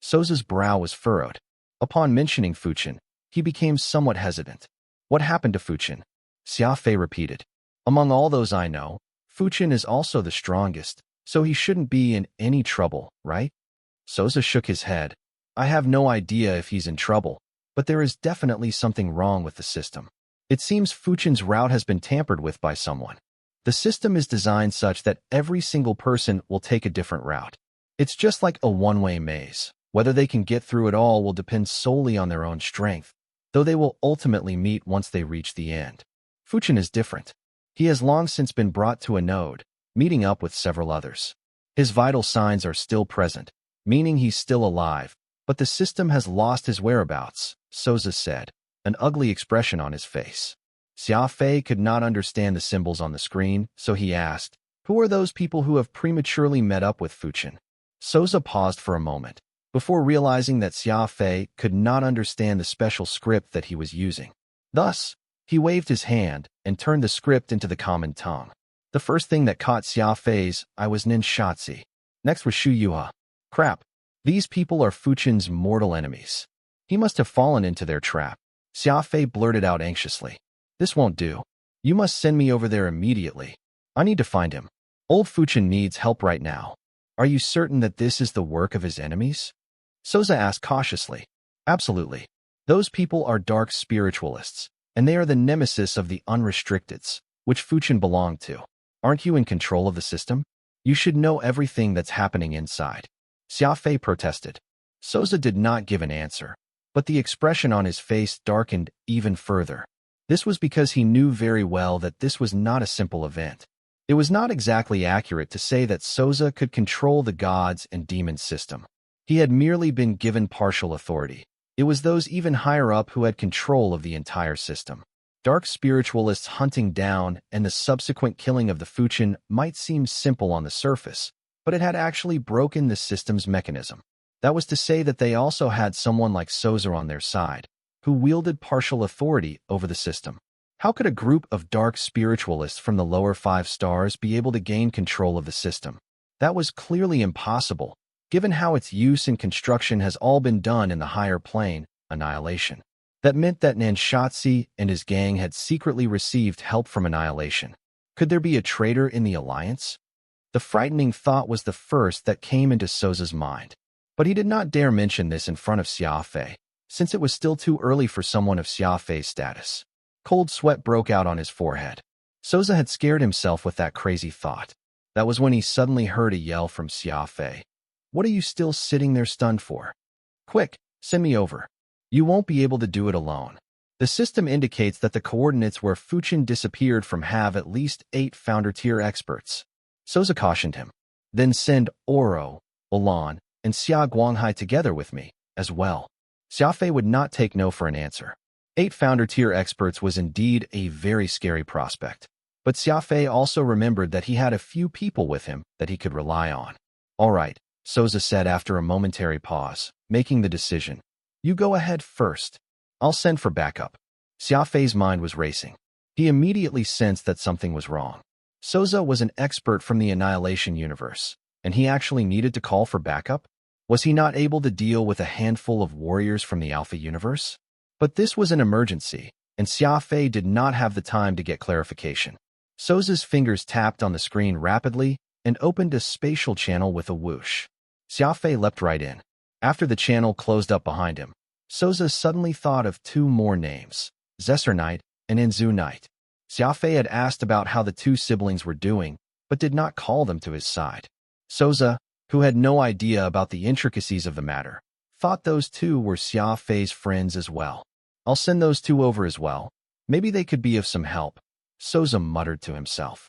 Souza's brow was furrowed. Upon mentioning Fuchin, he became somewhat hesitant. What happened to Fuchin? Xia Fei repeated. Among all those I know, Fuchin is also the strongest, so he shouldn't be in any trouble, right? Souza shook his head. I have no idea if he's in trouble, but there is definitely something wrong with the system. It seems Fuchin's route has been tampered with by someone. The system is designed such that every single person will take a different route. It's just like a one-way maze. Whether they can get through it all will depend solely on their own strength, though they will ultimately meet once they reach the end. Fuchin is different. He has long since been brought to a node, meeting up with several others. His vital signs are still present, meaning he's still alive, but the system has lost his whereabouts, Souza said, an ugly expression on his face. Xia Fei could not understand the symbols on the screen, so he asked, who are those people who have prematurely met up with Fuchin? Souza paused for a moment, before realizing that Xia Fei could not understand the special script that he was using. Thus, he waved his hand and turned the script into the common tongue. The first thing that caught Xia Fei's eye was Ninshatsi. Next was Shu Yuha. Crap, these people are Fuchin's mortal enemies. He must have fallen into their trap. Xia Fei blurted out anxiously. This won't do. You must send me over there immediately. I need to find him. Old Fuchin needs help right now. Are you certain that this is the work of his enemies? Souza asked cautiously. Absolutely. Those people are dark spiritualists, and they are the nemesis of the unrestricteds, which Fuchin belonged to. Aren't you in control of the system? You should know everything that's happening inside. Xia Fei protested. Souza did not give an answer, but the expression on his face darkened even further. This was because he knew very well that this was not a simple event. It was not exactly accurate to say that Souza could control the gods and demons system. He had merely been given partial authority. It was those even higher up who had control of the entire system. Dark spiritualists hunting down and the subsequent killing of the Fuchin might seem simple on the surface, but it had actually broken the system's mechanism. That was to say that they also had someone like Souza on their side, who wielded partial authority over the system. How could a group of dark spiritualists from the lower 5 stars be able to gain control of the system? That was clearly impossible, given how its use and construction has all been done in the higher plane, Annihilation. That meant that Nanshatsi and his gang had secretly received help from Annihilation. Could there be a traitor in the alliance? The frightening thought was the first that came into Souza's mind, but he did not dare mention this in front of Xia Fei, since it was still too early for someone of Xia Fei's status. Cold sweat broke out on his forehead. Souza had scared himself with that crazy thought. That was when he suddenly heard a yell from Xia Fei. What are you still sitting there stunned for? Quick, send me over. You won't be able to do it alone. The system indicates that the coordinates where Fuchin disappeared from have at least 8 founder-tier experts. Souza cautioned him. Then send Oro, Ulan, and Xia Guanghai together with me, as well. Xia Fei would not take no for an answer. 8 founder-tier experts was indeed a very scary prospect. But Xia Fei also remembered that he had a few people with him that he could rely on. All right, Souza said after a momentary pause, making the decision. You go ahead first. I'll send for backup. Xia Fei's mind was racing. He immediately sensed that something was wrong. Souza was an expert from the Annihilation universe, and he actually needed to call for backup? Was he not able to deal with a handful of warriors from the Alpha universe? But this was an emergency, and Xia Fei did not have the time to get clarification. Souza's fingers tapped on the screen rapidly and opened a spatial channel with a whoosh. Xia Fei leapt right in. After the channel closed up behind him, Souza suddenly thought of 2 more names, Zesser Knight and Enzu Knight. Xia Fei had asked about how the 2 siblings were doing, but did not call them to his side. Souza, who had no idea about the intricacies of the matter, thought those 2 were Xia Fei's friends as well. I'll send those 2 over as well. Maybe they could be of some help, Souza muttered to himself.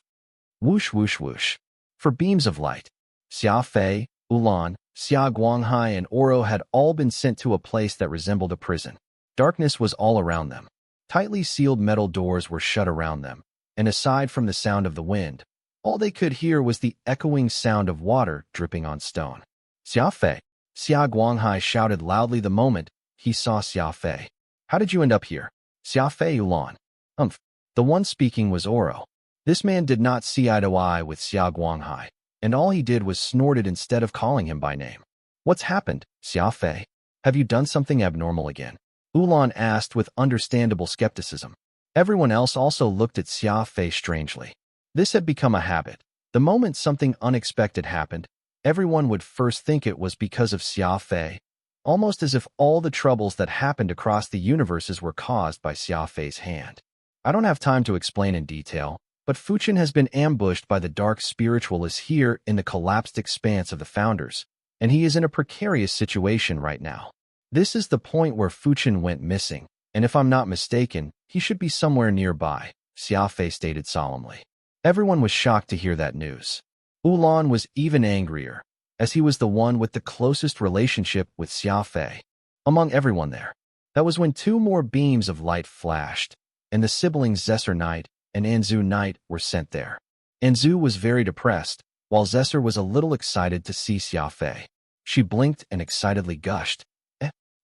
Whoosh whoosh whoosh. For beams of light, Xia Fei, Ulan, Xia Guanghai and Oro had all been sent to a place that resembled a prison. Darkness was all around them. Tightly sealed metal doors were shut around them, and aside from the sound of the wind, all they could hear was the echoing sound of water dripping on stone. Xia Fei, Xia Guanghai shouted loudly the moment he saw Xia Fei. How did you end up here? Xia Fei Ulan. The one speaking was Oro. This man did not see eye to eye with Xia Guanghai, and all he did was snorted instead of calling him by name. What's happened, Xia Fei? Have you done something abnormal again? Ulan asked with understandable skepticism. Everyone else also looked at Xia Fei strangely. This had become a habit. The moment something unexpected happened, everyone would first think it was because of Xia Fei, almost as if all the troubles that happened across the universes were caused by Xia Fei's hand. I don't have time to explain in detail, but Fuchin has been ambushed by the dark spiritualists here in the collapsed expanse of the Founders, and he is in a precarious situation right now. This is the point where Fuchin went missing, and if I'm not mistaken, he should be somewhere nearby, Xia Fei stated solemnly. Everyone was shocked to hear that news. Ulan was even angrier, as he was the one with the closest relationship with Xia Fei. Among everyone there, that was when two more beams of light flashed, and the siblings Zesser Knight and Anzu Knight were sent there. Anzu was very depressed, while Zesser was a little excited to see Xia Fei. She blinked and excitedly gushed.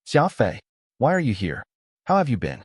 Xia Fei, why are you here? How have you been?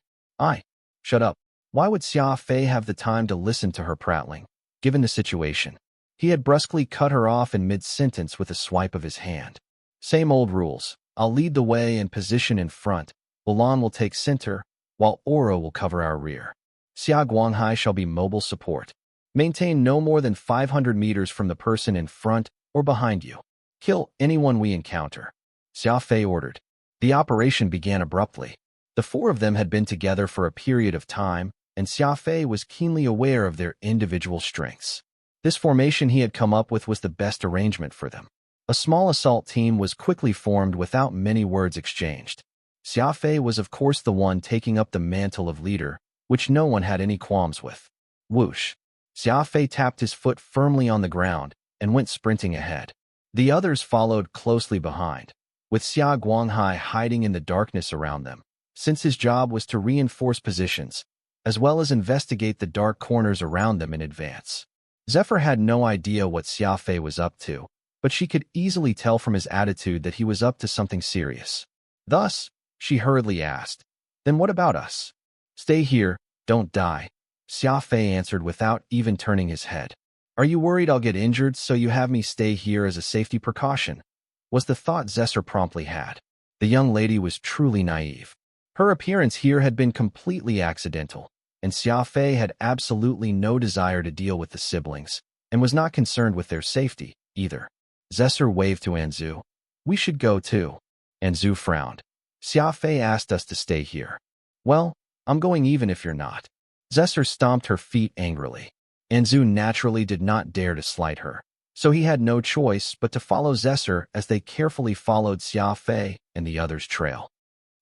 Shut up. Why would Xia Fei have the time to listen to her prattling, given the situation? He had brusquely cut her off in mid-sentence with a swipe of his hand. Same old rules. I'll lead the way and position in front. Ulan will take center, while Oro will cover our rear. Xia Guanghai shall be mobile support. Maintain no more than 500 meters from the person in front or behind you. Kill anyone we encounter. Xia Fei ordered. The operation began abruptly. The four of them had been together for a period of time, and Xia Fei was keenly aware of their individual strengths. This formation he had come up with was the best arrangement for them. A small assault team was quickly formed without many words exchanged. Xia Fei was of course the one taking up the mantle of leader, which no one had any qualms with. Whoosh! Xia Fei tapped his foot firmly on the ground and went sprinting ahead. The others followed closely behind, with Xia Guanghai hiding in the darkness around them, since his job was to reinforce positions, as well as investigate the dark corners around them in advance. Zephyr had no idea what Xia Fei was up to, but she could easily tell from his attitude that he was up to something serious. Thus, she hurriedly asked, "Then what about us?" "Stay here, don't die," Xia Fei answered without even turning his head. "Are you worried I'll get injured, so you have me stay here as a safety precaution?" was the thought Zesser promptly had. The young lady was truly naive. Her appearance here had been completely accidental, and Xia Fei had absolutely no desire to deal with the siblings, and was not concerned with their safety, either. Zesser waved to Anzu. "We should go too." Anzu frowned. "Xia Fei asked us to stay here." "Well, I'm going even if you're not." Zesser stomped her feet angrily. Anzu naturally did not dare to slight her, so he had no choice but to follow Zesser as they carefully followed Xia Fei and the others' trail.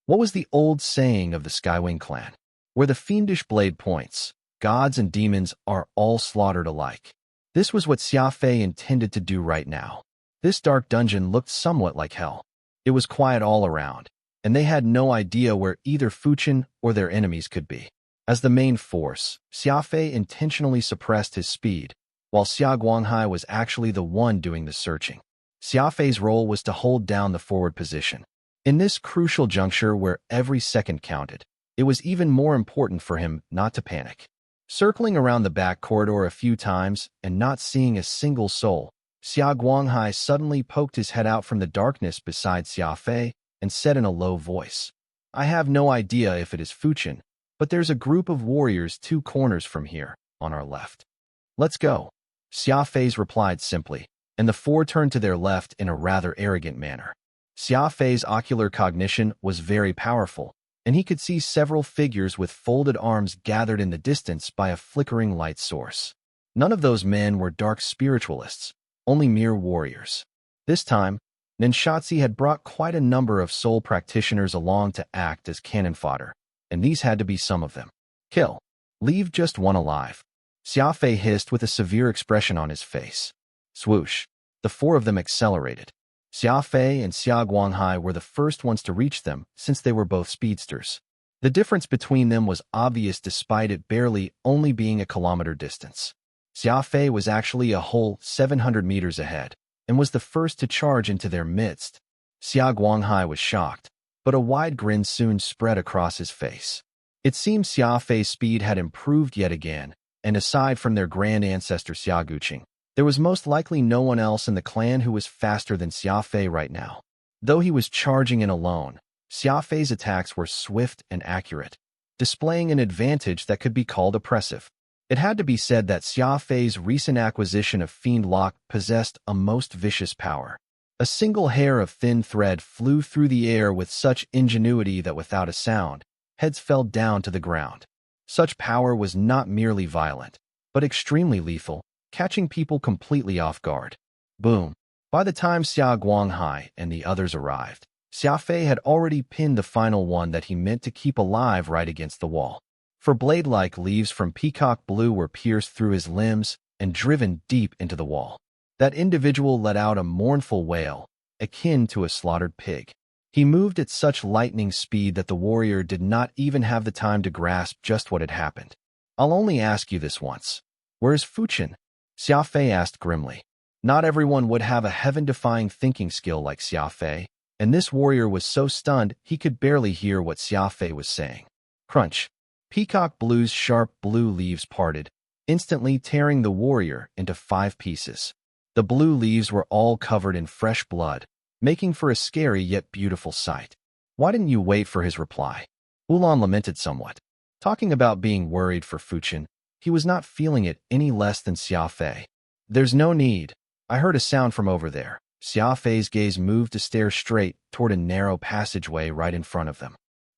What was the old saying of the Skywing clan? Where the fiendish blade points, gods and demons are all slaughtered alike. This was what Xia Fei intended to do right now. This dark dungeon looked somewhat like hell. It was quiet all around, and they had no idea where either Fuchin or their enemies could be. As the main force, Xia Fei intentionally suppressed his speed, while Xia Guanghai was actually the one doing the searching. Xia Fei's role was to hold down the forward position. In this crucial juncture where every second counted, it was even more important for him not to panic. Circling around the back corridor a few times and not seeing a single soul, Xia Guanghai suddenly poked his head out from the darkness beside Xia Fei and said in a low voice, "I have no idea if it is Fuchin, but there's a group of warriors 2 corners from here, on our left. Let's go." Xia Fei's replied simply, and the 4 turned to their left in a rather arrogant manner. Xia Fei's ocular cognition was very powerful, and he could see several figures with folded arms gathered in the distance by a flickering light source. None of those men were dark spiritualists, only mere warriors. This time, Ninshatsi had brought quite a number of soul practitioners along to act as cannon fodder, and these had to be some of them. "Kill. Leave just one alive," Xia Fei hissed with a severe expression on his face. Swoosh. The 4 of them accelerated. Xia Fei and Xia Guanghai were the first ones to reach them since they were both speedsters. The difference between them was obvious despite it barely only being a kilometer distance. Xia Fei was actually a whole 700 meters ahead and was the first to charge into their midst. Xia Guanghai was shocked, but a wide grin soon spread across his face. It seemed Xia Fei's speed had improved yet again, and aside from their grand ancestor Xia Guqing, there was most likely no one else in the clan who was faster than Xia Fei right now. Though he was charging in alone, Xia Fei's attacks were swift and accurate, displaying an advantage that could be called oppressive. It had to be said that Xia Fei's recent acquisition of Fiend Lock possessed a most vicious power. A single hair of thin thread flew through the air with such ingenuity that without a sound, heads fell down to the ground. Such power was not merely violent, but extremely lethal, catching people completely off guard. Boom! By the time Xia Guanghai and the others arrived, Xia Fei had already pinned the final one that he meant to keep alive right against the wall. For blade-like leaves from peacock blue were pierced through his limbs and driven deep into the wall. That individual let out a mournful wail, akin to a slaughtered pig. He moved at such lightning speed that the warrior did not even have the time to grasp just what had happened. "I'll only ask you this once. Where's Fuchin?" Xia Fei asked grimly. Not everyone would have a heaven-defying thinking skill like Xia Fei, and this warrior was so stunned he could barely hear what Xia Fei was saying. Crunch! Peacock Blue's sharp blue leaves parted, instantly tearing the warrior into 5 pieces. The blue leaves were all covered in fresh blood, making for a scary yet beautiful sight. "Why didn't you wait for his reply?" Ulan lamented somewhat. Talking about being worried for Fuchin, he was not feeling it any less than Xia Fei. "There's no need. I heard a sound from over there." Xia Fei's gaze moved to stare straight toward a narrow passageway right in front of them.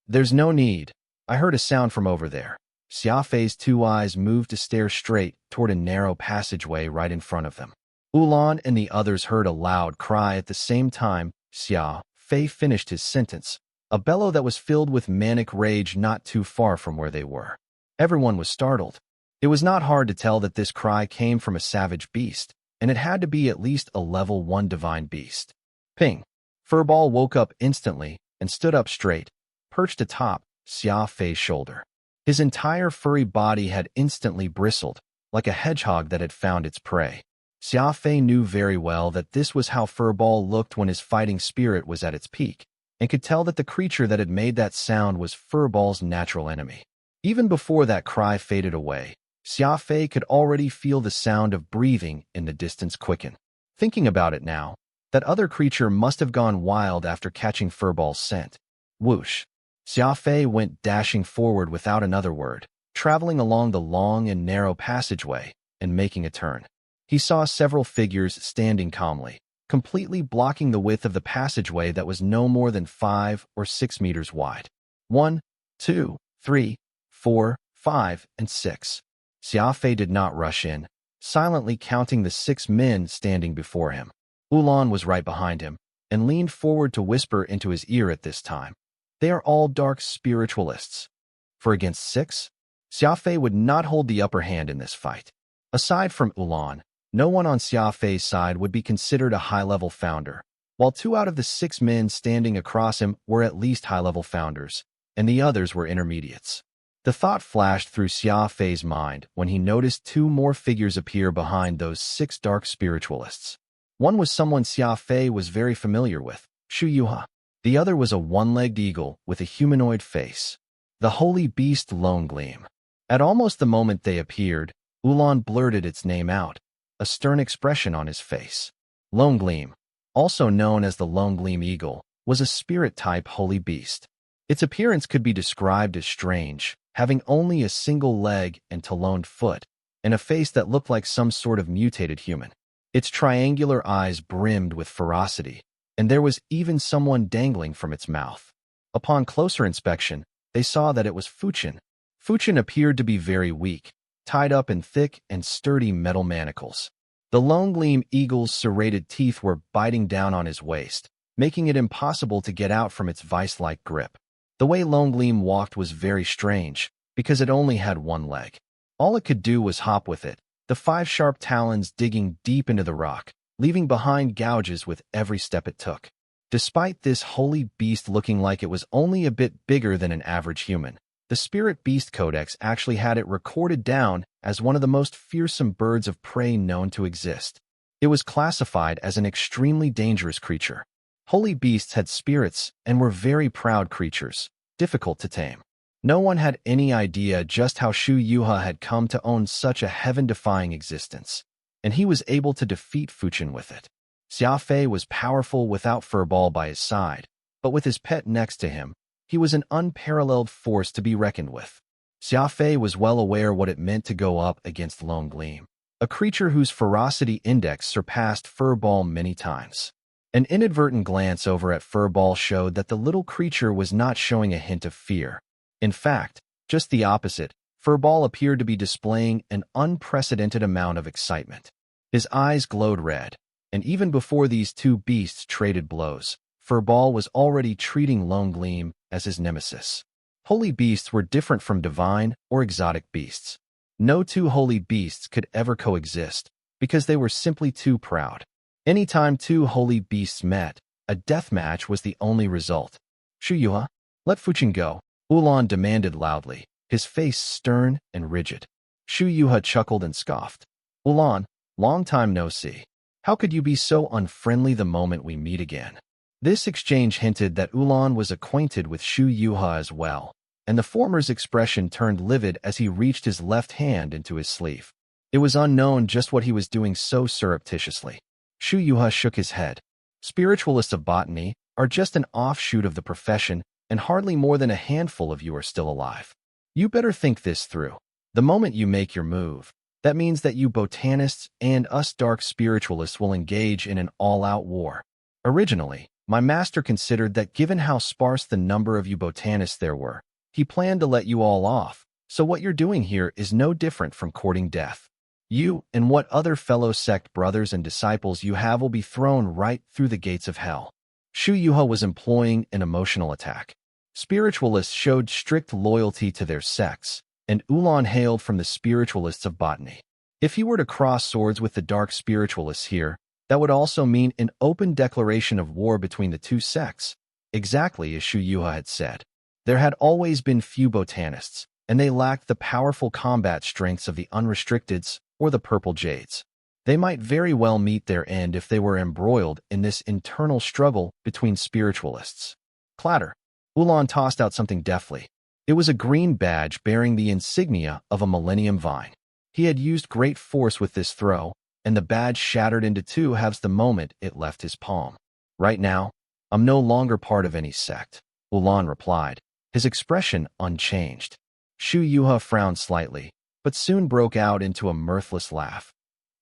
"There's no need. I heard a sound from over there." Xia Fei's 2 eyes moved to stare straight toward a narrow passageway right in front of them. Ulan and the others heard a loud cry at the same time. Xia Fei finished his sentence, a bellow that was filled with manic rage not too far from where they were. Everyone was startled. It was not hard to tell that this cry came from a savage beast, and it had to be at least a level 1 divine beast. Ping! Furball woke up instantly and stood up straight, perched atop Xia Fei's shoulder. His entire furry body had instantly bristled, like a hedgehog that had found its prey. Xia Fei knew very well that this was how Furball looked when his fighting spirit was at its peak, and could tell that the creature that had made that sound was Furball's natural enemy. Even before that cry faded away, Xia Fei could already feel the sound of breathing in the distance quicken. Thinking about it now, that other creature must have gone wild after catching Furball's scent. Whoosh! Xia Fei went dashing forward without another word, traveling along the long and narrow passageway and making a turn. He saw several figures standing calmly, completely blocking the width of the passageway that was no more than 5 or 6 meters wide. 1, 2, 3, 4, 5, and 6. Xia Fei did not rush in, silently counting the 6 men standing before him. Ulan was right behind him, and leaned forward to whisper into his ear at this time. "They are all dark spiritualists. For against 6, Xia Fei would not hold the upper hand in this fight. Aside from Ulan, no one on Xia Fei's side would be considered a high-level founder, while 2 out of the 6 men standing across him were at least high-level founders, and the others were intermediates. The thought flashed through Xia Fei's mind when he noticed 2 more figures appear behind those 6 dark spiritualists. One was someone Xia Fei was very familiar with, Shu Yuha. The other was a one-legged eagle with a humanoid face, the holy beast Lone Gleam. At almost the moment they appeared, Ulan blurted its name out, a stern expression on his face. Lone Gleam, also known as the Lone Gleam Eagle, was a spirit-type holy beast. Its appearance could be described as strange, having only a single leg and taloned foot, and a face that looked like some sort of mutated human. Its triangular eyes brimmed with ferocity, and there was even someone dangling from its mouth. Upon closer inspection, they saw that it was Fuchin. Fuchin appeared to be very weak, tied up in thick and sturdy metal manacles. The Lone Gleam Eagle's serrated teeth were biting down on his waist, making it impossible to get out from its vice-like grip. The way Lone Gleam walked was very strange, because it only had 1 leg. All it could do was hop with it, the 5 sharp talons digging deep into the rock, leaving behind gouges with every step it took. Despite this holy beast looking like it was only a bit bigger than an average human, the Spirit Beast Codex actually had it recorded down as one of the most fearsome birds of prey known to exist. It was classified as an extremely dangerous creature. Holy beasts had spirits and were very proud creatures, difficult to tame. No one had any idea just how Shu Yuha had come to own such a heaven-defying existence, and he was able to defeat Fuchin with it. Xia Fei was powerful without Furball by his side, but with his pet next to him, he was an unparalleled force to be reckoned with. Xia Fei was well aware what it meant to go up against Lone Gleam, a creature whose ferocity index surpassed Furball many times. An inadvertent glance over at Furball showed that the little creature was not showing a hint of fear. In fact, just the opposite, Furball appeared to be displaying an unprecedented amount of excitement. His eyes glowed red, and even before these two beasts traded blows, Furball was already treating Lone Gleam as his nemesis. Holy beasts were different from divine or exotic beasts. No two holy beasts could ever coexist, because they were simply too proud. Anytime two holy beasts met, a deathmatch was the only result. Shuyuha, let Fuchin go, Ulan demanded loudly, his face stern and rigid. Shuyuha chuckled and scoffed. Ulan, long time no see. How could you be so unfriendly the moment we meet again? This exchange hinted that Ulan was acquainted with Shuyuha as well, and the former's expression turned livid as he reached his left hand into his sleeve. It was unknown just what he was doing so surreptitiously. Shuyuha shook his head. Spiritualists of botany are just an offshoot of the profession, and hardly more than a handful of you are still alive. You better think this through. The moment you make your move, that means that you botanists and us dark spiritualists will engage in an all-out war. Originally, my master considered that given how sparse the number of you botanists there were, he planned to let you all off, so what you're doing here is no different from courting death. You and what other fellow sect brothers and disciples you have will be thrown right through the gates of hell. Shuyuha was employing an emotional attack. Spiritualists showed strict loyalty to their sects, and Ulan hailed from the spiritualists of botany. If he were to cross swords with the dark spiritualists here, that would also mean an open declaration of war between the two sects, exactly as Shuyuha had said. There had always been few botanists, and they lacked the powerful combat strengths of the Unrestricteds or the Purple Jades. They might very well meet their end if they were embroiled in this internal struggle between spiritualists. Clatter. Ulan tossed out something deftly. It was a green badge bearing the insignia of a millennium vine. He had used great force with this throw, and the badge shattered into two halves the moment it left his palm. Right now, I'm no longer part of any sect, Ulan replied, his expression unchanged. Shuyuha frowned slightly, but soon broke out into a mirthless laugh.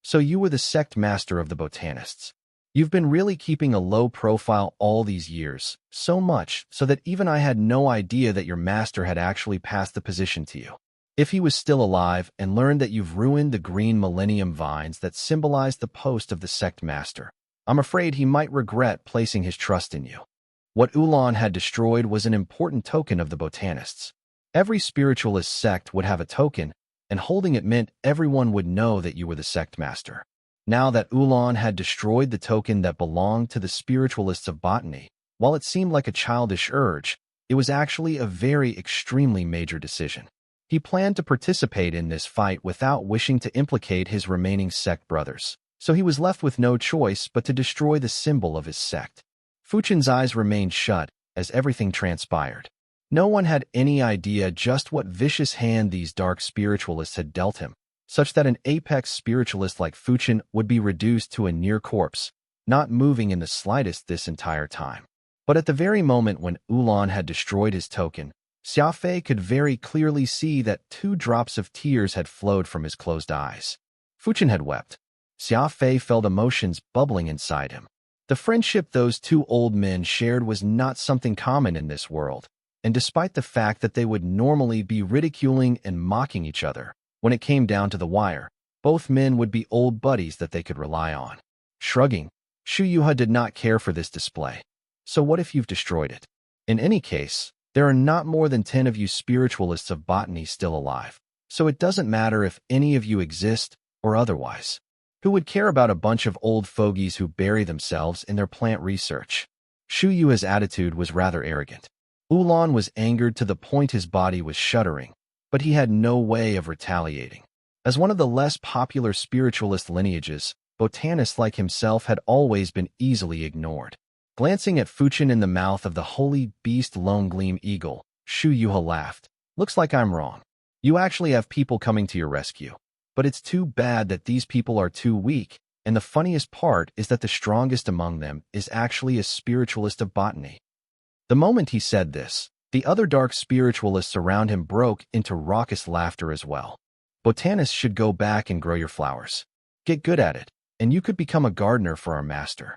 So you were the sect master of the botanists. You've been really keeping a low profile all these years, so much so that even I had no idea that your master had actually passed the position to you. If he was still alive and learned that you've ruined the green millennium vines that symbolize the post of the sect master, I'm afraid he might regret placing his trust in you. What Ulan had destroyed was an important token of the botanists. Every spiritualist sect would have a token, and holding it meant everyone would know that you were the sect master. Now that Ulan had destroyed the token that belonged to the spiritualists of botany, while it seemed like a childish urge, it was actually a very extremely major decision. He planned to participate in this fight without wishing to implicate his remaining sect brothers, so he was left with no choice but to destroy the symbol of his sect. Fuchin's eyes remained shut as everything transpired. No one had any idea just what vicious hand these dark spiritualists had dealt him, such that an apex spiritualist like Fuchin would be reduced to a near corpse, not moving in the slightest this entire time. But at the very moment when Ulan had destroyed his token, Xia Fei could very clearly see that 2 drops of tears had flowed from his closed eyes. Fuchin had wept. Xia Fei felt emotions bubbling inside him. The friendship those 2 old men shared was not something common in this world, and despite the fact that they would normally be ridiculing and mocking each other, when it came down to the wire, both men would be old buddies that they could rely on. Shrugging, Shuyuha did not care for this display. So what if you've destroyed it? In any case, there are not more than 10 of you spiritualists of botany still alive, so it doesn't matter if any of you exist or otherwise. Who would care about a bunch of old fogies who bury themselves in their plant research? Shuyuha's attitude was rather arrogant. Ulan was angered to the point his body was shuddering, but he had no way of retaliating. As one of the less popular spiritualist lineages, botanists like himself had always been easily ignored. Glancing at Fuchin in the mouth of the holy beast Lone Gleam Eagle, Shuyuha laughed. Looks like I'm wrong. You actually have people coming to your rescue. But it's too bad that these people are too weak, And the funniest part is that the strongest among them is actually a spiritualist of botany. The moment he said this, the other dark spiritualists around him broke into raucous laughter as well. Botanists should go back and grow your flowers. Get good at it, and you could become a gardener for our master.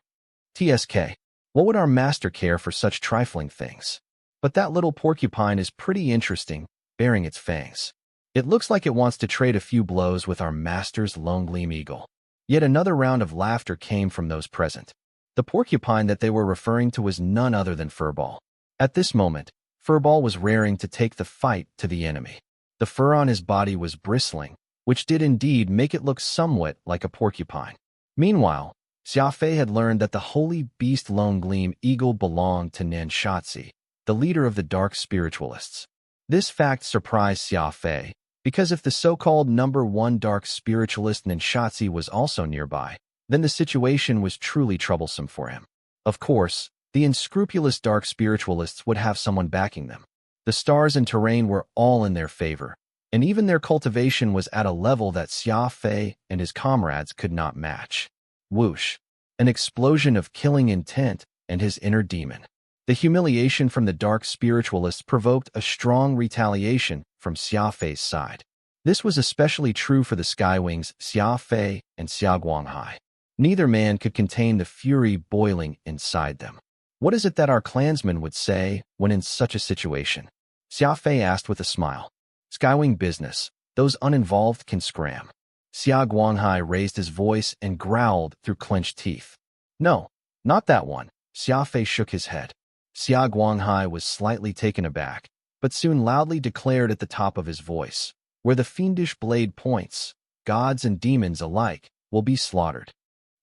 TSK. What would our master care for such trifling things? But that little porcupine is pretty interesting, baring its fangs. It looks like it wants to trade a few blows with our master's lone gleam eagle. Yet another round of laughter came from those present. The porcupine that they were referring to was none other than Furball. At this moment, Furball was raring to take the fight to the enemy. The fur on his body was bristling, which did indeed make it look somewhat like a porcupine. Meanwhile, Xia Fei had learned that the holy beast Lone Gleam Eagle belonged to Nanshatsi, the leader of the dark spiritualists. This fact surprised Xia Fei, because if the so-called number one dark spiritualist Nanshatsi was also nearby, then the situation was truly troublesome for him. Of course, the unscrupulous dark spiritualists would have someone backing them. The stars and terrain were all in their favor, and even their cultivation was at a level that Xia Fei and his comrades could not match. Whoosh! An explosion of killing intent and his inner demon. The humiliation from the dark spiritualists provoked a strong retaliation from Xia Fei's side. This was especially true for the Skywings Xia Fei and Xia Guanghai. Neither man could contain the fury boiling inside them. What is it that our clansmen would say when in such a situation? Xia Fei asked with a smile. Skywing business, those uninvolved can scram. Xia Guanghai raised his voice and growled through clenched teeth. No, not that one. Xia Fei shook his head. Xia Guanghai was slightly taken aback, but soon loudly declared at the top of his voice, where the fiendish blade points, gods and demons alike will be slaughtered.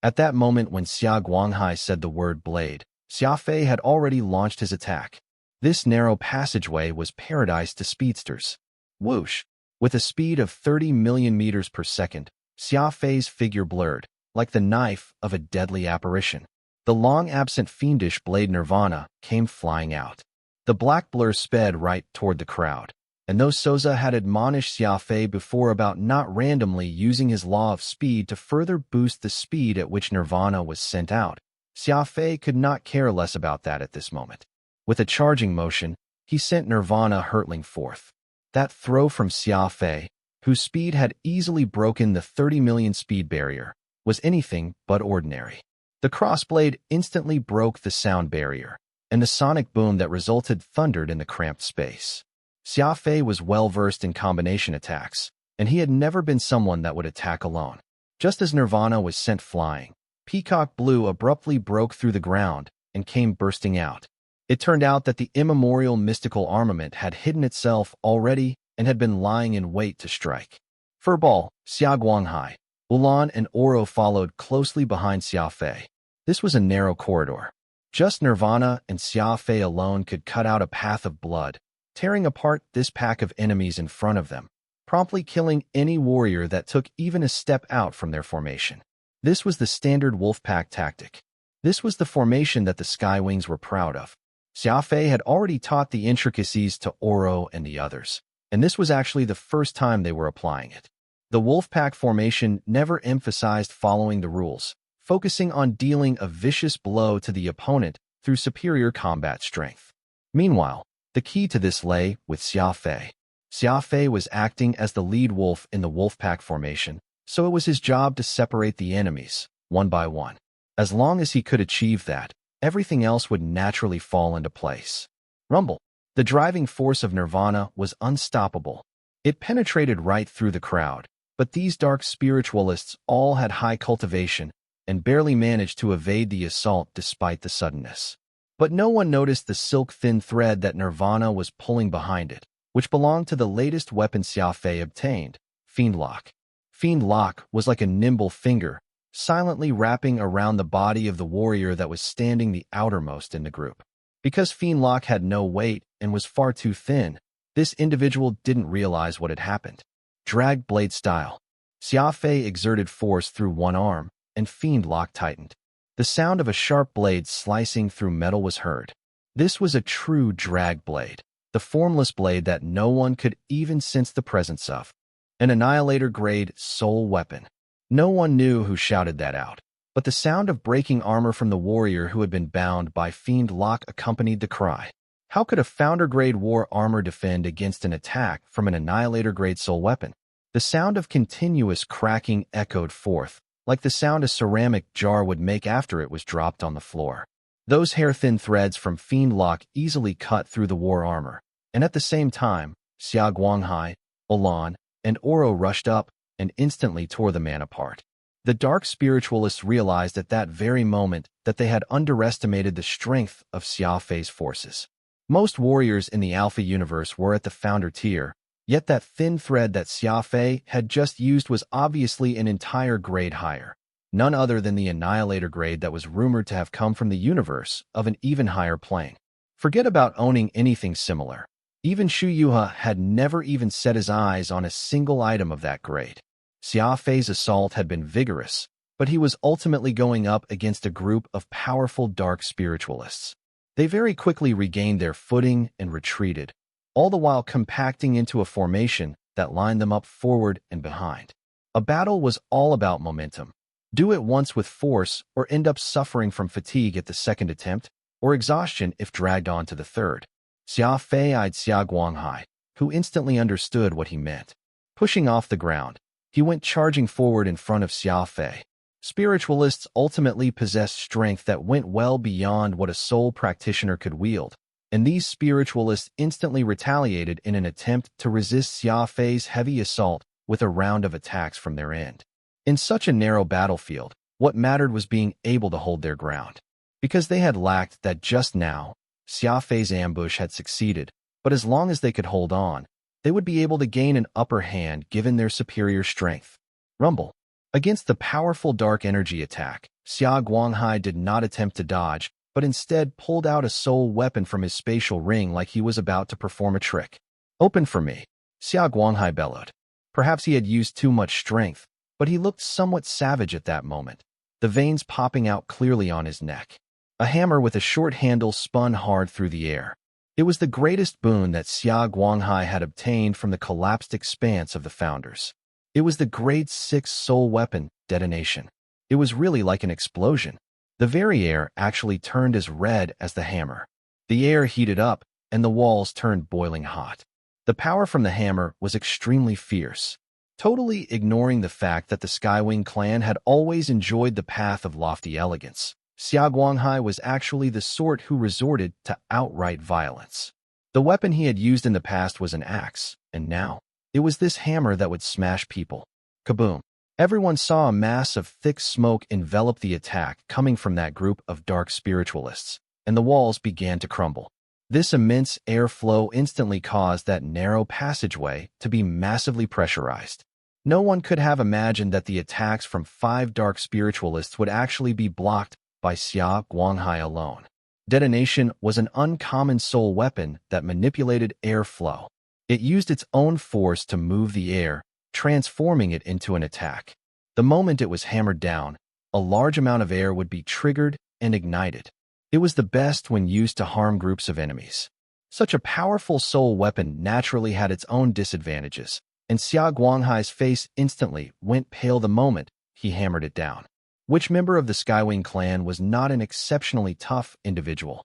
At that moment when Xia Guanghai said the word blade, Xia Fei had already launched his attack. This narrow passageway was paradise to speedsters. Whoosh! With a speed of 30 million meters per second, Xia Fei's figure blurred, like the knife of a deadly apparition. The long-absent fiendish blade Nirvana came flying out. The black blur sped right toward the crowd, and though Souza had admonished Xia Fei before about not randomly using his law of speed to further boost the speed at which Nirvana was sent out, Xia Fei could not care less about that at this moment. With a charging motion, he sent Nirvana hurtling forth. That throw from Xia Fei, whose speed had easily broken the 30 million speed barrier, was anything but ordinary. The crossblade instantly broke the sound barrier, and the sonic boom that resulted thundered in the cramped space. Xia Fei was well-versed in combination attacks, and he had never been someone that would attack alone. Just as Nirvana was sent flying, Peacock Blue abruptly broke through the ground and came bursting out. It turned out that the immemorial mystical armament had hidden itself already and had been lying in wait to strike. Furball, Xia Guanghai, Ulan and Oro followed closely behind Xia Fei. This was a narrow corridor. Just Nirvana and Xia Fei alone could cut out a path of blood, tearing apart this pack of enemies in front of them, promptly killing any warrior that took even a step out from their formation. This was the standard Wolfpack tactic. This was the formation that the Skywings were proud of. Xia Fei had already taught the intricacies to Oro and the others, and this was actually the first time they were applying it. The Wolfpack formation never emphasized following the rules, focusing on dealing a vicious blow to the opponent through superior combat strength. Meanwhile, the key to this lay with Xia Fei. Xia Fei was acting as the lead wolf in the Wolfpack formation, so it was his job to separate the enemies, one by one. As long as he could achieve that, everything else would naturally fall into place. Rumble. The driving force of Nirvana was unstoppable. It penetrated right through the crowd, but these dark spiritualists all had high cultivation and barely managed to evade the assault despite the suddenness. But no one noticed the silk-thin thread that Nirvana was pulling behind it, which belonged to the latest weapon Xia Fei obtained, Fiendlock. Fiendlock was like a nimble finger, silently wrapping around the body of the warrior that was standing the outermost in the group. Because Fiendlock had no weight and was far too thin, this individual didn't realize what had happened. Drag blade style. Xia Fei exerted force through one arm, and Fiendlock tightened. The sound of a sharp blade slicing through metal was heard. This was a true drag blade, the formless blade that no one could even sense the presence of. An Annihilator-grade soul weapon. No one knew who shouted that out, but the sound of breaking armor from the warrior who had been bound by fiend lock accompanied the cry. How could a Founder-grade war armor defend against an attack from an Annihilator-grade soul weapon? The sound of continuous cracking echoed forth, like the sound a ceramic jar would make after it was dropped on the floor. Those hair-thin threads from fiend lock easily cut through the war armor, and at the same time, Xia Guanghai, Olan, and Oro rushed up and instantly tore the man apart. The dark spiritualists realized at that very moment that they had underestimated the strength of Xia Fei's forces. Most warriors in the Alpha universe were at the Founder tier, yet that thin thread that Xia Fei had just used was obviously an entire grade higher. None other than the Annihilator grade that was rumored to have come from the universe of an even higher plane. Forget about owning anything similar. Even Shu Yuha had never even set his eyes on a single item of that grade. Xia Fei's assault had been vigorous, but he was ultimately going up against a group of powerful dark spiritualists. They very quickly regained their footing and retreated, all the while compacting into a formation that lined them up forward and behind. A battle was all about momentum. Do it once with force or end up suffering from fatigue at the second attempt, or exhaustion if dragged on to the third. Xia Fei eyed Xia Guanghai, who instantly understood what he meant. Pushing off the ground, he went charging forward in front of Xia Fei. Spiritualists ultimately possessed strength that went well beyond what a soul practitioner could wield, and these spiritualists instantly retaliated in an attempt to resist Xia Fei's heavy assault with a round of attacks from their end. In such a narrow battlefield, what mattered was being able to hold their ground. Because they had lacked that just now, Xia Fei's ambush had succeeded, but as long as they could hold on, they would be able to gain an upper hand given their superior strength. Rumble. Against the powerful dark energy attack, Xia Guanghai did not attempt to dodge, but instead pulled out a soul weapon from his spatial ring like he was about to perform a trick. Open for me, Xia Guanghai bellowed. Perhaps he had used too much strength, but he looked somewhat savage at that moment, the veins popping out clearly on his neck. A hammer with a short handle spun hard through the air. It was the greatest boon that Xia Guanghai had obtained from the collapsed expanse of the Founders. It was the grade 6 soul weapon, detonation. It was really like an explosion. The very air actually turned as red as the hammer. The air heated up, and the walls turned boiling hot. The power from the hammer was extremely fierce. Totally ignoring the fact that the Skywing clan had always enjoyed the path of lofty elegance, Xia Guanghai was actually the sort who resorted to outright violence. The weapon he had used in the past was an axe, and now, it was this hammer that would smash people. Kaboom! Everyone saw a mass of thick smoke envelop the attack coming from that group of dark spiritualists, and the walls began to crumble. This immense airflow instantly caused that narrow passageway to be massively pressurized. No one could have imagined that the attacks from 5 dark spiritualists would actually be blocked by Xia Guanghai alone. Detonation was an uncommon soul weapon that manipulated airflow. It used its own force to move the air, transforming it into an attack. The moment it was hammered down, a large amount of air would be triggered and ignited. It was the best when used to harm groups of enemies. Such a powerful soul weapon naturally had its own disadvantages, and Xia Guanghai's face instantly went pale the moment he hammered it down. Which member of the Skywing clan was not an exceptionally tough individual?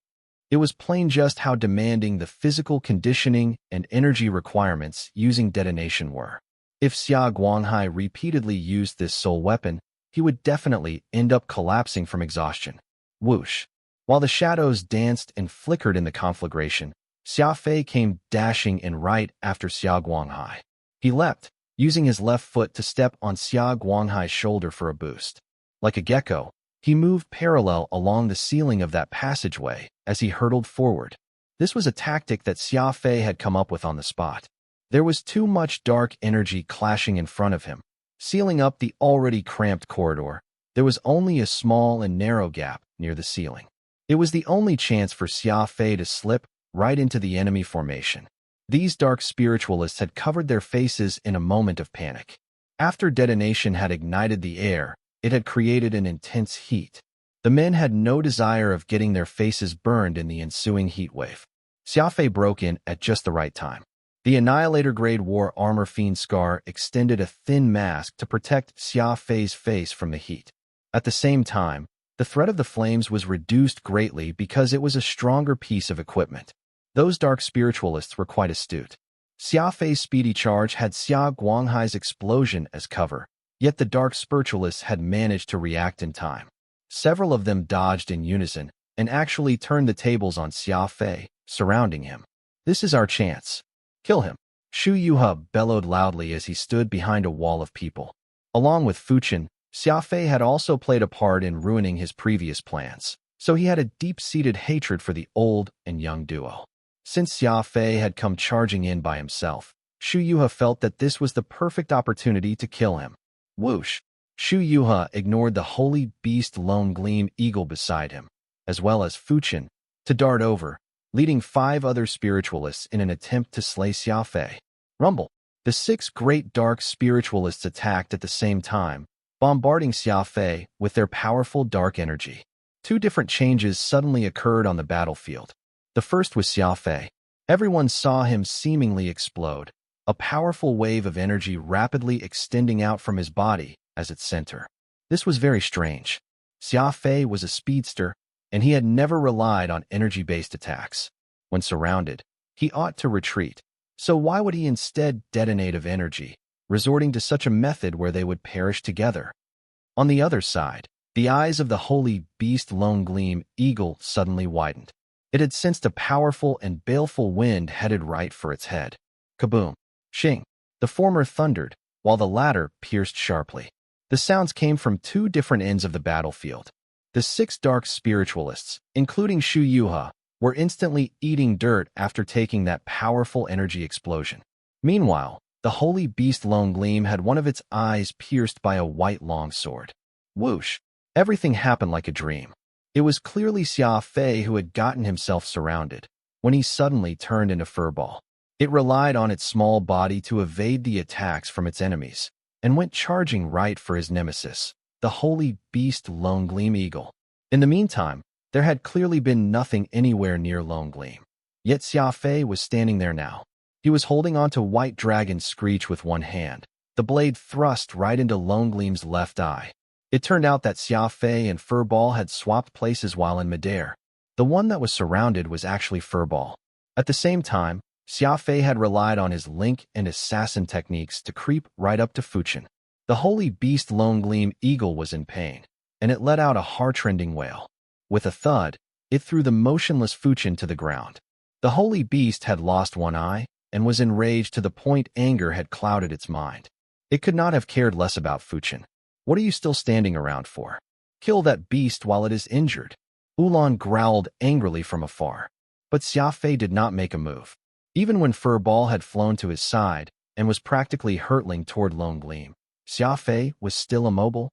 It was plain just how demanding the physical conditioning and energy requirements using detonation were. If Xia Guanghai repeatedly used this soul weapon, he would definitely end up collapsing from exhaustion. Whoosh! While the shadows danced and flickered in the conflagration, Xia Fei came dashing in right after Xia Guanghai. He leapt, using his left foot to step on Xia Guanghai's shoulder for a boost. Like a gecko, he moved parallel along the ceiling of that passageway as he hurtled forward. This was a tactic that Xia Fei had come up with on the spot. There was too much dark energy clashing in front of him. Sealing up the already cramped corridor, there was only a small and narrow gap near the ceiling. It was the only chance for Xia Fei to slip right into the enemy formation. These dark spiritualists had covered their faces in a moment of panic. After detonation had ignited the air, it had created an intense heat. The men had no desire of getting their faces burned in the ensuing heat wave. Xia Fei broke in at just the right time. The Annihilator-grade war armor fiend scar extended a thin mask to protect Xia Fei's face from the heat. At the same time, the threat of the flames was reduced greatly because it was a stronger piece of equipment. Those dark spiritualists were quite astute. Xia Fei's speedy charge had Xia Guanghai's explosion as cover, yet the dark spiritualists had managed to react in time. Several of them dodged in unison and actually turned the tables on Xia Fei, surrounding him. "This is our chance. Kill him," Shu Yuha bellowed loudly as he stood behind a wall of people. Along with Fuchen, Xia Fei had also played a part in ruining his previous plans, so he had a deep-seated hatred for the old and young duo. Since Xia Fei had come charging in by himself, Shu Yuha felt that this was the perfect opportunity to kill him. Whoosh! Shu Yuha ignored the holy beast Lone Gleam Eagle beside him, as well as Fuchen, to dart over, leading 5 other spiritualists in an attempt to slay Xia Fei. Rumble! The 6 great dark spiritualists attacked at the same time, bombarding Xia Fei with their powerful dark energy. 2 different changes suddenly occurred on the battlefield. The first was Xia Fei. Everyone saw him seemingly explode, a powerful wave of energy rapidly extending out from his body as its center. This was very strange. Xia Fei was a speedster, and he had never relied on energy-based attacks. When surrounded, he ought to retreat. So why would he instead detonate of energy, resorting to such a method where they would perish together? On the other side, the eyes of the holy beast Lone Gleam Eagle suddenly widened. It had sensed a powerful and baleful wind headed right for its head. Kaboom! Shing! The former thundered, while the latter pierced sharply. The sounds came from 2 different ends of the battlefield. The 6 dark spiritualists, including Shu Yuha, were instantly eating dirt after taking that powerful energy explosion. Meanwhile, the holy beast Lone Gleam had one of its eyes pierced by a white longsword. Whoosh! Everything happened like a dream. It was clearly Xia Fei who had gotten himself surrounded, when he suddenly turned into Furball. It relied on its small body to evade the attacks from its enemies, and went charging right for his nemesis, the holy beast Lone Gleam Eagle. In the meantime, there had clearly been nothing anywhere near Lone Gleam. Yet Xia Fei was standing there now. He was holding onto White Dragon's Screech with one hand, the blade thrust right into Lone Gleam's left eye. It turned out that Xia Fei and Furball had swapped places while in midair. The one that was surrounded was actually Furball. At the same time, Xia Fei had relied on his link and assassin techniques to creep right up to Fuchen. The holy beast Lone Gleam Eagle was in pain, and it let out a heart-rending wail. With a thud, it threw the motionless Fuchen to the ground. The holy beast had lost one eye and was enraged to the point anger had clouded its mind. It could not have cared less about Fuchen. "What are you still standing around for? Kill that beast while it is injured." Ulan growled angrily from afar. But Xia Fei did not make a move. Even when Furball had flown to his side and was practically hurtling toward Lone Gleam, Xia Fei was still immobile.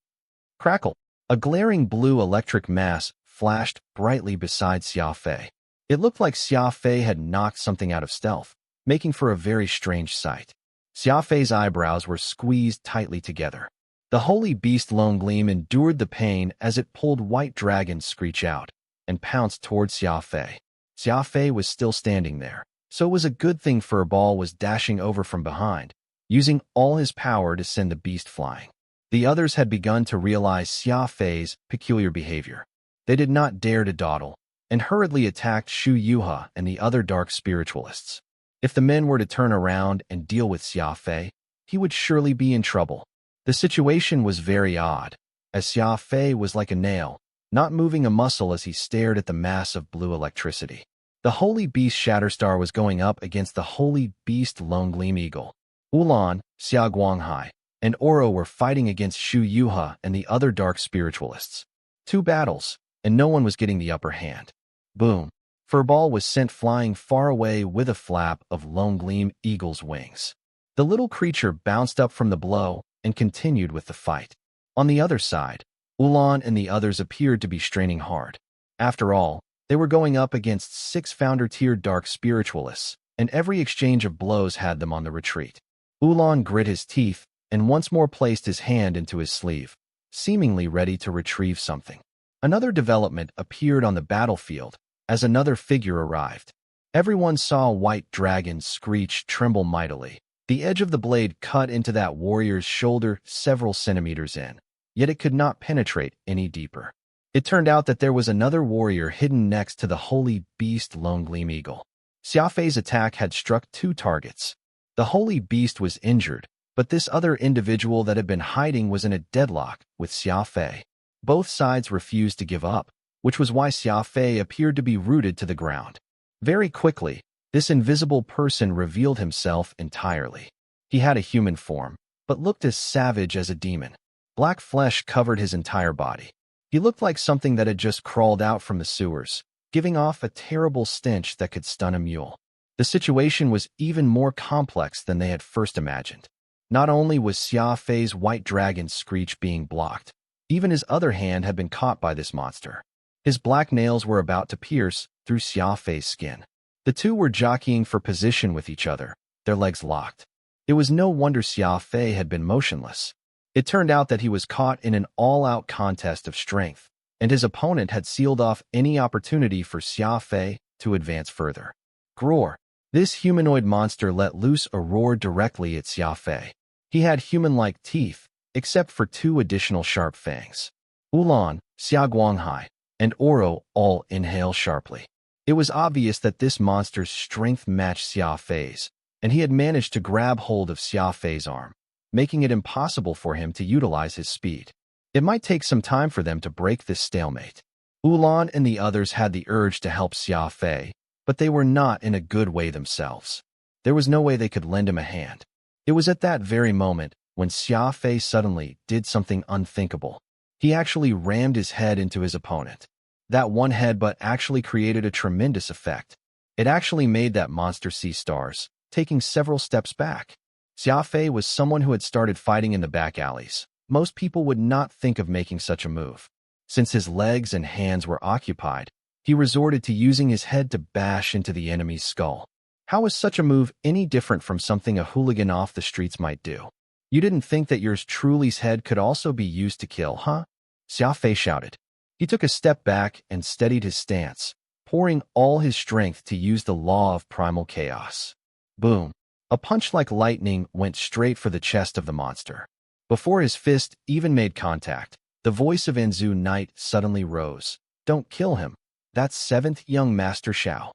Crackle! A glaring blue electric mass flashed brightly beside Xia Fei. It looked like Xia Fei had knocked something out of stealth, making for a very strange sight. Xia Fei's eyebrows were squeezed tightly together. The holy beast Lone Gleam endured the pain as it pulled White Dragon's Screech out and pounced toward Xia Fei. Xia Fei was still standing there, so it was a good thing Furball was dashing over from behind, using all his power to send the beast flying. The others had begun to realize Xia Fei's peculiar behavior. They did not dare to dawdle, and hurriedly attacked Shu Yuha and the other dark spiritualists. If the men were to turn around and deal with Xia Fei, he would surely be in trouble. The situation was very odd, as Xia Fei was like a nail, not moving a muscle as he stared at the mass of blue electricity. The holy beast Shatterstar was going up against the holy beast Lone Gleam Eagle. Ulan, Xia Guanghai, and Oro were fighting against Shu Yuha and the other dark spiritualists. 2 battles, and no one was getting the upper hand. Boom! Furball was sent flying far away with a flap of Lone Gleam Eagle's wings. The little creature bounced up from the blow and continued with the fight. On the other side, Ulan and the others appeared to be straining hard. After all, they were going up against 6 founder-tier dark spiritualists, and every exchange of blows had them on the retreat. Ulan grit his teeth and once more placed his hand into his sleeve, seemingly ready to retrieve something. Another development appeared on the battlefield as another figure arrived. Everyone saw a white dragon screech tremble mightily. The edge of the blade cut into that warrior's shoulder several centimeters in, yet it could not penetrate any deeper. It turned out that there was another warrior hidden next to the holy beast Lone Gleam Eagle. Xia Fei's attack had struck 2 targets. The holy beast was injured, but this other individual that had been hiding was in a deadlock with Xia Fei. Both sides refused to give up, which was why Xia Fei appeared to be rooted to the ground. Very quickly, this invisible person revealed himself entirely. He had a human form, but looked as savage as a demon. Black flesh covered his entire body. He looked like something that had just crawled out from the sewers, giving off a terrible stench that could stun a mule. The situation was even more complex than they had first imagined. Not only was Xia Fei's white dragon screech being blocked, even his other hand had been caught by this monster. His black nails were about to pierce through Xia Fei's skin. The two were jockeying for position with each other, their legs locked. It was no wonder Xia Fei had been motionless. It turned out that he was caught in an all-out contest of strength, and his opponent had sealed off any opportunity for Xia Fei to advance further. Groar! This humanoid monster let loose a roar directly at Xia Fei. He had human-like teeth, except for 2 additional sharp fangs. Ulan, Xia Guanghai, and Oro all inhale sharply. It was obvious that this monster's strength matched Xia Fei's, and he had managed to grab hold of Xia Fei's arm, making it impossible for him to utilize his speed. It might take some time for them to break this stalemate. Ulan and the others had the urge to help Xia Fei, but they were not in a good way themselves. There was no way they could lend him a hand. It was at that very moment when Xia Fei suddenly did something unthinkable. He actually rammed his head into his opponent. That one headbutt actually created a tremendous effect. It actually made that monster see stars, taking several steps back. Xia Fei was someone who had started fighting in the back alleys. Most people would not think of making such a move. Since his legs and hands were occupied, he resorted to using his head to bash into the enemy's skull. How was such a move any different from something a hooligan off the streets might do? You didn't think that yours truly's head could also be used to kill, huh? Xia Fei shouted. He took a step back and steadied his stance, pouring all his strength to use the law of primal chaos. Boom! A punch like lightning went straight for the chest of the monster. Before his fist even made contact, the voice of Anzu Knight suddenly rose. Don't kill him. That's 7th young Master Xiao.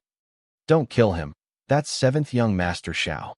Don't kill him. That's 7th young Master Xiao.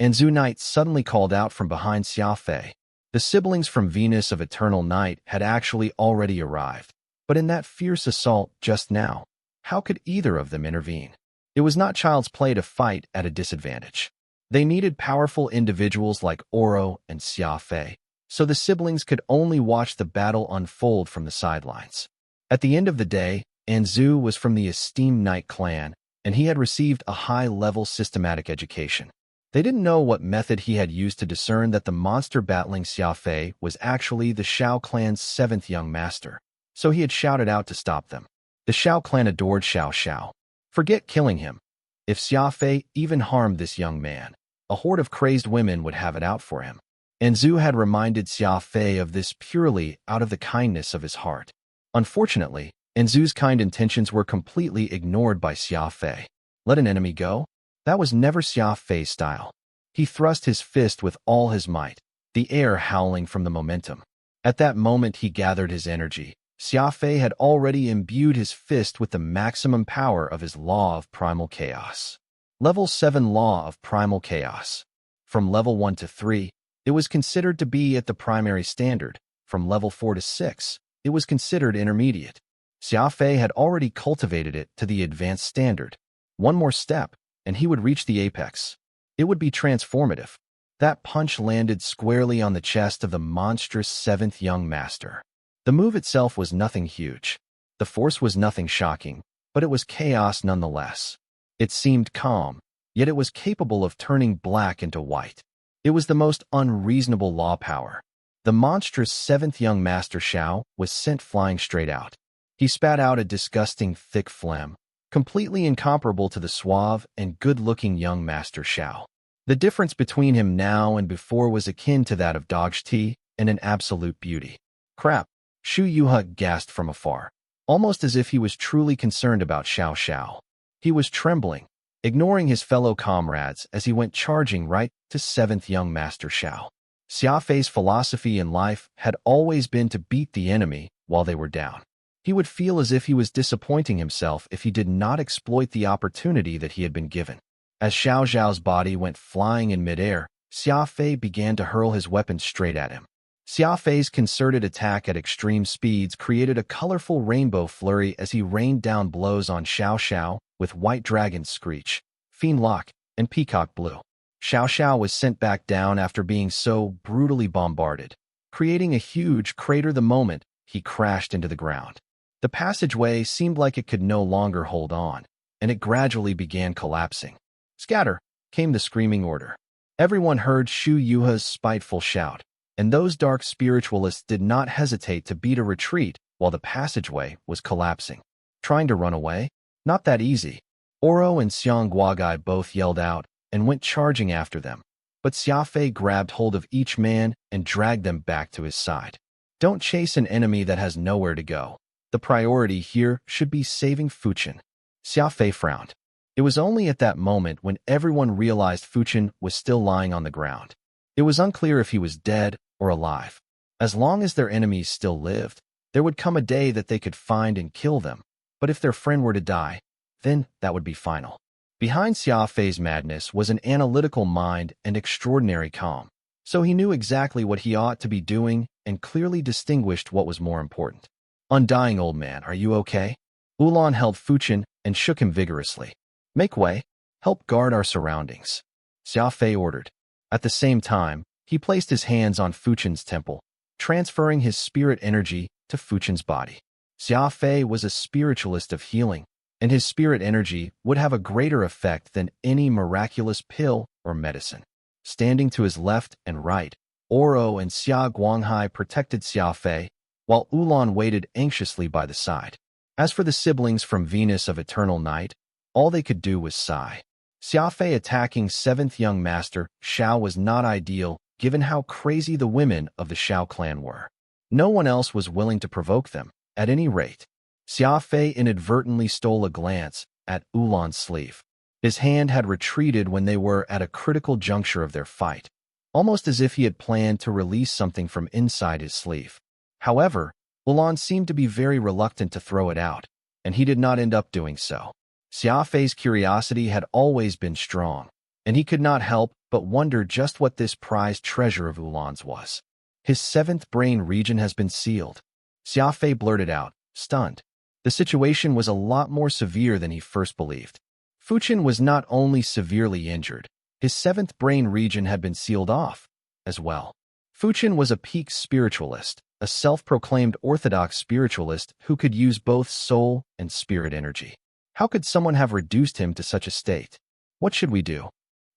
Anzu Knight suddenly called out from behind Xia Fei. The siblings from Venus of Eternal Night had actually already arrived. But in that fierce assault just now, how could either of them intervene? It was not child's play to fight at a disadvantage. They needed powerful individuals like Oro and Xia Fei, so the siblings could only watch the battle unfold from the sidelines. At the end of the day, Anzu was from the esteemed Knight clan, and he had received a high-level systematic education. They didn't know what method he had used to discern that the monster battling Xia Fei was actually the Xiao clan's 7th young master, so he had shouted out to stop them. The Xiao clan adored Xiao Xiao. Forget killing him. If Xia Fei even harmed this young man, a horde of crazed women would have it out for him. Anzu had reminded Xia Fei of this purely out of the kindness of his heart. Unfortunately, Anzu's kind intentions were completely ignored by Xia Fei. Let an enemy go? That was never Xia Fei's style. He thrust his fist with all his might, the air howling from the momentum. At that moment he gathered his energy. Xia Fei had already imbued his fist with the maximum power of his Law of Primal Chaos. Level 7 Law of Primal Chaos. From level 1 to 3, it was considered to be at the primary standard. From level 4 to 6, it was considered intermediate. Xia Fei had already cultivated it to the advanced standard. One more step, and he would reach the apex. It would be transformative. That punch landed squarely on the chest of the monstrous 7th young master. The move itself was nothing huge. The force was nothing shocking, but it was chaos nonetheless. It seemed calm, yet it was capable of turning black into white. It was the most unreasonable law power. The monstrous 7th young Master Xiao was sent flying straight out. He spat out a disgusting thick phlegm, completely incomparable to the suave and good-looking young Master Xiao. The difference between him now and before was akin to that of dog's tea and an absolute beauty. Crap, Shu Yuha gasped from afar, almost as if he was truly concerned about Xiao Xiao. He was trembling. ignoring his fellow comrades as he went charging right to 7th young master Xiao. Xia Fei's philosophy in life had always been to beat the enemy while they were down. He would feel as if he was disappointing himself if he did not exploit the opportunity that he had been given. As Xiao Zhao's body went flying in midair, Xia Fei began to hurl his weapon straight at him. Xia Fei's concerted attack at extreme speeds created a colorful rainbow flurry as he rained down blows on Xiao Xiao with White Dragon's Screech, Fiend Lock, and Peacock Blue. Xiao Xiao was sent back down after being so brutally bombarded, creating a huge crater the moment he crashed into the ground. The passageway seemed like it could no longer hold on, and it gradually began collapsing. "Scatter!" came the screaming order. Everyone heard Shu Yuha's spiteful shout, and those dark spiritualists did not hesitate to beat a retreat while the passageway was collapsing. Trying to run away? Not that easy. Oro and Xiang Guogai both yelled out and went charging after them, but Xia Fei grabbed hold of each man and dragged them back to his side. Don't chase an enemy that has nowhere to go. The priority here should be saving Fuchen. Xia Fei frowned. It was only at that moment when everyone realized Fuchen was still lying on the ground. It was unclear if he was dead or alive. As long as their enemies still lived, there would come a day that they could find and kill them, but if their friend were to die, then that would be final. Behind Xia Fei's madness was an analytical mind and extraordinary calm, so he knew exactly what he ought to be doing and clearly distinguished what was more important. "Undying old man, are you okay?" Ulan held Fuchen and shook him vigorously. "Make way. Help guard our surroundings," Xia Fei ordered. At the same time, he placed his hands on Fuchen's temple, transferring his spirit energy to Fuchen's body. Xia Fei was a spiritualist of healing, and his spirit energy would have a greater effect than any miraculous pill or medicine. Standing to his left and right, Oro and Xia Guanghai protected Xia Fei, while Ulan waited anxiously by the side. As for the siblings from Venus of Eternal Night, all they could do was sigh. Xia Fei attacking 7th young master Xiao was not ideal, given how crazy the women of the Xiao clan were. No one else was willing to provoke them, at any rate. Xia Fei inadvertently stole a glance at Ulan's sleeve. His hand had retreated when they were at a critical juncture of their fight, almost as if he had planned to release something from inside his sleeve. However, Ulan seemed to be very reluctant to throw it out, and he did not end up doing so. Xia Fei's curiosity had always been strong, and he could not help but wonder just what this prized treasure of Ulan's was. "His 7th brain region has been sealed," Xia Fei blurted out, stunned. The situation was a lot more severe than he first believed. Fuchen was not only severely injured, his 7th brain region had been sealed off as well. Fuchen was a peak spiritualist, a self-proclaimed orthodox spiritualist who could use both soul and spirit energy. How could someone have reduced him to such a state? What should we do?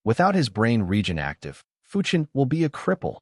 Without his brain region active, Fuchen will be a cripple.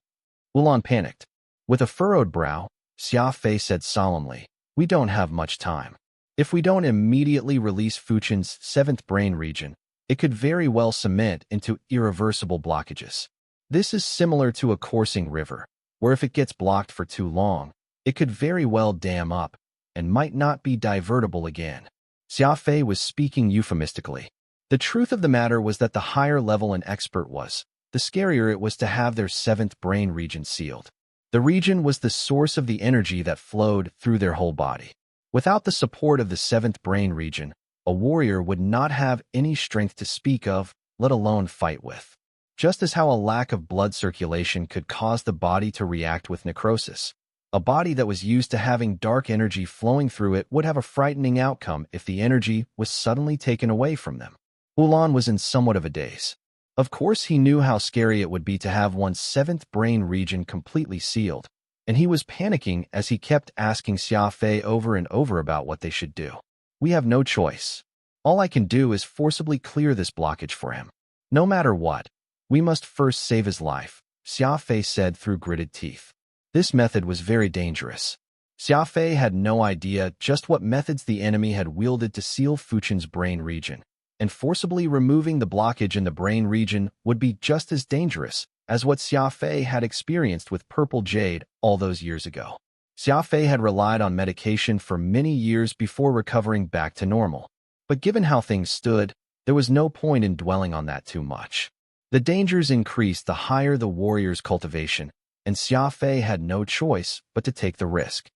Ulan panicked. With a furrowed brow, Xia Fei said solemnly, "We don't have much time. If we don't immediately release Fuchen's 7th brain region, it could very well cement into irreversible blockages. This is similar to a coursing river, where if it gets blocked for too long, it could very well dam up and might not be divertible again." Xia Fei was speaking euphemistically. The truth of the matter was that the higher level an expert was, the scarier it was to have their 7th brain region sealed. The region was the source of the energy that flowed through their whole body. Without the support of the 7th brain region, a warrior would not have any strength to speak of, let alone fight with. Just as how a lack of blood circulation could cause the body to react with necrosis, a body that was used to having dark energy flowing through it would have a frightening outcome if the energy was suddenly taken away from them. Ulan was in somewhat of a daze. Of course, he knew how scary it would be to have one's 7th brain region completely sealed, and he was panicking as he kept asking Xia Fei over and over about what they should do. "We have no choice. All I can do is forcibly clear this blockage for him. No matter what, we must first save his life," Xia Fei said through gritted teeth. This method was very dangerous. Xia Fei had no idea just what methods the enemy had wielded to seal Fuchen's brain region, and forcibly removing the blockage in the brain region would be just as dangerous as what Xia Fei had experienced with purple jade all those years ago. Xia Fei had relied on medication for many years before recovering back to normal, but given how things stood, There was no point in dwelling on that too much. The dangers increased the higher the warrior's cultivation, and Xia Fei had no choice but to take the risk,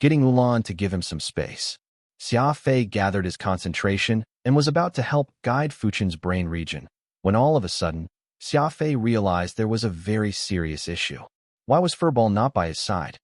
getting Ulan to give him some space. Xia Fei gathered his concentration and was about to help guide Fuchen's brain region, when all of a sudden, Xia Fei realized there was a very serious issue. Why was Furball not by his side?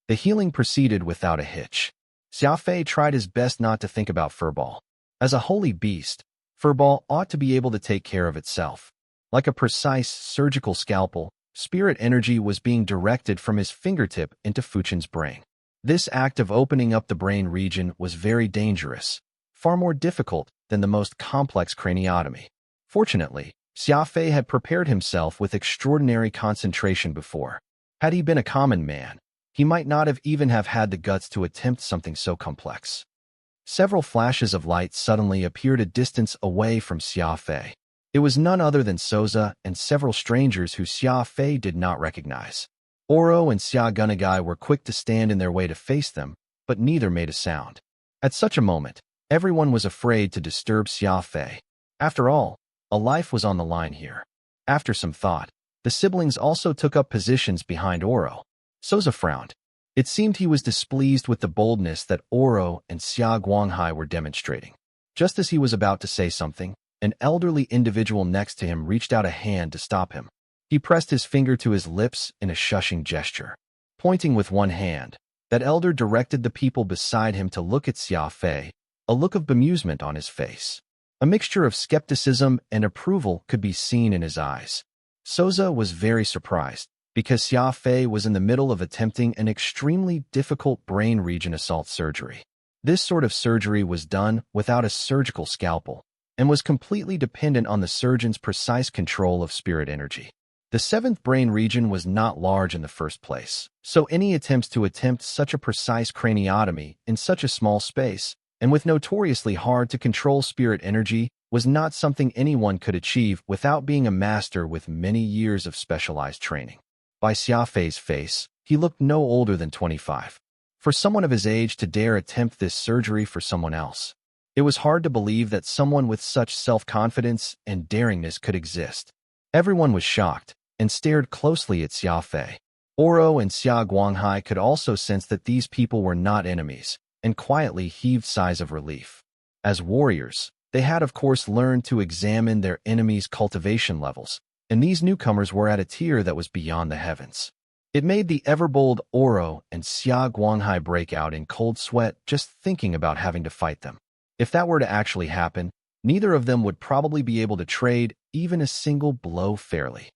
The healing proceeded without a hitch. Xia Fei tried his best not to think about Furball. As a holy beast, Furball ought to be able to take care of itself. Like a precise surgical scalpel, spirit energy was being directed from his fingertip into Fuchen's brain. This act of opening up the brain region was very dangerous, far more difficult than the most complex craniotomy. Fortunately, Xia Fei had prepared himself with extraordinary concentration before. Had he been a common man, he might not have even had the guts to attempt something so complex. Several flashes of light suddenly appeared a distance away from Xia Fei. It was none other than Souza and several strangers who Xia Fei did not recognize. Oro and Xia Gunagai were quick to stand in their way to face them, but neither made a sound. At such a moment, everyone was afraid to disturb Xia Fei. After all, a life was on the line here. After some thought, the siblings also took up positions behind Oro. Souza frowned. It seemed he was displeased with the boldness that Oro and Xia Guanghai were demonstrating. Just as he was about to say something, an elderly individual next to him reached out a hand to stop him. He pressed his finger to his lips in a shushing gesture. Pointing with one hand, that elder directed the people beside him to look at Xia Fei, a look of bemusement on his face. A mixture of skepticism and approval could be seen in his eyes. Souza was very surprised, because Xia Fei was in the middle of attempting an extremely difficult brain region assault surgery. This sort of surgery was done without a surgical scalpel, and was completely dependent on the surgeon's precise control of spirit energy. The seventh brain region was not large in the first place, so any attempts to attempt such a precise craniotomy in such a small space, and with notoriously hard to control spirit energy, was not something anyone could achieve without being a master with many years of specialized training. By Xia Fei's face, he looked no older than 25. For someone of his age to dare attempt this surgery for someone else, it was hard to believe that someone with such self-confidence and daringness could exist. Everyone was shocked and stared closely at Xia Fei. Oro and Xia Guanghai could also sense that these people were not enemies, and quietly heaved sighs of relief. As warriors, they had of course learned to examine their enemies' cultivation levels, and these newcomers were at a tier that was beyond the heavens. It made the ever-bold Oro and Xia Guanghai break out in cold sweat just thinking about having to fight them. If that were to actually happen, neither of them would probably be able to trade even a single blow fairly.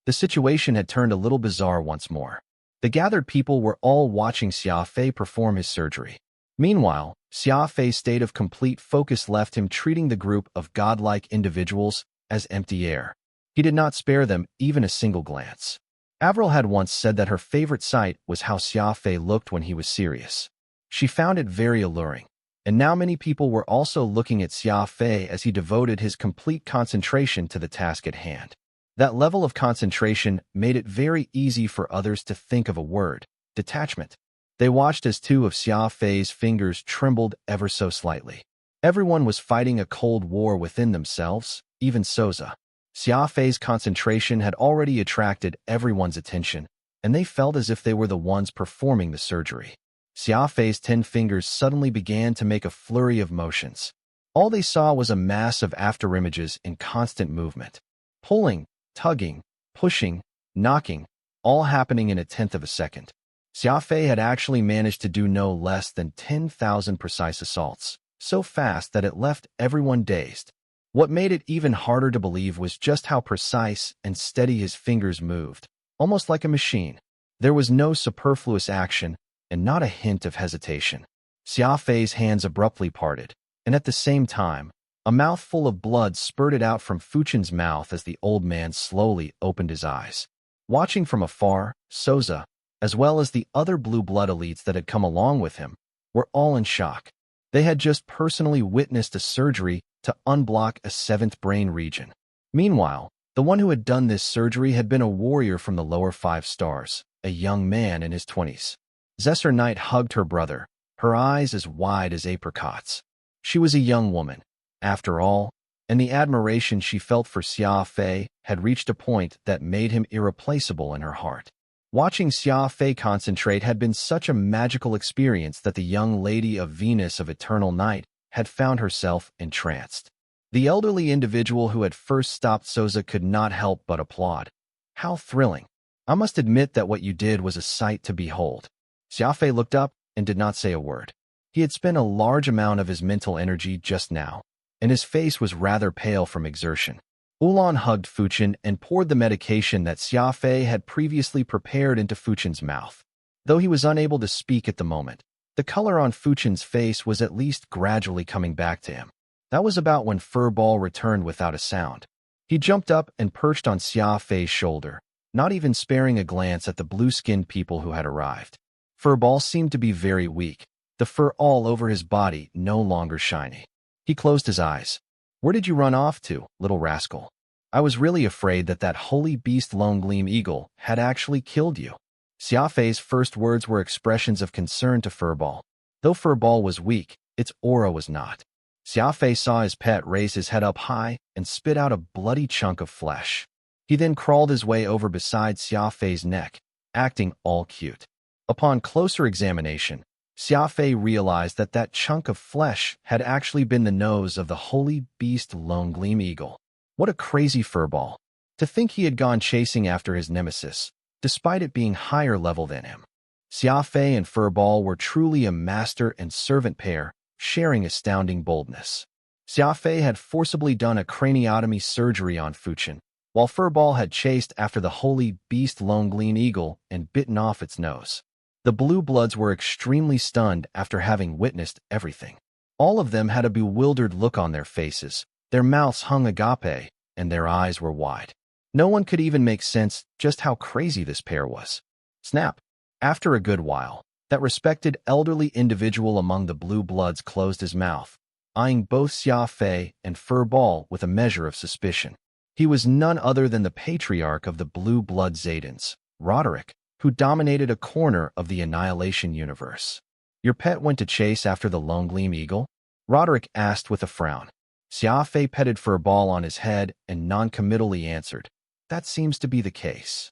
The situation had turned a little bizarre once more. The gathered people were all watching Xia Fei perform his surgery. Meanwhile, Xia Fei's state of complete focus left him treating the group of godlike individuals as empty air. He did not spare them even a single glance. Avril had once said that her favorite sight was how Xia Fei looked when he was serious. She found it very alluring, and now many people were also looking at Xia Fei as he devoted his complete concentration to the task at hand. That level of concentration made it very easy for others to think of a word: detachment. They watched as two of Xia Fei's fingers trembled ever so slightly. Everyone was fighting a cold war within themselves, even Souza. Xia Fei's concentration had already attracted everyone's attention, and they felt as if they were the ones performing the surgery. Xia Fei's 10 fingers suddenly began to make a flurry of motions. All they saw was a mass of afterimages in constant movement. Pulling, tugging, pushing, knocking, all happening in a tenth of a second. Xia Fei had actually managed to do no less than 10,000 precise assaults, so fast that it left everyone dazed. What made it even harder to believe was just how precise and steady his fingers moved, almost like a machine. There was no superfluous action and not a hint of hesitation. Xia Fei's hands abruptly parted, and at the same time, a mouthful of blood spurted out from Fuchen's mouth as the old man slowly opened his eyes. Watching from afar, Souza, as well as the other blue blood elites that had come along with him, were all in shock. They had just personally witnessed a surgery to unblock a 7th brain region. Meanwhile, the one who had done this surgery had been a warrior from the lower 5 stars, a young man in his 20s. Zesser Knight hugged her brother, her eyes as wide as apricots. She was a young woman. After all, and the admiration she felt for Xia Fei had reached a point that made him irreplaceable in her heart. Watching Xia Fei concentrate had been such a magical experience that the young lady of Venus of Eternal Night had found herself entranced. The elderly individual who had first stopped Souza could not help but applaud. How thrilling! I must admit that what you did was a sight to behold. Xia Fei looked up and did not say a word. He had spent a large amount of his mental energy just now, and his face was rather pale from exertion. Ulan hugged Fuchen and poured the medication that Xia Fei had previously prepared into Fuchen's mouth. Though he was unable to speak at the moment, the color on Fuchen's face was at least gradually coming back to him. That was about when Furball returned without a sound. He jumped up and perched on Xia Fei's shoulder, not even sparing a glance at the blue-skinned people who had arrived. Furball seemed to be very weak, the fur all over his body no longer shiny. He closed his eyes. "Where did you run off to, little rascal? I was really afraid that that holy beast Lone Gleam Eagle had actually killed you." Xia Fei's first words were expressions of concern to Furball. Though Furball was weak, its aura was not. Xia Fei saw his pet raise his head up high and spit out a bloody chunk of flesh. He then crawled his way over beside Xia Fei's neck, acting all cute. Upon closer examination, Xia Fei realized that that chunk of flesh had actually been the nose of the holy beast Lone Gleam Eagle. What a crazy furball. To think he had gone chasing after his nemesis, despite it being higher level than him. Xia Fei and Furball were truly a master and servant pair, sharing astounding boldness. Xia Fei had forcibly done a craniotomy surgery on Fuchen, while Furball had chased after the holy beast Lone Gleam Eagle and bitten off its nose. The Blue Bloods were extremely stunned after having witnessed everything. All of them had a bewildered look on their faces, their mouths hung agape, and their eyes were wide. No one could even make sense just how crazy this pair was. Snap! After a good while, that respected elderly individual among the Blue Bloods closed his mouth, eyeing both Xia Fei and Furball with a measure of suspicion. He was none other than the patriarch of the Blue Blood Zaydans, Roderick, who dominated a corner of the Annihilation universe. "Your pet went to chase after the Lone Gleam Eagle?" Roderick asked with a frown. Xia Fei petted Furball on his head and noncommittally answered, "That seems to be the case."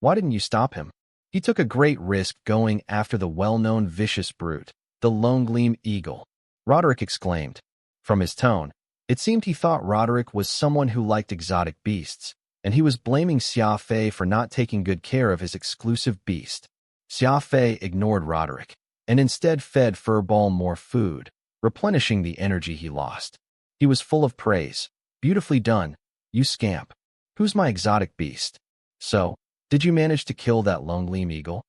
"Why didn't you stop him? He took a great risk going after the well-known vicious brute, the Lone Gleam Eagle," Roderick exclaimed. From his tone, it seemed he thought Roderick was someone who liked exotic beasts, and he was blaming Xia Fei for not taking good care of his exclusive beast. Xia Fei ignored Roderick, and instead fed Furball more food, replenishing the energy he lost. He was full of praise. "Beautifully done, you scamp. Who's my exotic beast? So, did you manage to kill that Lone Gleam Eagle?"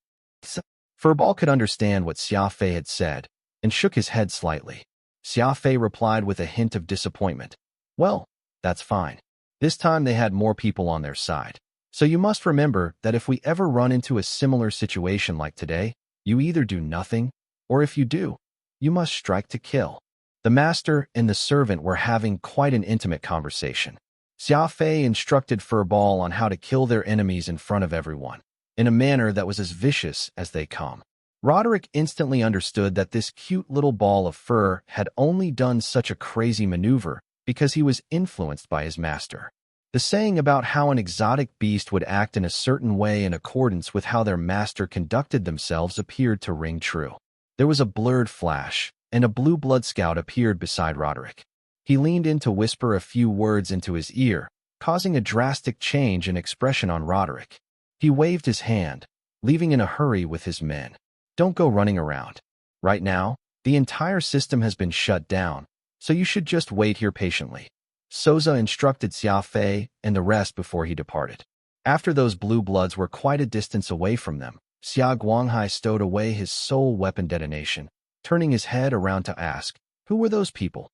Furball could understand what Xia Fei had said, and shook his head slightly. Xia Fei replied with a hint of disappointment. "Well, that's fine. This time they had more people on their side. So you must remember that if we ever run into a similar situation like today, you either do nothing, or if you do, you must strike to kill." The master and the servant were having quite an intimate conversation. Xia Fei instructed Furball on how to kill their enemies in front of everyone, in a manner that was as vicious as they come. Roderick instantly understood that this cute little ball of fur had only done such a crazy maneuver because he was influenced by his master. The saying about how an exotic beast would act in a certain way in accordance with how their master conducted themselves appeared to ring true. There was a blurred flash, and a Blue Blood scout appeared beside Roderick. He leaned in to whisper a few words into his ear, causing a drastic change in expression on Roderick. He waved his hand, leaving in a hurry with his men. "Don't go running around. Right now, the entire system has been shut down, so you should just wait here patiently." Souza instructed Xia Fei and the rest before he departed. After those Blue Bloods were quite a distance away from them, Xia Guanghai stowed away his sole weapon detonation, turning his head around to ask, "Who were those people?"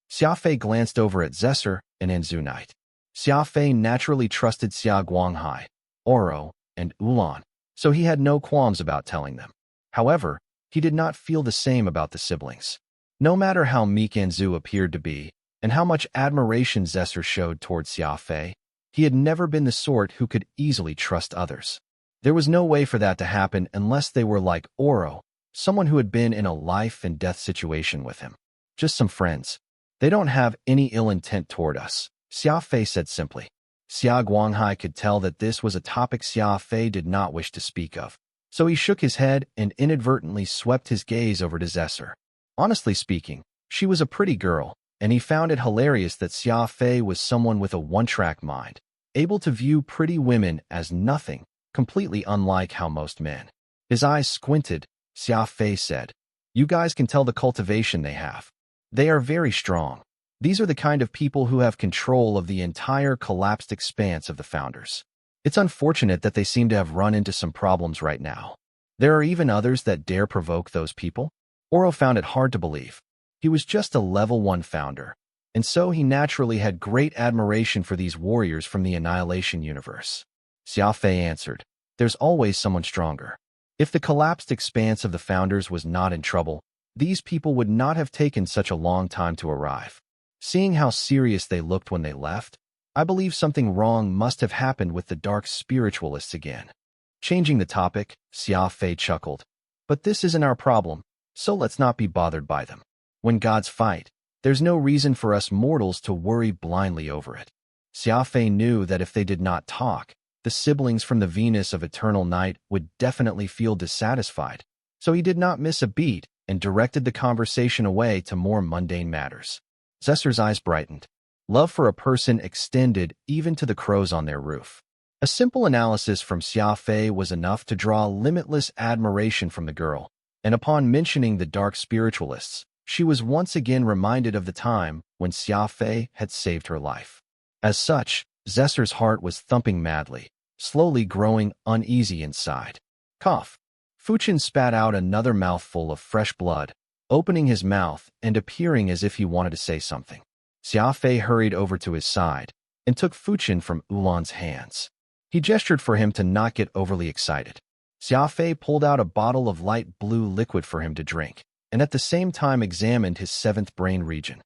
Xia Fei glanced over at Zesser and Anzunite. Xia Fei naturally trusted Xia Guanghai, Oro, and Ulan, so he had no qualms about telling them. However, he did not feel the same about the siblings. No matter how meek Anzu appeared to be, and how much admiration Zesser showed towards Xia Fei, he had never been the sort who could easily trust others. There was no way for that to happen unless they were like Oro, someone who had been in a life-and-death situation with him. Just some friends. They don't have any ill intent toward us, Xia Fei said simply. Xia Guanghai could tell that this was a topic Xia Fei did not wish to speak of, so he shook his head and inadvertently swept his gaze over to Zesser. Honestly speaking, she was a pretty girl, and he found it hilarious that Xia Fei was someone with a one-track mind, able to view pretty women as nothing, completely unlike how most men. His eyes squinted. Xia Fei said, "You guys can tell the cultivation they have. They are very strong. These are the kind of people who have control of the entire collapsed expanse of the founders. It's unfortunate that they seem to have run into some problems right now. There are even others that dare provoke those people." Oro found it hard to believe. He was just a level 1 founder, and so he naturally had great admiration for these warriors from the Annihilation universe. Xia Fei answered, "There's always someone stronger. If the collapsed expanse of the founders was not in trouble, these people would not have taken such a long time to arrive. Seeing how serious they looked when they left, I believe something wrong must have happened with the dark spiritualists again." Changing the topic, Xia Fei chuckled, "But this isn't our problem, so let's not be bothered by them. When gods fight, there's no reason for us mortals to worry blindly over it." Xia Fei knew that if they did not talk, the siblings from the Venus of Eternal Night would definitely feel dissatisfied, so he did not miss a beat and directed the conversation away to more mundane matters. Zesser's eyes brightened. Love for a person extended even to the crows on their roof. A simple analysis from Xia Fei was enough to draw limitless admiration from the girl, and upon mentioning the dark spiritualists, she was once again reminded of the time when Xia Fei had saved her life. As such, Zesser's heart was thumping madly, slowly growing uneasy inside. Cough. Fuchin spat out another mouthful of fresh blood, opening his mouth and appearing as if he wanted to say something. Xia Fei hurried over to his side and took Fuchin from Ulan's hands. He gestured for him to not get overly excited. Xia Fei pulled out a bottle of light blue liquid for him to drink, and at the same time examined his 7th brain region.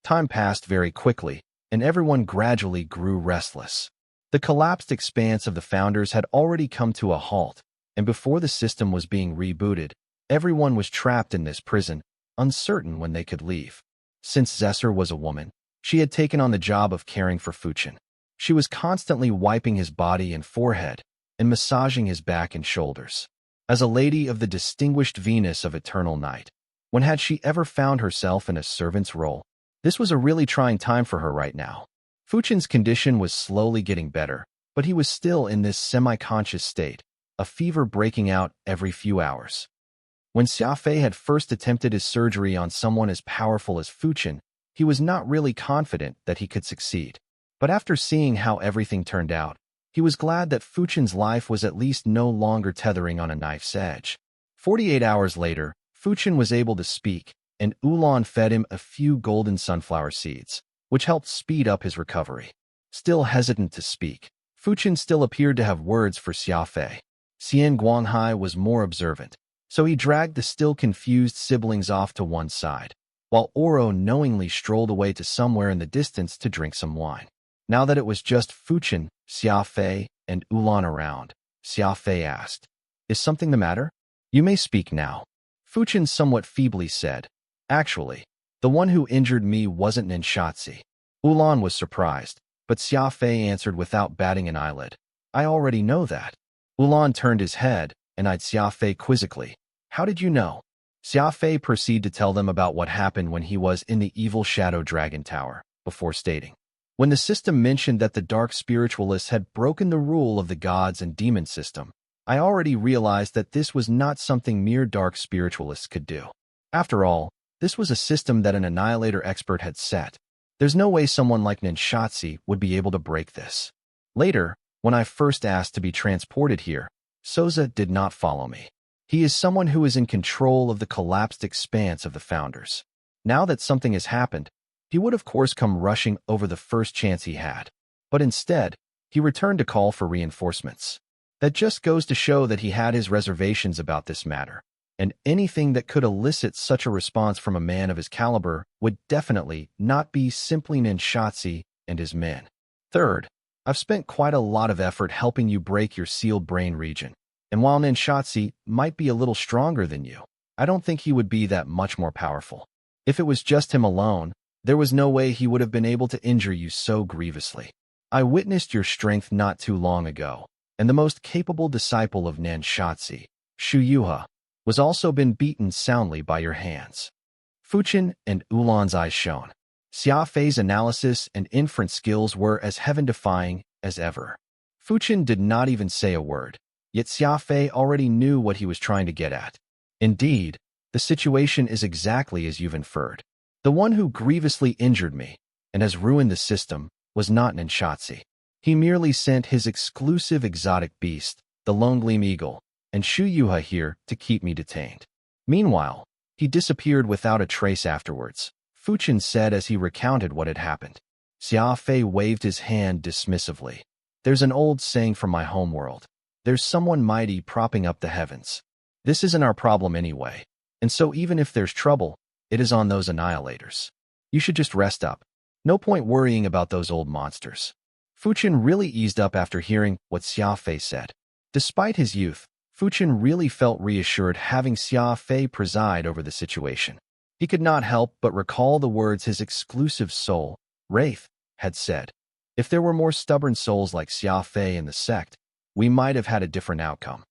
Time passed very quickly, and everyone gradually grew restless. The collapsed expanse of the founders had already come to a halt, and before the system was being rebooted, everyone was trapped in this prison, uncertain when they could leave. Since Zesser was a woman, she had taken on the job of caring for Fuchin. She was constantly wiping his body and forehead, and massaging his back and shoulders. As a lady of the distinguished Venus of Eternal Night, when had she ever found herself in a servant's role? This was a really trying time for her right now. Fuchin's condition was slowly getting better, but he was still in this semi-conscious state, a fever breaking out every few hours. When Xia Fei had first attempted his surgery on someone as powerful as Fuchin, he was not really confident that he could succeed. But after seeing how everything turned out, he was glad that Fuchin's life was at least no longer tethering on a knife's edge. 48 hours later, Fuchin was able to speak, and Ulan fed him a few golden sunflower seeds, which helped speed up his recovery. Still hesitant to speak, Fuchin still appeared to have words for Xia Fei. Xian Guanghai was more observant, so he dragged the still confused siblings off to one side, while Oro knowingly strolled away to somewhere in the distance to drink some wine. Now that it was just Fuchin, Xia Fei, and Ulan around, Xia Fei asked, "Is something the matter?" "You may speak now," Fuchin somewhat feebly said. "Actually, the one who injured me wasn't Ninshatsi." Ulan was surprised, but Xia Fei answered without batting an eyelid. "I already know that." Ulan turned his head and eyed Xia Fei quizzically. "How did you know?" Xia Fei proceeded to tell them about what happened when he was in the evil Shadow Dragon Tower, before stating, "When the system mentioned that the dark spiritualists had broken the rule of the gods and demon system, I already realized that this was not something mere dark spiritualists could do. After all, this was a system that an annihilator expert had set. There's no way someone like Ninshatsi would be able to break this. Later, when I first asked to be transported here, Soza did not follow me. He is someone who is in control of the collapsed expanse of the founders. Now that something has happened, he would of course come rushing over the first chance he had. But instead, he returned to call for reinforcements. That just goes to show that he had his reservations about this matter, and anything that could elicit such a response from a man of his caliber would definitely not be simply Ninshatsi and his men. Third, I've spent quite a lot of effort helping you break your sealed brain region, and while Ninshatsi might be a little stronger than you, I don't think he would be that much more powerful. If it was just him alone, There was no way he would have been able to injure you so grievously. I witnessed your strength not too long ago, and the most capable disciple of Nanshatsi, Shu Yuha, was also been beaten soundly by your hands. Fuchin and Ulan's eyes shone. Xia Fei's analysis and inference skills were as heaven-defying as ever. Fuchin did not even say a word, yet Xia Fei already knew what he was trying to get at. Indeed, the situation is exactly as you've inferred. The one who grievously injured me and has ruined the system was not Nanshatsi. He merely sent his exclusive exotic beast, the Lone Gleam Eagle, and Shu Yuha here to keep me detained. Meanwhile, he disappeared without a trace afterwards, Fuchin said as he recounted what had happened. Xia Fei waved his hand dismissively. There's an old saying from my homeworld. There's someone mighty propping up the heavens. This isn't our problem anyway, and so even if there's trouble, it is on those annihilators. You should just rest up. No point worrying about those old monsters. Fuchin really eased up after hearing what Xia Fei said. Despite his youth, Fuchin really felt reassured having Xia Fei preside over the situation. He could not help but recall the words his exclusive soul, Wraith, had said. If there were more stubborn souls like Xia Fei in the sect, we might have had a different outcome.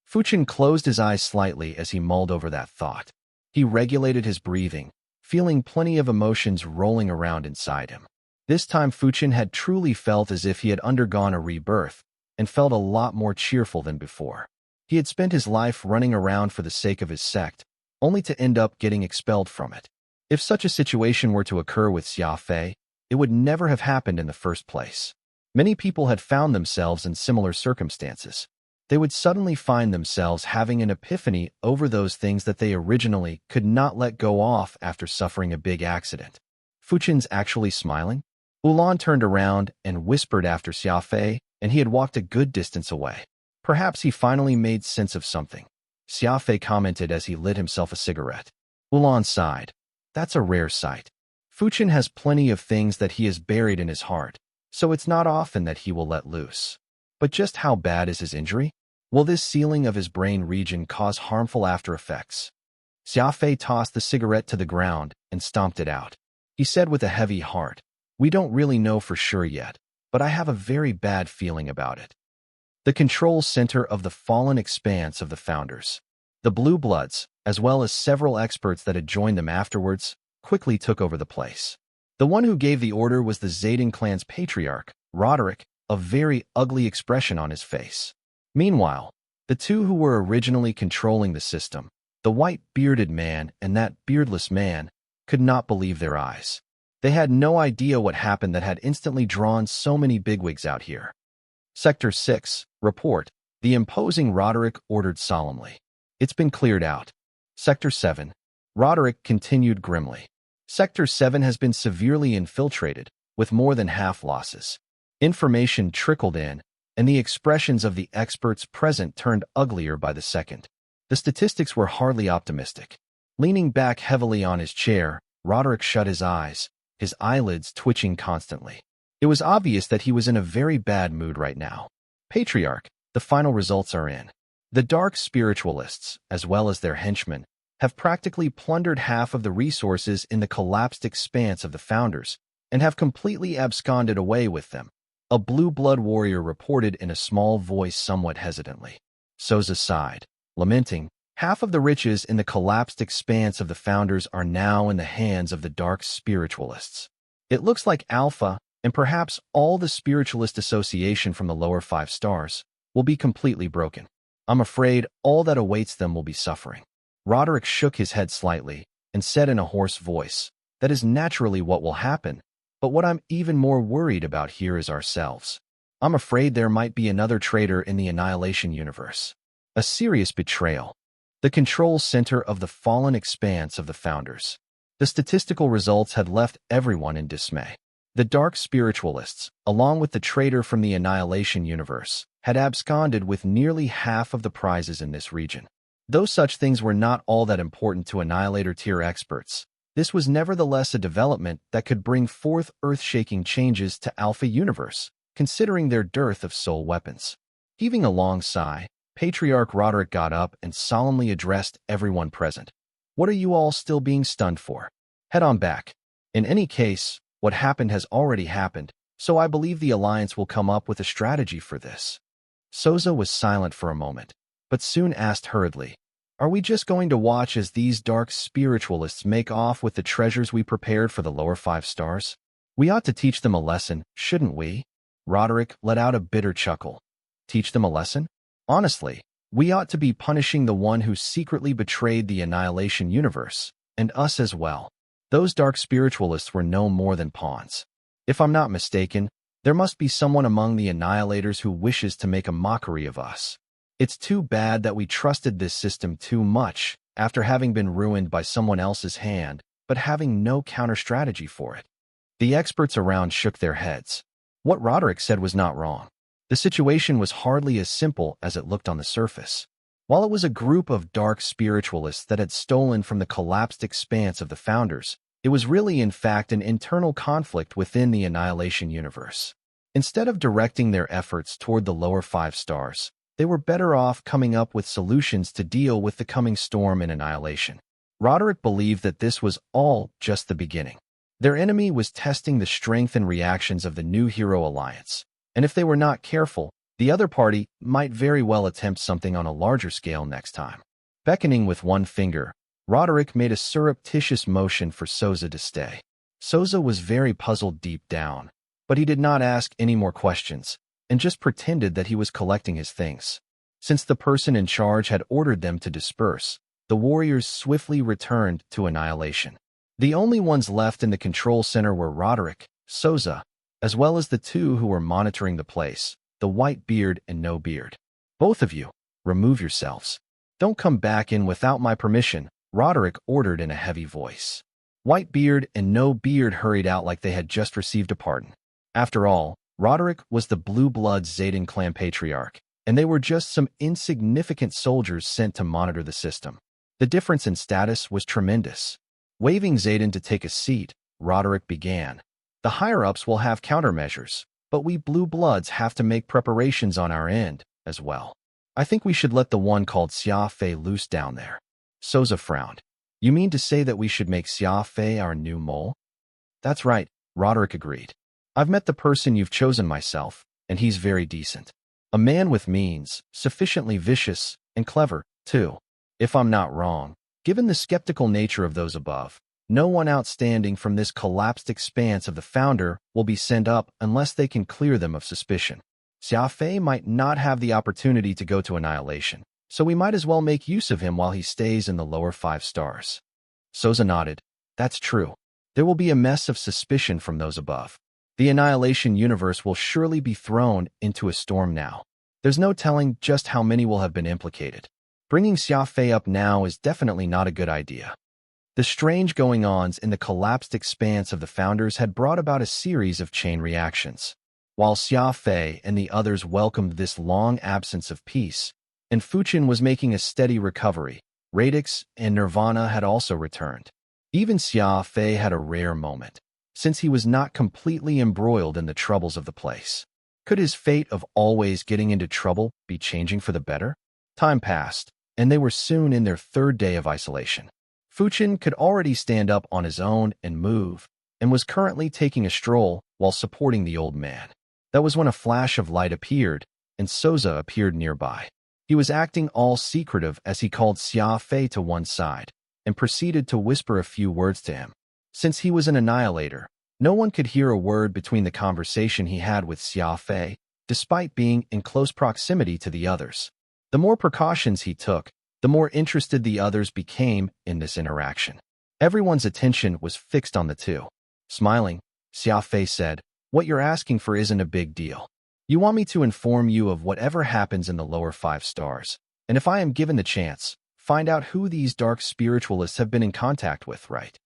Fuchin closed his eyes slightly as he mulled over that thought. He regulated his breathing, feeling plenty of emotions rolling around inside him. This time Fuchin had truly felt as if he had undergone a rebirth and felt a lot more cheerful than before. He had spent his life running around for the sake of his sect, only to end up getting expelled from it. If such a situation were to occur with Xia Fei, it would never have happened in the first place. Many people had found themselves in similar circumstances. They would suddenly find themselves having an epiphany over those things that they originally could not let go off after suffering a big accident. Fuchin's actually smiling? Ulan turned around and whispered after Xia Fei, and he had walked a good distance away. Perhaps he finally made sense of something. Xia Fei commented as he lit himself a cigarette. Ulan sighed. That's a rare sight. Fuchin has plenty of things that he has buried in his heart, so it's not often that he will let loose. But just how bad is his injury? Will this sealing of his brain region cause harmful after effects? Xia Fei tossed the cigarette to the ground and stomped it out. He said with a heavy heart, We don't really know for sure yet, but I have a very bad feeling about it. The control center of the fallen expanse of the Founders. The Blue Bloods, as well as several experts that had joined them afterwards, quickly took over the place. The one who gave the order was the Zayden clan's patriarch, Roderick, a very ugly expression on his face. Meanwhile, the two who were originally controlling the system, the white-bearded man and that beardless man, could not believe their eyes. They had no idea what happened that had instantly drawn so many bigwigs out here. Sector 6, report, the imposing Roderick ordered solemnly. It's been cleared out. Sector 7, Roderick continued grimly. Sector 7 has been severely infiltrated, with more than half losses. Information trickled in, and the expressions of the experts present turned uglier by the second. The statistics were hardly optimistic. Leaning back heavily on his chair, Roderick shut his eyes, his eyelids twitching constantly. It was obvious that he was in a very bad mood right now. Patriarch, the final results are in. The dark spiritualists, as well as their henchmen, have practically plundered half of the resources in the collapsed expanse of the Founders and have completely absconded away with them. A blue blood warrior reported in a small voice somewhat hesitantly. Soza sighed, lamenting, half of the riches in the collapsed expanse of the Founders are now in the hands of the dark spiritualists. It looks like Alpha, and perhaps all the spiritualist association from the lower 5 stars, will be completely broken. I'm afraid all that awaits them will be suffering. Roderick shook his head slightly and said in a hoarse voice, That is naturally what will happen, but what I'm even more worried about here is ourselves. I'm afraid there might be another traitor in the Annihilation universe. A serious betrayal. The control center of the fallen expanse of the Founders. The statistical results had left everyone in dismay. The dark spiritualists, along with the traitor from the Annihilation universe, had absconded with nearly half of the prizes in this region. Though such things were not all that important to Annihilator-tier experts, this was nevertheless a development that could bring forth earth-shaking changes to Alpha Universe, considering their dearth of soul weapons. Heaving a long sigh, Patriarch Roderick got up and solemnly addressed everyone present. What are you all still being stunned for? Head on back. In any case, what happened has already happened, so I believe the Alliance will come up with a strategy for this. Souza was silent for a moment, but soon asked hurriedly, "Are we just going to watch as these dark spiritualists make off with the treasures we prepared for the lower 5 stars? We ought to teach them a lesson, shouldn't we?" Roderick let out a bitter chuckle. Teach them a lesson? Honestly, we ought to be punishing the one who secretly betrayed the Annihilation universe, and us as well. Those dark spiritualists were no more than pawns. If I'm not mistaken, there must be someone among the Annihilators who wishes to make a mockery of us. It's too bad that we trusted this system too much after having been ruined by someone else's hand, but having no counter-strategy for it. The experts around shook their heads. What Roderick said was not wrong. The situation was hardly as simple as it looked on the surface. While it was a group of dark spiritualists that had stolen from the collapsed expanse of the Founders, it was really in fact an internal conflict within the Annihilation universe. Instead of directing their efforts toward the lower 5 stars, they were better off coming up with solutions to deal with the coming storm in Annihilation. Roderick believed that this was all just the beginning. Their enemy was testing the strength and reactions of the new hero alliance, and if they were not careful, the other party might very well attempt something on a larger scale next time. Beckoning with one finger, Roderick made a surreptitious motion for Souza to stay. Souza was very puzzled deep down, but he did not ask any more questions, and just pretended that he was collecting his things. Since the person in charge had ordered them to disperse, the warriors swiftly returned to Annihilation. The only ones left in the control center were Roderick, Souza, as well as the two who were monitoring the place, the white beard and no beard. "Both of you, remove yourselves. Don't come back in without my permission," Roderick ordered in a heavy voice. White beard and no beard hurried out like they had just received a pardon. After all, Roderick was the Blue Bloods Zayden clan patriarch, and they were just some insignificant soldiers sent to monitor the system. The difference in status was tremendous. Waving Zayden to take a seat, Roderick began. "The higher-ups will have countermeasures, but we Blue Bloods have to make preparations on our end, as well. I think we should let the one called Xia Fei loose down there." Souza frowned. "You mean to say that we should make Xia Fei our new mole?" "That's right," Roderick agreed. "I've met the person you've chosen myself, and he's very decent. A man with means, sufficiently vicious, and clever, too. If I'm not wrong, given the skeptical nature of those above, no one outstanding from this collapsed expanse of the Founder will be sent up unless they can clear them of suspicion. Xia Fei might not have the opportunity to go to Annihilation, so we might as well make use of him while he stays in the lower 5 stars. Souza nodded. "That's true. There will be a mess of suspicion from those above. The Annihilation universe will surely be thrown into a storm now. There's no telling just how many will have been implicated. Bringing Xia Fei up now is definitely not a good idea." The strange going-ons in the collapsed expanse of the Founders had brought about a series of chain reactions. While Xia Fei and the others welcomed this long absence of peace, and Fuchin was making a steady recovery, Radix and Nirvana had also returned. Even Xia Fei had a rare moment, since he was not completely embroiled in the troubles of the place. Could his fate of always getting into trouble be changing for the better? Time passed, and they were soon in their 3rd day of isolation. Fuchin could already stand up on his own and move, and was currently taking a stroll while supporting the old man. That was when a flash of light appeared, and Souza appeared nearby. He was acting all secretive as he called Xia Fei to one side, and proceeded to whisper a few words to him. Since he was an annihilator, no one could hear a word between the conversation he had with Xia Fei, despite being in close proximity to the others. The more precautions he took, the more interested the others became in this interaction. Everyone's attention was fixed on the two. Smiling, Xia Fei said, "What you're asking for isn't a big deal. You want me to inform you of whatever happens in the lower 5 stars, and if I am given the chance, find out who these dark spiritualists have been in contact with, right?"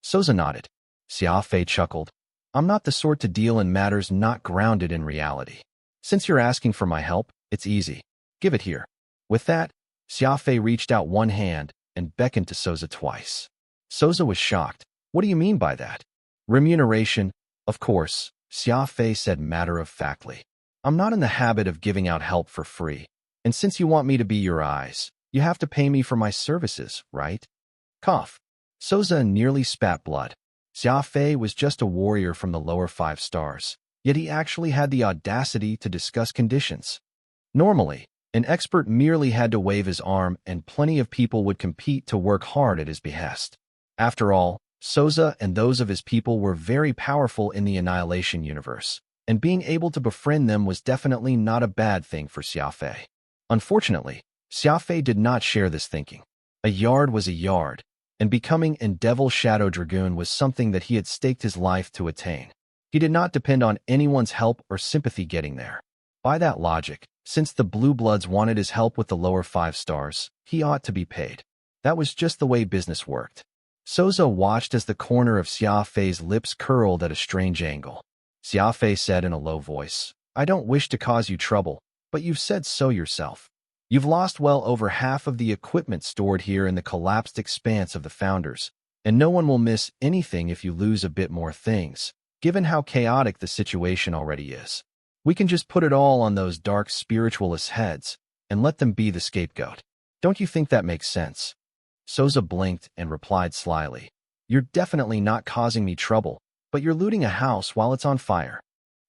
Souza nodded. Xia Fei chuckled. "I'm not the sort to deal in matters not grounded in reality. Since you're asking for my help, it's easy. Give it here." With that, Xia Fei reached out one hand and beckoned to Souza twice. Souza was shocked. "What do you mean by that?" "Remuneration, of course," Xia Fei said matter-of-factly. "I'm not in the habit of giving out help for free, and since you want me to be your eyes, you have to pay me for my services, right?" Cough. Souza nearly spat blood. Xia Fei was just a warrior from the lower 5 stars, yet he actually had the audacity to discuss conditions. Normally, an expert merely had to wave his arm and plenty of people would compete to work hard at his behest. After all, Souza and those of his people were very powerful in the Annihilation universe, and being able to befriend them was definitely not a bad thing for Xia Fei. Unfortunately, Xia Fei did not share this thinking. A yard was a yard, and becoming an Devil Shadow Dragoon was something that he had staked his life to attain. He did not depend on anyone's help or sympathy getting there. By that logic, since the Blue Bloods wanted his help with the lower 5 stars, he ought to be paid. That was just the way business worked. Souza watched as the corner of Xia Fei's lips curled at a strange angle. Xia Fei said in a low voice, "I don't wish to cause you trouble, but you've said so yourself. You've lost well over half of the equipment stored here in the collapsed expanse of the Founders, and no one will miss anything if you lose a bit more things, given how chaotic the situation already is. We can just put it all on those dark spiritualists' heads and let them be the scapegoat. Don't you think that makes sense?" Souza blinked and replied slyly, "You're definitely not causing me trouble, but you're looting a house while it's on fire."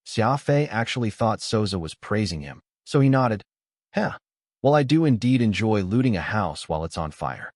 Xia Fei actually thought Souza was praising him, so he nodded. "Huh. Well, I do indeed enjoy looting a house while it's on fire."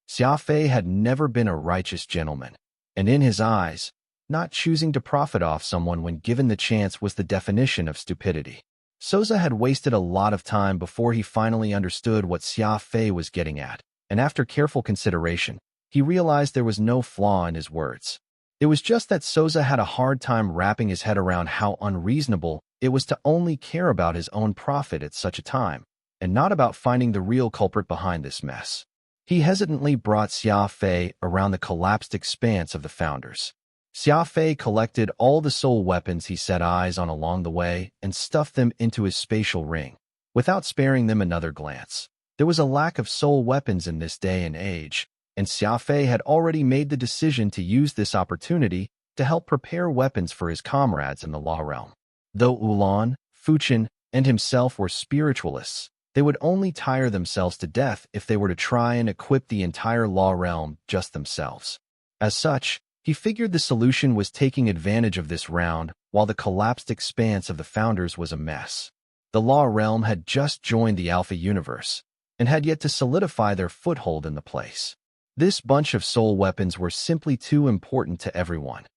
Xia Fei had never been a righteous gentleman, and in his eyes, not choosing to profit off someone when given the chance was the definition of stupidity. Souza had wasted a lot of time before he finally understood what Xia Fei was getting at, and after careful consideration, he realized there was no flaw in his words. It was just that Souza had a hard time wrapping his head around how unreasonable it was to only care about his own profit at such a time, and not about finding the real culprit behind this mess. He hesitantly brought Xia Fei around the collapsed expanse of the Founders. Xia Fei collected all the soul weapons he set eyes on along the way and stuffed them into his spatial ring, without sparing them another glance. There was a lack of soul weapons in this day and age, and Xia Fei had already made the decision to use this opportunity to help prepare weapons for his comrades in the Law Realm. Though Ulan, Fuchin, and himself were spiritualists, they would only tire themselves to death if they were to try and equip the entire Law Realm just themselves. As such, he figured the solution was taking advantage of this round while the collapsed expanse of the Founders was a mess. The Law Realm had just joined the Alpha Universe, and had yet to solidify their foothold in the place. This bunch of soul weapons were simply too important to everyone.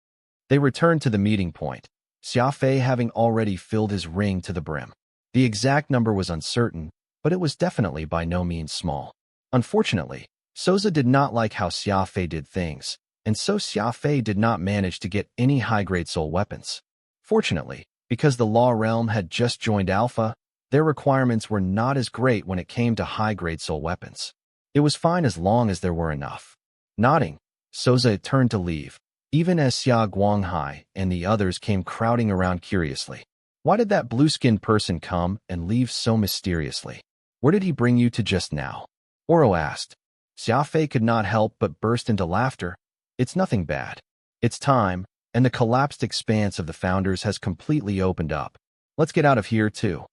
They returned to the meeting point, Xia Fei having already filled his ring to the brim. The exact number was uncertain, but it was definitely by no means small. Unfortunately, Souza did not like how Xia Fei did things, and so Xia Fei did not manage to get any high-grade soul weapons. Fortunately, because the Law Realm had just joined Alpha, their requirements were not as great when it came to high-grade soul weapons. It was fine as long as there were enough. Nodding, Souza turned to leave, even as Xia Guanghai and the others came crowding around curiously. Why did that blue-skinned person come and leave so mysteriously? Where did he bring you to just now? Oro asked. Xia Fei could not help but burst into laughter. It's nothing bad. It's time, and the collapsed expanse of the Founders has completely opened up. Let's get out of here too.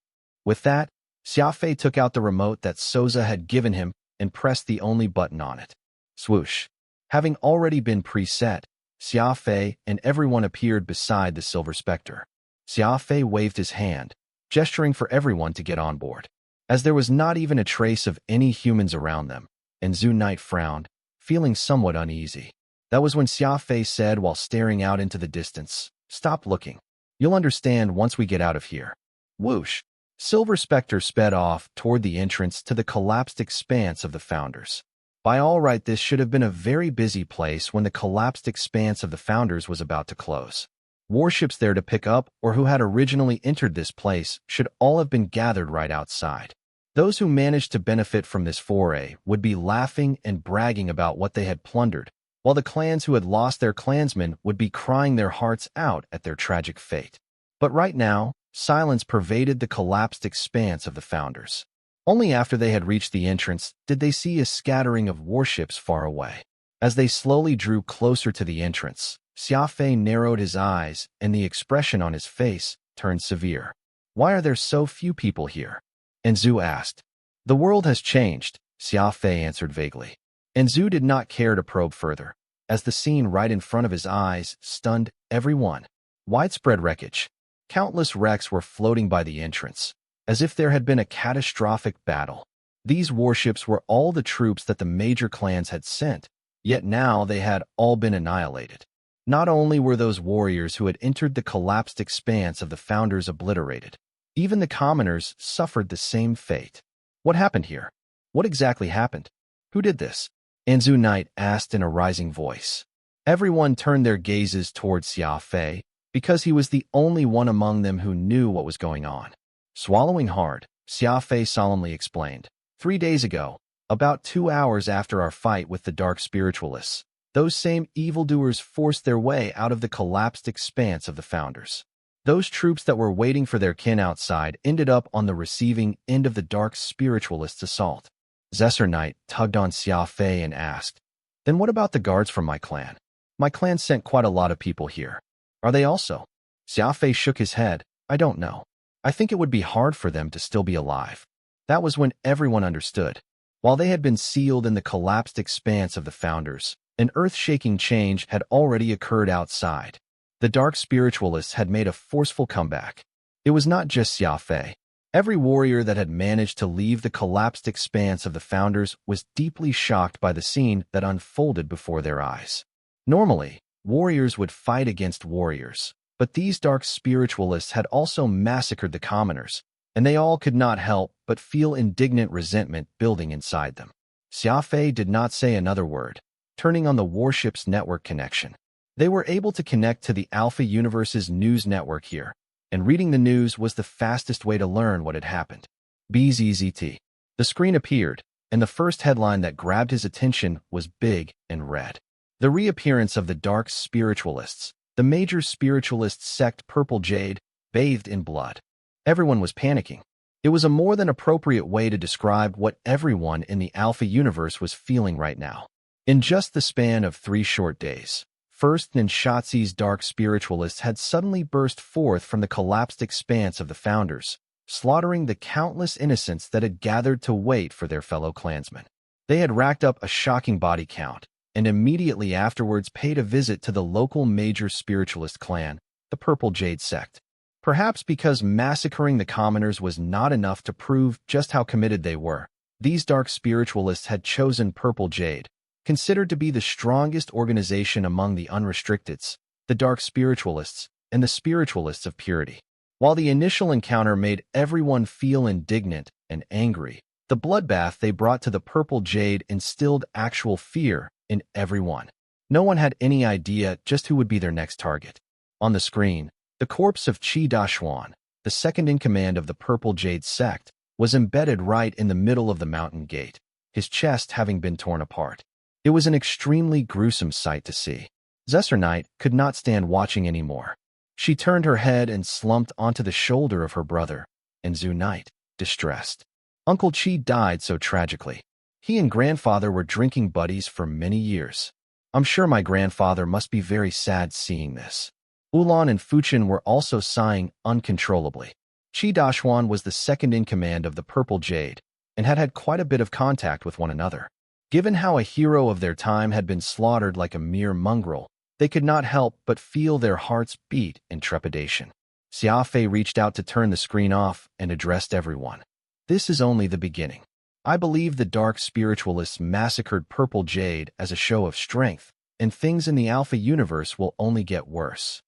With that, Xia Fei took out the remote that Souza had given him and pressed the only button on it. Swoosh. Having already been preset, Xia Fei and everyone appeared beside the Silver Spectre. Xia Fei waved his hand, gesturing for everyone to get on board. As there was not even a trace of any humans around them, and Zhu Knight frowned, feeling somewhat uneasy. That was when Xia Fei said while staring out into the distance, "Stop looking. You'll understand once we get out of here." Whoosh. Silver Spectre sped off toward the entrance to the collapsed expanse of the Founders. By all right, this should have been a very busy place when the collapsed expanse of the Founders was about to close. Warships there to pick up or who had originally entered this place should all have been gathered right outside. Those who managed to benefit from this foray would be laughing and bragging about what they had plundered, while the clans who had lost their clansmen would be crying their hearts out at their tragic fate. But right now, silence pervaded the collapsed expanse of the Founders. Only after they had reached the entrance did they see a scattering of warships far away. As they slowly drew closer to the entrance, Xia Fei narrowed his eyes and the expression on his face turned severe. "Why are there so few people here?" Enzu asked. "The world has changed," Xia Fei answered vaguely. Enzu did not care to probe further. as the scene right in front of his eyes stunned everyone. Widespread wreckage. Countless wrecks were floating by the entrance, as if there had been a catastrophic battle. These warships were all the troops that the major clans had sent, yet now they had all been annihilated. Not only were those warriors who had entered the collapsed expanse of the Founders obliterated, even the commoners suffered the same fate. What happened here? What exactly happened? Who did this? Anzu Knight asked in a rising voice. Everyone turned their gazes towards Xia Fei, because he was the only one among them who knew what was going on. Swallowing hard, Xia Fei solemnly explained. 3 days ago, about 2 hours after our fight with the dark spiritualists, those same evildoers forced their way out of the collapsed expanse of the Founders. Those troops that were waiting for their kin outside ended up on the receiving end of the dark spiritualists' assault. Xia Knight tugged on Xia Fei and asked, "Then what about the guards from my clan? My clan sent quite a lot of people here. Are they also?" Xia Fei shook his head. "I don't know. I think it would be hard for them to still be alive." That was when everyone understood. While they had been sealed in the collapsed expanse of the Founders, an earth-shaking change had already occurred outside. The dark spiritualists had made a forceful comeback. It was not just Xia Fei. Every warrior that had managed to leave the collapsed expanse of the Founders was deeply shocked by the scene that unfolded before their eyes. Normally, warriors would fight against warriors, but these dark spiritualists had also massacred the commoners, and they all could not help but feel indignant resentment building inside them. Xia Fei did not say another word, turning on the warship's network connection. They were able to connect to the Alpha Universe's news network here, and reading the news was the fastest way to learn what had happened. BZZT. The screen appeared, and the first headline that grabbed his attention was big and red. The reappearance of the dark spiritualists, the major spiritualist sect Purple Jade, bathed in blood. Everyone was panicking. It was a more than appropriate way to describe what everyone in the Alpha Universe was feeling right now. In just the span of 3 short days, First Ninshatsu's dark spiritualists had suddenly burst forth from the collapsed expanse of the Founders, slaughtering the countless innocents that had gathered to wait for their fellow clansmen. They had racked up a shocking body count, and immediately afterwards paid a visit to the local major spiritualist clan, the Purple Jade sect. Perhaps because massacring the commoners was not enough to prove just how committed they were, these dark spiritualists had chosen Purple Jade, considered to be the strongest organization among the unrestricteds, the dark spiritualists, and the spiritualists of purity. While the initial encounter made everyone feel indignant and angry, the bloodbath they brought to the Purple Jade instilled actual fear in everyone. No one had any idea just who would be their next target. On the screen, the corpse of Qi Dashuan, the second-in-command of the Purple Jade sect, was embedded right in the middle of the mountain gate, his chest having been torn apart. It was an extremely gruesome sight to see. Xia Knight could not stand watching anymore. She turned her head and slumped onto the shoulder of her brother, and Anzu Knight, distressed. Uncle Qi died so tragically. He and grandfather were drinking buddies for many years. I'm sure my grandfather must be very sad seeing this. Ulan and Fuchin were also sighing uncontrollably. Qi Dashuan was the second-in-command of the Purple Jade, and had had quite a bit of contact with one another. Given how a hero of their time had been slaughtered like a mere mongrel, they could not help but feel their hearts beat in trepidation. Xia Fei reached out to turn the screen off and addressed everyone. This is only the beginning. I believe the dark spiritualists massacred Purple Jade as a show of strength, and things in the Alpha Universe will only get worse.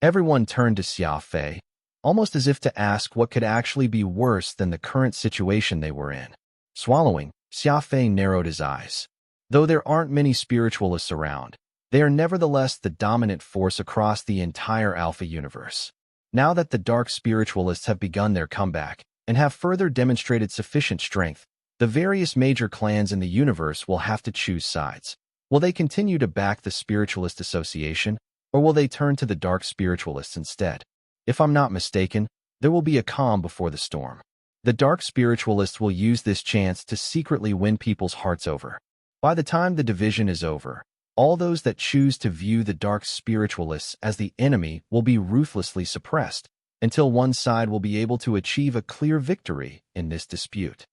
Everyone turned to Xia Fei, almost as if to ask what could actually be worse than the current situation they were in. Swallowing, Xia Fei narrowed his eyes. Though there aren't many spiritualists around, they are nevertheless the dominant force across the entire Alpha Universe. Now that the dark spiritualists have begun their comeback, and have further demonstrated sufficient strength, the various major clans in the universe will have to choose sides. Will they continue to back the Spiritualist Association, or will they turn to the dark spiritualists instead? If I'm not mistaken, there will be a calm before the storm. The dark spiritualists will use this chance to secretly win people's hearts over. By the time the division is over, all those that choose to view the dark spiritualists as the enemy will be ruthlessly suppressed, until one side will be able to achieve a clear victory in this dispute.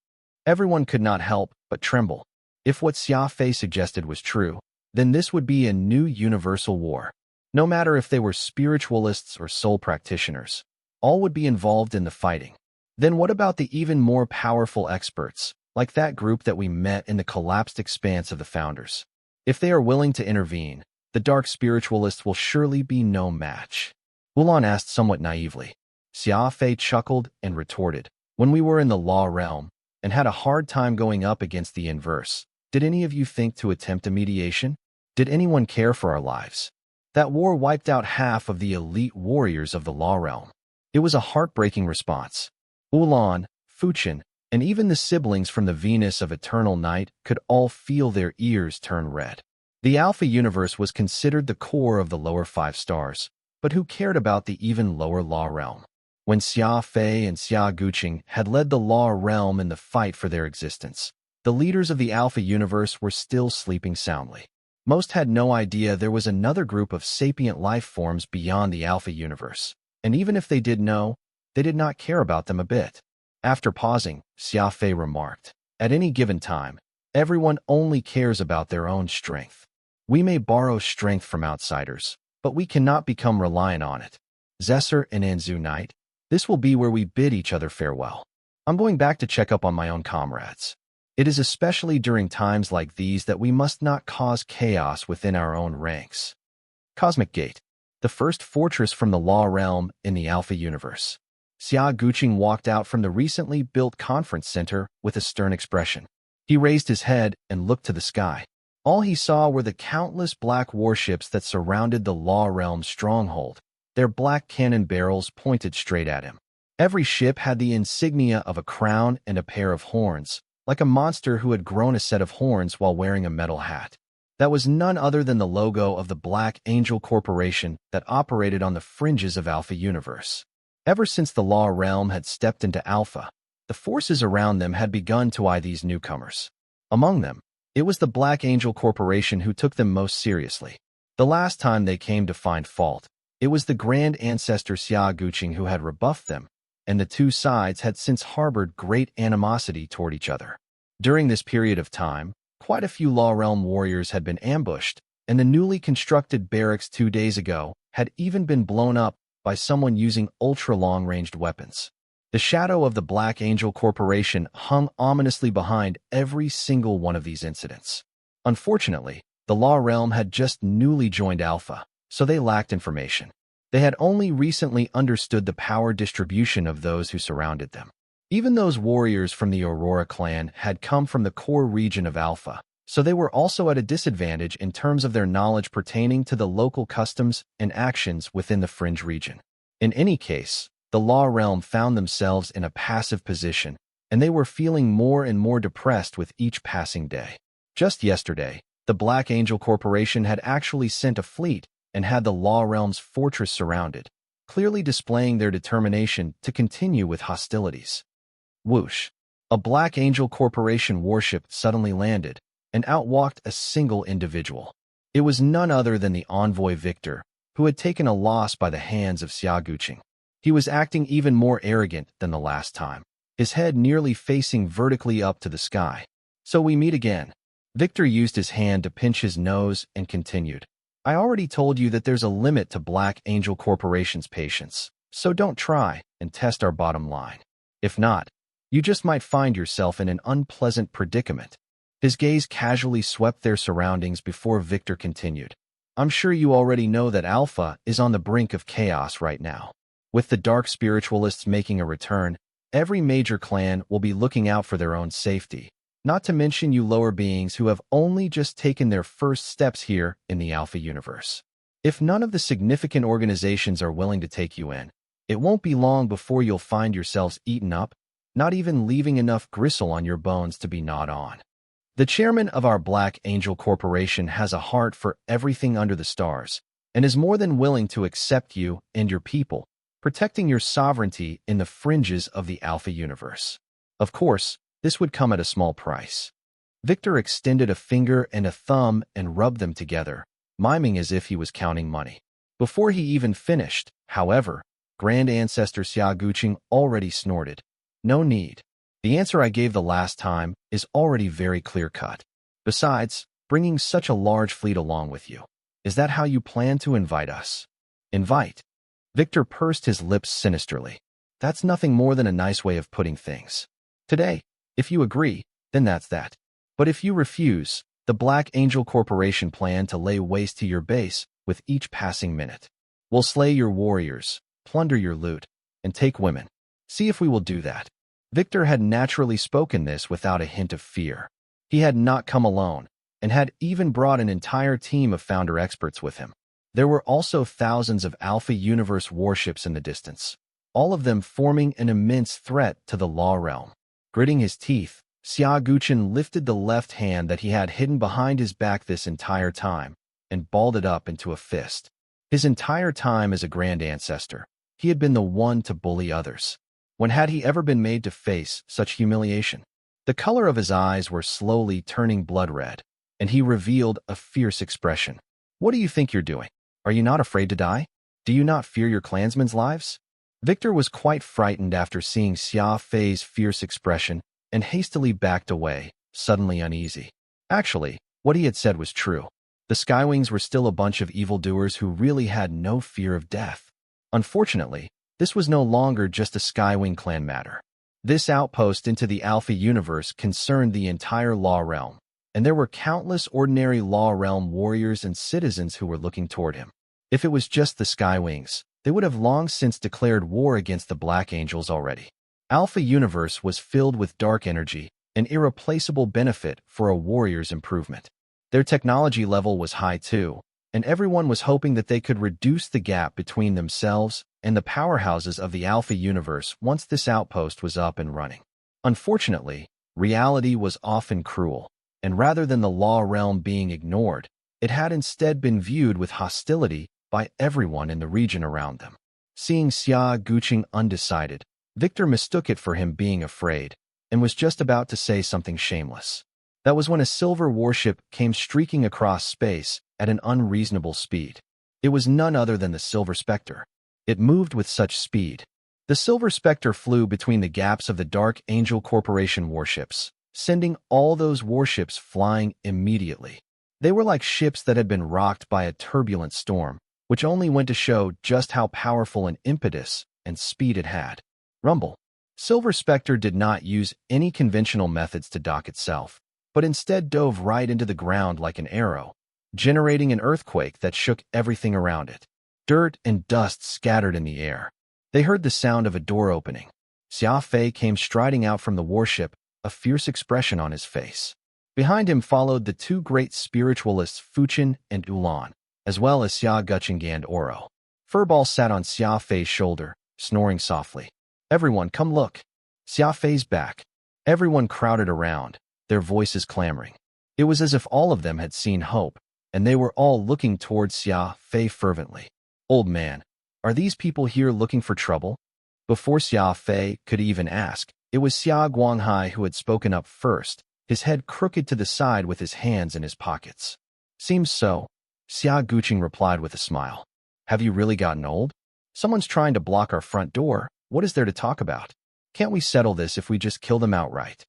Everyone could not help but tremble. If what Xia Fei suggested was true, then this would be a new universal war. No matter if they were spiritualists or soul practitioners, all would be involved in the fighting. Then what about the even more powerful experts, like that group that we met in the collapsed expanse of the Founders? If they are willing to intervene, the dark spiritualists will surely be no match. Wulon asked somewhat naively. Xia Fei chuckled and retorted, when we were in the law realm and had a hard time going up against the inverse, did any of you think to attempt a mediation? Did anyone care for our lives? That war wiped out half of the elite warriors of the law realm. It was a heartbreaking response. Wulon, Fuchen, and even the siblings from the Venus of Eternal Night could all feel their ears turn red. The Alpha universe was considered the core of the lower 5 stars, but who cared about the even lower law realm? When Xia Fei and Xia Guqing had led the law realm in the fight for their existence, the leaders of the Alpha universe were still sleeping soundly. Most had no idea there was another group of sapient life forms beyond the Alpha universe, and even if they did know, they did not care about them a bit. After pausing, Xia Fei remarked, "At any given time, everyone only cares about their own strength. We may borrow strength from outsiders, but we cannot become reliant on it. Zesser and Anzu Night, this will be where we bid each other farewell. I'm going back to check up on my own comrades. It is especially during times like these that we must not cause chaos within our own ranks." Cosmic Gate, the first fortress from the Law Realm in the Alpha universe. Xia Guqing walked out from the recently built conference center with a stern expression. He raised his head and looked to the sky. All he saw were the countless black warships that surrounded the Law Realm's stronghold, their black cannon barrels pointed straight at him. Every ship had the insignia of a crown and a pair of horns, like a monster who had grown a set of horns while wearing a metal hat. That was none other than the logo of the Black Angel Corporation that operated on the fringes of Alpha Universe. Ever since the Law Realm had stepped into Alpha, the forces around them had begun to eye these newcomers. Among them, it was the Black Angel Corporation who took them most seriously. The last time they came to find fault, it was the Grand Ancestor Xia Guqing who had rebuffed them, and the two sides had since harbored great animosity toward each other. During this period of time, quite a few Law Realm warriors had been ambushed, and the newly constructed barracks 2 days ago had even been blown up by someone using ultra-long-ranged weapons. The shadow of the Black Angel Corporation hung ominously behind every single one of these incidents. Unfortunately, the Law Realm had just newly joined Alpha, so they lacked information. They had only recently understood the power distribution of those who surrounded them. Even those warriors from the Aurora clan had come from the core region of Alpha, so they were also at a disadvantage in terms of their knowledge pertaining to the local customs and actions within the fringe region. In any case, the Law Realm found themselves in a passive position, and they were feeling more and more depressed with each passing day. Just yesterday, the Black Angel Corporation had actually sent a fleet and had the Law Realm's fortress surrounded, clearly displaying their determination to continue with hostilities. Whoosh! A Black Angel Corporation warship suddenly landed, and out walked a single individual. It was none other than the envoy Victor, who had taken a loss by the hands of Xia Guqing. He was acting even more arrogant than the last time, his head nearly facing vertically up to the sky. "So we meet again." Victor used his hand to pinch his nose and continued. "I already told you that there's a limit to Black Angel Corporation's patience, so don't try and test our bottom line. If not, you just might find yourself in an unpleasant predicament." His gaze casually swept their surroundings before Victor continued. "I'm sure you already know that Alpha is on the brink of chaos right now. With the dark spiritualists making a return, every major clan will be looking out for their own safety, not to mention you lower beings who have only just taken their first steps here in the Alpha universe. If none of the significant organizations are willing to take you in, it won't be long before you'll find yourselves eaten up, not even leaving enough gristle on your bones to be gnawed on. The chairman of our Black Angel Corporation has a heart for everything under the stars, and is more than willing to accept you and your people, protecting your sovereignty in the fringes of the Alpha universe. Of course, this would come at a small price." Victor extended a finger and a thumb and rubbed them together, miming as if he was counting money. Before he even finished, however, Grand Ancestor Xia Guqing already snorted. "No need. The answer I gave the last time is already very clear-cut. Besides, bringing such a large fleet along with you? Is that how you plan to invite us? Invite? Victor pursed his lips sinisterly. That's nothing more than a nice way of putting things. Today, if you agree, then that's that. But if you refuse, the Black Angel Corporation plan to lay waste to your base with each passing minute. We'll slay your warriors, plunder your loot, and take women. See if we will do that. Victor had naturally spoken this without a hint of fear. He had not come alone, and had even brought an entire team of founder experts with him. There were also thousands of Alpha Universe warships in the distance, all of them forming an immense threat to the Law Realm. Gritting his teeth, Xia Guqin lifted the left hand that he had hidden behind his back this entire time and balled it up into a fist. His entire time as a Grand Ancestor, he had been the one to bully others. When had he ever been made to face such humiliation? The color of his eyes were slowly turning blood red, and he revealed a fierce expression. What do you think you're doing? Are you not afraid to die? Do you not fear your clansmen's lives? Victor was quite frightened after seeing Xia Fei's fierce expression and hastily backed away, suddenly uneasy. Actually, what he had said was true. The Skywings were still a bunch of evildoers who really had no fear of death. Unfortunately, this was no longer just a Skywing clan matter. This outpost into the Alpha Universe concerned the entire Law Realm, and there were countless ordinary Law Realm warriors and citizens who were looking toward him. If it was just the Skywings, they would have long since declared war against the Black Angels already. Alpha Universe was filled with dark energy, an irreplaceable benefit for a warrior's improvement. Their technology level was high too, and everyone was hoping that they could reduce the gap between themselves and the powerhouses of the Alpha Universe once this outpost was up and running. Unfortunately, reality was often cruel, and rather than the Law Realm being ignored, it had instead been viewed with hostility by everyone in the region around them. Seeing Xia Guqin undecided, Victor mistook it for him being afraid, and was just about to say something shameless. That was when a silver warship came streaking across space at an unreasonable speed. It was none other than the Silver Spectre. It moved with such speed. The Silver Spectre flew between the gaps of the Dark Angel Corporation warships, sending all those warships flying immediately. They were like ships that had been rocked by a turbulent storm, which only went to show just how powerful an impetus and speed it had. Rumble. Silver Spectre did not use any conventional methods to dock itself, but instead dove right into the ground like an arrow, generating an earthquake that shook everything around it. Dirt and dust scattered in the air. They heard the sound of a door opening. Xia Fei came striding out from the warship, a fierce expression on his face. Behind him followed the two great spiritualists Fuchin and Ulan, as well as Xia Guqin and Oro. Furball sat on Xia Fei's shoulder, snoring softly. Everyone, come look. Xia Fei's back. Everyone crowded around, their voices clamoring. It was as if all of them had seen hope, and they were all looking towards Xia Fei fervently. Old man, are these people here looking for trouble? Before Xia Fei could even ask, it was Xia Guanghai who had spoken up first, his head crooked to the side with his hands in his pockets. Seems so, Xia Guqin replied with a smile. Have you really gotten old? Someone's trying to block our front door. What is there to talk about? Can't we settle this if we just kill them outright?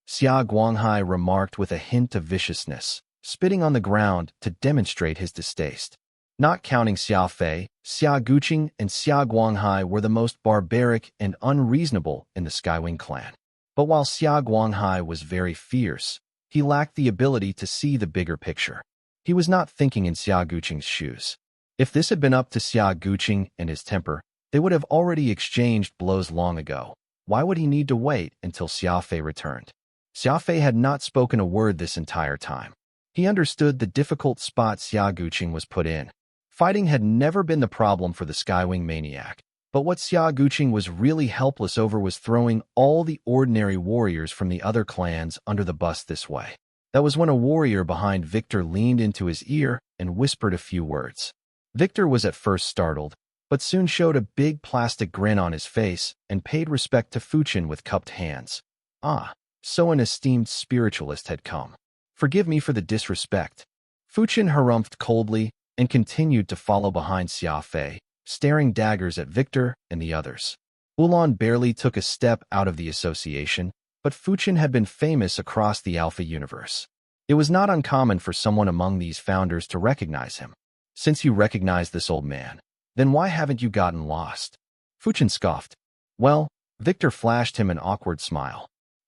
Xia Guanghai remarked with a hint of viciousness, spitting on the ground to demonstrate his distaste. Not counting Xia Fei, Xia Guqin and Xia Guanghai were the most barbaric and unreasonable in the Skywing clan. But while Xia Guanghai was very fierce, he lacked the ability to see the bigger picture. He was not thinking in Xia Guqin's shoes. If this had been up to Xia Guqin and his temper, they would have already exchanged blows long ago. Why would he need to wait until Xia Fei returned? Xia Fei had not spoken a word this entire time. He understood the difficult spot Xia Guqin was put in. Fighting had never been the problem for the Skywing maniac, but what Xia Guqin was really helpless over was throwing all the ordinary warriors from the other clans under the bus this way. That was when a warrior behind Victor leaned into his ear and whispered a few words. Victor was at first startled, but soon showed a big plastic grin on his face and paid respect to Fuchin with cupped hands. Ah, so an esteemed spiritualist had come. Forgive me for the disrespect. Fuchin harumphed coldly and continued to follow behind Xia Fei, staring daggers at Victor and the others. Ulan barely took a step out of the association, but Fuchin had been famous across the Alpha Universe. It was not uncommon for someone among these founders to recognize him. Since you recognize this old man, then why haven't you gotten lost? Fuchin scoffed. Well, Victor flashed him an awkward smile.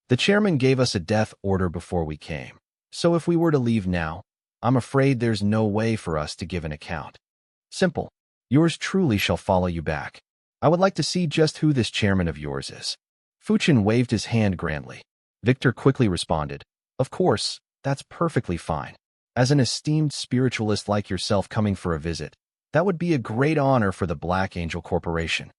The chairman gave us a death order before we came. So if we were to leave now, I'm afraid there's no way for us to give an account. Simple. Yours truly shall follow you back. I would like to see just who this chairman of yours is. Fuchin waved his hand grandly. Victor quickly responded, Of course, that's perfectly fine. As an esteemed spiritualist like yourself coming for a visit, that would be a great honor for the Black Angel Corporation.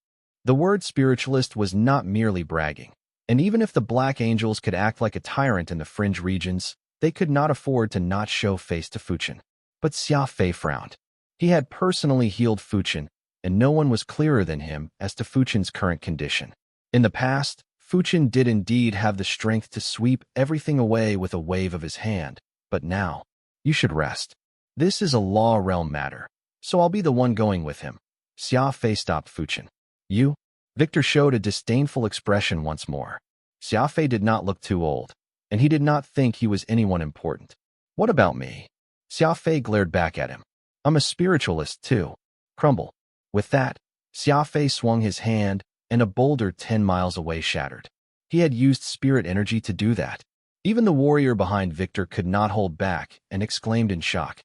The word spiritualist was not merely bragging, and even if the Black Angels could act like a tyrant in the fringe regions, they could not afford to not show face to Fuchin. But Xia Fei frowned. He had personally healed Fuchin, and no one was clearer than him as to Fuchin's current condition. In the past, Fuchin did indeed have the strength to sweep everything away with a wave of his hand, but now, you should rest. This is a law realm matter, so I'll be the one going with him. Xia Fei stopped Fuchin. You? Victor showed a disdainful expression once more. Xia Fei did not look too old, and he did not think he was anyone important. What about me? Xia Fei glared back at him. I'm a spiritualist too. Crumble. With that, Xia Fei swung his hand, and a boulder 10 miles away shattered. He had used spirit energy to do that. Even the warrior behind Victor could not hold back and exclaimed in shock.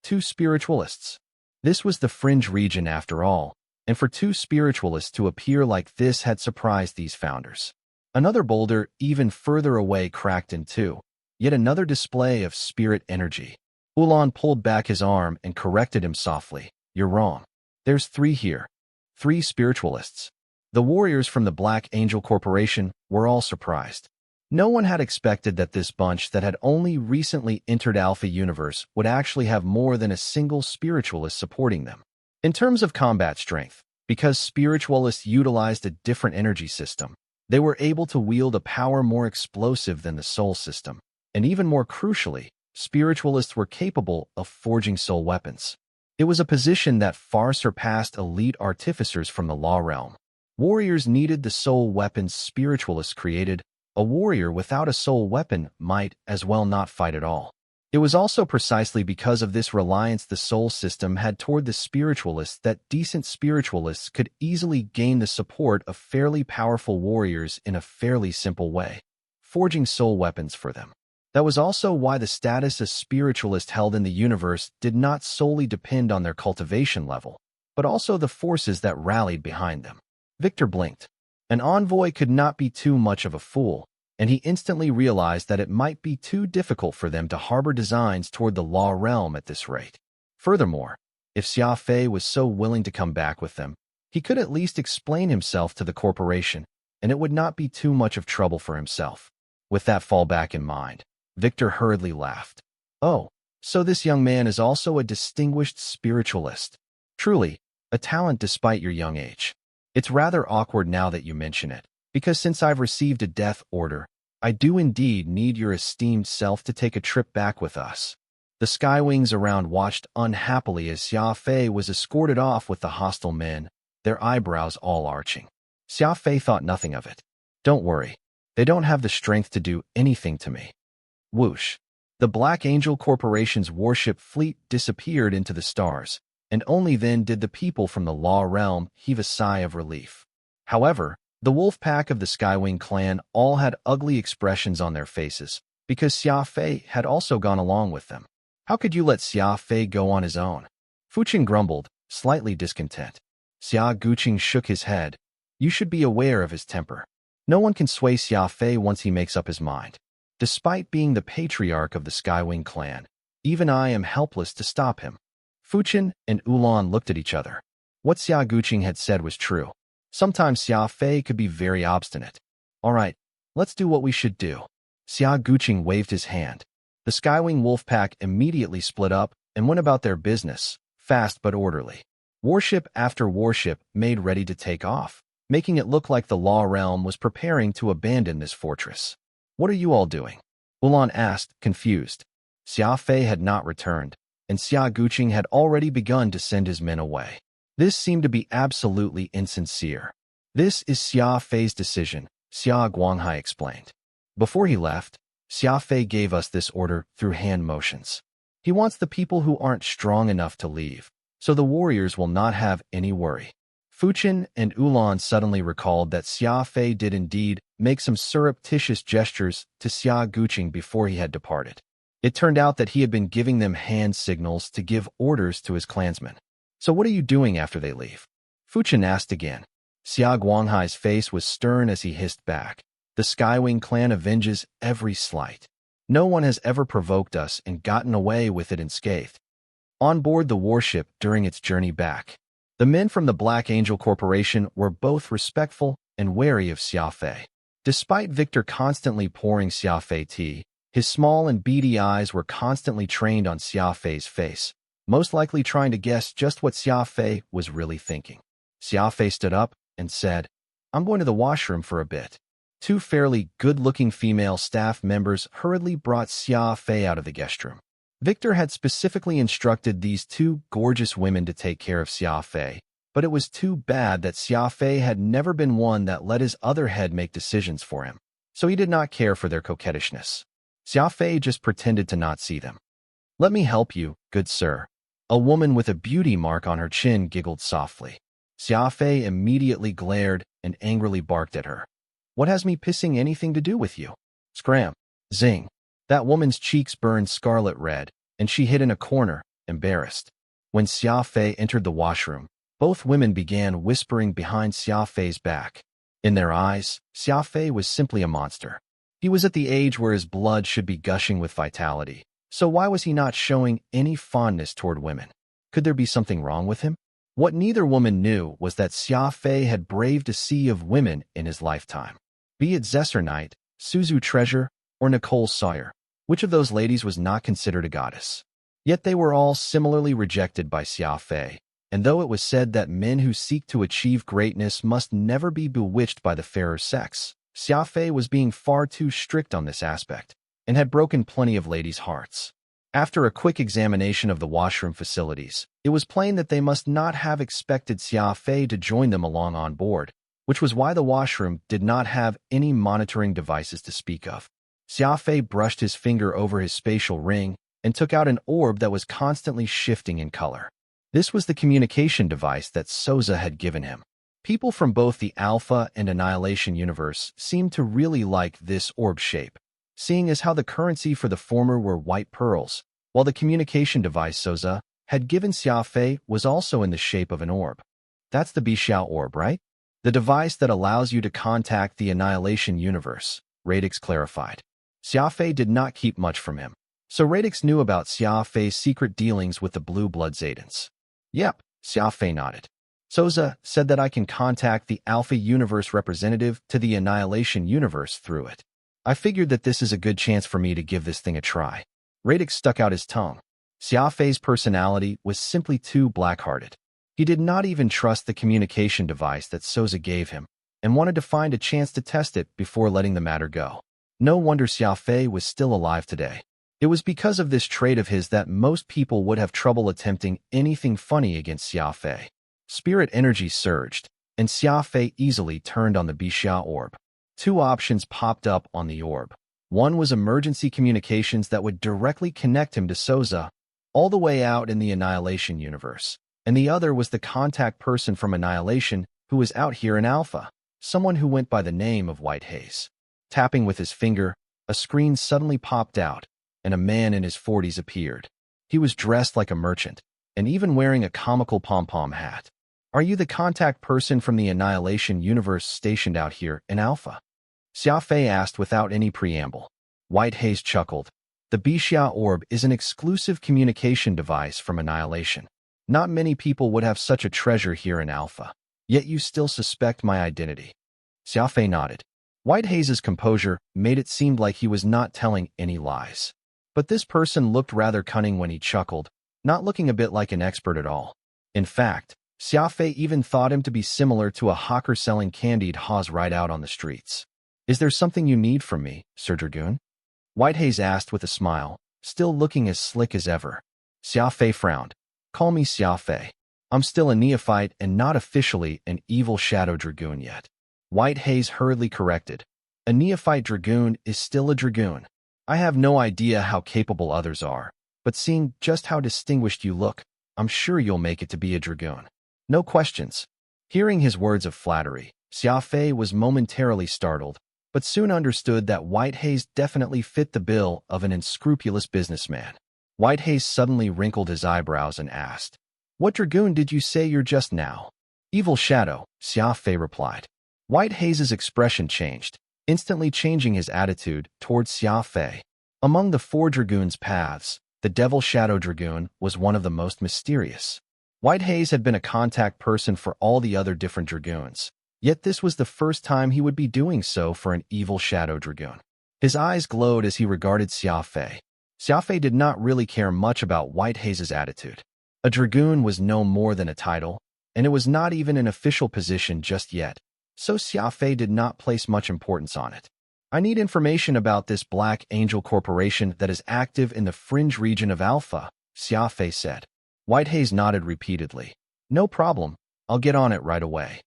2 spiritualists. This was the fringe region after all, and for 2 spiritualists to appear like this had surprised these founders. Another boulder even further away cracked in 2. Yet another display of spirit energy. Ulan pulled back his arm and corrected him softly. You're wrong. There's 3 here. 3 spiritualists. The warriors from the Black Angel Corporation were all surprised. No one had expected that this bunch that had only recently entered Alpha Universe would actually have more than a single spiritualist supporting them. In terms of combat strength, because spiritualists utilized a different energy system, they were able to wield a power more explosive than the soul system, and even more crucially, spiritualists were capable of forging soul weapons. It was a position that far surpassed elite artificers from the law realm. Warriors needed the soul weapons spiritualists created. A warrior without a soul weapon might as well not fight at all. It was also precisely because of this reliance the soul system had toward the spiritualists that decent spiritualists could easily gain the support of fairly powerful warriors in a fairly simple way, forging soul weapons for them. That was also why the status a spiritualist held in the universe did not solely depend on their cultivation level, but also the forces that rallied behind them. Victor blinked. An envoy could not be too much of a fool, and he instantly realized that it might be too difficult for them to harbor designs toward the law realm at this rate. Furthermore, if Xia Fei was so willing to come back with them, he could at least explain himself to the corporation, and it would not be too much of trouble for himself. With that fallback in mind, Victor hurriedly laughed. Oh, so this young man is also a distinguished spiritualist. Truly, a talent despite your young age. It's rather awkward now that you mention it, because since I've received a death order, I do indeed need your esteemed self to take a trip back with us. The Skywings around watched unhappily as Xia Fei was escorted off with the hostile men, their eyebrows all arching. Xia Fei thought nothing of it. Don't worry, they don't have the strength to do anything to me. Whoosh. The Black Angel Corporation's warship fleet disappeared into the stars, and only then did the people from the law realm heave a sigh of relief. However, the wolf pack of the Skywing clan all had ugly expressions on their faces, because Xia Fei had also gone along with them. How could you let Xia Fei go on his own? Fuchin grumbled, slightly discontent. Xia Guqing shook his head. You should be aware of his temper. No one can sway Xia Fei once he makes up his mind. Despite being the patriarch of the Skywing clan, even I am helpless to stop him. Fuchin and Ulan looked at each other. What Xia Guqing had said was true. Sometimes Xia Fei could be very obstinate. All right, let's do what we should do. Xia Guqing waved his hand. The Skywing wolf pack immediately split up and went about their business, fast but orderly. Warship after warship made ready to take off, making it look like the law realm was preparing to abandon this fortress. What are you all doing? Ulan asked, confused. Xia Fei had not returned, and Xia Guqing had already begun to send his men away. This seemed to be absolutely insincere. This is Xia Fei's decision, Xia Guanghai explained. Before he left, Xia Fei gave us this order through hand motions. He wants the people who aren't strong enough to leave, so the warriors will not have any worry. Fuchen and Ulan suddenly recalled that Xia Fei did indeed make some surreptitious gestures to Xia Guqing before he had departed. It turned out that he had been giving them hand signals to give orders to his clansmen. So what are you doing after they leave? Fuchen asked again. Xia Guanghai's face was stern as he hissed back. The Skywing clan avenges every slight. No one has ever provoked us and gotten away with it unscathed. On board the warship during its journey back, the men from the Black Angel Corporation were both respectful and wary of Xia Fei. Despite Victor constantly pouring Xia Fei tea, his small and beady eyes were constantly trained on Xia Fei's face, most likely trying to guess just what Xia Fei was really thinking. Xia Fei stood up and said, "I'm going to the washroom for a bit." Two fairly good-looking female staff members hurriedly brought Xia Fei out of the guest room. Victor had specifically instructed these two gorgeous women to take care of Xia Fei, but it was too bad that Xia Fei had never been one that let his other head make decisions for him, so he did not care for their coquettishness. Xia Fei just pretended to not see them. "Let me help you, good sir." A woman with a beauty mark on her chin giggled softly. Xia Fei immediately glared and angrily barked at her. "What has me pissing anything to do with you?" Scram. Zing. That woman's cheeks burned scarlet red, and she hid in a corner, embarrassed. When Xia Fei entered the washroom, both women began whispering behind Xia Fei's back. In their eyes, Xia Fei was simply a monster. He was at the age where his blood should be gushing with vitality, so why was he not showing any fondness toward women? Could there be something wrong with him? What neither woman knew was that Xia Fei had braved a sea of women in his lifetime. Be it Zesser Knight, Suzu Treasure, or Nicole Sawyer, which of those ladies was not considered a goddess? Yet they were all similarly rejected by Xia Fei, and though it was said that men who seek to achieve greatness must never be bewitched by the fairer sex, Xia Fei was being far too strict on this aspect, and had broken plenty of ladies' hearts. After a quick examination of the washroom facilities, it was plain that they must not have expected Xia Fei to join them along on board, which was why the washroom did not have any monitoring devices to speak of. Xia Fei brushed his finger over his spatial ring and took out an orb that was constantly shifting in color. This was the communication device that Souza had given him. People from both the Alpha and Annihilation universe seemed to really like this orb shape, seeing as how the currency for the former were white pearls, while the communication device Souza had given Xia Fei was also in the shape of an orb. That's the Bixiao orb, right? The device that allows you to contact the Annihilation universe, Radix clarified. Xia Fei did not keep much from him, so Radix knew about Xia Fei's secret dealings with the Blue Blood Zadans. Yep, Xia Fei nodded. Souza said that I can contact the Alpha Universe representative to the Annihilation universe through it. I figured that this is a good chance for me to give this thing a try. Radix stuck out his tongue. Xia Fei's personality was simply too black-hearted. He did not even trust the communication device that Souza gave him, and wanted to find a chance to test it before letting the matter go. No wonder Xia Fei was still alive today. It was because of this trait of his that most people would have trouble attempting anything funny against Xia Fei. Spirit energy surged, and Xia Fei easily turned on the Bixiao orb. Two options popped up on the orb. One was emergency communications that would directly connect him to Souza, all the way out in the Annihilation universe, and the other was the contact person from Annihilation who was out here in Alpha, someone who went by the name of White Haze. Tapping with his finger, a screen suddenly popped out, and a man in his 40s appeared. He was dressed like a merchant, and even wearing a comical pom-pom hat. "Are you the contact person from the Annihilation universe stationed out here in Alpha?" Xia Fei asked without any preamble. White Haze chuckled. "The Bixiao orb is an exclusive communication device from Annihilation. Not many people would have such a treasure here in Alpha. Yet you still suspect my identity." Xia Fei nodded. White Haze's composure made it seem like he was not telling any lies. But this person looked rather cunning when he chuckled, not looking a bit like an expert at all. In fact, Xia Fei even thought him to be similar to a hawker selling candied haws right out on the streets. "Is there something you need from me, Sir Dragoon?" White Haze asked with a smile, still looking as slick as ever. Xia Fei frowned. "Call me Xia Fei. I'm still a neophyte and not officially an evil shadow dragoon yet." White Haze hurriedly corrected. "A neophyte dragoon is still a dragoon. I have no idea how capable others are, but seeing just how distinguished you look, I'm sure you'll make it to be a dragoon. No questions. Hearing his words of flattery, Xia Fei was momentarily startled, but soon understood that Whitehaze definitely fit the bill of an unscrupulous businessman. Whitehaze suddenly wrinkled his eyebrows and asked, "What dragoon did you say you're just now?" "Evil Shadow," Xia Fei replied. Whitehaze's expression changed, instantly changing his attitude towards Xia Fei. Among the 4 dragoons' paths, the Devil Shadow Dragoon was one of the most mysterious. Whitehaze had been a contact person for all the other different dragoons, yet this was the first time he would be doing so for an Evil Shadow Dragoon. His eyes glowed as he regarded Xia Fei. Xia Fei did not really care much about Whitehaze's attitude. A dragoon was no more than a title, and it was not even an official position just yet, so Xia Fei did not place much importance on it. "I need information about this Black Angel Corporation that is active in the fringe region of Alpha," Xia Fei said. Whitehaze nodded repeatedly. "No problem, I'll get on it right away."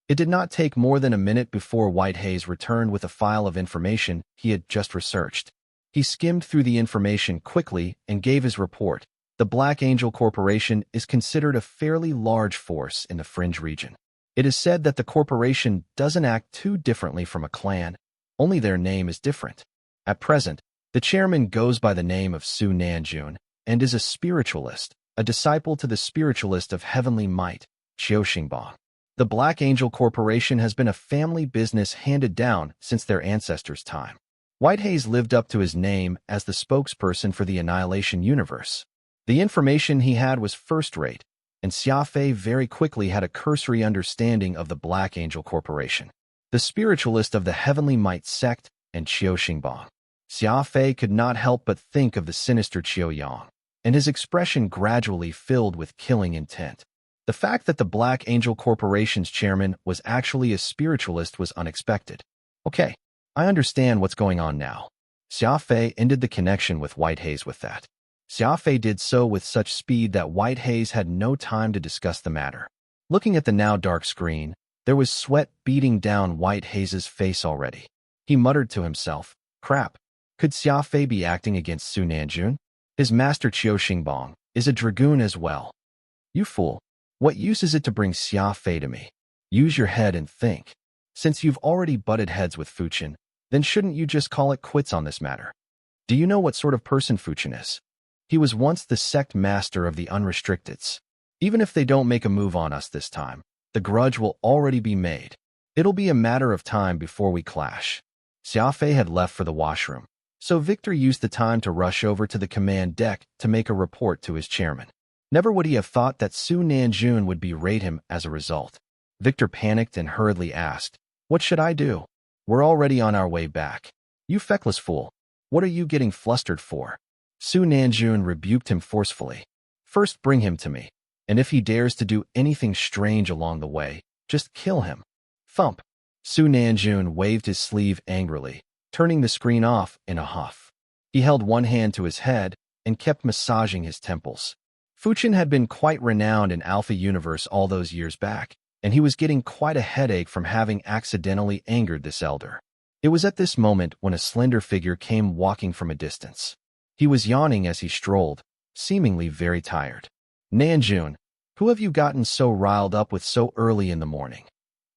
It did not take more than a minute before Whitehaze returned with a file of information he had just researched. He skimmed through the information quickly and gave his report. The Black Angel Corporation is considered a fairly large force in the fringe region. It is said that the corporation doesn't act too differently from a clan, only their name is different. At present, the chairman goes by the name of Su Nanjun and is a spiritualist, a disciple to the spiritualist of heavenly might, Qiu Xingbang. The Black Angel Corporation has been a family business handed down since their ancestors' time. Whitehaze lived up to his name as the spokesperson for the Annihilation Universe. The information he had was first-rate, and Xia Fei very quickly had a cursory understanding of the Black Angel Corporation, the spiritualist of the Heavenly Might sect, and Qiu Xingbang. Xia Fei could not help but think of the sinister Qiu Yang, and his expression gradually filled with killing intent. The fact that the Black Angel Corporation's chairman was actually a spiritualist was unexpected. "Okay, I understand what's going on now." Xia Fei ended the connection with Whitehaze with that. Xia Fei did so with such speed that Whitehaze had no time to discuss the matter. Looking at the now dark screen, there was sweat beating down Whitehaze's face already. He muttered to himself, "Crap, could Xia Fei be acting against Su Nanjun? His master Qiu Xingbang is a dragoon as well. You fool. What use is it to bring Xia Fei to me? Use your head and think. Since you've already butted heads with Fuchin, then shouldn't you just call it quits on this matter? Do you know what sort of person Fuchin is? He was once the sect master of the Unrestricteds. Even if they don't make a move on us this time, the grudge will already be made. It'll be a matter of time before we clash." Xia Fei had left for the washroom, so Victor used the time to rush over to the command deck to make a report to his chairman. Never would he have thought that Su Nanjun would berate him as a result. Victor panicked and hurriedly asked, "What should I do? We're already on our way back." "You feckless fool. What are you getting flustered for?" Su Nanjun rebuked him forcefully. "First bring him to me, and if he dares to do anything strange along the way, just kill him." Thump. Su Nanjun waved his sleeve angrily, turning the screen off in a huff. He held one hand to his head and kept massaging his temples. Fuchin had been quite renowned in Alpha Universe all those years back, and he was getting quite a headache from having accidentally angered this elder. It was at this moment when a slender figure came walking from a distance. He was yawning as he strolled, seemingly very tired. "Nanjun, who have you gotten so riled up with so early in the morning?"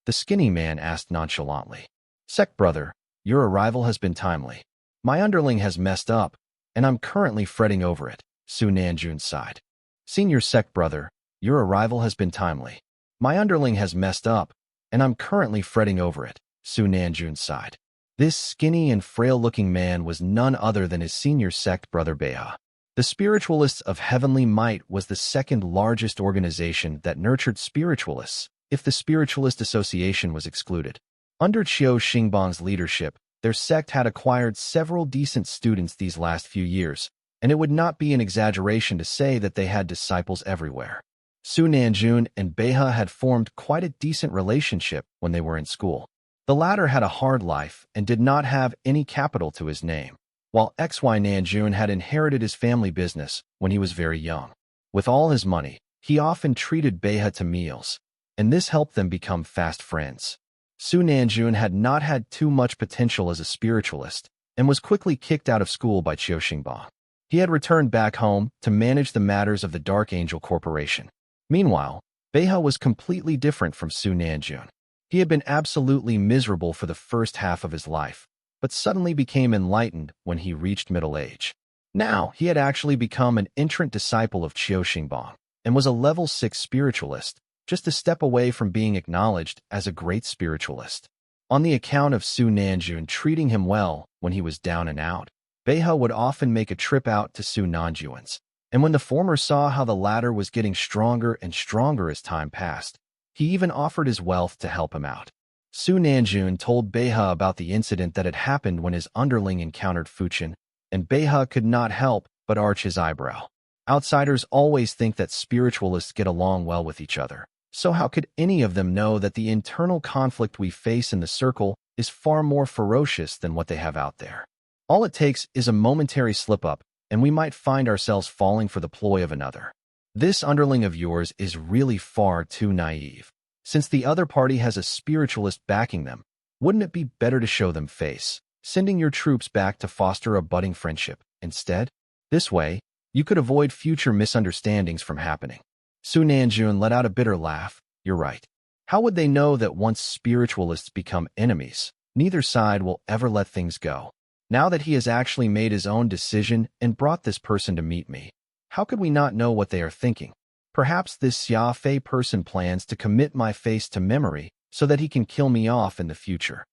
the skinny man asked nonchalantly. "Sect brother, your arrival has been timely. My underling has messed up, and I'm currently fretting over it," Su Nanjun sighed. "Senior sect brother, your arrival has been timely. My underling has messed up, and I'm currently fretting over it," Su Nanjun sighed. This skinny and frail-looking man was none other than his senior sect brother Beha. The Spiritualists of Heavenly Might was the second largest organization that nurtured spiritualists, if the Spiritualist Association was excluded. Under Qiu Xingbang's leadership, their sect had acquired several decent students these last few years, and it would not be an exaggeration to say that they had disciples everywhere. Su Nanjun and Beha had formed quite a decent relationship when they were in school. The latter had a hard life and did not have any capital to his name, while XY Nanjun had inherited his family business when he was very young. With all his money, he often treated Beha to meals, and this helped them become fast friends. Su Nanjun had not had too much potential as a spiritualist, and was quickly kicked out of school by Qiu Xingbang. He had returned back home to manage the matters of the Dark Angel Corporation. Meanwhile, Beihe was completely different from Su Nanjun. He had been absolutely miserable for the first half of his life, but suddenly became enlightened when he reached middle age. Now, he had actually become an entrant disciple of Qiu Xingbang and was a level 6 spiritualist, just a step away from being acknowledged as a great spiritualist. On the account of Su Nanjun treating him well when he was down and out, Beihe would often make a trip out to Su Nanjuan's, and when the former saw how the latter was getting stronger and stronger as time passed, he even offered his wealth to help him out. Su Nanjun told Beihe about the incident that had happened when his underling encountered Fuchen, and Beihe could not help but arch his eyebrow. Outsiders always think that spiritualists get along well with each other. So how could any of them know that the internal conflict we face in the circle is far more ferocious than what they have out there? All it takes is a momentary slip-up, and we might find ourselves falling for the ploy of another. This underling of yours is really far too naive. Since the other party has a spiritualist backing them, wouldn't it be better to show them face, sending your troops back to foster a budding friendship instead? This way, you could avoid future misunderstandings from happening. Su Nanjun let out a bitter laugh. You're right. How would they know that once spiritualists become enemies, neither side will ever let things go? Now that he has actually made his own decision and brought this person to meet me, how could we not know what they are thinking? Perhaps this Xia Fei person plans to commit my face to memory so that he can kill me off in the future.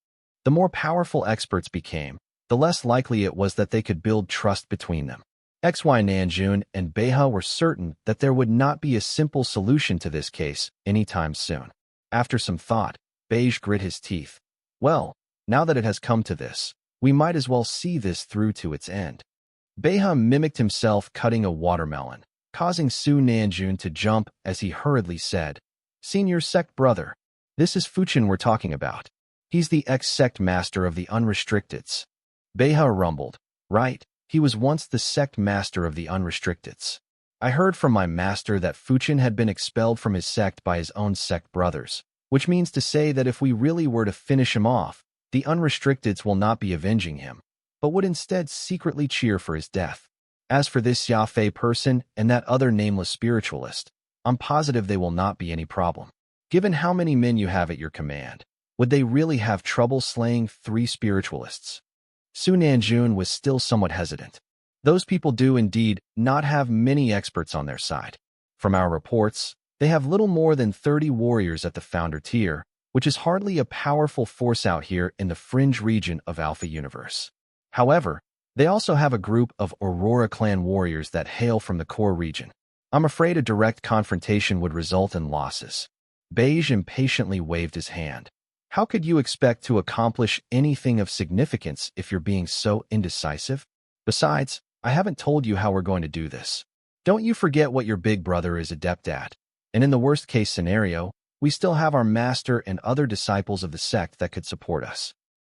The more powerful experts became, the less likely it was that they could build trust between them. XY Nanjun and Beihe were certain that there would not be a simple solution to this case anytime soon. After some thought, Beige grit his teeth. Well, now that it has come to this, we might as well see this through to its end. Beihe mimicked himself cutting a watermelon, causing Su Nanjun to jump as he hurriedly said, Senior sect brother, this is Fuchen we're talking about. He's the ex-sect master of the Unrestricteds. Beihe rumbled. Right. He was once the sect master of the Unrestricteds. I heard from my master that Fuchen had been expelled from his sect by his own sect brothers, which means to say that if we really were to finish him off, the Unrestricteds will not be avenging him, but would instead secretly cheer for his death. As for this Xia Fei person and that other nameless spiritualist, I'm positive they will not be any problem. Given how many men you have at your command, would they really have trouble slaying 3 spiritualists? Su Nanjun was still somewhat hesitant. Those people do indeed not have many experts on their side. From our reports, they have little more than 30 warriors at the founder tier, which is hardly a powerful force out here in the fringe region of Alpha Universe. However, they also have a group of Aurora clan warriors that hail from the core region. I'm afraid a direct confrontation would result in losses. Beige impatiently waved his hand. How could you expect to accomplish anything of significance if you're being so indecisive? Besides, I haven't told you how we're going to do this. Don't you forget what your big brother is adept at. And in the worst-case scenario, we still have our master and other disciples of the sect that could support us.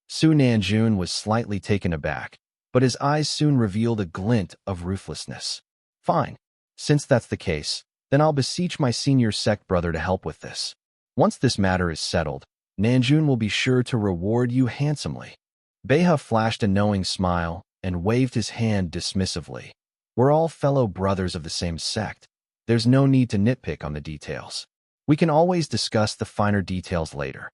Su Nanjun was slightly taken aback, but his eyes soon revealed a glint of ruthlessness. Fine. Since that's the case, then I'll beseech my senior sect brother to help with this. Once this matter is settled, Nanjun will be sure to reward you handsomely. Beihe flashed a knowing smile and waved his hand dismissively. We're all fellow brothers of the same sect. There's no need to nitpick on the details. We can always discuss the finer details later.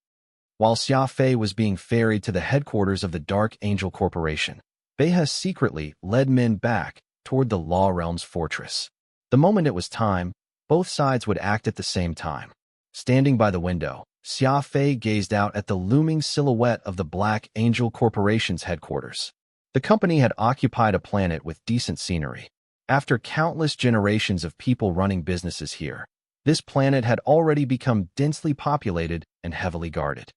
While Xia Fei was being ferried to the headquarters of the Dark Angel Corporation, Beihe secretly led men back toward the Law Realm's fortress. The moment it was time, both sides would act at the same time. Standing by the window, Xia Fei gazed out at the looming silhouette of the Black Angel Corporation's headquarters. The company had occupied a planet with decent scenery. After countless generations of people running businesses here, this planet had already become densely populated and heavily guarded.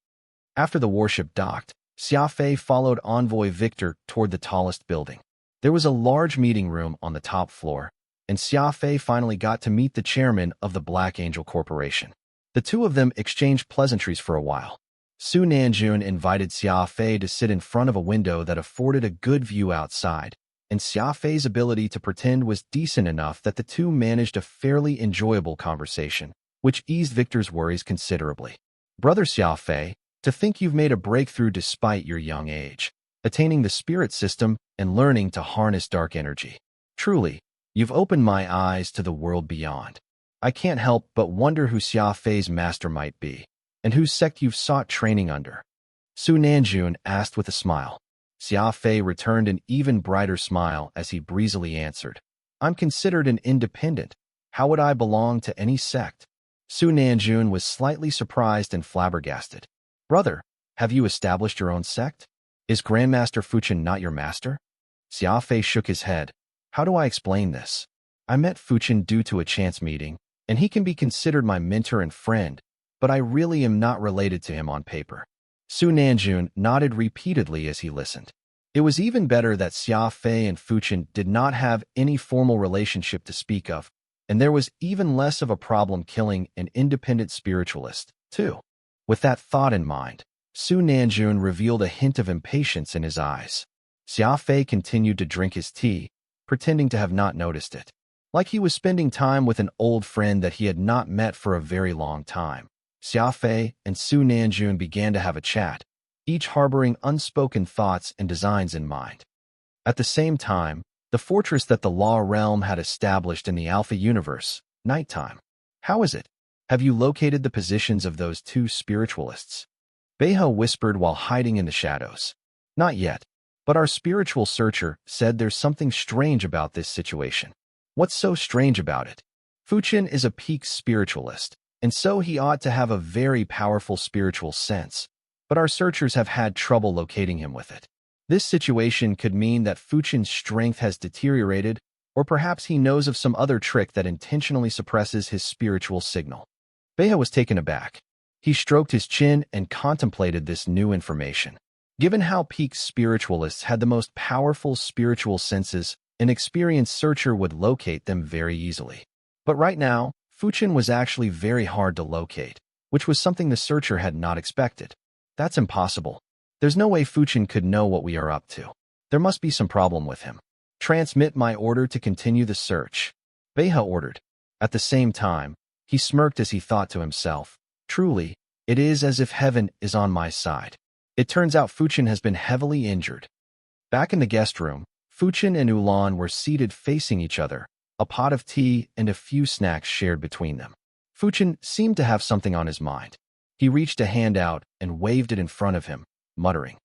After the warship docked, Xia Fei followed Envoy Victor toward the tallest building. There was a large meeting room on the top floor, and Xia Fei finally got to meet the chairman of the Black Angel Corporation. The two of them exchanged pleasantries for a while. Su Nanjun invited Xia Fei to sit in front of a window that afforded a good view outside, and Xia Fei's ability to pretend was decent enough that the two managed a fairly enjoyable conversation, which eased Victor's worries considerably. Brother Xia Fei, to think you've made a breakthrough despite your young age. attaining the spirit system and learning to harness dark energy. Truly, you've opened my eyes to the world beyond. I can't help but wonder who Xia Fei's master might be, and whose sect you've sought training under. Su Nanjun asked with a smile. Xia Fei returned an even brighter smile as he breezily answered, I'm considered an independent. How would I belong to any sect? Su Nanjun was slightly surprised and flabbergasted. Brother, have you established your own sect? Is Grandmaster Fuchen not your master? Xia Fei shook his head. How do I explain this? I met Fuchen due to a chance meeting, and he can be considered my mentor and friend, but I really am not related to him on paper. Su Nanjun nodded repeatedly as he listened. It was even better that Xia Fei and Fuchen did not have any formal relationship to speak of, and there was even less of a problem killing an independent spiritualist, too. With that thought in mind, Su Nanjun revealed a hint of impatience in his eyes. Xia Fei continued to drink his tea, pretending to have not noticed it, like he was spending time with an old friend that he had not met for a very long time. Xia Fei and Su Nanjun began to have a chat, each harboring unspoken thoughts and designs in mind. At the same time, the fortress that the Law Realm had established in the Alpha Universe, nighttime. How is it? Have you located the positions of those two spiritualists? Beihou whispered while hiding in the shadows. Not yet, but our spiritual searcher said there's something strange about this situation. What's so strange about it? Fuchen is a peak spiritualist, and so he ought to have a very powerful spiritual sense, but our searchers have had trouble locating him with it. This situation could mean that Fuchen's strength has deteriorated, or perhaps he knows of some other trick that intentionally suppresses his spiritual signal. Beihou was taken aback. He stroked his chin and contemplated this new information. Given how peak spiritualists had the most powerful spiritual senses, an experienced searcher would locate them very easily. But right now, Fuchen was actually very hard to locate, which was something the searcher had not expected. That's impossible. There's no way Fuchen could know what we are up to. There must be some problem with him. Transmit my order to continue the search, Beihou ordered. At the same time, he smirked as he thought to himself, truly, it is as if heaven is on my side. It turns out Fuchen has been heavily injured. Back in the guest room, Fuchen and Ulan were seated facing each other, a pot of tea and a few snacks shared between them. Fuchen seemed to have something on his mind. He reached a hand out and waved it in front of him, muttering,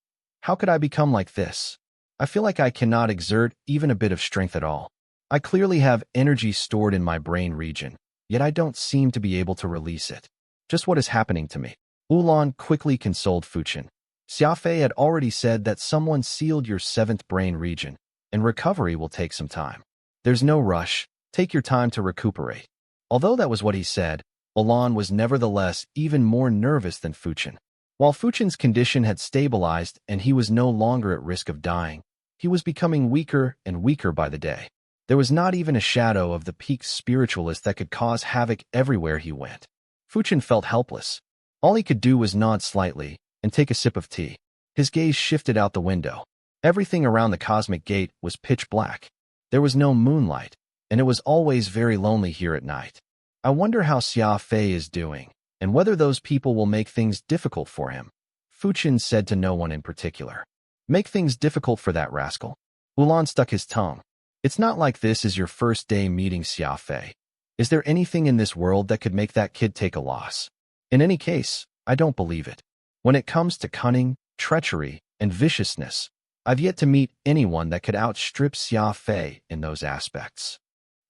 how could I become like this? I feel like I cannot exert even a bit of strength at all. I clearly have energy stored in my brain region, yet I don't seem to be able to release it. Just what is happening to me? Ulan quickly consoled Fuchen. Xia Fei had already said that someone sealed your 7th brain region, and recovery will take some time. There's no rush. Take your time to recuperate. Although that was what he said, Ulan was nevertheless even more nervous than Fuchen. While Fuchen's condition had stabilized and he was no longer at risk of dying, he was becoming weaker and weaker by the day. There was not even a shadow of the peak spiritualist that could cause havoc everywhere he went. Fuchen felt helpless. All he could do was nod slightly and take a sip of tea. His gaze shifted out the window. Everything around the cosmic gate was pitch black. There was no moonlight, and it was always very lonely here at night. I wonder how Xia Fei is doing, and whether those people will make things difficult for him. Fuchen said to no one in particular. Make things difficult for that rascal? Ulan stuck his tongue. It's not like this is your first day meeting Xia Fei. Is there anything in this world that could make that kid take a loss? In any case, I don't believe it. When it comes to cunning, treachery, and viciousness, I've yet to meet anyone that could outstrip Xia Fei in those aspects.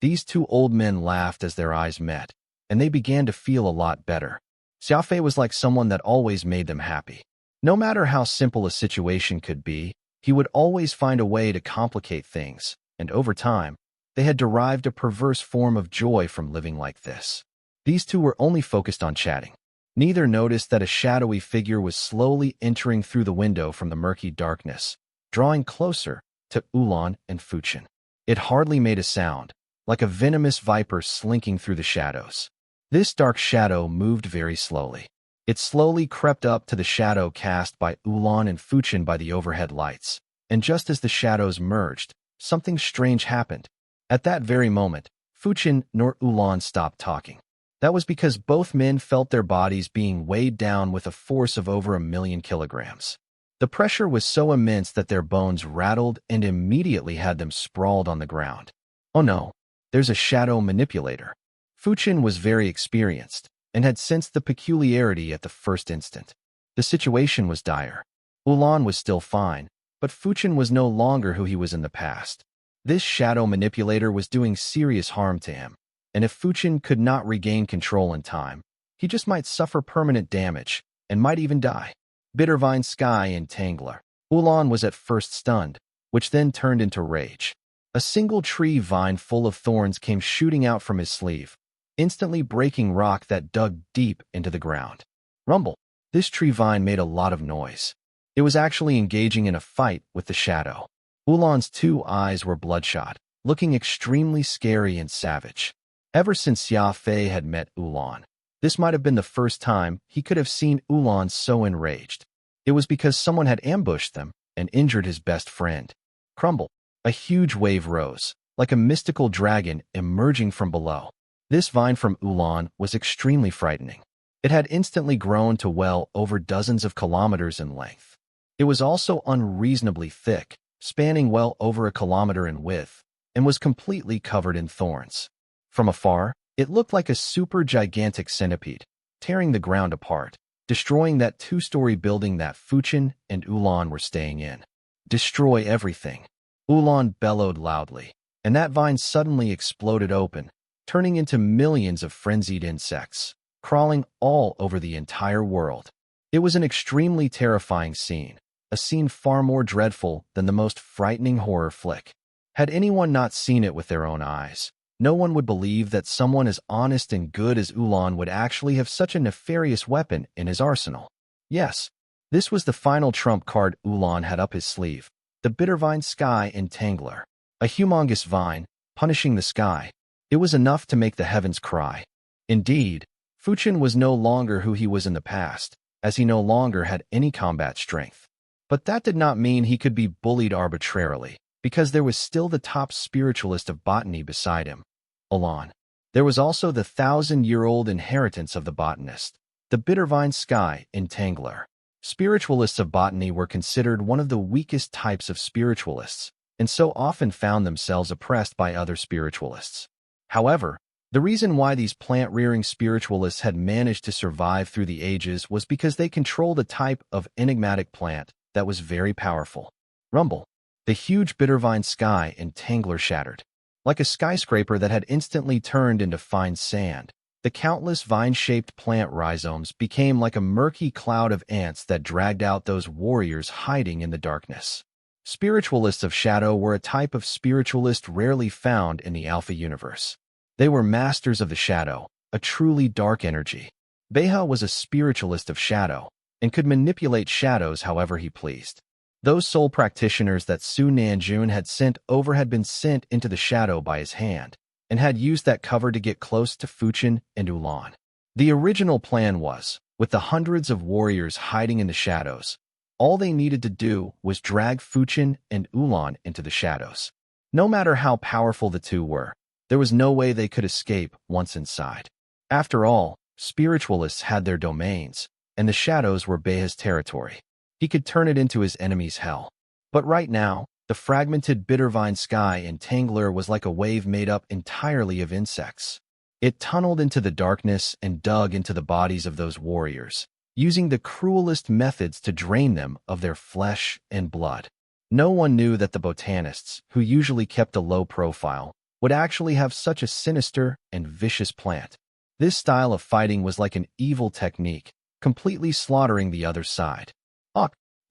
These two old men laughed as their eyes met, and they began to feel a lot better. Xia Fei was like someone that always made them happy. No matter how simple a situation could be, he would always find a way to complicate things, and over time, they had derived a perverse form of joy from living like this. These two were only focused on chatting. Neither noticed that a shadowy figure was slowly entering through the window from the murky darkness, drawing closer to Ulan and Fuchen. It hardly made a sound, like a venomous viper slinking through the shadows. This dark shadow moved very slowly. It slowly crept up to the shadow cast by Ulan and Fuchen by the overhead lights, and just as the shadows merged, something strange happened. At that very moment, Fuchen nor Ulan stopped talking. That was because both men felt their bodies being weighed down with a force of over 1,000,000 kilograms. The pressure was so immense that their bones rattled and immediately had them sprawled on the ground. Oh no, there's a shadow manipulator. Fuchin was very experienced and had sensed the peculiarity at the first instant. The situation was dire. Ulan was still fine, but Fuchin was no longer who he was in the past. This shadow manipulator was doing serious harm to him, and if Fuchin could not regain control in time, he just might suffer permanent damage and might even die. Bittervine Sky Entangler. Ulan was at first stunned, which then turned into rage. A single tree vine full of thorns came shooting out from his sleeve, instantly breaking rock that dug deep into the ground. Rumble. This tree vine made a lot of noise. It was actually engaging in a fight with the shadow. Ulan's two eyes were bloodshot, looking extremely scary and savage. Ever since Xia Fei had met Ulan, this might have been the first time he could have seen Ulan so enraged. It was because someone had ambushed them and injured his best friend. Crumble. A huge wave rose, like a mystical dragon emerging from below. This vine from Ulan was extremely frightening. It had instantly grown to well over dozens of kilometers in length. It was also unreasonably thick, spanning well over a kilometer in width, and was completely covered in thorns. From afar, it looked like a super gigantic centipede, tearing the ground apart, destroying that two-story building that Fuchin and Ulan were staying in. Destroy everything. Ulan bellowed loudly, and that vine suddenly exploded open, turning into millions of frenzied insects, crawling all over the entire world. It was an extremely terrifying scene, a scene far more dreadful than the most frightening horror flick. Had anyone not seen it with their own eyes, no one would believe that someone as honest and good as Ulan would actually have such a nefarious weapon in his arsenal. Yes, this was the final trump card Ulan had up his sleeve, the Bittervine Sky Entangler. A humongous vine, punishing the sky. It was enough to make the heavens cry. Indeed, Fuchin was no longer who he was in the past, as he no longer had any combat strength. But that did not mean he could be bullied arbitrarily, because there was still the top spiritualist of botany beside him, Ulan. There was also the 1,000-year-old inheritance of the botanist, the Bittervine Sky Entangler. Spiritualists of botany were considered one of the weakest types of spiritualists, and so often found themselves oppressed by other spiritualists. However, the reason why these plant-rearing spiritualists had managed to survive through the ages was because they controlled a type of enigmatic plant that was very powerful. Rumble. The huge Bittervine Sky Entangler shattered. Like a skyscraper that had instantly turned into fine sand, the countless vine-shaped plant rhizomes became like a murky cloud of ants that dragged out those warriors hiding in the darkness. Spiritualists of shadow were a type of spiritualist rarely found in the Alpha universe. They were masters of the shadow, a truly dark energy. Beha was a spiritualist of shadow, and could manipulate shadows however he pleased. Those soul practitioners that Su Nanjun had sent over had been sent into the shadow by his hand, and had used that cover to get close to Fuchin and Ulan. The original plan was, with the hundreds of warriors hiding in the shadows, all they needed to do was drag Fuchin and Ulan into the shadows. No matter how powerful the two were, there was no way they could escape once inside. After all, spiritualists had their domains, and the shadows were Beha's territory. He could turn it into his enemy's hell. But right now, the fragmented Bittervine Sky Entangler was like a wave made up entirely of insects. It tunneled into the darkness and dug into the bodies of those warriors, using the cruelest methods to drain them of their flesh and blood. No one knew that the botanists, who usually kept a low profile, would actually have such a sinister and vicious plant. This style of fighting was like an evil technique, completely slaughtering the other side.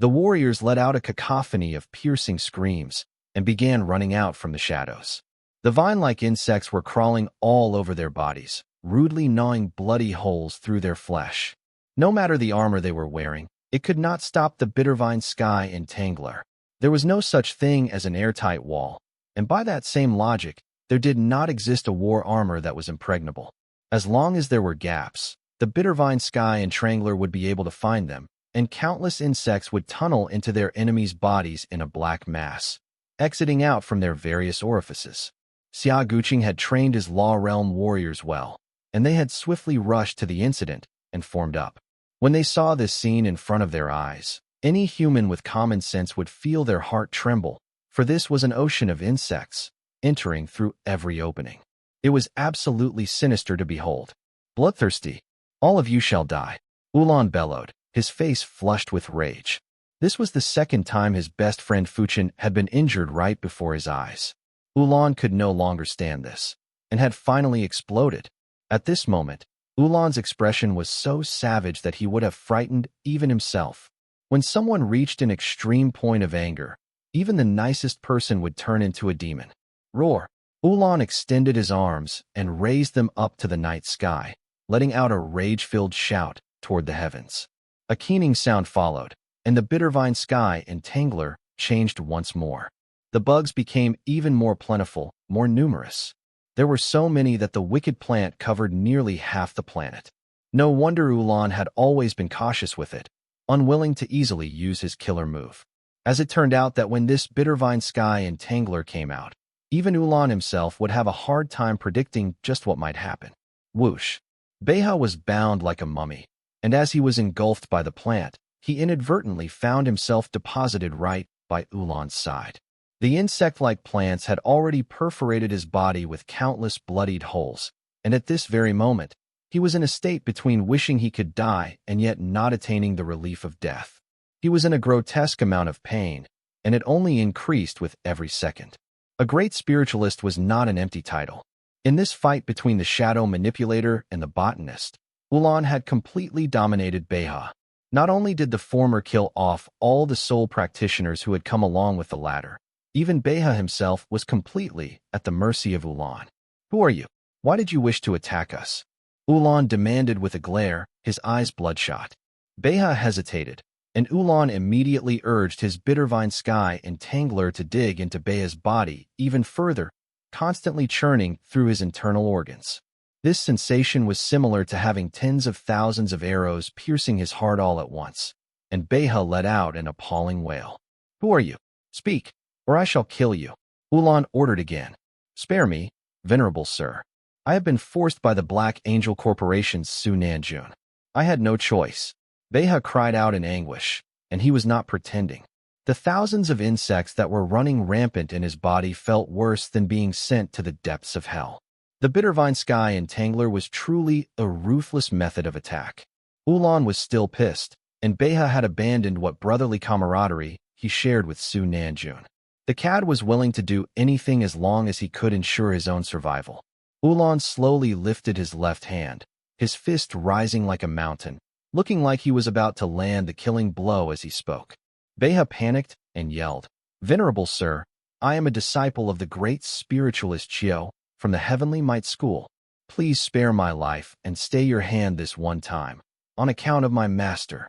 The warriors let out a cacophony of piercing screams and began running out from the shadows. The vine-like insects were crawling all over their bodies, rudely gnawing bloody holes through their flesh. No matter the armor they were wearing, it could not stop the Bittervine Sky Entangler. There was no such thing as an airtight wall, and by that same logic, there did not exist a war armor that was impregnable. As long as there were gaps, the Bittervine Sky Entangler would be able to find them, and countless insects would tunnel into their enemies' bodies in a black mass, exiting out from their various orifices. Xia Guqing had trained his Law Realm warriors well, and they had swiftly rushed to the incident and formed up. When they saw this scene in front of their eyes, Any human with common sense would feel their heart tremble, for this was an ocean of insects, entering through every opening. It was absolutely sinister to behold. Bloodthirsty, all of you shall die, Ulan bellowed, his face flushed with rage. This was the second time his best friend Fuchin had been injured right before his eyes. Ulan could no longer stand this, and had finally exploded. At this moment, Ulan's expression was so savage that he would have frightened even himself. When someone reached an extreme point of anger, even the nicest person would turn into a demon. Roar! Ulan extended his arms and raised them up to the night sky, letting out a rage-filled shout toward the heavens. A keening sound followed, and the bittervine sky and Tangler changed once more. The bugs became even more plentiful, more numerous. There were so many that the wicked plant covered nearly half the planet. No wonder Ulan had always been cautious with it, unwilling to easily use his killer move. As it turned out that when this bittervine sky and Tangler came out, even Ulan himself would have a hard time predicting just what might happen. Whoosh! Beha was bound like a mummy, and as he was engulfed by the plant, he inadvertently found himself deposited right by Ulan's side. The insect-like plants had already perforated his body with countless bloodied holes, and at this very moment, he was in a state between wishing he could die and yet not attaining the relief of death. He was in a grotesque amount of pain, and it only increased with every second. A great spiritualist was not an empty title. In this fight between the shadow manipulator and the botanist, Ulan had completely dominated Beha. Not only did the former kill off all the soul practitioners who had come along with the latter, even Beha himself was completely at the mercy of Ulan. Who are you? Why did you wish to attack us? Ulan demanded with a glare, his eyes bloodshot. Beha hesitated, and Ulan immediately urged his bittervine sky and Tangler to dig into Beha's body even further, constantly churning through his internal organs. This sensation was similar to having tens of thousands of arrows piercing his heart all at once, and Beha let out an appalling wail. Who are you? Speak, or I shall kill you. Ulan ordered again. Spare me, venerable sir. I have been forced by the Black Angel Corporation's Su Nanjun. I had no choice. Beha cried out in anguish, and he was not pretending. The thousands of insects that were running rampant in his body felt worse than being sent to the depths of hell. The bittervine sky entangler was truly a ruthless method of attack. Ulan was still pissed, and Beha had abandoned what brotherly camaraderie he shared with Su Nanjun. The cad was willing to do anything as long as he could ensure his own survival. Ulan slowly lifted his left hand, his fist rising like a mountain, looking like he was about to land the killing blow as he spoke. Beha panicked and yelled, Venerable sir, I am a disciple of the great spiritualist Chio from the Heavenly Might School. Please spare my life and stay your hand this one time, on account of my master.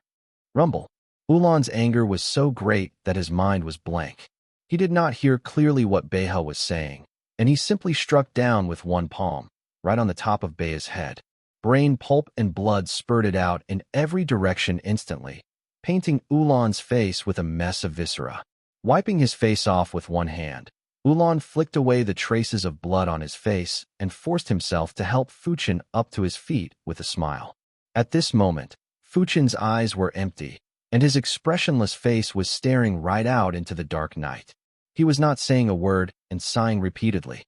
Rumble. Ulan's anger was so great that his mind was blank. He did not hear clearly what Beha was saying, and he simply struck down with one palm, right on the top of Beha's head. Brain pulp and blood spurted out in every direction instantly, painting Ulan's face with a mess of viscera. Wiping his face off with one hand, Ulan flicked away the traces of blood on his face and forced himself to help Fuchin up to his feet with a smile. At this moment, Fuchin's eyes were empty, and his expressionless face was staring right out into the dark night. He was not saying a word and sighing repeatedly.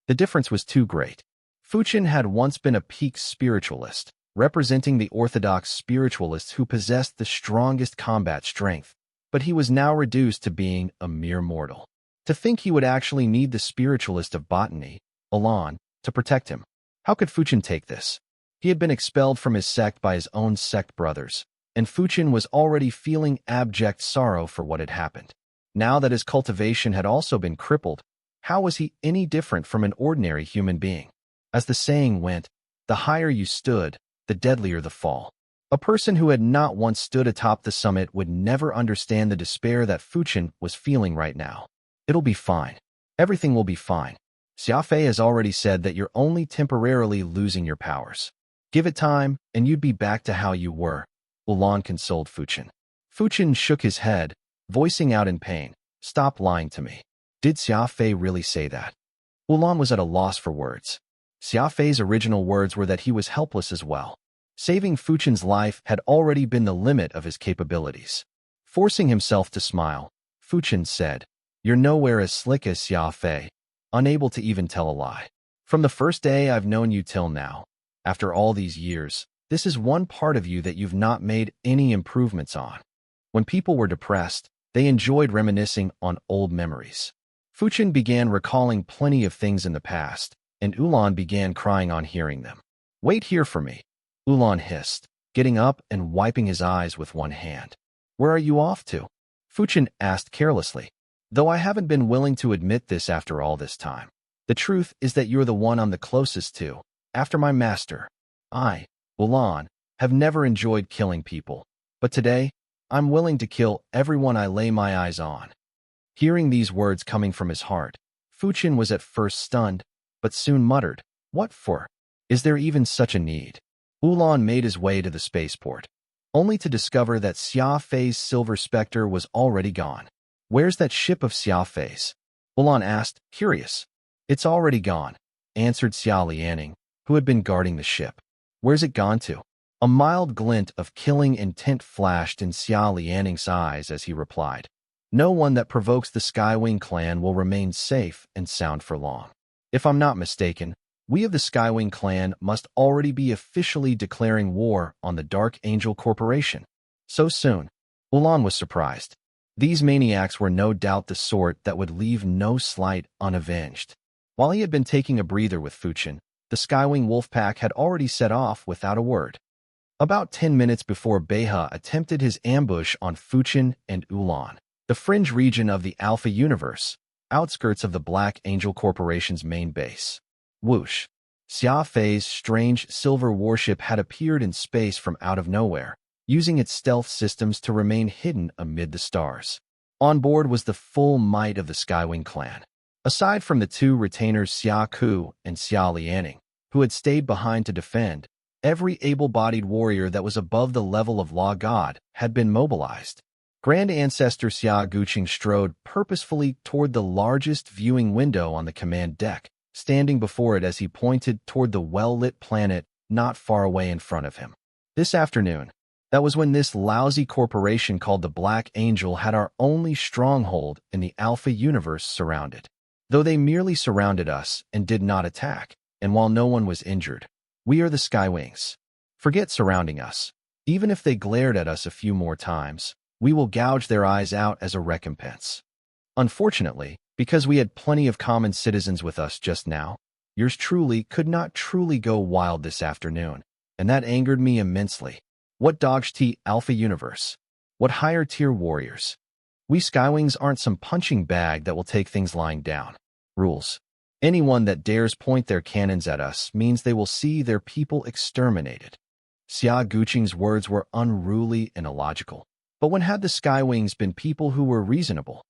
The difference was too great. Fuchin had once been a peak spiritualist, representing the orthodox spiritualists who possessed the strongest combat strength, but he was now reduced to being a mere mortal. To think he would actually need the spiritualist of botany, Ulan, to protect him. How could Fuchin take this? He had been expelled from his sect by his own sect brothers, and Fuchin was already feeling abject sorrow for what had happened. Now that his cultivation had also been crippled, how was he any different from an ordinary human being? As the saying went, the higher you stood, the deadlier the fall. A person who had not once stood atop the summit would never understand the despair that Fuchin was feeling right now. It'll be fine. Everything will be fine. Xia Fei has already said that you're only temporarily losing your powers. Give it time, and you'd be back to how you were, Ulan consoled Fuchin. Fuchin shook his head, voicing out in pain, Stop lying to me. Did Xia Fei really say that? Ulan was at a loss for words. Xia Fei's original words were that he was helpless as well. Saving Fuchin's life had already been the limit of his capabilities. Forcing himself to smile, Fuchin said, "You're nowhere as slick as Xia Fei," unable to even tell a lie. "From the first day I've known you till now, after all these years, this is one part of you that you've not made any improvements on." When people were depressed, they enjoyed reminiscing on old memories. Fuchin began recalling plenty of things in the past, and Ulan began crying on hearing them. "Wait here for me," Ulan hissed, getting up and wiping his eyes with one hand. "Where are you off to?" Fuchin asked carelessly. "Though I haven't been willing to admit this after all this time. The truth is that you're the one I'm the closest to. After my master, I, Ulan, have never enjoyed killing people. But today, I'm willing to kill everyone I lay my eyes on." Hearing these words coming from his heart, Fuchin was at first stunned, but soon muttered, "What for? Is there even such a need?" Ulan made his way to the spaceport, only to discover that Xia Fei's Silver Spectre was already gone. "Where's that ship of Xia Fei's?" Ulan asked, curious. "It's already gone," answered Xia Lianing, who had been guarding the ship. "Where's it gone to?" A mild glint of killing intent flashed in Xia Lianing's eyes as he replied, "No one that provokes the Skywing clan will remain safe and sound for long. If I'm not mistaken, we of the Skywing clan must already be officially declaring war on the Dark Angel Corporation." So soon, Ulan was surprised. These maniacs were no doubt the sort that would leave no slight unavenged. While he had been taking a breather with Fuchin, the Skywing Wolfpack had already set off without a word. About 10 minutes before Beha attempted his ambush on Fuchin and Ulan, the fringe region of the Alpha Universe, outskirts of the Black Angel Corporation's main base. Whoosh! Xia Fei's strange silver warship had appeared in space from out of nowhere, using its stealth systems to remain hidden amid the stars. On board was the full might of the Skywing clan. Aside from the two retainers Xia Ku and Xia Lianing, who had stayed behind to defend, every able-bodied warrior that was above the level of Law God had been mobilized. Grand Ancestor Xia Guqing strode purposefully toward the largest viewing window on the command deck, standing before it as he pointed toward the well-lit planet not far away in front of him. This afternoon, that was when this lousy corporation called the Black Angel had our only stronghold in the Alpha Universe surrounded. Though they merely surrounded us and did not attack, and while no one was injured, we are the Skywings. Forget surrounding us. Even if they glared at us a few more times, we will gouge their eyes out as a recompense. Unfortunately, because we had plenty of common citizens with us just now, yours truly could not truly go wild this afternoon, and that angered me immensely. What dog's-tea Alpha Universe? What higher-tier warriors? We Skywings aren't some punching bag that will take things lying down. Rules. Anyone that dares point their cannons at us means they will see their people exterminated. Xia Guqing's words were unruly and illogical. But when had the Skywings been people who were reasonable?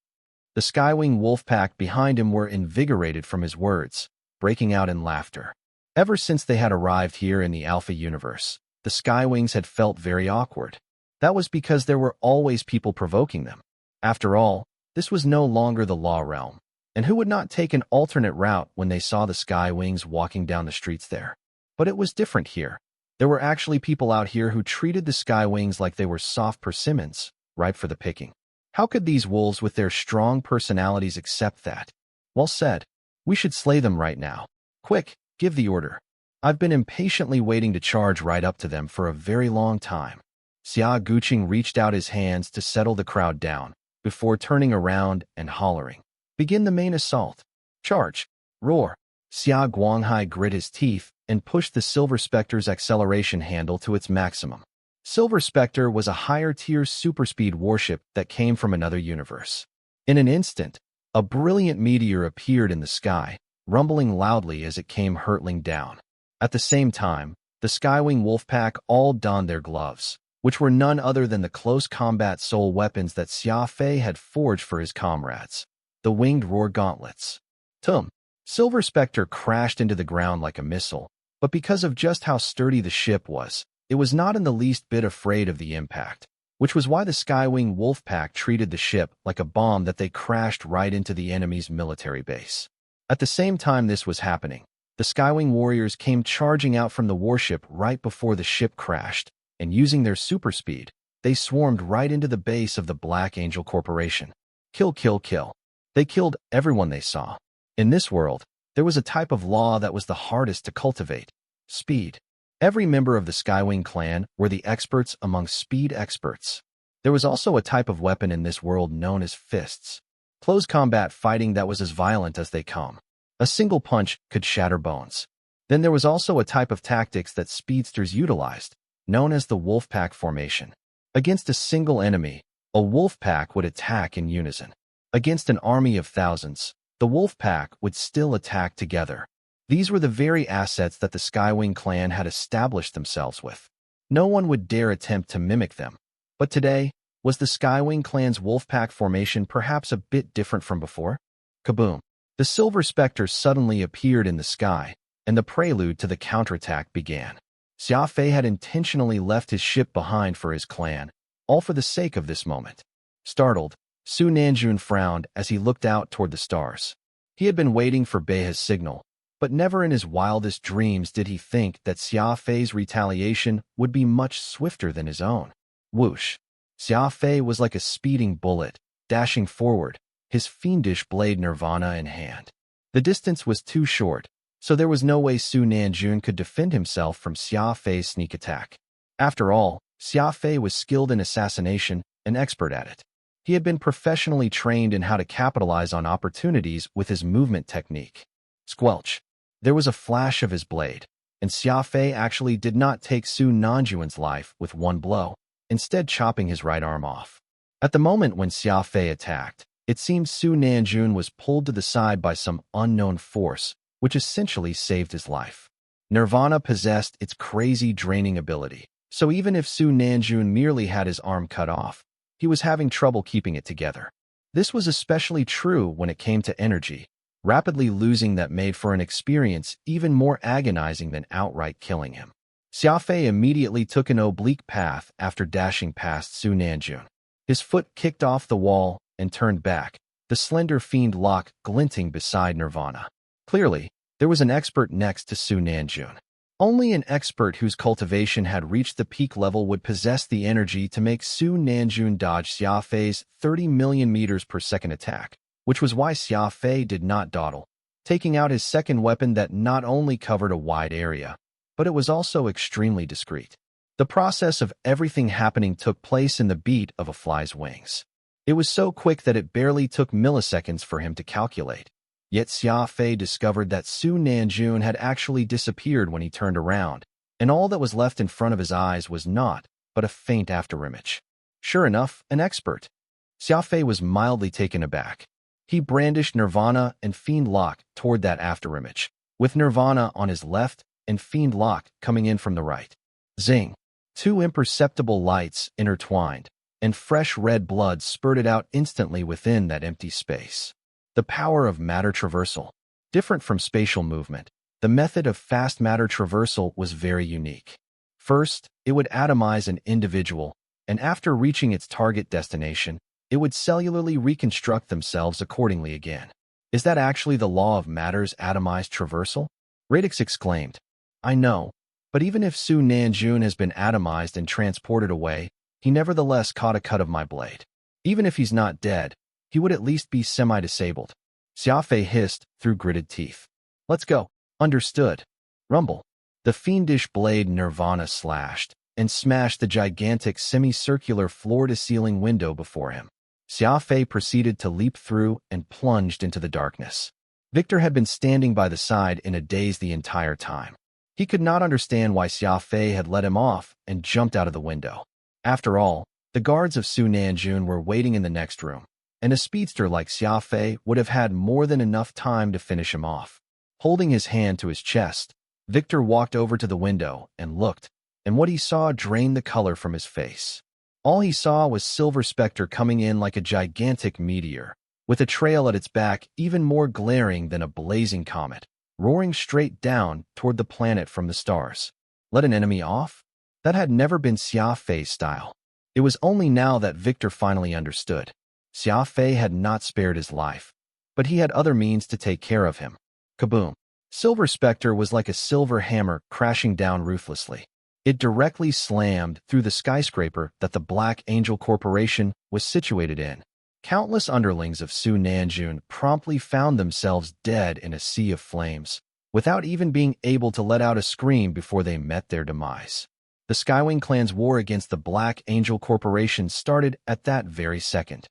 The Skywing Wolfpack behind him were invigorated from his words, breaking out in laughter. Ever since they had arrived here in the Alpha Universe, the Skywings had felt very awkward. That was because there were always people provoking them. After all, this was no longer the Law Realm, and who would not take an alternate route when they saw the Skywings walking down the streets there? But it was different here. There were actually people out here who treated the Skywings like they were soft persimmons, ripe for the picking. How could these wolves with their strong personalities accept that? Well said. We should slay them right now. Quick, give the order. I've been impatiently waiting to charge right up to them for a very long time. Xia Guqing reached out his hands to settle the crowd down, before turning around and hollering, "Begin the main assault. Charge. Roar." Xia Guanghai grit his teeth and pushed the Silver Spectre's acceleration handle to its maximum. Silver Spectre was a higher-tier superspeed warship that came from another universe. In an instant, a brilliant meteor appeared in the sky, rumbling loudly as it came hurtling down. At the same time, the Skywing Wolfpack all donned their gloves, which were none other than the close combat soul weapons that Xia Fei had forged for his comrades, the winged roar gauntlets. Tum! Silver Spectre crashed into the ground like a missile, but because of just how sturdy the ship was, it was not in the least bit afraid of the impact, which was why the Skywing Wolfpack treated the ship like a bomb that they crashed right into the enemy's military base. At the same time this was happening, the Skywing warriors came charging out from the warship right before the ship crashed, and using their super speed, they swarmed right into the base of the Black Angel Corporation. Kill, kill, kill. They killed everyone they saw. In this world, there was a type of law that was the hardest to cultivate: speed. Every member of the Skywing clan were the experts among speed experts. There was also a type of weapon in this world known as fists. Close combat fighting that was as violent as they come. A single punch could shatter bones. Then there was also a type of tactics that speedsters utilized, known as the wolfpack formation. Against a single enemy, a wolfpack would attack in unison. Against an army of thousands, the wolfpack would still attack together. These were the very assets that the Skywing clan had established themselves with. No one would dare attempt to mimic them. But today, was the Skywing clan's wolfpack formation perhaps a bit different from before? Kaboom! The Silver Spectre suddenly appeared in the sky, and the prelude to the counterattack began. Xia Fei had intentionally left his ship behind for his clan, all for the sake of this moment. Startled, Su Nanjun frowned as he looked out toward the stars. He had been waiting for Beihe's signal, but never in his wildest dreams did he think that Xia Fei's retaliation would be much swifter than his own. Whoosh! Xia Fei was like a speeding bullet, dashing forward, his fiendish blade Nirvana in hand. The distance was too short, so there was no way Su Nanjun could defend himself from Xia Fei's sneak attack. After all, Xia Fei was skilled in assassination, an expert at it. He had been professionally trained in how to capitalize on opportunities with his movement technique. Squelch! There was a flash of his blade, and Xia Fei actually did not take Su Nanjun's life with one blow, instead chopping his right arm off. At the moment when Xia Fei attacked, it seemed Su Nanjun was pulled to the side by some unknown force, which essentially saved his life. Nirvana possessed its crazy draining ability, so even if Su Nanjun merely had his arm cut off, he was having trouble keeping it together. This was especially true when it came to energy. Rapidly losing that made for an experience even more agonizing than outright killing him. Xia Fei immediately took an oblique path after dashing past Su Nanjun. His foot kicked off the wall and turned back, the slender fiend lock glinting beside Nirvana. Clearly, there was an expert next to Su Nanjun. Only an expert whose cultivation had reached the peak level would possess the energy to make Su Nanjun dodge Xia Fei's 30 million meters per second attack, which was why Xia Fei did not dawdle, taking out his second weapon that not only covered a wide area, but it was also extremely discreet. The process of everything happening took place in the beat of a fly's wings. It was so quick that it barely took milliseconds for him to calculate. Yet Xia Fei discovered that Su Nanjun had actually disappeared when he turned around, and all that was left in front of his eyes was naught but a faint afterimage. Sure enough, an expert. Xia Fei was mildly taken aback. He brandished Nirvana and Fiend Lock toward that afterimage, with Nirvana on his left and Fiend Lock coming in from the right. Zing! Two imperceptible lights intertwined, and fresh red blood spurted out instantly within that empty space. The power of matter traversal. Different from spatial movement, the method of fast matter traversal was very unique. First, it would atomize an individual, and after reaching its target destination, it would cellularly reconstruct themselves accordingly again. Is that actually the law of matter's atomized traversal? Radix exclaimed. I know, but even if Su Nanjun has been atomized and transported away, he nevertheless caught a cut of my blade. Even if he's not dead, he would at least be semi-disabled. Xia Fei hissed through gritted teeth. Let's go. Understood. Rumble. The fiendish blade Nirvana slashed and smashed the gigantic semicircular floor-to-ceiling window before him. Xia Fei proceeded to leap through and plunged into the darkness. Victor had been standing by the side in a daze the entire time. He could not understand why Xia Fei had let him off and jumped out of the window. After all, the guards of Su Nanjun were waiting in the next room, and a speedster like Xia Fei would have had more than enough time to finish him off. Holding his hand to his chest, Victor walked over to the window and looked, and what he saw drained the color from his face. All he saw was Silver Spectre coming in like a gigantic meteor, with a trail at its back even more glaring than a blazing comet, roaring straight down toward the planet from the stars. Let an enemy off? That had never been Xia Fei's style. It was only now that Victor finally understood. Xia Fei had not spared his life, but he had other means to take care of him. Kaboom! Silver Spectre was like a silver hammer crashing down ruthlessly. It directly slammed through the skyscraper that the Black Angel Corporation was situated in. Countless underlings of Su Nanjun promptly found themselves dead in a sea of flames, without even being able to let out a scream before they met their demise. The Skywing clan's war against the Black Angel Corporation started at that very second.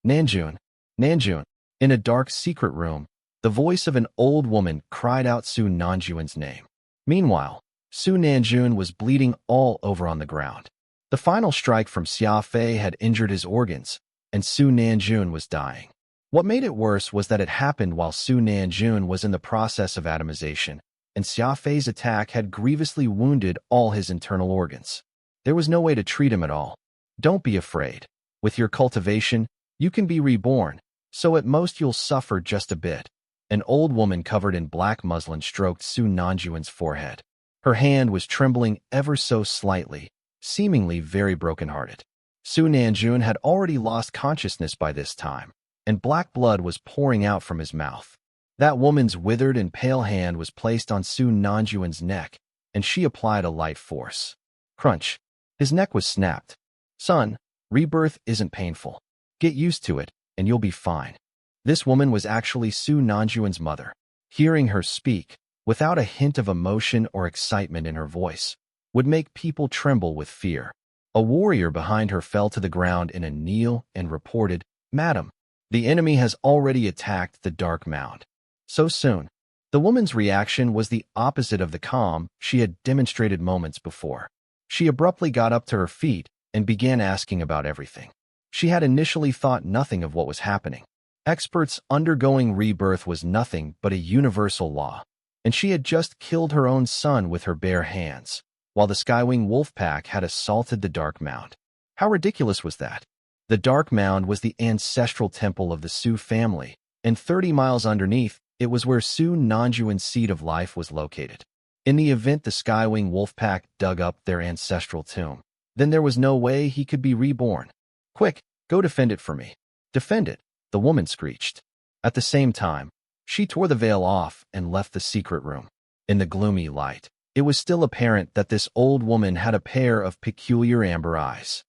Nanjun, Nanjun. In a dark secret room, the voice of an old woman cried out Su Nanjun's name. Meanwhile, Su Nanjun was bleeding all over on the ground. The final strike from Xia Fei had injured his organs, and Su Nanjun was dying. What made it worse was that it happened while Su Nanjun was in the process of atomization, and Xia Fei's attack had grievously wounded all his internal organs. There was no way to treat him at all. Don't be afraid. With your cultivation, you can be reborn, so at most you'll suffer just a bit. An old woman covered in black muslin stroked Su Nanjun's forehead. Her hand was trembling ever so slightly, seemingly very brokenhearted. Su Nanjun had already lost consciousness by this time, and black blood was pouring out from his mouth. That woman's withered and pale hand was placed on Su Nanjun's neck, and she applied a light force. Crunch. His neck was snapped. Son, rebirth isn't painful. Get used to it, and you'll be fine. This woman was actually Su Nanjun's mother. Hearing her speak, without a hint of emotion or excitement in her voice, would make people tremble with fear. A warrior behind her fell to the ground in a kneel and reported, "Madam, the enemy has already attacked the Dark Mound." So soon. The woman's reaction was the opposite of the calm she had demonstrated moments before. She abruptly got up to her feet and began asking about everything. She had initially thought nothing of what was happening. Experts undergoing rebirth was nothing but a universal law, and she had just killed her own son with her bare hands, while the Skywing wolf pack had assaulted the Dark Mound. How ridiculous was that? The Dark Mound was the ancestral temple of the Su family, and 30 miles underneath, it was where Su Nanjun's seed of life was located. In the event the Skywing wolf pack dug up their ancestral tomb, then there was no way he could be reborn. Quick, go defend it for me. Defend it, the woman screeched. At the same time, she tore the veil off and left the secret room. In the gloomy light, it was still apparent that this old woman had a pair of peculiar amber eyes.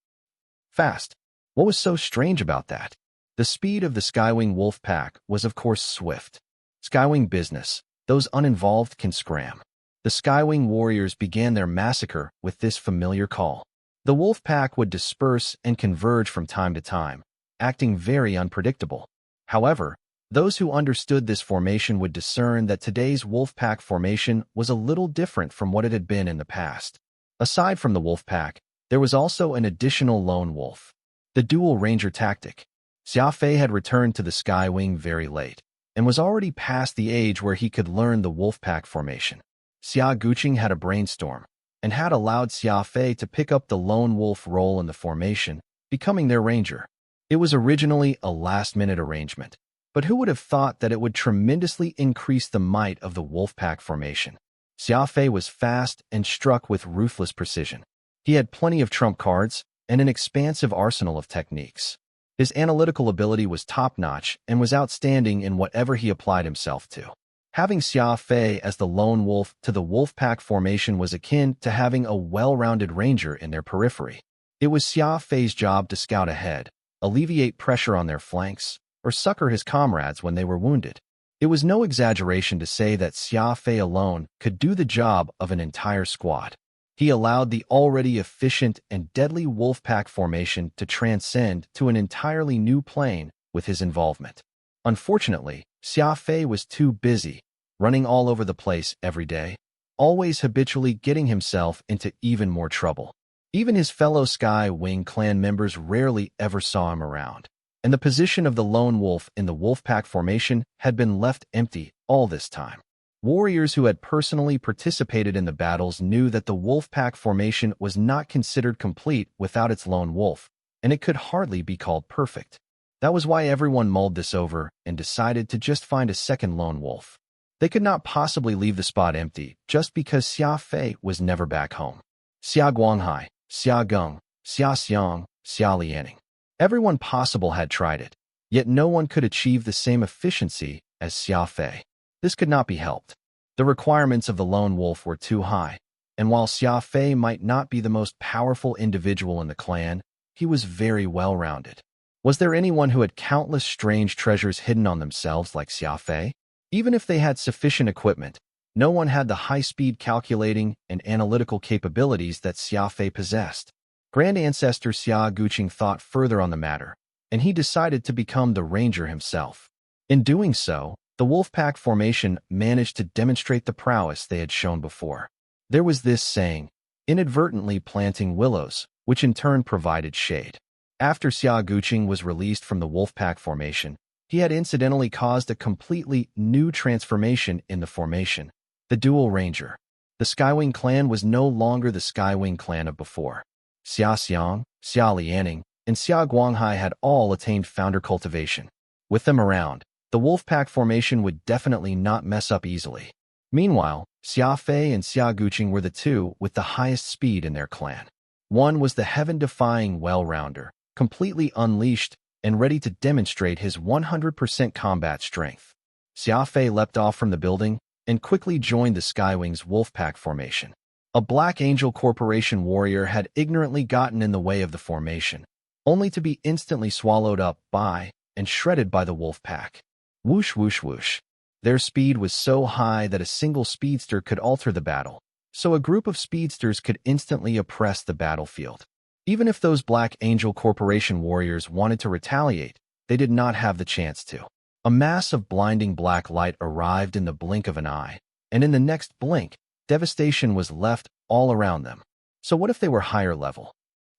Fast. What was so strange about that? The speed of the Skywing wolf pack was of course swift. Skywing business, those uninvolved can scram. The Skywing warriors began their massacre with this familiar call. The wolf pack would disperse and converge from time to time, acting very unpredictable. However, those who understood this formation would discern that today's wolf pack formation was a little different from what it had been in the past. Aside from the wolf pack, there was also an additional lone wolf. The dual ranger tactic. Xia Fei had returned to the Skywing very late, and was already past the age where he could learn the wolf pack formation. Xia Guqing had a brainstorm, and had allowed Xia Fei to pick up the lone wolf role in the formation, becoming their ranger. It was originally a last-minute arrangement, but who would have thought that it would tremendously increase the might of the wolf pack formation? Xia Fei was fast and struck with ruthless precision. He had plenty of trump cards and an expansive arsenal of techniques. His analytical ability was top-notch and was outstanding in whatever he applied himself to. Having Xia Fei as the lone wolf to the wolf pack formation was akin to having a well-rounded ranger in their periphery. It was Xia Fei's job to scout ahead, alleviate pressure on their flanks, or succor his comrades when they were wounded. It was no exaggeration to say that Xia Fei alone could do the job of an entire squad. He allowed the already efficient and deadly wolf pack formation to transcend to an entirely new plane with his involvement. Unfortunately, Xia Fei was too busy, running all over the place every day, always habitually getting himself into even more trouble. Even his fellow Skywing clan members rarely ever saw him around, and the position of the lone wolf in the wolf pack formation had been left empty all this time. Warriors who had personally participated in the battles knew that the wolf pack formation was not considered complete without its lone wolf, and it could hardly be called perfect. That was why everyone mulled this over and decided to just find a second lone wolf. They could not possibly leave the spot empty just because Xia Fei was never back home. Xia Guanghai, Xia Geng, Xia Xiang, Xia Lianing. Everyone possible had tried it, yet no one could achieve the same efficiency as Xia Fei. This could not be helped. The requirements of the lone wolf were too high, And while Xia Fei might not be the most powerful individual in the clan, he was very well-rounded. Was there anyone who had countless strange treasures hidden on themselves like Xia Fei? Even if they had sufficient equipment, no one had the high-speed calculating and analytical capabilities that Xia Fei possessed. Grand Ancestor Xia Guqing thought further on the matter, and he decided to become the ranger himself. In doing so, the Wolfpack formation managed to demonstrate the prowess they had shown before. There was this saying, inadvertently planting willows, which in turn provided shade. After Xia Guqing was released from the Wolfpack formation, he had incidentally caused a completely new transformation in the formation, the Dual Ranger. The Skywing clan was no longer the Skywing clan of before. Xia Xiang, Xia Lianing, and Xia Guanghai had all attained founder cultivation. With them around, the Wolfpack formation would definitely not mess up easily. Meanwhile, Xia Fei and Xia Guqing were the two with the highest speed in their clan. One was the heaven-defying well-rounder, completely unleashed and ready to demonstrate his 100% combat strength. Xia Fei leapt off from the building and quickly joined the Skywing's Wolfpack formation. A Black Angel Corporation warrior had ignorantly gotten in the way of the formation, only to be instantly swallowed up by and shredded by the Wolfpack. Whoosh, whoosh, whoosh. Their speed was so high that a single speedster could alter the battle, so a group of speedsters could instantly oppress the battlefield. Even if those Black Angel Corporation warriors wanted to retaliate, they did not have the chance to. A mass of blinding black light arrived in the blink of an eye, and in the next blink, devastation was left all around them. So what if they were higher level?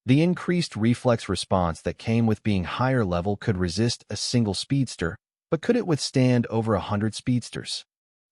The increased reflex response that came with being higher level could resist a single speedster, but could it withstand over 100 speedsters?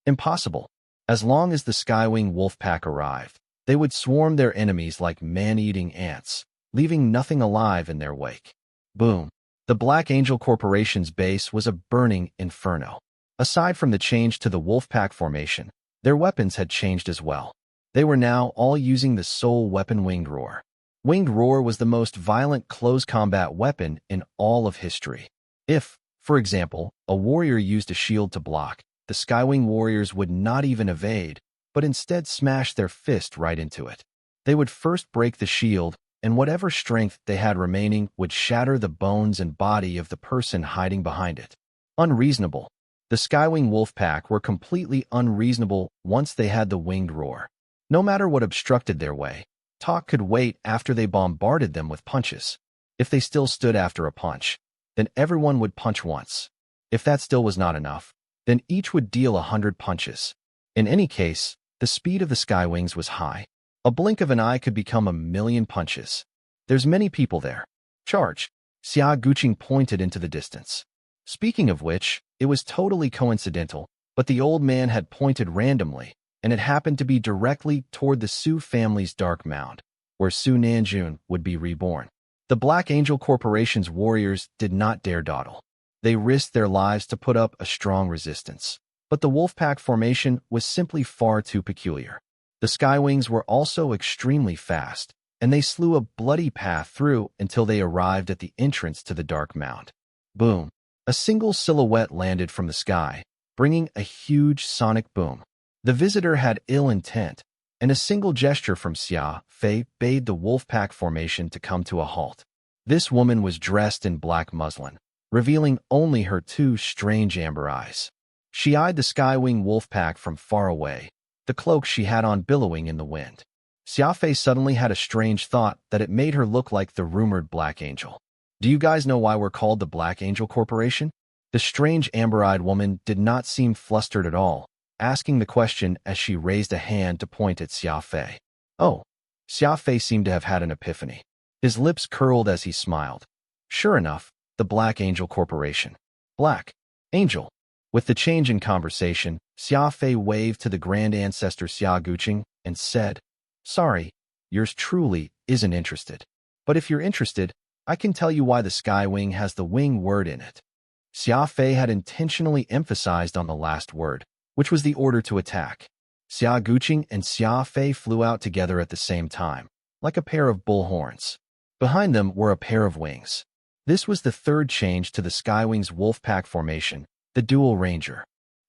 Impossible. As long as the Skywing Wolfpack arrived, they would swarm their enemies like man-eating ants, leaving nothing alive in their wake. Boom. The Black Angel Corporation's base was a burning inferno. Aside from the change to the Wolfpack formation, their weapons had changed as well. They were now all using the sole weapon Winged Roar. Winged Roar was the most violent close combat weapon in all of history. If, for example, a warrior used a shield to block, the Skywing warriors would not even evade, but instead smash their fist right into it. They would first break the shield, and whatever strength they had remaining would shatter the bones and body of the person hiding behind it. Unreasonable. The Skywing Wolfpack were completely unreasonable once they had the Winged Roar. No matter what obstructed their way, talk could wait after they bombarded them with punches. If they still stood after a punch, then everyone would punch once. If that still was not enough, then each would deal 100 punches. In any case, the speed of the Skywings was high. A blink of an eye could become 1,000,000 punches. There's many people there. Charge. Xia Guqing pointed into the distance. Speaking of which, it was totally coincidental, but the old man had pointed randomly, and it happened to be directly toward the Su family's Dark Mound, where Su Nanjun would be reborn. The Black Angel Corporation's warriors did not dare dawdle. They risked their lives to put up a strong resistance. But the Wolfpack formation was simply far too peculiar. The Skywings were also extremely fast, and they slew a bloody path through until they arrived at the entrance to the Dark Mound. Boom. A single silhouette landed from the sky, bringing a huge sonic boom. The visitor had ill intent, and a single gesture from Xia Fei bade the Wolfpack formation to come to a halt. This woman was dressed in black muslin, revealing only her two strange amber eyes. She eyed the Skywing Wolfpack from far away, the cloak she had on billowing in the wind. Xia Fei suddenly had a strange thought that it made her look like the rumored Black Angel. Do you guys know why we're called the Black Angel Corporation? The strange amber-eyed woman did not seem flustered at all, asking the question as she raised a hand to point at Xia Fei. Oh, Xia Fei seemed to have had an epiphany. His lips curled as he smiled. Sure enough, the Black Angel Corporation. Black Angel. With the change in conversation, Xia Fei waved to the Grand Ancestor Xia Guqing and said, Sorry, yours truly isn't interested. But if you're interested, I can tell you why the Skywing has the wing word in it. Xia Fei had intentionally emphasized on the last word, which was the order to attack. Xia Guqing and Xia Fei flew out together at the same time, like a pair of bull horns. Behind them were a pair of wings. This was the third change to the Skywing's Wolfpack formation, the Dual Ranger.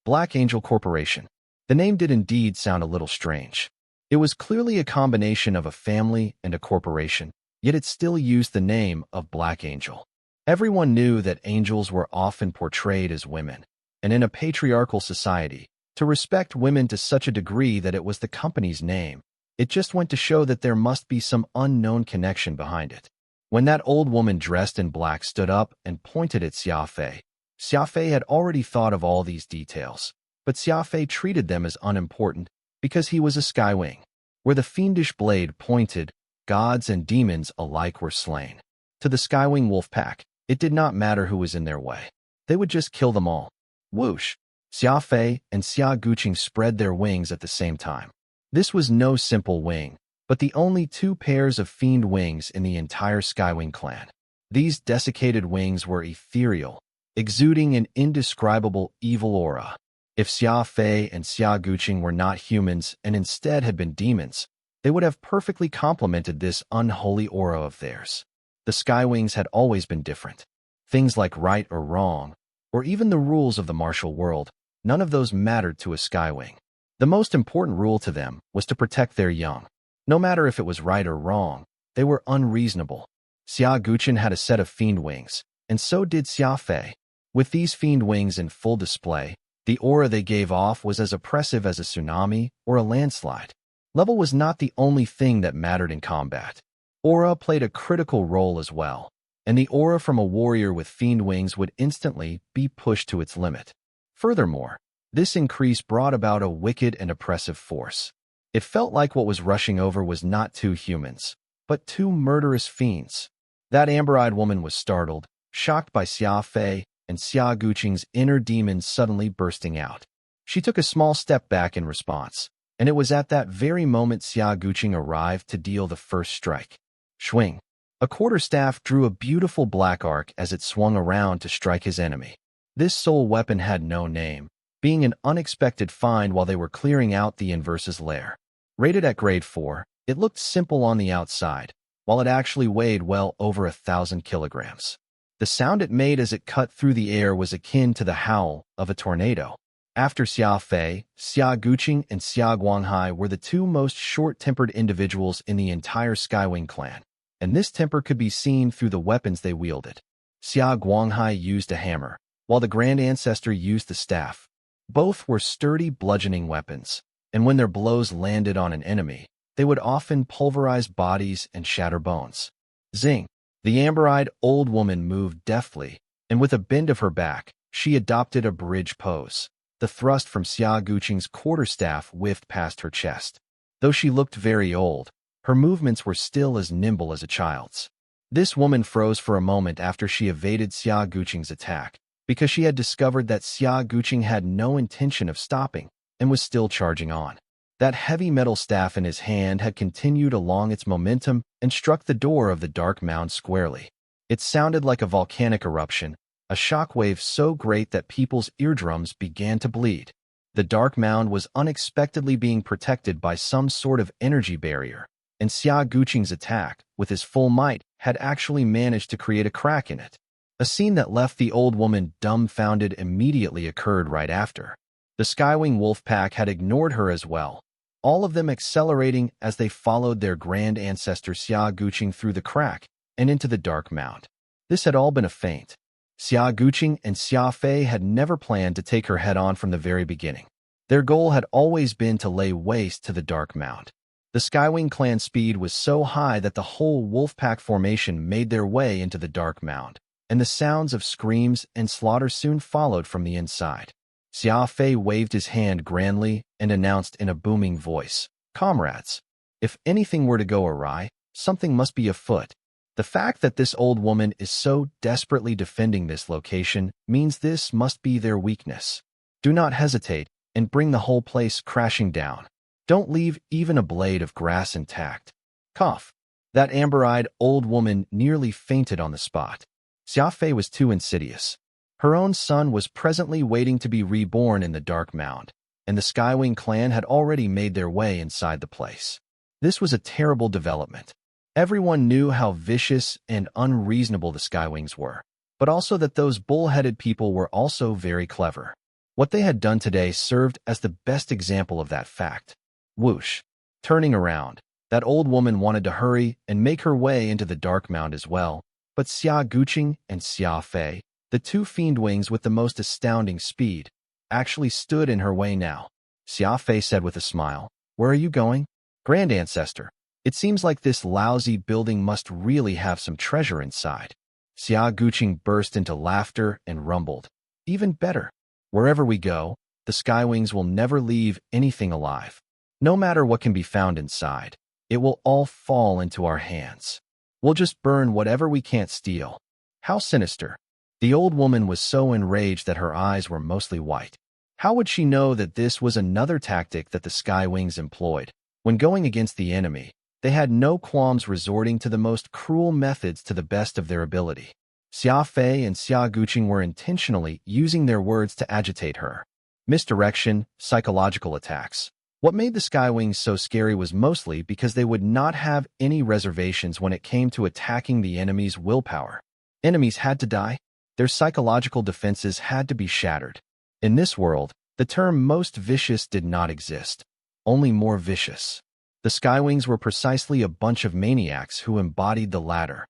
Black Angel Corporation. The name did indeed sound a little strange. It was clearly a combination of a family and a corporation, yet it still used the name of Black Angel. Everyone knew that angels were often portrayed as women, and in a patriarchal society, to respect women to such a degree that it was the company's name, it just went to show that there must be some unknown connection behind it. When that old woman dressed in black stood up and pointed at Xia Fei had already thought of all these details, but Xia Fei treated them as unimportant because he was a skywing. Where the fiendish blade pointed, gods and demons alike were slain. To the skywing wolf pack, it did not matter who was in their way. They would just kill them all. Whoosh! Xia Fei and Xia Guqing spread their wings at the same time. This was no simple wing, but the only two pairs of fiend wings in the entire Skywing clan. These desiccated wings were ethereal, exuding an indescribable evil aura. If Xia Fei and Xia Guqing were not humans and instead had been demons, they would have perfectly complemented this unholy aura of theirs. The Skywings had always been different. Things like right or wrong, or even the rules of the martial world, none of those mattered to a Skywing. The most important rule to them was to protect their young. No matter if it was right or wrong, they were unreasonable. Xia Guqing had a set of fiend wings, and so did Xia Fei. With these fiend wings in full display, the aura they gave off was as oppressive as a tsunami or a landslide. Level was not the only thing that mattered in combat. Aura played a critical role as well, and the aura from a warrior with fiend wings would instantly be pushed to its limit. Furthermore, this increase brought about a wicked and oppressive force. It felt like what was rushing over was not two humans, but two murderous fiends. That amber-eyed woman was startled, shocked by Xia Fei and Xia Guqing's inner demons suddenly bursting out. She took a small step back in response, and it was at that very moment Xia Guqing arrived to deal the first strike. Swing! A quarterstaff drew a beautiful black arc as it swung around to strike his enemy. This soul weapon had no name, being an unexpected find while they were clearing out the Inverse's lair. Rated at grade 4, it looked simple on the outside, while it actually weighed well over 1,000 kilograms. The sound it made as it cut through the air was akin to the howl of a tornado. After Xia Fei, Xia Guqing and Xia Guanghai were the two most short-tempered individuals in the entire Skywing clan, and this temper could be seen through the weapons they wielded. Xia Guanghai used a hammer, while the Grand Ancestor used the staff. Both were sturdy bludgeoning weapons, and when their blows landed on an enemy, they would often pulverize bodies and shatter bones. Zing! The amber-eyed old woman moved deftly, and with a bend of her back, she adopted a bridge pose. The thrust from Xia Guqing's quarterstaff whiffed past her chest. Though she looked very old, her movements were still as nimble as a child's. This woman froze for a moment after she evaded Xia Guqing's attack, because she had discovered that Xia Guqing had no intention of stopping and was still charging on. That heavy metal staff in his hand had continued along its momentum and struck the door of the dark mound squarely. It sounded like a volcanic eruption, a shockwave so great that people's eardrums began to bleed. The dark mound was unexpectedly being protected by some sort of energy barrier, and Xia Guqing's attack, with his full might, had actually managed to create a crack in it. A scene that left the old woman dumbfounded immediately occurred right after. The Skywing wolf pack had ignored her as well, all of them accelerating as they followed their grand ancestor Xia Guqing through the crack and into the dark mound. This had all been a feint. Xia Guqing and Xia Fei had never planned to take her head-on from the very beginning. Their goal had always been to lay waste to the dark mound. The Skywing clan speed was so high that the whole wolf pack formation made their way into the dark mound, and the sounds of screams and slaughter soon followed from the inside. Xia Fei waved his hand grandly and announced in a booming voice, "Comrades, if anything were to go awry, something must be afoot. The fact that this old woman is so desperately defending this location means this must be their weakness. Do not hesitate and bring the whole place crashing down. Don't leave even a blade of grass intact." Cough. That amber-eyed old woman nearly fainted on the spot. Xia Fei was too insidious. Her own son was presently waiting to be reborn in the dark mound, and the Skywing clan had already made their way inside the place. This was a terrible development. Everyone knew how vicious and unreasonable the Skywings were, but also that those bull-headed people were also very clever. What they had done today served as the best example of that fact. Whoosh! Turning around, that old woman wanted to hurry and make her way into the dark mound as well, but Xia Guqing and Xia Fei, the two fiend wings with the most astounding speed, actually stood in her way now. Xia Fei said with a smile, "Where are you going? Grand Ancestor, it seems like this lousy building must really have some treasure inside." Xia Guqing burst into laughter and rumbled, "Even better. Wherever we go, the Skywings will never leave anything alive. No matter what can be found inside, it will all fall into our hands. We'll just burn whatever we can't steal." How sinister. The old woman was so enraged that her eyes were mostly white. How would she know that this was another tactic that the Skywings employed? When going against the enemy, they had no qualms resorting to the most cruel methods to the best of their ability. Xia Fei and Xia Guqing were intentionally using their words to agitate her. Misdirection, psychological attacks. What made the Skywings so scary was mostly because they would not have any reservations when it came to attacking the enemy's willpower. Enemies had to die. Their psychological defenses had to be shattered. In this world, the term most vicious did not exist, only more vicious. The Skywings were precisely a bunch of maniacs who embodied the latter.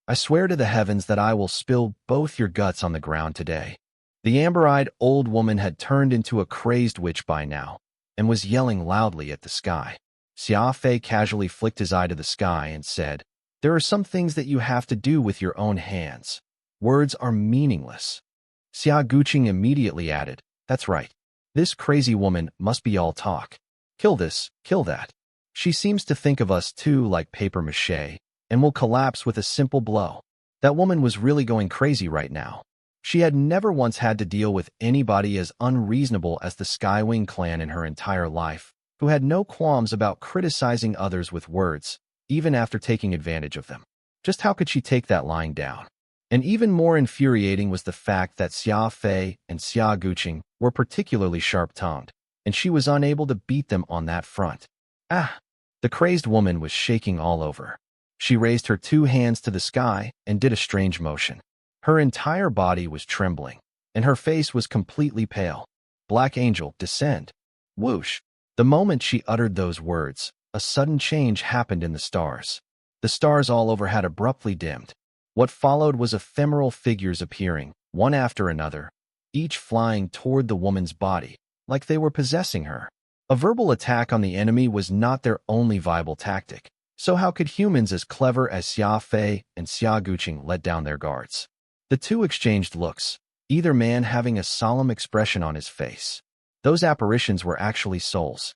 "I swear to the heavens that I will spill both your guts on the ground today." The amber-eyed old woman had turned into a crazed witch by now, and was yelling loudly at the sky. Xia Fei casually flicked his eye to the sky and said, "There are some things that you have to do with your own hands. Words are meaningless." Xia Guqing immediately added, "That's right. This crazy woman must be all talk. Kill this, kill that. She seems to think of us too like papier-mâché, and will collapse with a simple blow." That woman was really going crazy right now. She had never once had to deal with anybody as unreasonable as the Skywing clan in her entire life, who had no qualms about criticizing others with words, even after taking advantage of them. Just how could she take that lying down? And even more infuriating was the fact that Xia Fei and Xia Guqing were particularly sharp-tongued, and she was unable to beat them on that front. Ah! The crazed woman was shaking all over. She raised her two hands to the sky and did a strange motion. Her entire body was trembling, and her face was completely pale. "Black Angel, descend." Whoosh! The moment she uttered those words, a sudden change happened in the stars. The stars all over had abruptly dimmed. What followed was ephemeral figures appearing, one after another, each flying toward the woman's body, like they were possessing her. A verbal attack on the enemy was not their only viable tactic, so how could humans as clever as Xia Fei and Xia Guqing let down their guards? The two exchanged looks, either man having a solemn expression on his face. Those apparitions were actually souls.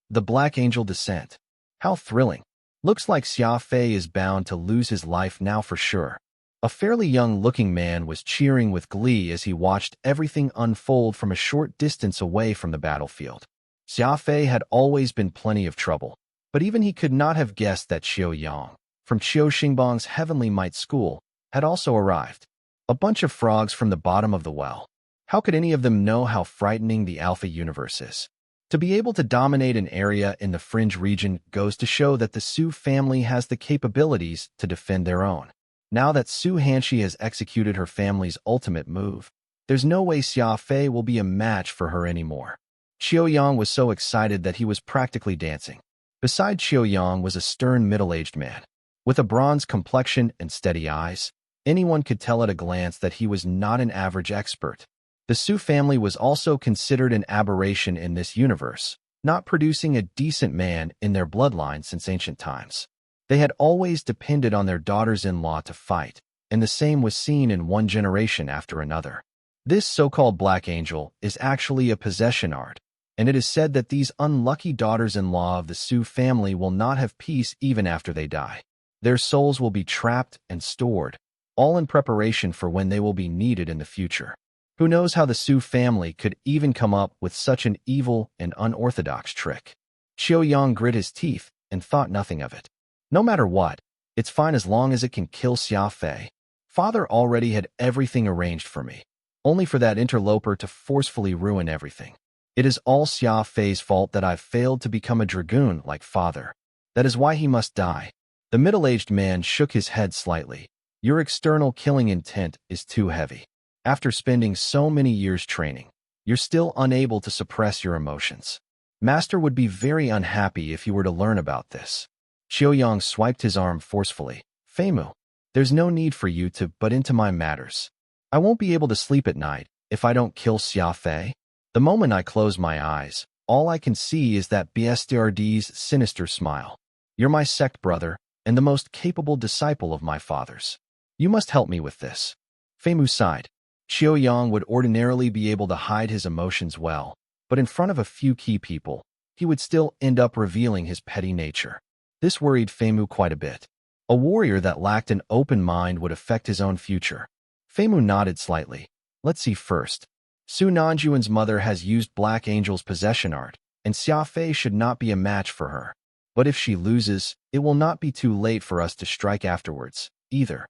The Black Angel descent. How thrilling. Looks like Xia Fei is bound to lose his life now for sure. A fairly young-looking man was cheering with glee as he watched everything unfold from a short distance away from the battlefield. Xia Fei had always been plenty of trouble, but even he could not have guessed that Xiao Yang, from Qiu Xingbang's Heavenly Might School, had also arrived. A bunch of frogs from the bottom of the well. How could any of them know how frightening the Alpha universe is? To be able to dominate an area in the Fringe region goes to show that the Su family has the capabilities to defend their own. Now that Su Hanshi has executed her family's ultimate move, there's no way Xia Fei will be a match for her anymore. Qiu Yang was so excited that he was practically dancing. Beside Qiu Yang was a stern middle-aged man. With a bronze complexion and steady eyes, anyone could tell at a glance that he was not an average expert. The Su family was also considered an aberration in this universe, not producing a decent man in their bloodline since ancient times. They had always depended on their daughters-in-law to fight, and the same was seen in one generation after another. This so-called Black Angel is actually a possession art, and it is said that these unlucky daughters-in-law of the Su family will not have peace even after they die. Their souls will be trapped and stored, all in preparation for when they will be needed in the future. Who knows how the Su family could even come up with such an evil and unorthodox trick? Qiu Yang grit his teeth and thought nothing of it. No matter what, it's fine as long as it can kill Xia Fei. Father already had everything arranged for me, only for that interloper to forcefully ruin everything. It is all Xia Fei's fault that I've failed to become a dragoon like father. That is why he must die. The middle-aged man shook his head slightly. Your external killing intent is too heavy. After spending so many years training, you're still unable to suppress your emotions. Master would be very unhappy if you were to learn about this. Qiuyang swiped his arm forcefully. Feimu, there's no need for you to butt into my matters. I won't be able to sleep at night if I don't kill Xia Fei. The moment I close my eyes, all I can see is that BSTRD's sinister smile. You're my sect brother, and the most capable disciple of my father's. You must help me with this. Feimu sighed. Qiuyang would ordinarily be able to hide his emotions well, but in front of a few key people, he would still end up revealing his petty nature. This worried Feimu quite a bit. A warrior that lacked an open mind would affect his own future. Feimu nodded slightly. Let's see first. Su Nanjuan's mother has used Black Angel's possession art, and Xia Fei should not be a match for her. But if she loses, it will not be too late for us to strike afterwards, either.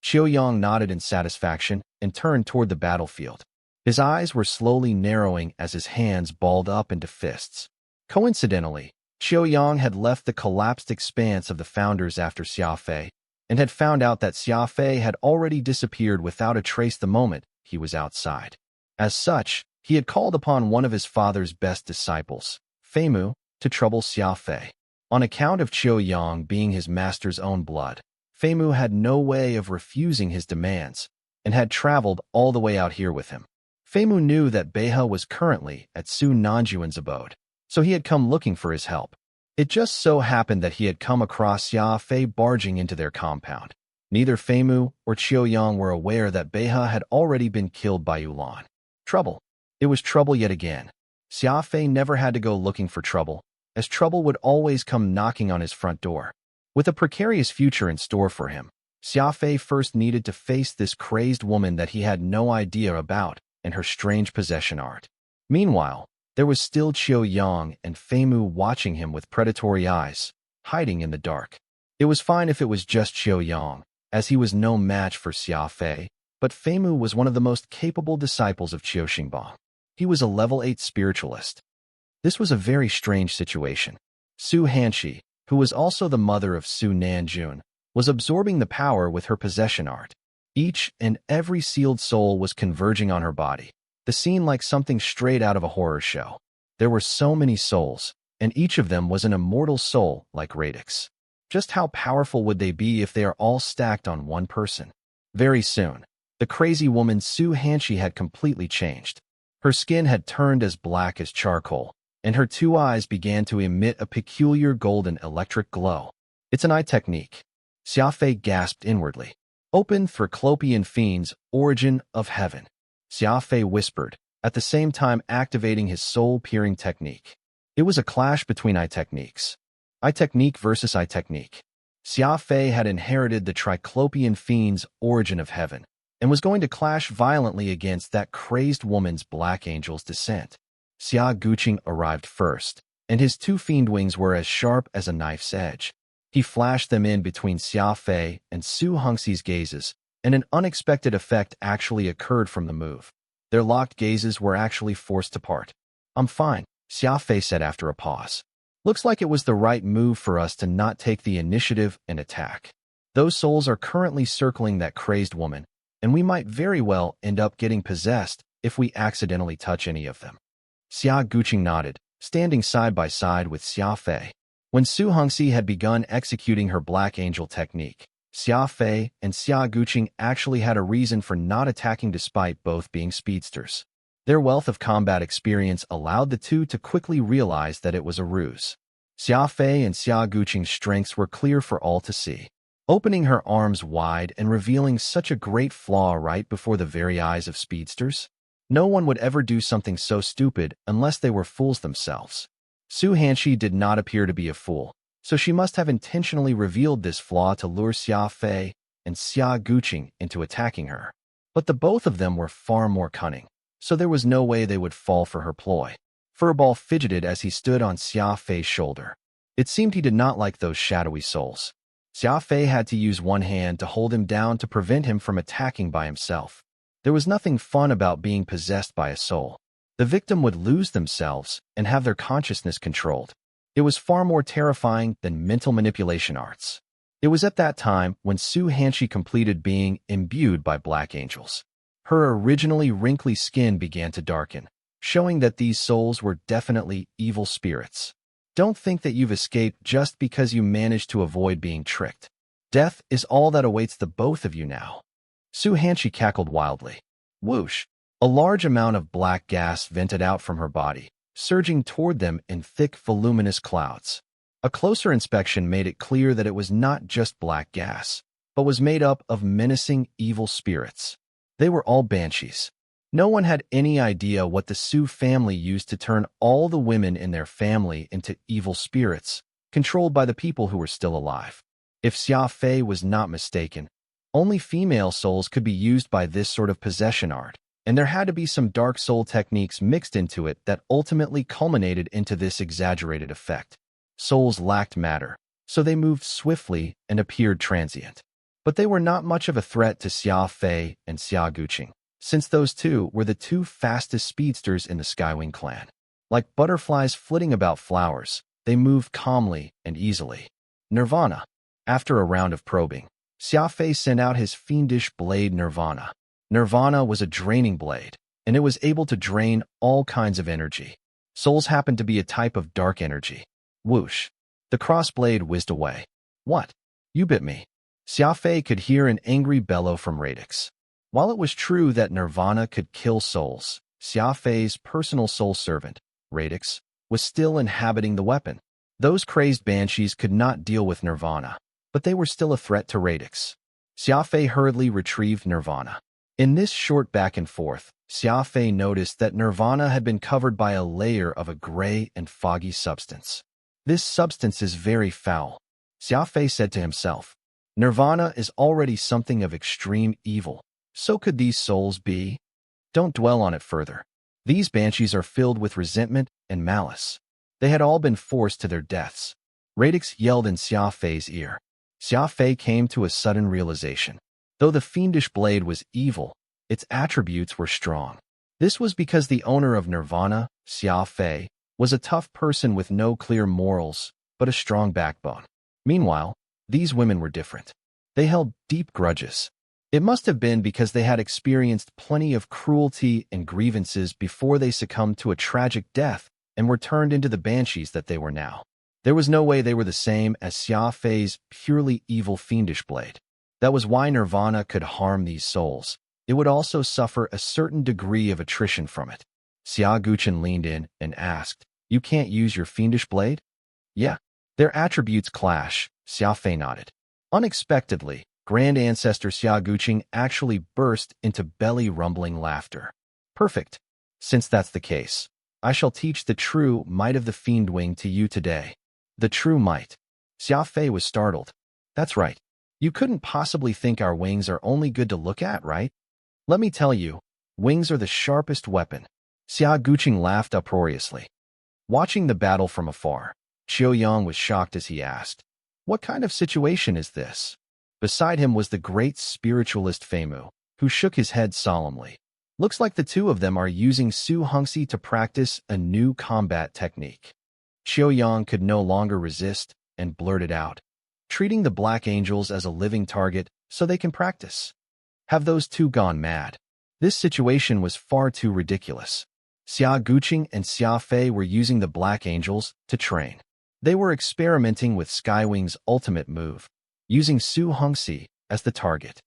Qiuyang nodded in satisfaction and turned toward the battlefield. His eyes were slowly narrowing as his hands balled up into fists. Coincidentally, Qiuyang had left the collapsed expanse of the founders after Xia Fei, and had found out that Xia Fei had already disappeared without a trace the moment he was outside. As such, he had called upon one of his father's best disciples, Feimu, to trouble Xia Fei. On account of Qiuyang being his master's own blood, Feimu had no way of refusing his demands, and had traveled all the way out here with him. Feimu knew that Beha was currently at Su Nanjuan's abode, so he had come looking for his help. It just so happened that he had come across Xia Fei barging into their compound. Neither Feimu or Qiuyang were aware that Beha had already been killed by Yulan. Trouble. It was trouble yet again. Xia Fei never had to go looking for trouble, as trouble would always come knocking on his front door. With a precarious future in store for him, Xia Fei first needed to face this crazed woman that he had no idea about and her strange possession art. Meanwhile, there was still Qiuyang and Feimu watching him with predatory eyes, hiding in the dark. It was fine if it was just Qiuyang, as he was no match for Xia Fei, but Feimu was one of the most capable disciples of Qiuxingbang. He was a level 8 spiritualist. This was a very strange situation. Su Hanxi, who was also the mother of Su Nanjun, was absorbing the power with her possession art. Each and every sealed soul was converging on her body, the scene like something straight out of a horror show. There were so many souls, and each of them was an immortal soul like Radix. Just how powerful would they be if they are all stacked on one person? Very soon, the crazy woman Su Hanxi had completely changed. Her skin had turned as black as charcoal, and her two eyes began to emit a peculiar golden electric glow. It's an eye technique. Xia Fei gasped inwardly. Open for Clopian Fiend's Origin of Heaven. Xia Fei whispered, at the same time activating his soul-peering technique. It was a clash between eye techniques. Eye technique versus eye technique. Xia Fei had inherited the Triclopian Fiend's Origin of Heaven, and was going to clash violently against that crazed woman's Black Angel's descent. Xia Guqing arrived first, and his two fiend wings were as sharp as a knife's edge. He flashed them in between Xia Fei and Su Hongxi's gazes, and an unexpected effect actually occurred from the move. Their locked gazes were actually forced to part. I'm fine, Xia Fei said after a pause. Looks like it was the right move for us to not take the initiative and attack. Those souls are currently circling that crazed woman, and we might very well end up getting possessed if we accidentally touch any of them. Xia Guqing nodded, standing side by side with Xia Fei. When Su Hongxi had begun executing her Black Angel technique, Xia Fei and Xia Guqing actually had a reason for not attacking despite both being speedsters. Their wealth of combat experience allowed the two to quickly realize that it was a ruse. Xia Fei and Xia Guqing's strengths were clear for all to see. Opening her arms wide and revealing such a great flaw right before the very eyes of speedsters? No one would ever do something so stupid unless they were fools themselves. Su Hanxi did not appear to be a fool, so she must have intentionally revealed this flaw to lure Xia Fei and Xia Guqing into attacking her. But the both of them were far more cunning, so there was no way they would fall for her ploy. Furball fidgeted as he stood on Xia Fei's shoulder. It seemed he did not like those shadowy souls. Xia Fei had to use one hand to hold him down to prevent him from attacking by himself. There was nothing fun about being possessed by a soul. The victim would lose themselves and have their consciousness controlled. It was far more terrifying than mental manipulation arts. It was at that time when Su Hanxi completed being imbued by Black Angels. Her originally wrinkly skin began to darken. showing that these souls were definitely evil spirits. Don't think that you've escaped just because you managed to avoid being tricked. Death is all that awaits the both of you now. Su Hanshi cackled wildly. Whoosh! A large amount of black gas vented out from her body, surging toward them in thick, voluminous clouds. A closer inspection made it clear that it was not just black gas, but was made up of menacing evil spirits. They were all banshees. No one had any idea what the Su family used to turn all the women in their family into evil spirits, controlled by the people who were still alive. If Xia Fei was not mistaken, only female souls could be used by this sort of possession art, and there had to be some dark soul techniques mixed into it that ultimately culminated into this exaggerated effect. Souls lacked matter, so they moved swiftly and appeared transient. But they were not much of a threat to Xia Fei and Xia Guqing, since those two were the two fastest speedsters in the Skywing clan. Like butterflies flitting about flowers, they moved calmly and easily. Nirvana. After a round of probing, Xia Fei sent out his fiendish blade Nirvana. Nirvana was a draining blade, and it was able to drain all kinds of energy. Souls happened to be a type of dark energy. Whoosh! The crossblade whizzed away. What? You bit me. Xia Fei could hear an angry bellow from Radix. While it was true that Nirvana could kill souls, Xia Fei's personal soul servant, Radix, was still inhabiting the weapon. Those crazed banshees could not deal with Nirvana, but they were still a threat to Radix. Xia Fei hurriedly retrieved Nirvana. In this short back and forth, Xia Fei noticed that Nirvana had been covered by a layer of a gray and foggy substance. This substance is very foul, Xia Fei said to himself. Nirvana is already something of extreme evil. So could these souls be? Don't dwell on it further. These banshees are filled with resentment and malice. They had all been forced to their deaths. Radix yelled in Xia Fei's ear. Xia Fei came to a sudden realization. Though the fiendish blade was evil, its attributes were strong. This was because the owner of Nirvana, Xia Fei, was a tough person with no clear morals, but a strong backbone. Meanwhile, these women were different. They held deep grudges. It must have been because they had experienced plenty of cruelty and grievances before they succumbed to a tragic death and were turned into the banshees that they were now. There was no way they were the same as Xia Fei's purely evil fiendish blade. That was why Nirvana could harm these souls. It would also suffer a certain degree of attrition from it. Xia Guqing leaned in and asked, "You can't use your fiendish blade?" "Yeah. Their attributes clash," Xia Fei nodded. Unexpectedly, Grand Ancestor Xia Guqing actually burst into belly-rumbling laughter. "Perfect. Since that's the case, I shall teach the true might of the Fiend Wing to you today." The true might. Xia Fei was startled. "That's right. You couldn't possibly think our wings are only good to look at, right? Let me tell you, wings are the sharpest weapon." Xia Guqing laughed uproariously. Watching the battle from afar, Qiuyang was shocked as he asked, "What kind of situation is this?" Beside him was the great spiritualist Feimu, who shook his head solemnly. "Looks like the two of them are using Su Hongxi to practice a new combat technique." Qiuyang could no longer resist and blurted out, "Treating the Black Angels as a living target so they can practice. Have those two gone mad?" This situation was far too ridiculous. Xia Guqing and Xia Fei were using the Black Angels to train. They were experimenting with Skywing's ultimate move, using Su Hongxi as the target.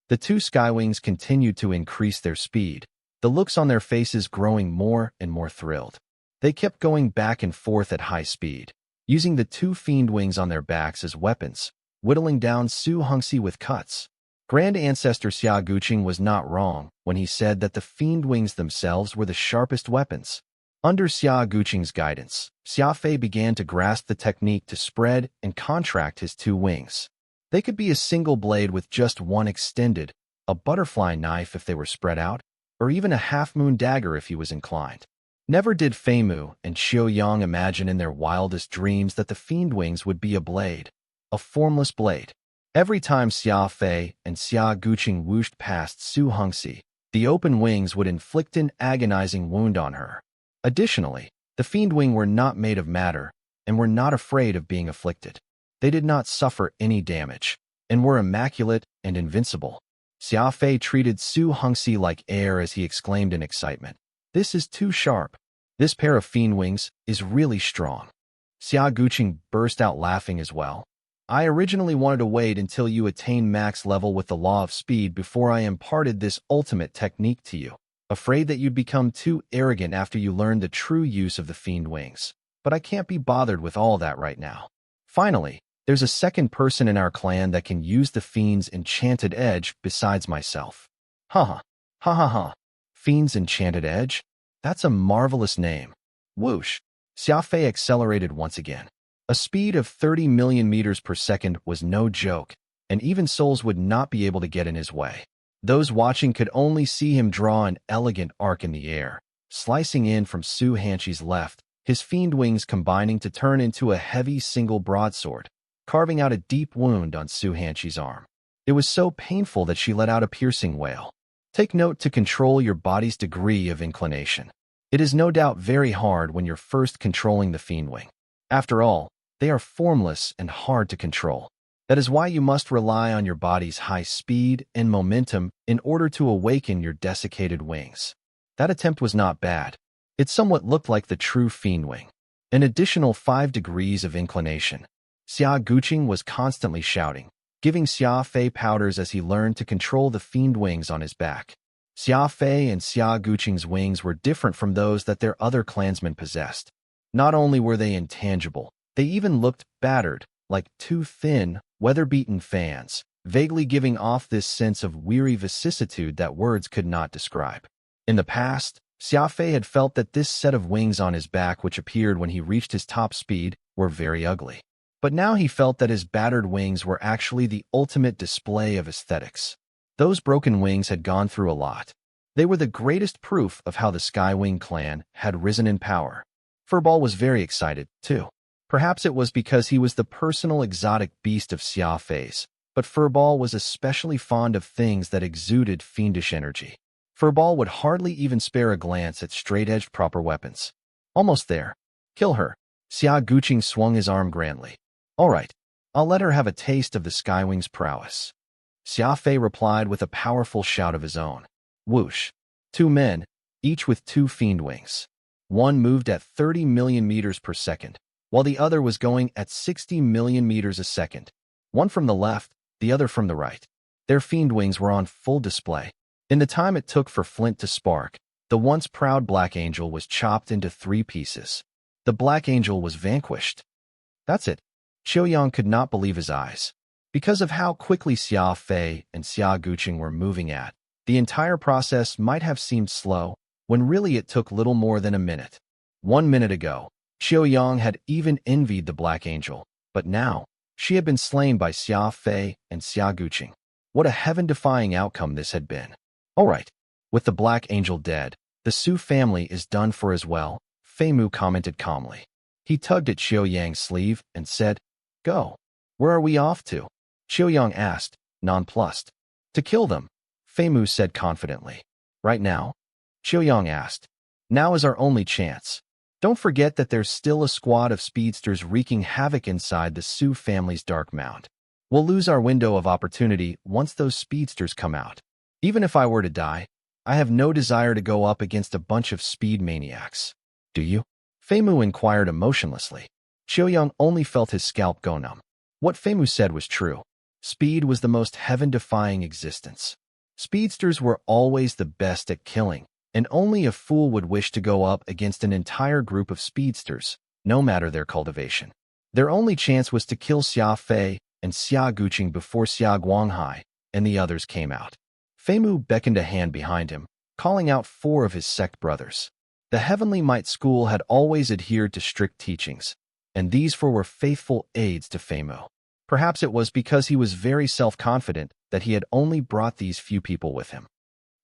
The two Skywings continued to increase their speed, the looks on their faces growing more and more thrilled. They kept going back and forth at high speed, using the two Fiend Wings on their backs as weapons, whittling down Su Hongxi with cuts. Grand Ancestor Xia Guqing was not wrong when he said that the Fiend Wings themselves were the sharpest weapons. Under Xia Guqing's guidance, Xia Fei began to grasp the technique to spread and contract his two wings. They could be a single blade with just one extended, a butterfly knife if they were spread out, or even a half-moon dagger if he was inclined. Never did Feimu and Qiuyang imagine in their wildest dreams that the Fiend Wings would be a blade, a formless blade. Every time Xia Fei and Xia Guqing whooshed past Su Hongxi, the open wings would inflict an agonizing wound on her. Additionally, the Fiend Wing were not made of matter and were not afraid of being afflicted. They did not suffer any damage and were immaculate and invincible. Xia Fei treated Su Hongxi like air as he exclaimed in excitement, This is too sharp. This pair of fiend wings is really strong. Xia Guqing burst out laughing as well. I originally wanted to wait until you attain max level with the law of speed before I imparted this ultimate technique to you, afraid that you'd become too arrogant after you learned the true use of the fiend wings. But I can't be bothered with all that right now. Finally, there's a second person in our clan that can use the fiend's enchanted edge besides myself. Ha ha. Fiend's enchanted edge? That's a marvelous name. Whoosh. Xia Fei accelerated once again. A speed of 30 million meters per second was no joke, and even souls would not be able to get in his way. Those watching could only see him draw an elegant arc in the air, slicing in from Su Hanqi's left, his fiend wings combining to turn into a heavy single broadsword, carving out a deep wound on Su Hanqi's arm. It was so painful that she let out a piercing wail. Take note to control your body's degree of inclination. It is no doubt very hard when you're first controlling the fiend wing. After all, they are formless and hard to control. That is why you must rely on your body's high speed and momentum in order to awaken your desiccated wings. That attempt was not bad. It somewhat looked like the true fiend wing. An additional 5 degrees of inclination. Xia Guqing was constantly shouting, giving Xia Fei powders as he learned to control the fiend wings on his back. Xia Fei and Xia Guqing's wings were different from those that their other clansmen possessed. Not only were they intangible, they even looked battered, like 2 thin, weather-beaten fans, vaguely giving off this sense of weary vicissitude that words could not describe. In the past, Xia Fei had felt that this set of wings on his back, which appeared when he reached his top speed, were very ugly. But now he felt that his battered wings were actually the ultimate display of aesthetics. Those broken wings had gone through a lot. They were the greatest proof of how the Skywing clan had risen in power. Furball was very excited, too. Perhaps it was because he was the personal exotic beast of Xia Fei's, but Furball was especially fond of things that exuded fiendish energy. Furball would hardly even spare a glance at straight-edged proper weapons. Almost there. Kill her. Xia Guqing swung his arm grandly. All right, I'll let her have a taste of the Skywing's prowess. Xia Fei replied with a powerful shout of his own. Whoosh. 2 men, each with 2 fiend wings. One moved at 30 million meters per second, while the other was going at 60 million meters a second. One from the left, the other from the right. Their fiend wings were on full display. In the time it took for Flint to spark, the once proud Black Angel was chopped into 3 pieces. The Black Angel was vanquished. That's it. Qiuyang could not believe his eyes. Because of how quickly Xia Fei and Xia Guqing were moving at, the entire process might have seemed slow, when really it took little more than a minute. 1 minute ago, Qiuyang had even envied the Black Angel, but now, she had been slain by Xia Fei and Xia Guqing. What a heaven-defying outcome this had been. All right, with the Black Angel dead, the Su family is done for as well, Fei Mu commented calmly. He tugged at Qiuyang's sleeve and said, Go. Where are we off to? Qiuyang asked, nonplussed. To kill them, Fei Mu said confidently. Right now? Qiuyang asked. Now is our only chance. Don't forget that there's still a squad of speedsters wreaking havoc inside the Su family's dark mound. We'll lose our window of opportunity once those speedsters come out. Even if I were to die, I have no desire to go up against a bunch of speed maniacs. Do you? Fei Mu inquired emotionlessly. Qiuyang only felt his scalp go numb. What Fei Mu said was true. Speed was the most heaven-defying existence. Speedsters were always the best at killing, and only a fool would wish to go up against an entire group of speedsters, no matter their cultivation. Their only chance was to kill Xia Fei and Xia Guqing before Xia Guanghai and the others came out. Fei Mu beckoned a hand behind him, calling out 4 of his sect brothers. The Heavenly Might School had always adhered to strict teachings, and these 4 were faithful aides to Fei Mu. Perhaps it was because he was very self-confident that he had only brought these few people with him.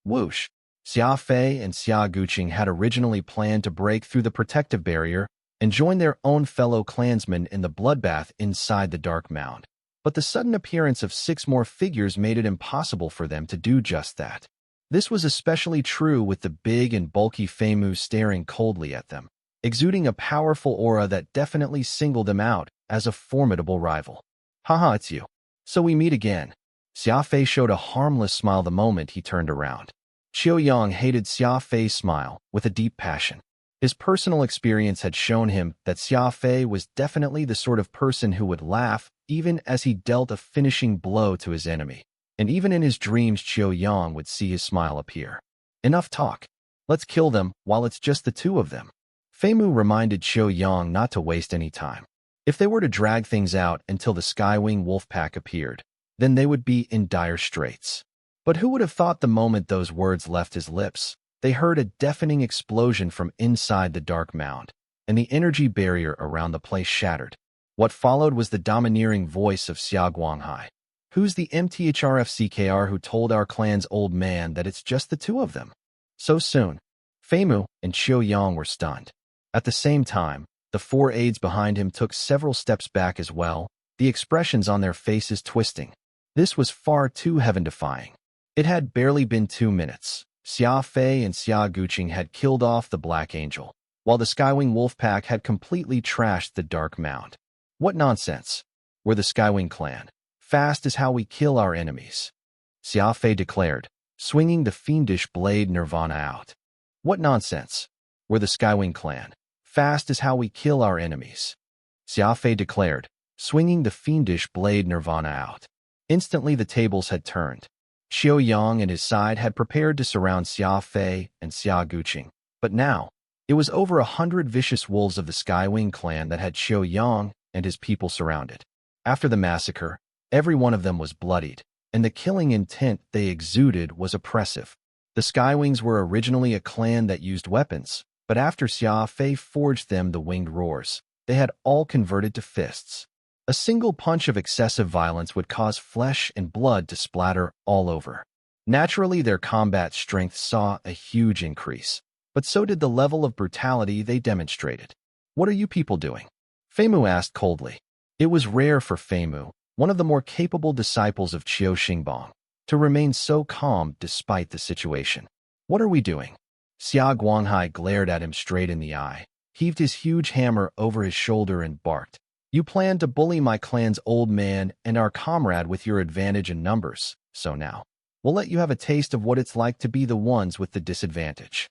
Whoosh! Xia Fei and Xia Guqing had originally planned to break through the protective barrier and join their own fellow clansmen in the bloodbath inside the Dark Mound. But the sudden appearance of 6 more figures made it impossible for them to do just that. This was especially true with the big and bulky Fei Mu staring coldly at them, exuding a powerful aura that definitely singled them out as a formidable rival. Haha, it's you. So we meet again. Xia Fei showed a harmless smile the moment he turned around. Qiu Yang hated Xia Fei's smile with a deep passion. His personal experience had shown him that Xia Fei was definitely the sort of person who would laugh even as he dealt a finishing blow to his enemy. And even in his dreams, Qiu Yang would see his smile appear. Enough talk. Let's kill them while it's just the two of them. Fei Mu reminded Qiu Yang not to waste any time. If they were to drag things out until the Skywing wolf pack appeared, then they would be in dire straits. But who would have thought the moment those words left his lips, they heard a deafening explosion from inside the dark mound, and the energy barrier around the place shattered. What followed was the domineering voice of Xia Guanghai. Who's the MTHRFCKR who told our clan's old man that it's just the two of them? So soon, Fei Mu and Qiu Yang were stunned. At the same time, the four aides behind him took several steps back as well, the expressions on their faces twisting. This was far too heaven-defying. It had barely been 2 minutes. Xia Fei and Xia Guqing had killed off the Black Angel, while the Skywing wolf pack had completely trashed the Dark Mound. What nonsense! We're the Skywing clan. Fast is how we kill our enemies. Xia Fei declared, swinging the fiendish blade Nirvana out. What nonsense! We're the Skywing clan. Fast is how we kill our enemies. Xia Fei declared, swinging the fiendish blade Nirvana out. Instantly the tables had turned. Qiu Yang and his side had prepared to surround Xia Fei and Xia Guqing, but now, it was over 100 vicious wolves of the Skywing clan that had Qiu Yang and his people surrounded. After the massacre, every one of them was bloodied, and the killing intent they exuded was oppressive. The Skywings were originally a clan that used weapons, but after Xia Fei forged them the winged roars, they had all converted to fists. A single punch of excessive violence would cause flesh and blood to splatter all over. Naturally, their combat strength saw a huge increase, but so did the level of brutality they demonstrated. What are you people doing? Fei Mu asked coldly. It was rare for Fei Mu, one of the more capable disciples of Qiu Xingbang, to remain so calm despite the situation. What are we doing? Xia Guanghai glared at him straight in the eye, heaved his huge hammer over his shoulder and barked. You plan to bully my clan's old man and our comrade with your advantage in numbers, so now, we'll let you have a taste of what it's like to be the ones with the disadvantage.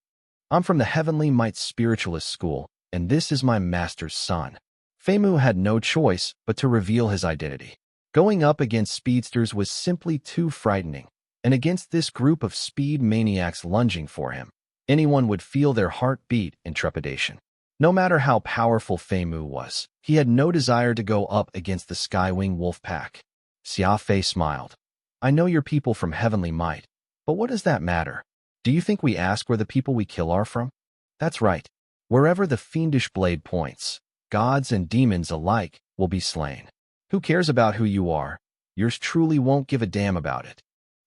I'm from the Heavenly Might Spiritualist School, and this is my master's son. Fei Mu had no choice but to reveal his identity. Going up against speedsters was simply too frightening, and against this group of speed maniacs lunging for him, anyone would feel their heart beat in trepidation. No matter how powerful Fei Mu was, he had no desire to go up against the Skywing wolf pack. Xia Fei smiled. I know you're people from Heavenly Might, but what does that matter? Do you think we ask where the people we kill are from? That's right. Wherever the fiendish blade points, gods and demons alike will be slain. Who cares about who you are? Yours truly won't give a damn about it.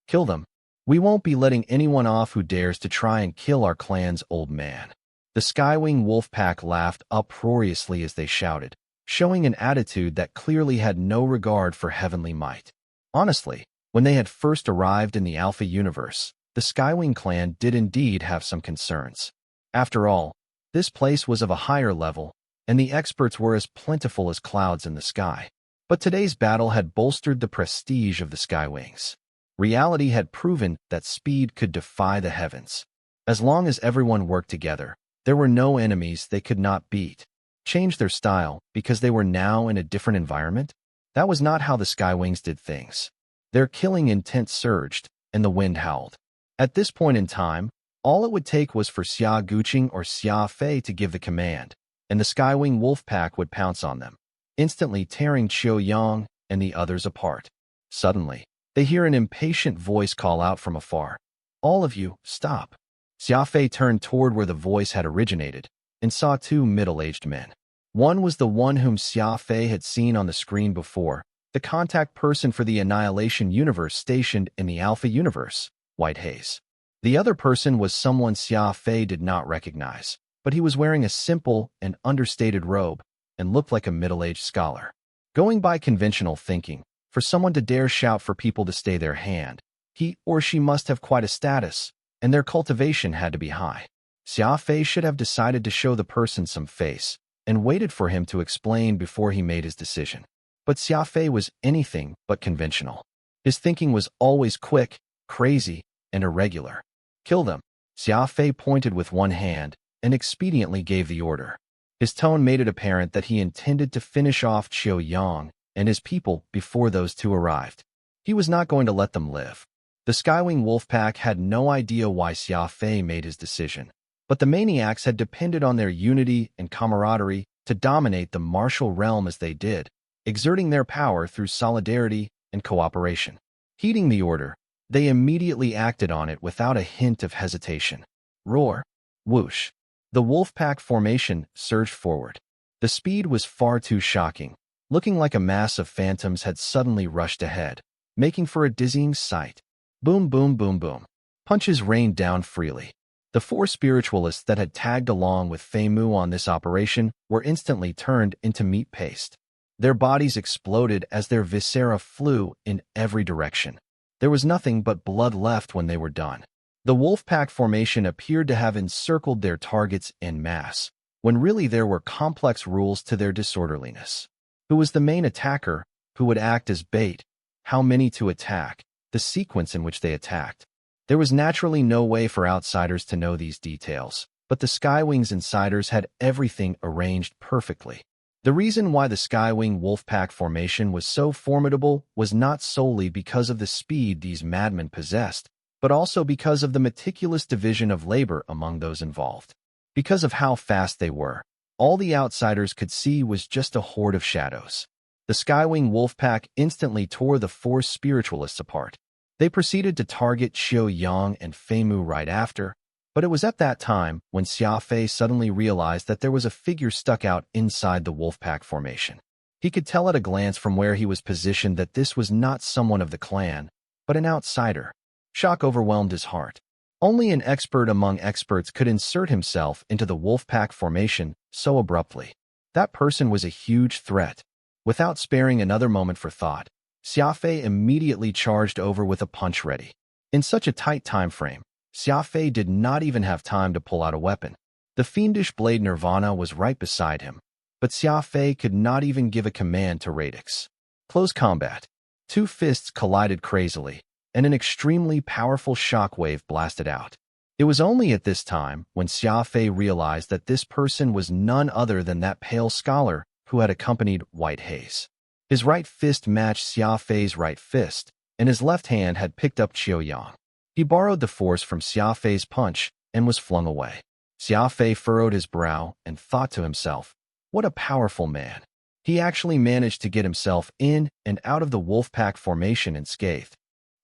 Kill them. We won't be letting anyone off who dares to try and kill our clan's old man. The Skywing wolf pack laughed uproariously as they shouted, showing an attitude that clearly had no regard for heavenly might. Honestly, when they had first arrived in the Alpha universe, the Skywing clan did indeed have some concerns. After all, this place was of a higher level, and the experts were as plentiful as clouds in the sky. But today's battle had bolstered the prestige of the Skywings. Reality had proven that speed could defy the heavens. As long as everyone worked together, there were no enemies they could not beat. Change their style because they were now in a different environment? That was not how the Skywings did things. Their killing intent surged, and the wind howled. At this point in time, all it would take was for Xia Guqing or Xia Fei to give the command, and the Skywing wolf pack would pounce on them, instantly tearing Qiu Yang and the others apart. Suddenly, they hear an impatient voice call out from afar. All of you, stop. Xia Fei turned toward where the voice had originated and saw two middle-aged men. One was the one whom Xia Fei had seen on the screen before, the contact person for the Annihilation Universe stationed in the Alpha Universe, White Haze. The other person was someone Xia Fei did not recognize, but he was wearing a simple and understated robe and looked like a middle-aged scholar. Going by conventional thinking, for someone to dare shout for people to stay their hand, he or she must have quite a status, and their cultivation had to be high. Xia Fei should have decided to show the person some face and waited for him to explain before he made his decision. But Xia Fei was anything but conventional. His thinking was always quick, crazy, and irregular. Kill them. Xia Fei pointed with one hand and expediently gave the order. His tone made it apparent that he intended to finish off Qiu Yang and his people before those two arrived. He was not going to let them live. The Skywing Wolfpack had no idea why Xia Fei made his decision, but the maniacs had depended on their unity and camaraderie to dominate the martial realm as they did, exerting their power through solidarity and cooperation. Heeding the order, they immediately acted on it without a hint of hesitation. Roar! Whoosh! The Wolfpack formation surged forward. The speed was far too shocking, looking like a mass of phantoms had suddenly rushed ahead, making for a dizzying sight. Boom, boom, boom, boom. Punches rained down freely. The four spiritualists that had tagged along with Fei Mu on this operation were instantly turned into meat paste. Their bodies exploded as their viscera flew in every direction. There was nothing but blood left when they were done. The Wolfpack formation appeared to have encircled their targets en masse, when really there were complex rules to their disorderliness. Who was the main attacker? Who would act as bait? How many to attack? The sequence in which they attacked. There was naturally no way for outsiders to know these details, but the Skywing's insiders had everything arranged perfectly. The reason why the Skywing Wolfpack formation was so formidable was not solely because of the speed these madmen possessed, but also because of the meticulous division of labor among those involved. Because of how fast they were, all the outsiders could see was just a horde of shadows. The Skywing Wolfpack instantly tore the four spiritualists apart. They proceeded to target Qiu Yang and Fei Mu right after, but it was at that time when Xia Fei suddenly realized that there was a figure stuck out inside the Wolfpack formation. He could tell at a glance from where he was positioned that this was not someone of the clan, but an outsider. Shock overwhelmed his heart. Only an expert among experts could insert himself into the Wolfpack formation so abruptly. That person was a huge threat. Without sparing another moment for thought, Xia Fei immediately charged over with a punch ready. In such a tight time frame, Xia Fei did not even have time to pull out a weapon. The fiendish blade Nirvana was right beside him, but Xia Fei could not even give a command to Radix. Close combat. Two fists collided crazily, and an extremely powerful shockwave blasted out. It was only at this time when Xia Fei realized that this person was none other than that pale scholar who had accompanied White Haze. His right fist matched Xia Fei's right fist, and his left hand had picked up Qiu Yang. He borrowed the force from Xia Fei's punch and was flung away. Xia Fei furrowed his brow and thought to himself, what a powerful man. He actually managed to get himself in and out of the Wolfpack formation unscathed.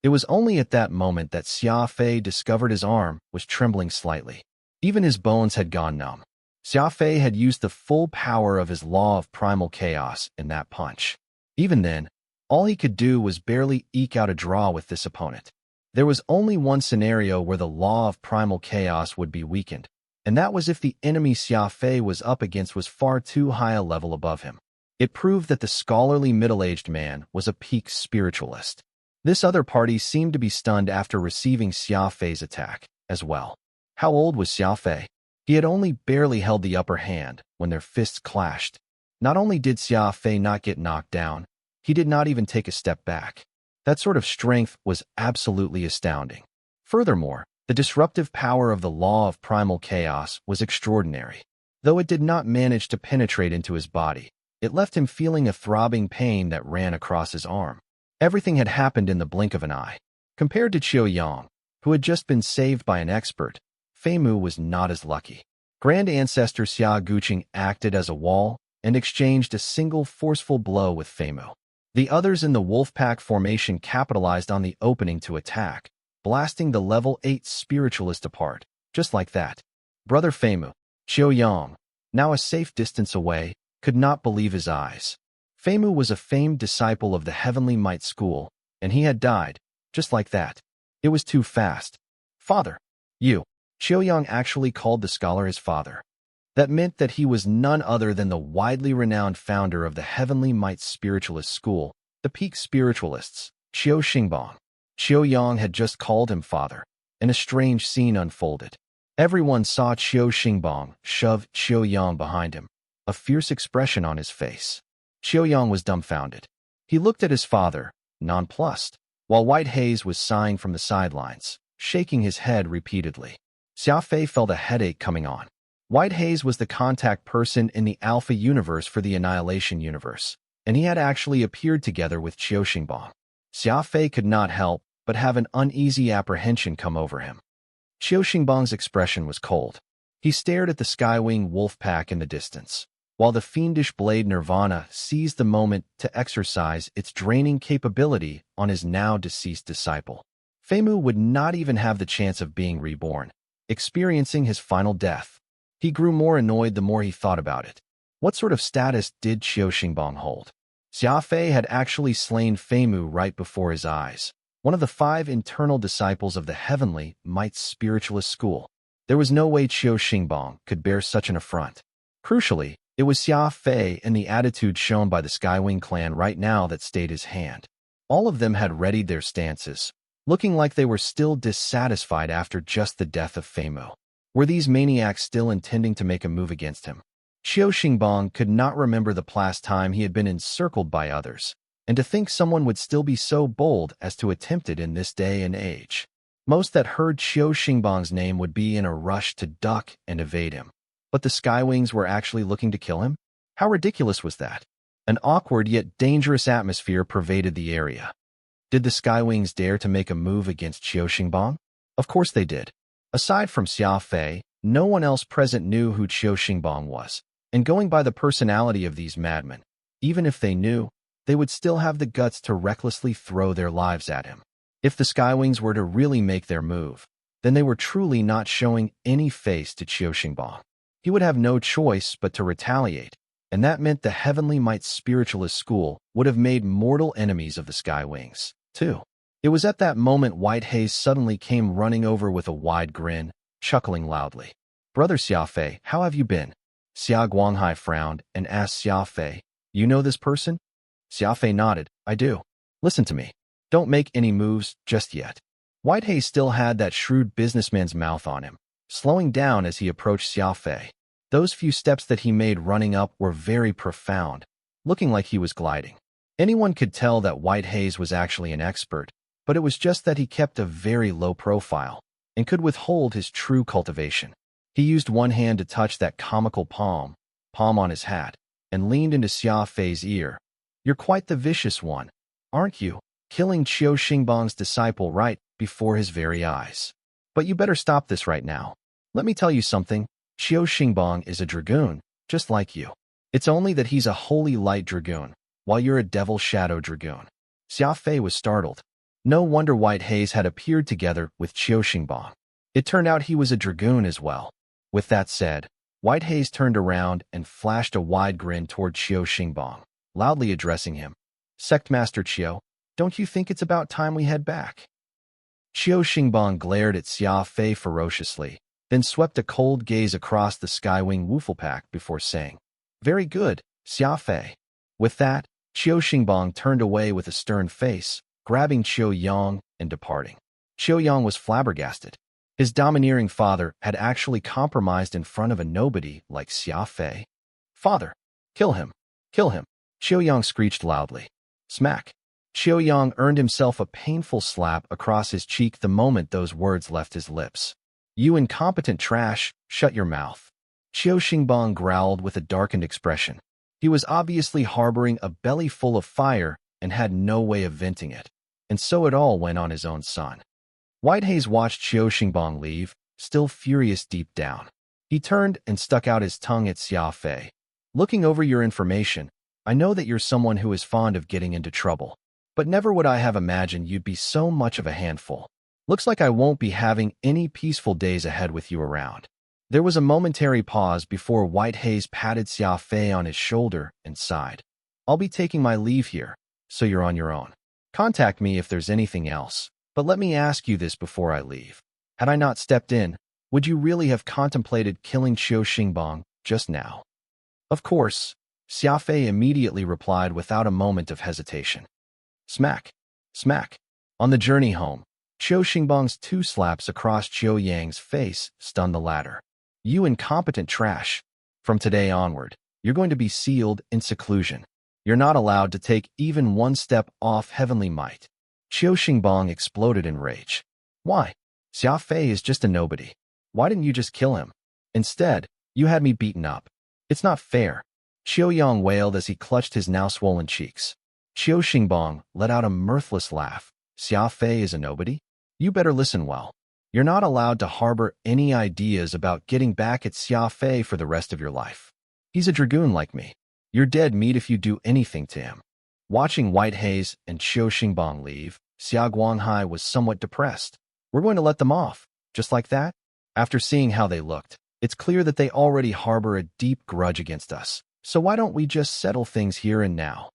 It was only at that moment that Xia Fei discovered his arm was trembling slightly. Even his bones had gone numb. Xia Fei had used the full power of his law of primal chaos in that punch. Even then, all he could do was barely eke out a draw with this opponent. There was only one scenario where the law of primal chaos would be weakened, and that was if the enemy Xia Fei was up against was far too high a level above him. It proved that the scholarly middle-aged man was a peak spiritualist. This other party seemed to be stunned after receiving Xia Fei's attack as well. How old was Xia Fei? He had only barely held the upper hand when their fists clashed. Not only did Xia Fei not get knocked down, he did not even take a step back. That sort of strength was absolutely astounding. Furthermore, the disruptive power of the law of primal chaos was extraordinary. Though it did not manage to penetrate into his body, it left him feeling a throbbing pain that ran across his arm. Everything had happened in the blink of an eye. Compared to Qiu Yang, who had just been saved by an expert, Fei Mu was not as lucky. Grand Ancestor Xia Guqing acted as a wall and exchanged a single forceful blow with Fei Mu. The others in the Wolfpack formation capitalized on the opening to attack, blasting the level 8 spiritualist apart, just like that. Brother Fei Mu, Qiu Yang, now a safe distance away, could not believe his eyes. Fei Mu was a famed disciple of the Heavenly Might School, and he had died, just like that. It was too fast. Father. You. Qiu Yang actually called the scholar his father. That meant that he was none other than the widely renowned founder of the Heavenly Might Spiritualist School, the Peak Spiritualists, Qiu Xingbang. Qiu Yang had just called him father, and a strange scene unfolded. Everyone saw Qiu Xingbang shove Qiu Yang behind him, a fierce expression on his face. Qiu Yang was dumbfounded. He looked at his father, nonplussed, while White Haze was sighing from the sidelines. shaking his head repeatedly. Xia Fei felt a headache coming on. White Haze was the contact person in the Alpha universe for the Annihilation universe, and he had actually appeared together with Qiu Xingbang. Xia Fei could not help but have an uneasy apprehension come over him. Qiu Xingbang's expression was cold. He stared at the Skywing wolf pack in the distance, while the fiendish blade Nirvana seized the moment to exercise its draining capability on his now-deceased disciple. Feimu would not even have the chance of being reborn, experiencing his final death. He grew more annoyed the more he thought about it. What sort of status did Qiu Xingbang hold? Xia Fei had actually slain Feimu right before his eyes, one of the 5 internal disciples of the Heavenly Might Spiritualist School. There was no way Qiu Xingbang could bear such an affront. Crucially, it was Xia Fei and the attitude shown by the Skywing clan right now that stayed his hand. All of them had readied their stances, looking like they were still dissatisfied after just the death of Feimu. Were these maniacs still intending to make a move against him? Qiu Xingbang could not remember the last time he had been encircled by others, and to think someone would still be so bold as to attempt it in this day and age. Most that heard Qiu Xingbang's name would be in a rush to duck and evade him. But the Skywings were actually looking to kill him? How ridiculous was that? An awkward yet dangerous atmosphere pervaded the area. Did the Skywings dare to make a move against Qiu Xingbang? Of course they did. Aside from Xia Fei, no one else present knew who Qiu Xingbang was, and going by the personality of these madmen, even if they knew, they would still have the guts to recklessly throw their lives at him. If the Skywings were to really make their move, then they were truly not showing any face to Qiu Xingbang. He would have no choice but to retaliate, and that meant the Heavenly Might Spiritualist School would have made mortal enemies of the Skywings, too. It was at that moment White Haze suddenly came running over with a wide grin, chuckling loudly. "Brother Xia Fei, how have you been?" Xia Guanghai frowned and asked Xia Fei, "You know this person?" Xia Fei nodded, "I do. Listen to me. Don't make any moves just yet." White Haze still had that shrewd businessman's mouth on him, slowing down as he approached Xia Fei. Those few steps that he made running up were very profound, looking like he was gliding. Anyone could tell that White Haze was actually an expert, but it was just that he kept a very low profile and could withhold his true cultivation. He used one hand to touch that comical palm on his hat, and leaned into Xia Fei's ear. "You're quite the vicious one, aren't you? Killing Qiu Xingbang's disciple right before his very eyes. But you better stop this right now. Let me tell you something. Qiu Xingbang is a dragoon, just like you. It's only that he's a holy light dragoon, while you're a devil shadow dragoon." Xia Fei was startled. No wonder White Haze had appeared together with Qiu Xingbang. It turned out he was a dragoon as well. With that said, White Haze turned around and flashed a wide grin toward Qiu Xingbang, loudly addressing him. "Sectmaster Qiu, don't you think it's about time we head back?" Qiu Xingbang glared at Xia Fei ferociously, then swept a cold gaze across the Skywing Wufelpack before saying, "Very good, Xia Fei." With that, Qiu Xingbang turned away with a stern face, grabbing Qiu Yang and departing. Qiu Yang was flabbergasted. His domineering father had actually compromised in front of a nobody like Xia Fei. "Father, kill him, kill him," Qiu Yang screeched loudly. Smack. Qiu Yang earned himself a painful slap across his cheek the moment those words left his lips. "You incompetent trash, shut your mouth." Qiu Xingbang growled with a darkened expression. He was obviously harboring a belly full of fire and had no way of venting it. And so it all went on his own son. White Haze watched Qiu Xingbang leave, still furious deep down. He turned and stuck out his tongue at Xia Fei. "Looking over your information, I know that you're someone who is fond of getting into trouble. But never would I have imagined you'd be so much of a handful. Looks like I won't be having any peaceful days ahead with you around." There was a momentary pause before White Haze patted Xia Fei on his shoulder and sighed. "I'll be taking my leave here, so you're on your own. Contact me if there's anything else, but let me ask you this before I leave. Had I not stepped in, would you really have contemplated killing Qiu Xingbang just now?" "Of course," Xia Fei immediately replied without a moment of hesitation. Smack, smack. On the journey home, Qiu Xingbang's 2 slaps across Qiu Yang's face stunned the latter. "You incompetent trash. From today onward, you're going to be sealed in seclusion. You're not allowed to take even one step off Heavenly Might." Qiu Xingbang exploded in rage. "Why?" Xia Fei is just a nobody. Why didn't you just kill him? Instead, you had me beaten up. It's not fair. Qiu Yang wailed as he clutched his now swollen cheeks. Qiu Xingbang let out a mirthless laugh. Xia Fei is a nobody? You better listen well. You're not allowed to harbor any ideas about getting back at Xia Fei for the rest of your life. He's a dragoon like me. You're dead meat if you do anything to him. Watching White Haze and Qiu Xingbang leave, Xia Guanghai was somewhat depressed. We're going to let them off, just like that? After seeing how they looked, it's clear that they already harbor a deep grudge against us. So why don't we just settle things here and now?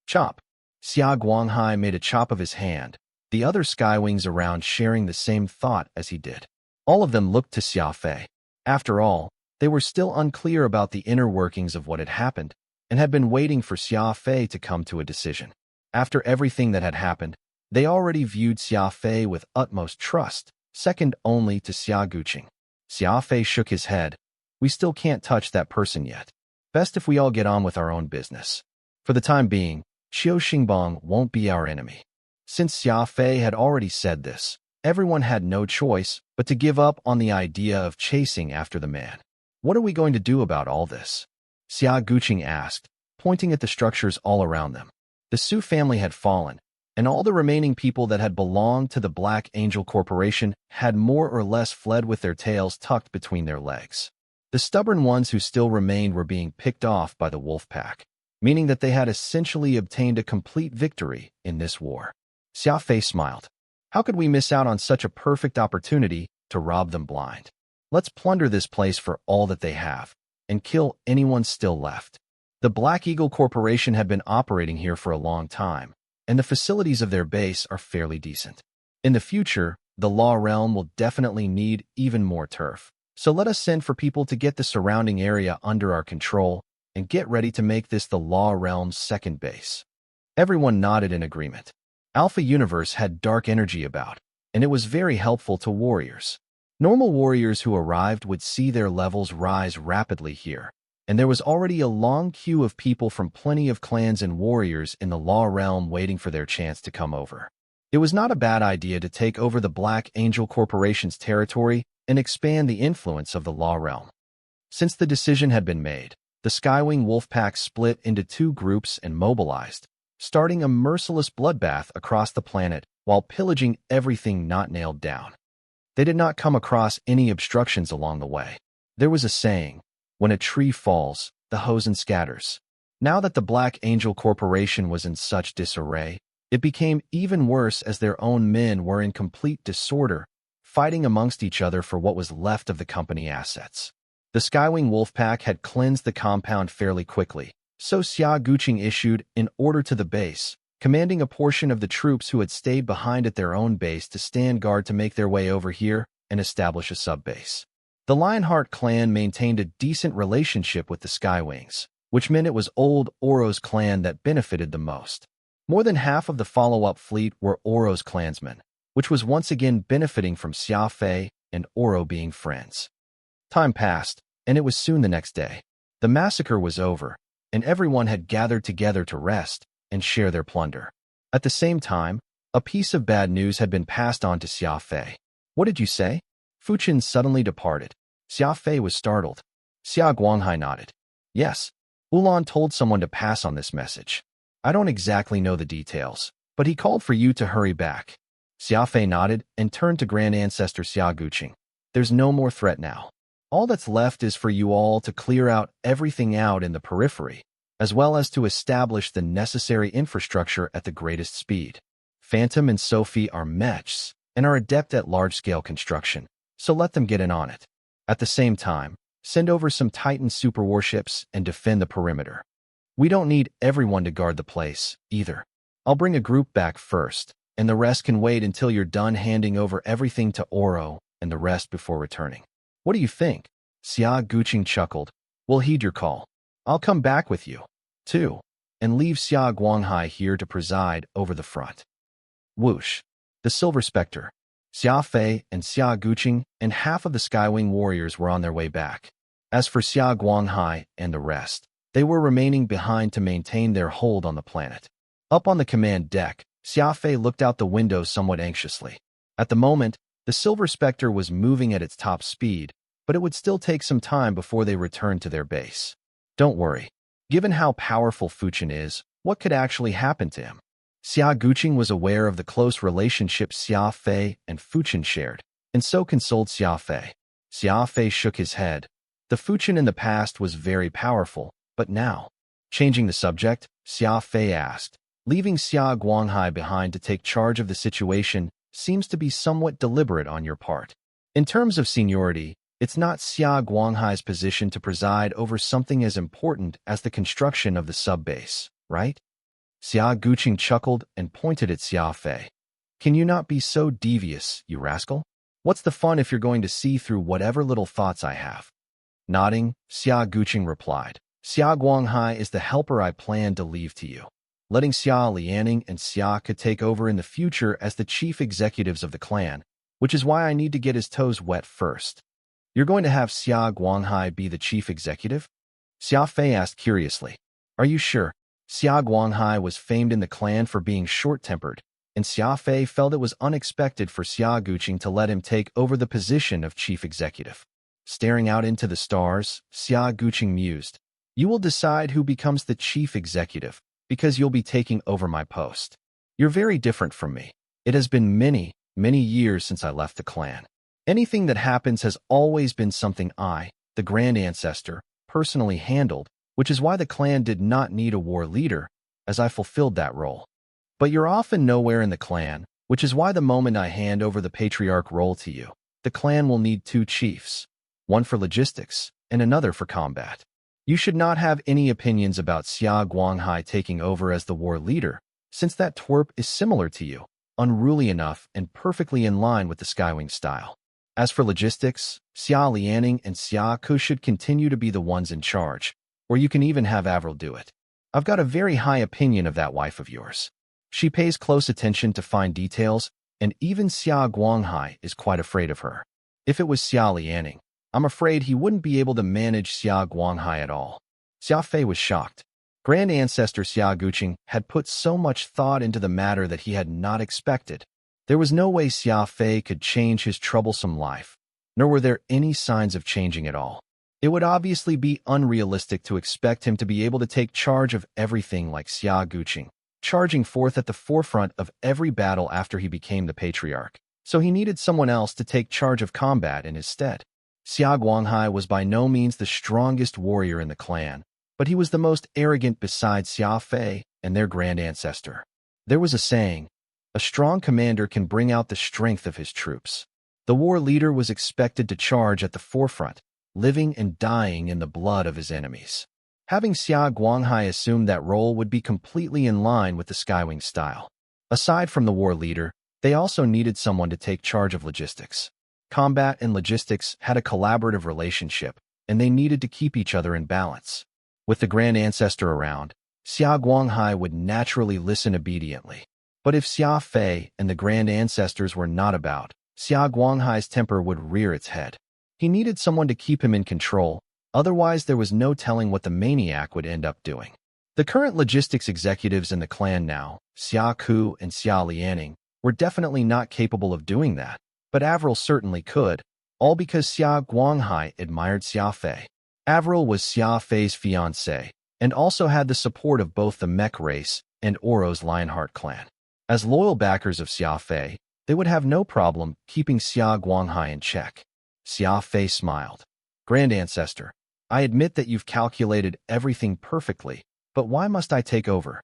Chop. Xia Guanghai made a chop of his hand, the other Skywings around sharing the same thought as he did. All of them looked to Xia Fei. After all, they were still unclear about the inner workings of what had happened, and had been waiting for Xia Fei to come to a decision. After everything that had happened, they already viewed Xia Fei with utmost trust, second only to Xia Guqing. Xia Fei shook his head. We still can't touch that person yet. Best if we all get on with our own business. For the time being, Qiu Xingbang won't be our enemy. Since Xia Fei had already said this, everyone had no choice but to give up on the idea of chasing after the man. What are we going to do about all this? Xia Guqing asked, pointing at the structures all around them. The Su family had fallen, and all the remaining people that had belonged to the Black Angel Corporation had more or less fled with their tails tucked between their legs. The stubborn ones who still remained were being picked off by the wolf pack, meaning that they had essentially obtained a complete victory in this war. Xia Fei smiled. How could we miss out on such a perfect opportunity to rob them blind? Let's plunder this place for all that they have, and kill anyone still left. The Black Eagle Corporation had been operating here for a long time, and the facilities of their base are fairly decent. In the future, the Law Realm will definitely need even more turf. So let us send for people to get the surrounding area under our control and get ready to make this the Law Realm's second base. Everyone nodded in agreement. Alpha Universe had dark energy about, and it was very helpful to warriors. Normal warriors who arrived would see their levels rise rapidly here, and there was already a long queue of people from plenty of clans and warriors in the Law Realm waiting for their chance to come over. It was not a bad idea to take over the Black Angel Corporation's territory and expand the influence of the Law Realm. Since the decision had been made, the Skywing Wolfpack split into two groups and mobilized, starting a merciless bloodbath across the planet while pillaging everything not nailed down. They did not come across any obstructions along the way. There was a saying, when a tree falls, the hosen scatters. Now that the Black Angel Corporation was in such disarray, it became even worse as their own men were in complete disorder, fighting amongst each other for what was left of the company assets. The Skywing Wolfpack had cleansed the compound fairly quickly, so Xia Guqing issued an order to the base, commanding a portion of the troops who had stayed behind at their own base to stand guard to make their way over here and establish a sub-base. The Lionheart clan maintained a decent relationship with the Skywings, which meant it was old Oro's clan that benefited the most. More than half of the follow-up fleet were Oro's clansmen, which was once again benefiting from Xia Fei and Oro being friends. Time passed, and it was soon the next day. The massacre was over, and everyone had gathered together to rest and share their plunder. At the same time, a piece of bad news had been passed on to Xia Fei. What did you say? Fuchin suddenly departed. Xia Fei was startled. Xia Guanghai nodded. Yes, Ulan told someone to pass on this message. I don't exactly know the details, but he called for you to hurry back. Xia Fei nodded and turned to Grand Ancestor Xia Guqing. There's no more threat now. All that's left is for you all to clear out everything out in the periphery, as well as to establish the necessary infrastructure at the greatest speed. Phantom and Sophie are mechs and are adept at large-scale construction, so let them get in on it. At the same time, send over some Titan super warships and defend the perimeter. We don't need everyone to guard the place, either. I'll bring a group back first, and the rest can wait until you're done handing over everything to Oro and the rest before returning. What do you think? Xia Guqing chuckled. We'll heed your call. I'll come back with you, too, and leave Xia Guanghai here to preside over the front. Whoosh. The Silver Spectre. Xia Fei and Xia Guqing and half of the Skywing warriors were on their way back. As for Xia Guanghai and the rest, they were remaining behind to maintain their hold on the planet. Up on the command deck, Xia Fei looked out the window somewhat anxiously. At the moment, The Silver Spectre was moving at its top speed, but it would still take some time before they returned to their base. Don't worry. Given how powerful Fuchin is, what could actually happen to him? Xia Guqing was aware of the close relationship Xia Fei and Fuchin shared, and so consoled Xia Fei. Xia Fei shook his head. The Fuchin in the past was very powerful, but now, changing the subject, Xia Fei asked, leaving Xia Guanghai behind to take charge of the situation seems to be somewhat deliberate on your part. In terms of seniority, it's not Xia Guanghai's position to preside over something as important as the construction of the sub-base, right? Xia Guqing chuckled and pointed at Xia Fei. Can you not be so devious, you rascal? What's the fun if you're going to see through whatever little thoughts I have? Nodding, Xia Guqing replied, Xia Guanghai is the helper I planned to leave to you. Letting Xia Lianing and Xia Ke take over in the future as the chief executives of the clan, which is why I need to get his toes wet first. You're going to have Xia Guanghai be the chief executive? Xia Fei asked curiously. Are you sure? Xia Guanghai was famed in the clan for being short-tempered, and Xia Fei felt it was unexpected for Xia Guqing to let him take over the position of chief executive. Staring out into the stars, Xia Guqing mused, You will decide who becomes the chief executive, because you'll be taking over my post. You're very different from me. It has been many, many years since I left the clan. Anything that happens has always been something I, the Grand Ancestor, personally handled, which is why the clan did not need a war leader, as I fulfilled that role. But you're often nowhere in the clan, which is why the moment I hand over the patriarch role to you, the clan will need 2 chiefs, one for logistics and another for combat. You should not have any opinions about Xia Guanghai taking over as the war leader, since that twerp is similar to you, unruly enough and perfectly in line with the Skywing style. As for logistics, Xia Lianing and Xia Ke should continue to be the ones in charge, or you can even have Avril do it. I've got a very high opinion of that wife of yours. She pays close attention to fine details, and even Xia Guanghai is quite afraid of her. If it was Xia Lianing, I'm afraid he wouldn't be able to manage Xia Guanghai at all. Xia Fei was shocked. Grand Ancestor Xia Guqing had put so much thought into the matter that he had not expected. There was no way Xia Fei could change his troublesome life, nor were there any signs of changing at all. It would obviously be unrealistic to expect him to be able to take charge of everything like Xia Guqing, charging forth at the forefront of every battle after he became the patriarch. So he needed someone else to take charge of combat in his stead. Xia Guanghai was by no means the strongest warrior in the clan, but he was the most arrogant besides Xia Fei and their Grand Ancestor. There was a saying, a strong commander can bring out the strength of his troops. The war leader was expected to charge at the forefront, living and dying in the blood of his enemies. Having Xia Guanghai assume that role would be completely in line with the Skywing style. Aside from the war leader, they also needed someone to take charge of logistics. Combat and logistics had a collaborative relationship, and they needed to keep each other in balance. With the Grand Ancestor around, Xia Guanghai would naturally listen obediently. But if Xia Fei and the Grand Ancestors were not about, Xia Guanghai's temper would rear its head. He needed someone to keep him in control, otherwise there was no telling what the maniac would end up doing. The current logistics executives in the clan now, Xia Ke and Xia Lianing, were definitely not capable of doing that. But Avril certainly could, all because Xia Guanghai admired Xia Fei. Avril was Xia Fei's fiancée, and also had the support of both the Mech race and Oro's Lionheart clan. As loyal backers of Xia Fei, they would have no problem keeping Xia Guanghai in check. Xia Fei smiled. Grand Ancestor, I admit that you've calculated everything perfectly, but why must I take over?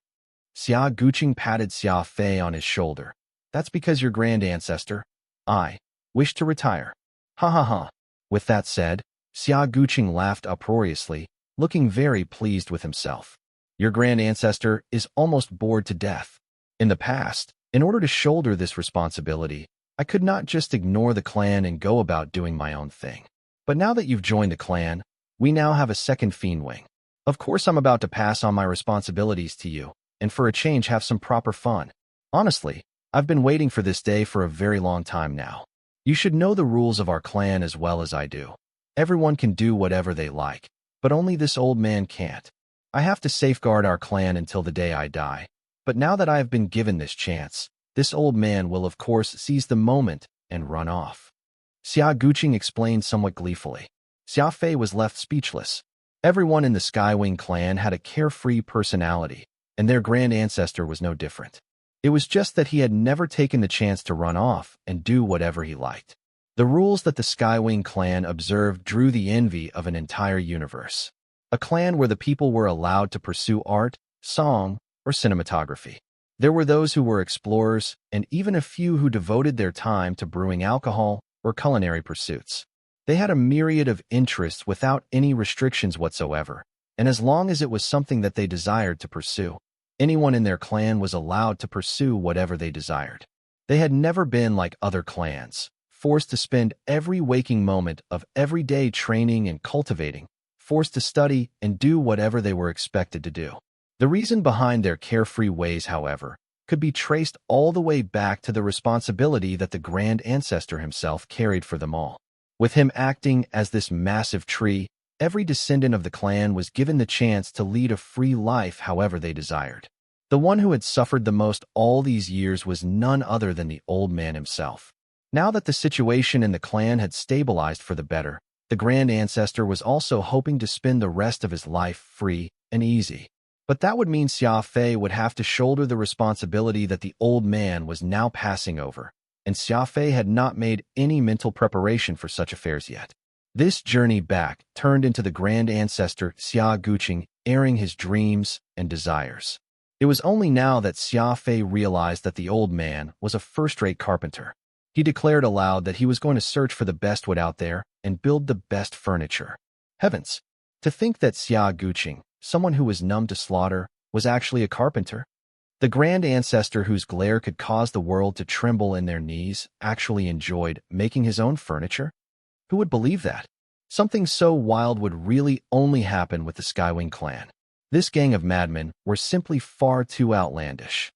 Xia Guqing patted Xia Fei on his shoulder. That's because your Grand Ancestor, I, wish to retire. Ha ha ha. With that said, Xia Guqing laughed uproariously, looking very pleased with himself. Your Grand Ancestor is almost bored to death. In the past, in order to shoulder this responsibility, I could not just ignore the clan and go about doing my own thing. But now that you've joined the clan, we now have a second fiend wing. Of course I'm about to pass on my responsibilities to you, and for a change have some proper fun. Honestly, I've been waiting for this day for a very long time now. You should know the rules of our clan as well as I do. Everyone can do whatever they like, but only this old man can't. I have to safeguard our clan until the day I die. But now that I have been given this chance, this old man will of course seize the moment and run off. Xia Guqing explained somewhat gleefully. Xia Fei was left speechless. Everyone in the Skywing clan had a carefree personality, and their grand ancestor was no different. It was just that he had never taken the chance to run off and do whatever he liked. The rules that the Skywing clan observed drew the envy of an entire universe. A clan where the people were allowed to pursue art, song, or cinematography. There were those who were explorers, and even a few who devoted their time to brewing alcohol or culinary pursuits. They had a myriad of interests without any restrictions whatsoever, and as long as it was something that they desired to pursue, anyone in their clan was allowed to pursue whatever they desired. They had never been like other clans, forced to spend every waking moment of every day training and cultivating, forced to study and do whatever they were expected to do. The reason behind their carefree ways, however, could be traced all the way back to the responsibility that the grand ancestor himself carried for them all. With him acting as this massive tree, every descendant of the clan was given the chance to lead a free life however they desired. The one who had suffered the most all these years was none other than the old man himself. Now that the situation in the clan had stabilized for the better, the grand ancestor was also hoping to spend the rest of his life free and easy. But that would mean Xia Fei would have to shoulder the responsibility that the old man was now passing over, and Xia Fei had not made any mental preparation for such affairs yet. This journey back turned into the grand ancestor Xia Guqing airing his dreams and desires. It was only now that Xia Fei realized that the old man was a first-rate carpenter. He declared aloud that he was going to search for the best wood out there and build the best furniture. Heavens! To think that Xia Guqing, someone who was numb to slaughter, was actually a carpenter. The grand ancestor whose glare could cause the world to tremble in their knees actually enjoyed making his own furniture? Who would believe that? Something so wild would really only happen with the Skywing clan. This gang of madmen were simply far too outlandish.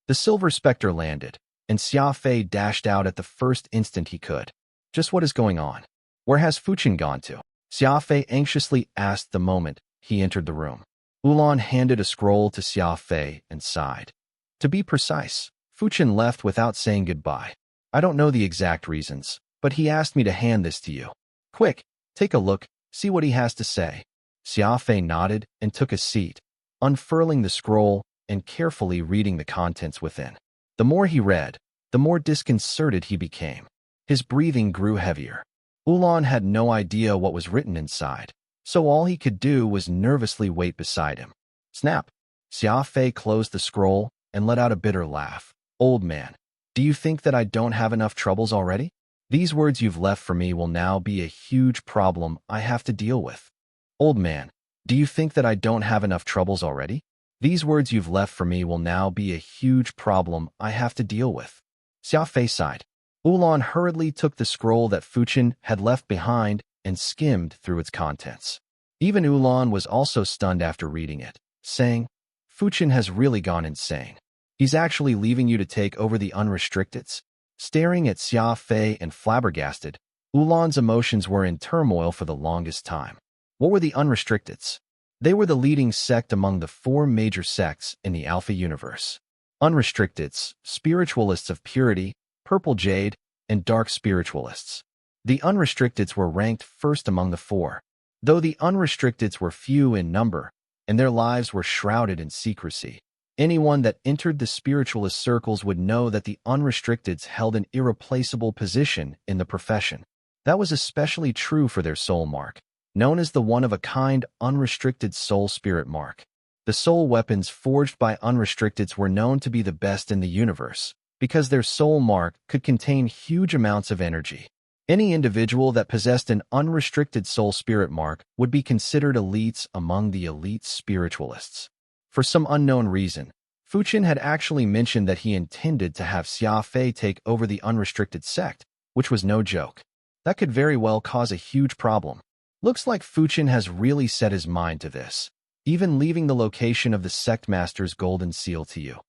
The Silver Spectre landed, and Xia Fei dashed out at the first instant he could. Just what is going on? Where has Fuqin gone to? Xia Fei anxiously asked the moment he entered the room. Ulan handed a scroll to Xia Fei and sighed. To be precise, Fuqin left without saying goodbye. I don't know the exact reasons, but he asked me to hand this to you. Quick, take a look, see what he has to say. Xia Fei nodded and took a seat, unfurling the scroll and carefully reading the contents within. The more he read, the more disconcerted he became. His breathing grew heavier. Ulan had no idea what was written inside, so all he could do was nervously wait beside him. Snap! Xia Fei closed the scroll and let out a bitter laugh. Old man, do you think that I don't have enough troubles already? These words you've left for me will now be a huge problem I have to deal with. Old man, do you think that I don't have enough troubles already? These words you've left for me will now be a huge problem I have to deal with. Xia Fei sighed. Ulan hurriedly took the scroll that Fuqin had left behind and skimmed through its contents. Even Ulan was also stunned after reading it, saying, Fuqin has really gone insane. He's actually leaving you to take over the unrestricteds? Staring at Xia Fei and flabbergasted, Ulan's emotions were in turmoil for the longest time. What were the unrestricteds? They were the leading sect among the 4 major sects in the Alpha universe. Unrestricteds, spiritualists of purity, purple jade, and dark spiritualists. The unrestricteds were ranked first among the 4, though the unrestricteds were few in number, and their lives were shrouded in secrecy. Anyone that entered the spiritualist circles would know that the unrestricteds held an irreplaceable position in the profession. That was especially true for their soul mark, known as the one-of-a-kind unrestricted soul spirit mark. The soul weapons forged by unrestricteds were known to be the best in the universe, because their soul mark could contain huge amounts of energy. Any individual that possessed an unrestricted soul spirit mark would be considered elites among the elite spiritualists. For some unknown reason, Fuqin had actually mentioned that he intended to have Xia Fei take over the unrestricted sect, which was no joke. That could very well cause a huge problem. Looks like Fuqin has really set his mind to this, even leaving the location of the sect master's golden seal to you.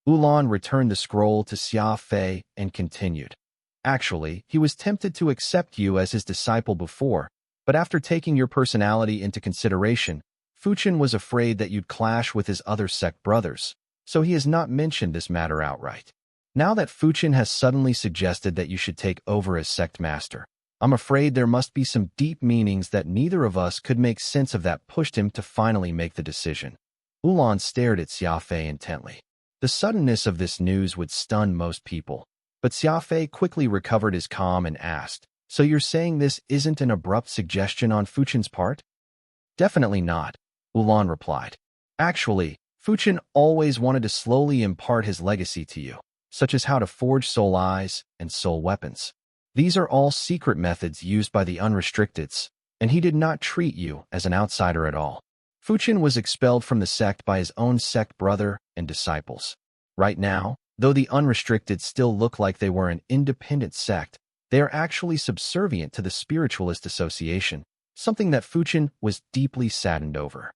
Ulan returned the scroll to Xia Fei and continued. Actually, he was tempted to accept you as his disciple before, but after taking your personality into consideration, Fuqin was afraid that you'd clash with his other sect brothers, so he has not mentioned this matter outright. Now that Fuchin has suddenly suggested that you should take over as sect master, I'm afraid there must be some deep meanings that neither of us could make sense of that pushed him to finally make the decision. Ulan stared at Xia Fei intently. The suddenness of this news would stun most people, but Xia Fei quickly recovered his calm and asked, "So you're saying this isn't an abrupt suggestion on Fuchin's part?" "Definitely not," Ulan replied. "Actually, Fuchin always wanted to slowly impart his legacy to you, such as how to forge soul eyes and soul weapons. These are all secret methods used by the unrestricteds, and he did not treat you as an outsider at all. Fuchin was expelled from the sect by his own sect brother and disciples. Right now, though the unrestricted still look like they were an independent sect, they are actually subservient to the Spiritualist Association, something that Fuchin was deeply saddened over."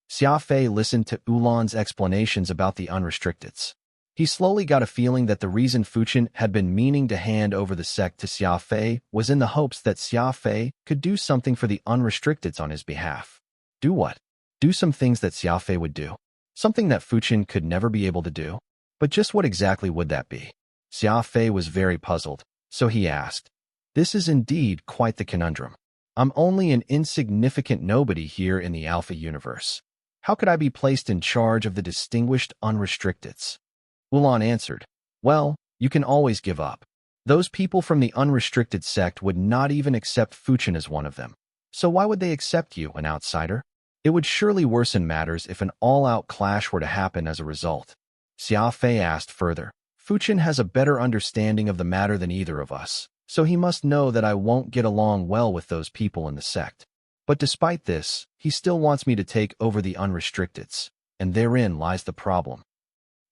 Xia Fei listened to Ulan's explanations about the unrestricteds. He slowly got a feeling that the reason Fuchin had been meaning to hand over the sect to Xia Fei was in the hopes that Xia Fei could do something for the unrestricteds on his behalf. Do what? Do some things that Xia Fei would do. Something that Fuchin could never be able to do. But just what exactly would that be? Xia Fei was very puzzled, so he asked, "This is indeed quite the conundrum. I'm only an insignificant nobody here in the Alpha universe. How could I be placed in charge of the distinguished unrestricteds?" Ulan answered, "Well, you can always give up. Those people from the unrestricted sect would not even accept Fuchin as one of them. So why would they accept you, an outsider? It would surely worsen matters if an all-out clash were to happen as a result." Xia Fei asked further, "Fuchin has a better understanding of the matter than either of us, so he must know that I won't get along well with those people in the sect. But despite this, he still wants me to take over the unrestricteds, and therein lies the problem."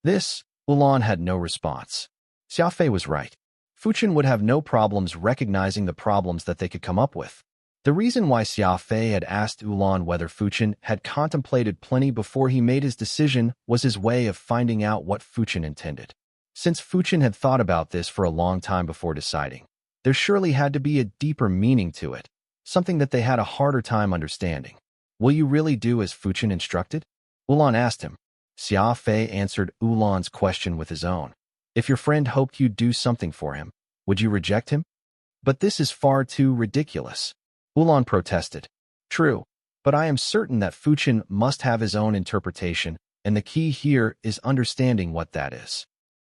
This, Ulan had no response. Xia Fei was right. Fuchin would have no problems recognizing the problems that they could come up with. The reason why Xia Fei had asked Ulan whether Fuchin had contemplated plenty before he made his decision was his way of finding out what Fuchin intended. Since Fuchin had thought about this for a long time before deciding, there surely had to be a deeper meaning to it, something that they had a harder time understanding. "Will you really do as Fuchin instructed?" Ulan asked him. Xia Fei answered Ulan's question with his own. "If your friend hoped you'd do something for him, would you reject him?" "But this is far too ridiculous," Ulan protested. "True, but I am certain that Fuchin must have his own interpretation, and the key here is understanding what that is."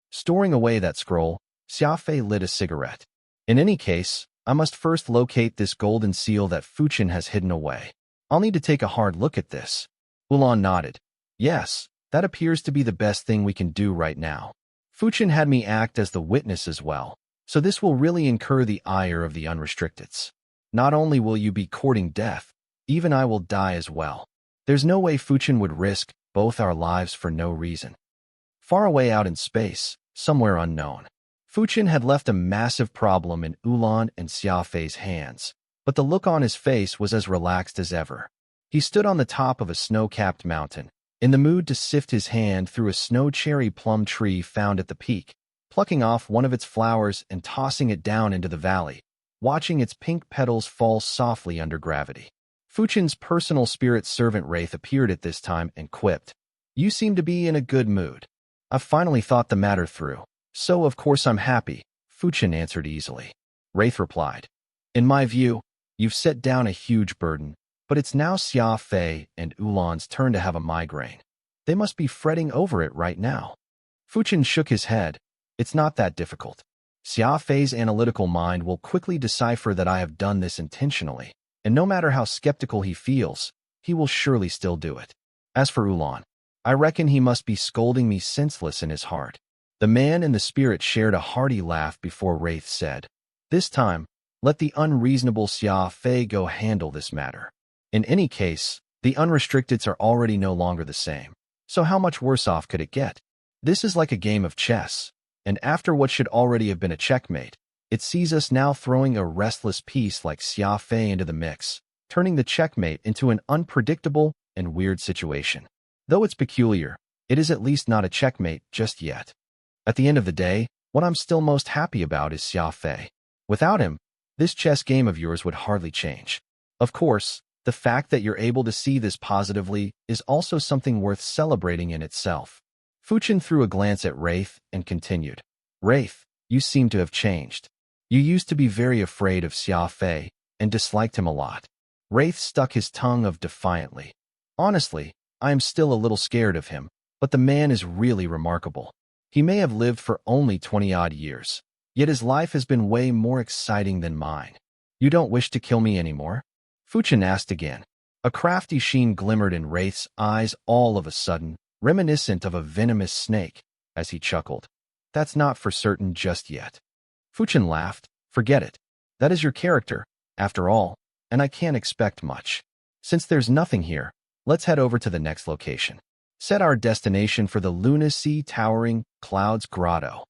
Storing away that scroll, Xia Fei lit a cigarette. "In any case, I must first locate this golden seal that Fuchin has hidden away. I'll need to take a hard look at this." Ulan nodded. "Yes, that appears to be the best thing we can do right now. Fuchin had me act as the witness as well, so this will really incur the ire of the unrestricteds. Not only will you be courting death, even I will die as well. There's no way Fuchin would risk both our lives for no reason." Far away out in space, somewhere unknown, Fuchin had left a massive problem in Ulan and Xia Fei's hands, but the look on his face was as relaxed as ever. He stood on the top of a snow-capped mountain, in the mood to sift his hand through a snow-cherry plum tree found at the peak, plucking off one of its flowers and tossing it down into the valley, watching its pink petals fall softly under gravity. Fuchin's personal spirit servant Wraith appeared at this time and quipped, "You seem to be in a good mood. I've finally thought the matter through, so of course I'm happy," Fuchin answered easily. Wraith replied, "In my view, you've set down a huge burden, but it's now Xia Fei and Ulan's turn to have a migraine. They must be fretting over it right now." Fuchin shook his head. "It's not that difficult. Xia Fei's analytical mind will quickly decipher that I have done this intentionally, and no matter how skeptical he feels, he will surely still do it. As for Ulan, I reckon he must be scolding me senseless in his heart." The man and the spirit shared a hearty laugh before Wraith said, "This time, let the unreasonable Xia Fei go handle this matter. In any case, the unrestricteds are already no longer the same, so how much worse off could it get? This is like a game of chess, and after what should already have been a checkmate, it sees us now throwing a restless piece like Xia Fei into the mix, turning the checkmate into an unpredictable and weird situation. Though it's peculiar, it is at least not a checkmate just yet. At the end of the day, what I'm still most happy about is Xia Fei. Without him, this chess game of yours would hardly change. Of course, the fact that you're able to see this positively is also something worth celebrating in itself." Fuchin threw a glance at Wraith and continued, Wraith, you seem to have changed. You used to be very afraid of Xia Fei and disliked him a lot. Wraith stuck his tongue out defiantly. Honestly, I am still a little scared of him, but the man is really remarkable. He may have lived for only 20-odd years, yet his life has been way more exciting than mine. You don't wish to kill me anymore? Fuchen asked again. A crafty sheen glimmered in Wraith's eyes all of a sudden, reminiscent of a venomous snake, as he chuckled. That's not for certain just yet. Fuchen laughed. Forget it. That is your character, after all, and I can't expect much. Since there's nothing here, let's head over to the next location. Set our destination for the Lunacy Towering Clouds Grotto.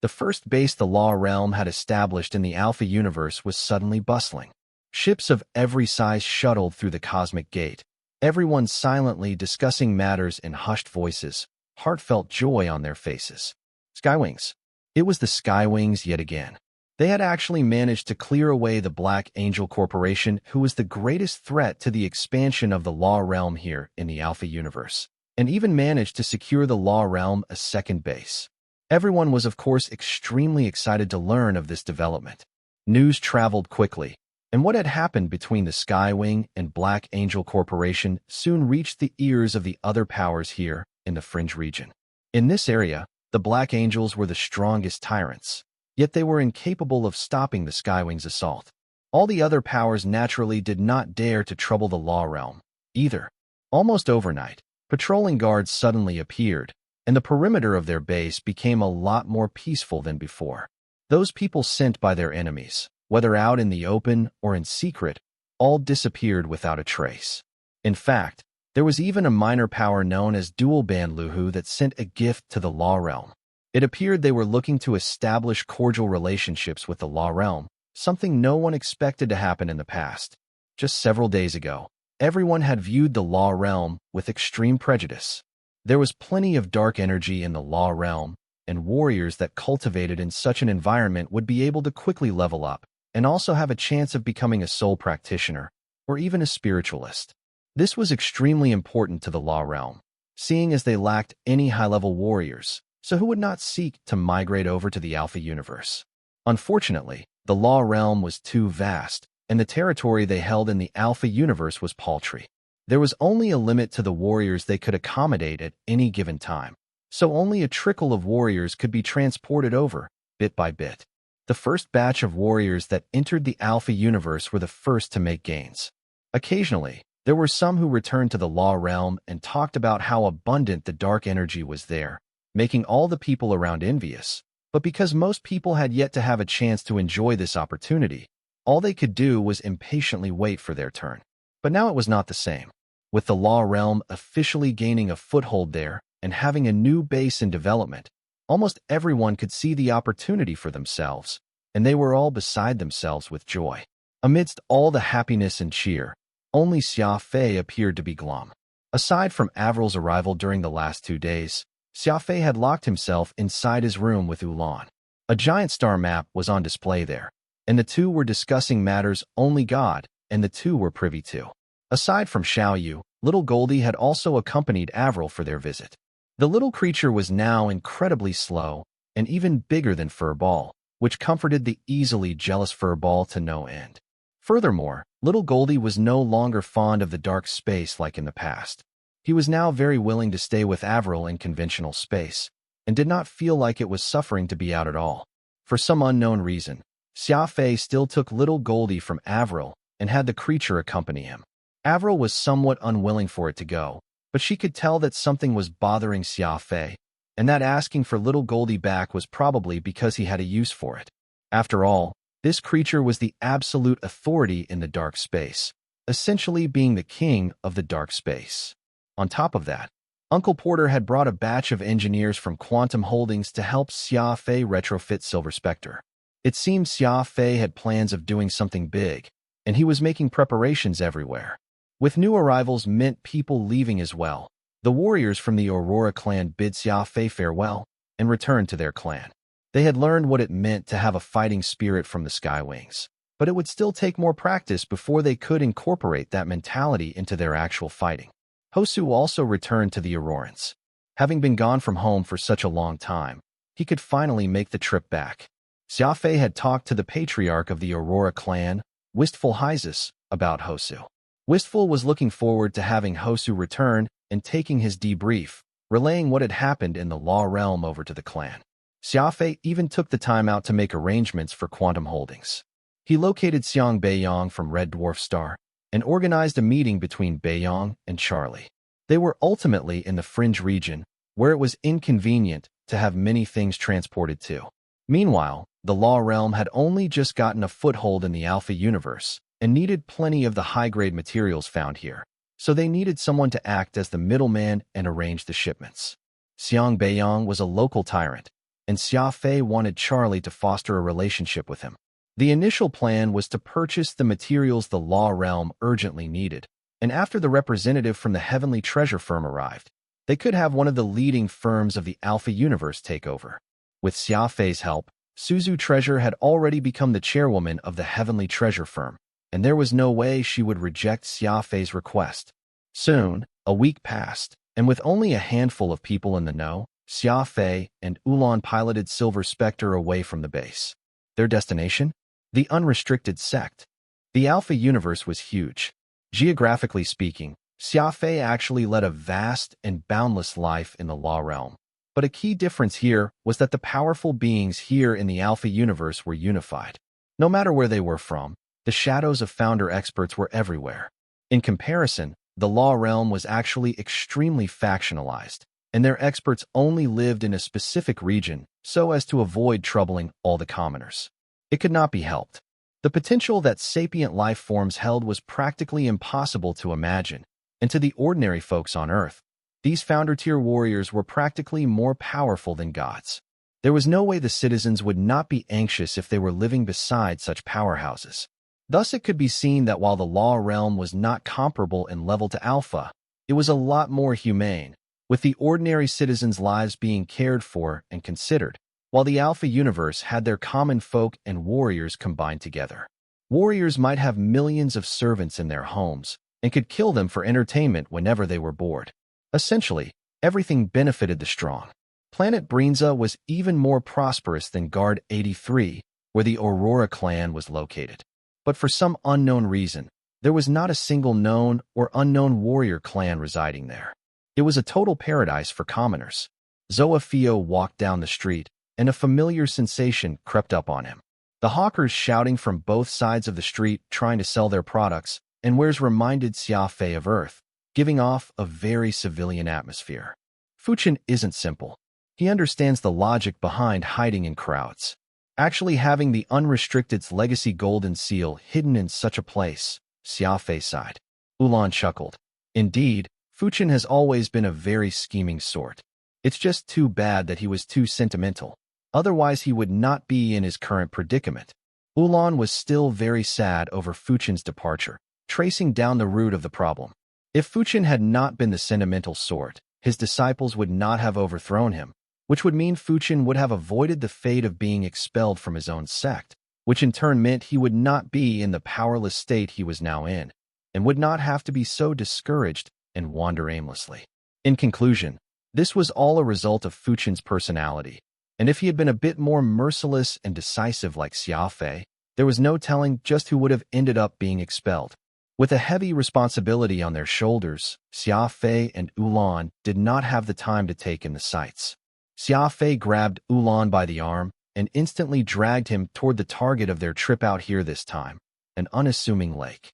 The first base the Law Realm had established in the Alpha universe was suddenly bustling. Ships of every size shuttled through the cosmic gate, everyone silently discussing matters in hushed voices, heartfelt joy on their faces. Skywings. It was the Skywings yet again. They had actually managed to clear away the Black Angel Corporation, who was the greatest threat to the expansion of the Law Realm here in the Alpha universe, and even managed to secure the Law Realm a second base. Everyone was, of course, extremely excited to learn of this development. News traveled quickly, and what had happened between the Skywing and Black Angel Corporation soon reached the ears of the other powers here in the Fringe region. In this area, the Black Angels were the strongest tyrants, yet they were incapable of stopping the Skywing's assault. All the other powers naturally did not dare to trouble the Law Realm, either. Almost overnight, patrolling guards suddenly appeared, and the perimeter of their base became a lot more peaceful than before. Those people sent by their enemies, whether out in the open or in secret, all disappeared without a trace. In fact, there was even a minor power known as Dual Band Luhu that sent a gift to the Law Realm. It appeared they were looking to establish cordial relationships with the Law Realm, something no one expected to happen in the past. Just several days ago, everyone had viewed the Law Realm with extreme prejudice. There was plenty of dark energy in the Law Realm, and warriors that cultivated in such an environment would be able to quickly level up, and also have a chance of becoming a soul practitioner, or even a spiritualist. This was extremely important to the Law Realm, seeing as they lacked any high-level warriors, so who would not seek to migrate over to the Alpha universe? Unfortunately, the Law Realm was too vast, and the territory they held in the Alpha universe was paltry. There was only a limit to the warriors they could accommodate at any given time, so only a trickle of warriors could be transported over, bit by bit. The first batch of warriors that entered the Alpha universe were the first to make gains. Occasionally, there were some who returned to the Law Realm and talked about how abundant the dark energy was there, making all the people around envious. But because most people had yet to have a chance to enjoy this opportunity, all they could do was impatiently wait for their turn. But now it was not the same. With the Law Realm officially gaining a foothold there and having a new base in development, almost everyone could see the opportunity for themselves, and they were all beside themselves with joy. Amidst all the happiness and cheer, only Xia Fei appeared to be glum. Aside from Avril's arrival during the last 2 days, Xia Fei had locked himself inside his room with Ulan. A giant star map was on display there, and the two were discussing matters only God and the two were privy to. Aside from Xiaoyu, little Goldie had also accompanied Avril for their visit. The little creature was now incredibly slow and even bigger than Furball, which comforted the easily jealous Furball to no end. Furthermore, little Goldie was no longer fond of the dark space like in the past. He was now very willing to stay with Avril in conventional space, and did not feel like it was suffering to be out at all. For some unknown reason, Xia Fei still took little Goldie from Avril and had the creature accompany him. Avril was somewhat unwilling for it to go, but she could tell that something was bothering Xia Fei, and that asking for little Goldie back was probably because he had a use for it. After all, this creature was the absolute authority in the dark space, essentially being the king of the dark space. On top of that, Uncle Porter had brought a batch of engineers from Quantum Holdings to help Xia Fei retrofit Silver Spectre. It seemed Xia Fei had plans of doing something big, and he was making preparations everywhere. With new arrivals meant people leaving as well. The warriors from the Aurora clan bid Xia Fei farewell and returned to their clan. They had learned what it meant to have a fighting spirit from the Skywings, but it would still take more practice before they could incorporate that mentality into their actual fighting. Hosu also returned to the Aurorans. Having been gone from home for such a long time, he could finally make the trip back. Xia Fei had talked to the patriarch of the Aurora clan, Wistful Hyzus, about Hosu. Wistful was looking forward to having Hosu return and taking his debrief, relaying what had happened in the law realm over to the clan. Xia Fei even took the time out to make arrangements for Quantum Holdings. He located Xiang Beiyang from Red Dwarf Star and organized a meeting between Beiyang and Charlie. They were ultimately in the fringe region, where it was inconvenient to have many things transported to. Meanwhile, the law realm had only just gotten a foothold in the Alpha universe and needed plenty of the high-grade materials found here, so they needed someone to act as the middleman and arrange the shipments. Xiang Beiyang was a local tyrant, and Xia Fei wanted Charlie to foster a relationship with him. The initial plan was to purchase the materials the law realm urgently needed, and after the representative from the Heavenly Treasure firm arrived, they could have one of the leading firms of the Alpha universe take over. With Xia Fei's help, Suzu Treasure had already become the chairwoman of the Heavenly Treasure firm, and there was no way she would reject Xia Fei's request. Soon, a week passed, and with only a handful of people in the know, Xia Fei and Ulan piloted Silver Spectre away from the base. Their destination? The unrestricted sect. The Alpha universe was huge. Geographically speaking, Xia Fei actually led a vast and boundless life in the law realm. But a key difference here was that the powerful beings here in the Alpha universe were unified. No matter where they were from, the shadows of founder experts were everywhere. In comparison, the law realm was actually extremely factionalized, and their experts only lived in a specific region so as to avoid troubling all the commoners. It could not be helped. The potential that sapient life forms held was practically impossible to imagine, and to the ordinary folks on Earth, these founder-tier warriors were practically more powerful than gods. There was no way the citizens would not be anxious if they were living beside such powerhouses. Thus, it could be seen that while the law realm was not comparable in level to Alpha, it was a lot more humane, with the ordinary citizens' lives being cared for and considered, while the Alpha universe had their common folk and warriors combined together. Warriors might have millions of servants in their homes and could kill them for entertainment whenever they were bored. Essentially, everything benefited the strong. Planet Breenza was even more prosperous than Guard 83, where the Aurora clan was located. But for some unknown reason, there was not a single known or unknown warrior clan residing there. It was a total paradise for commoners. Zoa Fio walked down the street, and a familiar sensation crept up on him. The hawkers shouting from both sides of the street trying to sell their products and wares reminded Xia Fei of Earth, giving off a very civilian atmosphere. Fuchin isn't simple. He understands the logic behind hiding in crowds. Actually having the Unrestricted's legacy golden seal hidden in such a place, Xia Fei sighed. Ulan chuckled. Indeed, Fuchin has always been a very scheming sort. It's just too bad that he was too sentimental. Otherwise he would not be in his current predicament. Ulan was still very sad over Fuchin's departure, tracing down the root of the problem. If Fuchin had not been the sentimental sort, his disciples would not have overthrown him, which would mean Fuchin would have avoided the fate of being expelled from his own sect, which in turn meant he would not be in the powerless state he was now in, and would not have to be so discouraged and wander aimlessly. In conclusion, this was all a result of Fuchin's personality, and if he had been a bit more merciless and decisive like Xia Fei, there was no telling just who would have ended up being expelled. With a heavy responsibility on their shoulders, Xia Fei and Ulan did not have the time to take in the sights. Xia Fei grabbed Ulan by the arm and instantly dragged him toward the target of their trip out here this time, an unassuming lake.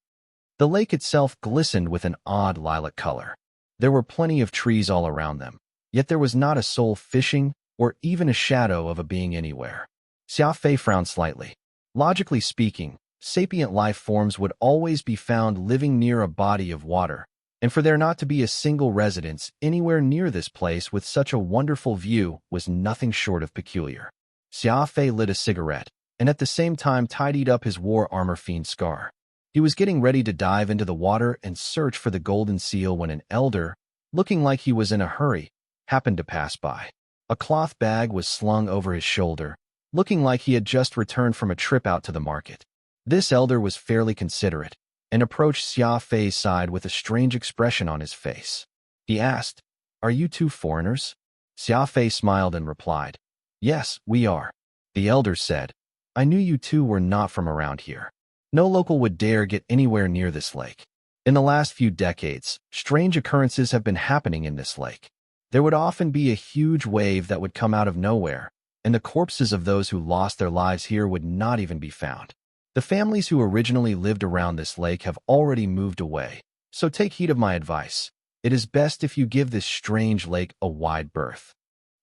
The lake itself glistened with an odd lilac color. There were plenty of trees all around them, yet there was not a soul fishing or even a shadow of a being anywhere. Xia Fei frowned slightly. Logically speaking, sapient life forms would always be found living near a body of water, and for there not to be a single residence anywhere near this place with such a wonderful view was nothing short of peculiar. Xia Fei lit a cigarette, and at the same time tidied up his war armor fiend scar. He was getting ready to dive into the water and search for the golden seal when an elder, looking like he was in a hurry, happened to pass by. A cloth bag was slung over his shoulder, looking like he had just returned from a trip out to the market. This elder was fairly considerate, and approached Xia Fei's side with a strange expression on his face. He asked, "Are you two foreigners?" Xia Fei smiled and replied, Yes, we are. The elder said. I knew you two were not from around here. No local would dare get anywhere near this lake. In the last few decades, strange occurrences have been happening in this lake. There would often be a huge wave that would come out of nowhere, and the corpses of those who lost their lives here would not even be found. The families who originally lived around this lake have already moved away, so take heed of my advice. It is best if you give this strange lake a wide berth.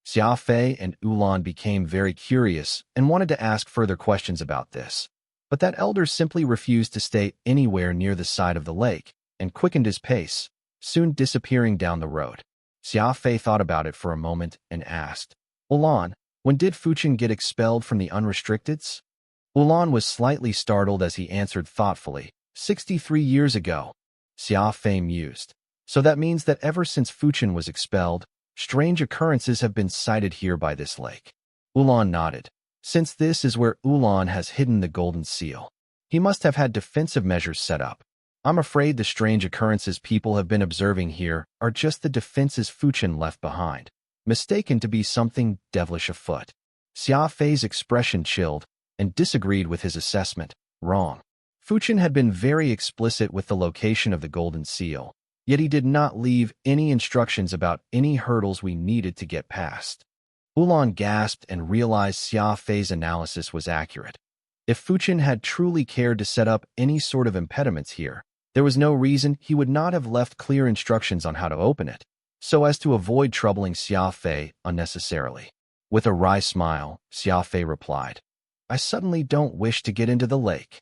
Xia Fei and Ulan became very curious and wanted to ask further questions about this. But that elder simply refused to stay anywhere near the side of the lake and quickened his pace, soon disappearing down the road. Xia Fei thought about it for a moment and asked, Ulan, when did Fuchen get expelled from the unrestricteds? Ulan was slightly startled as he answered thoughtfully, 63 years ago. Xia Fei mused. So that means that ever since Fuchen was expelled, strange occurrences have been sighted here by this lake. Ulan nodded. Since this is where Ulan has hidden the golden seal, he must have had defensive measures set up. I'm afraid the strange occurrences people have been observing here are just the defenses Fuchen left behind, mistaken to be something devilish afoot. Xia Fei's expression chilled and disagreed with his assessment. Wrong. Fuchen had been very explicit with the location of the golden seal, yet he did not leave any instructions about any hurdles we needed to get past. Ulan gasped and realized Xia Fei's analysis was accurate. If Fuchen had truly cared to set up any sort of impediments here, there was no reason he would not have left clear instructions on how to open it, so as to avoid troubling Xia Fei unnecessarily. With a wry smile, Xia Fei replied, I suddenly don't wish to get into the lake.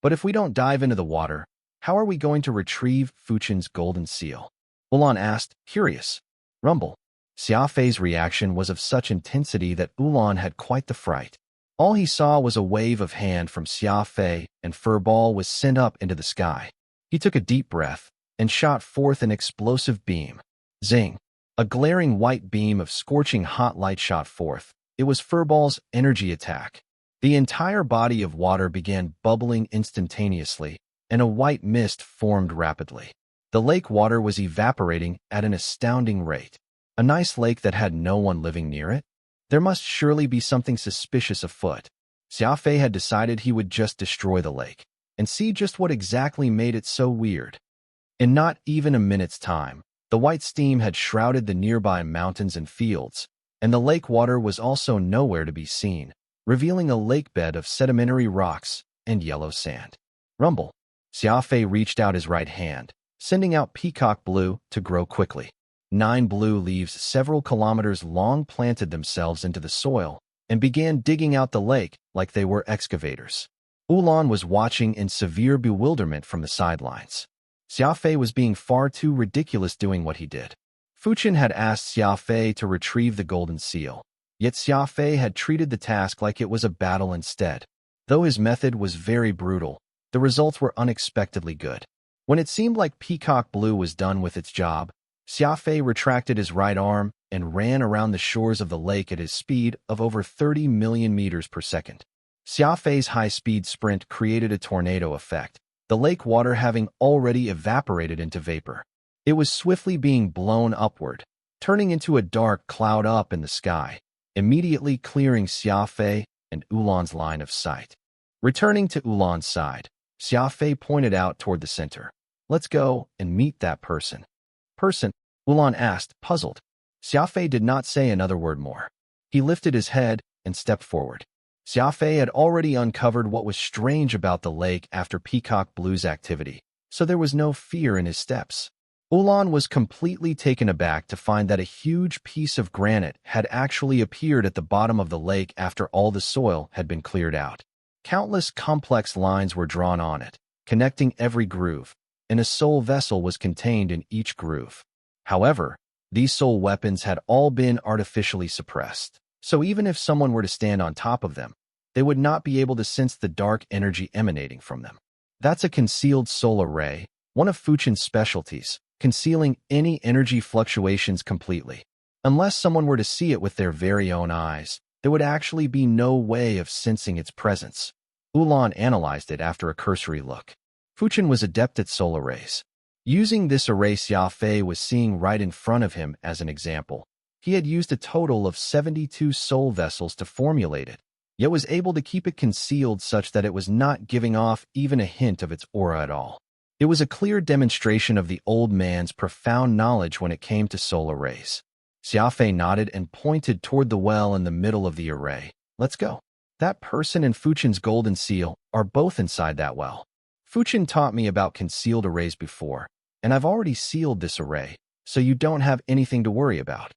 But if we don't dive into the water, how are we going to retrieve Fuchen's golden seal? Ulan asked, curious. Rumble. Xia Fei's reaction was of such intensity that Ulan had quite the fright. All he saw was a wave of hand from Xia Fei, and Furball was sent up into the sky. He took a deep breath and shot forth an explosive beam. Zing! A glaring white beam of scorching hot light shot forth. It was Furball's energy attack. The entire body of water began bubbling instantaneously, and a white mist formed rapidly. The lake water was evaporating at an astounding rate. A nice lake that had no one living near it? There must surely be something suspicious afoot. Xia Fei had decided he would just destroy the lake and see just what exactly made it so weird. In not even a minute's time, the white steam had shrouded the nearby mountains and fields, and the lake water was also nowhere to be seen, revealing a lake bed of sedimentary rocks and yellow sand. Rumble. Xia Fei reached out his right hand, sending out peacock blue to grow quickly. 9 blue leaves several kilometers long planted themselves into the soil and began digging out the lake like they were excavators. Ulan was watching in severe bewilderment from the sidelines. Xia Fei was being far too ridiculous doing what he did. Fuchen had asked Xia Fei to retrieve the golden seal, yet Xia Fei had treated the task like it was a battle instead. Though his method was very brutal, the results were unexpectedly good. When it seemed like Peacock Blue was done with its job, Xia Fei retracted his right arm and ran around the shores of the lake at his speed of over 30 million meters per second. Xia Fei's high-speed sprint created a tornado effect, the lake water having already evaporated into vapor. It was swiftly being blown upward, turning into a dark cloud up in the sky, immediately clearing Xia Fei and Ulan's line of sight. Returning to Ulan's side, Xia Fei pointed out toward the center. Let's go and meet that person. Person? Ulan asked, puzzled. Xia Fei did not say another word more. He lifted his head and stepped forward. Xia Fei had already uncovered what was strange about the lake after Peacock Blue's activity, so there was no fear in his steps. Ulan was completely taken aback to find that a huge piece of granite had actually appeared at the bottom of the lake after all the soil had been cleared out. Countless complex lines were drawn on it, connecting every groove, and a soul vessel was contained in each groove. However, these soul weapons had all been artificially suppressed, so even if someone were to stand on top of them, they would not be able to sense the dark energy emanating from them. That's a concealed soul array, one of Fuchen's specialties, concealing any energy fluctuations completely. Unless someone were to see it with their very own eyes, there would actually be no way of sensing its presence. Ulan analyzed it after a cursory look. Fuchen was adept at soul arrays. Using this array Xia Fei was seeing right in front of him as an example. He had used a total of 72 soul vessels to formulate it, yet was able to keep it concealed such that it was not giving off even a hint of its aura at all. It was a clear demonstration of the old man's profound knowledge when it came to soul arrays. Xia Fei nodded and pointed toward the well in the middle of the array. Let's go. That person and Fuchin's golden seal are both inside that well. Fuchin taught me about concealed arrays before, and I've already sealed this array, so you don't have anything to worry about.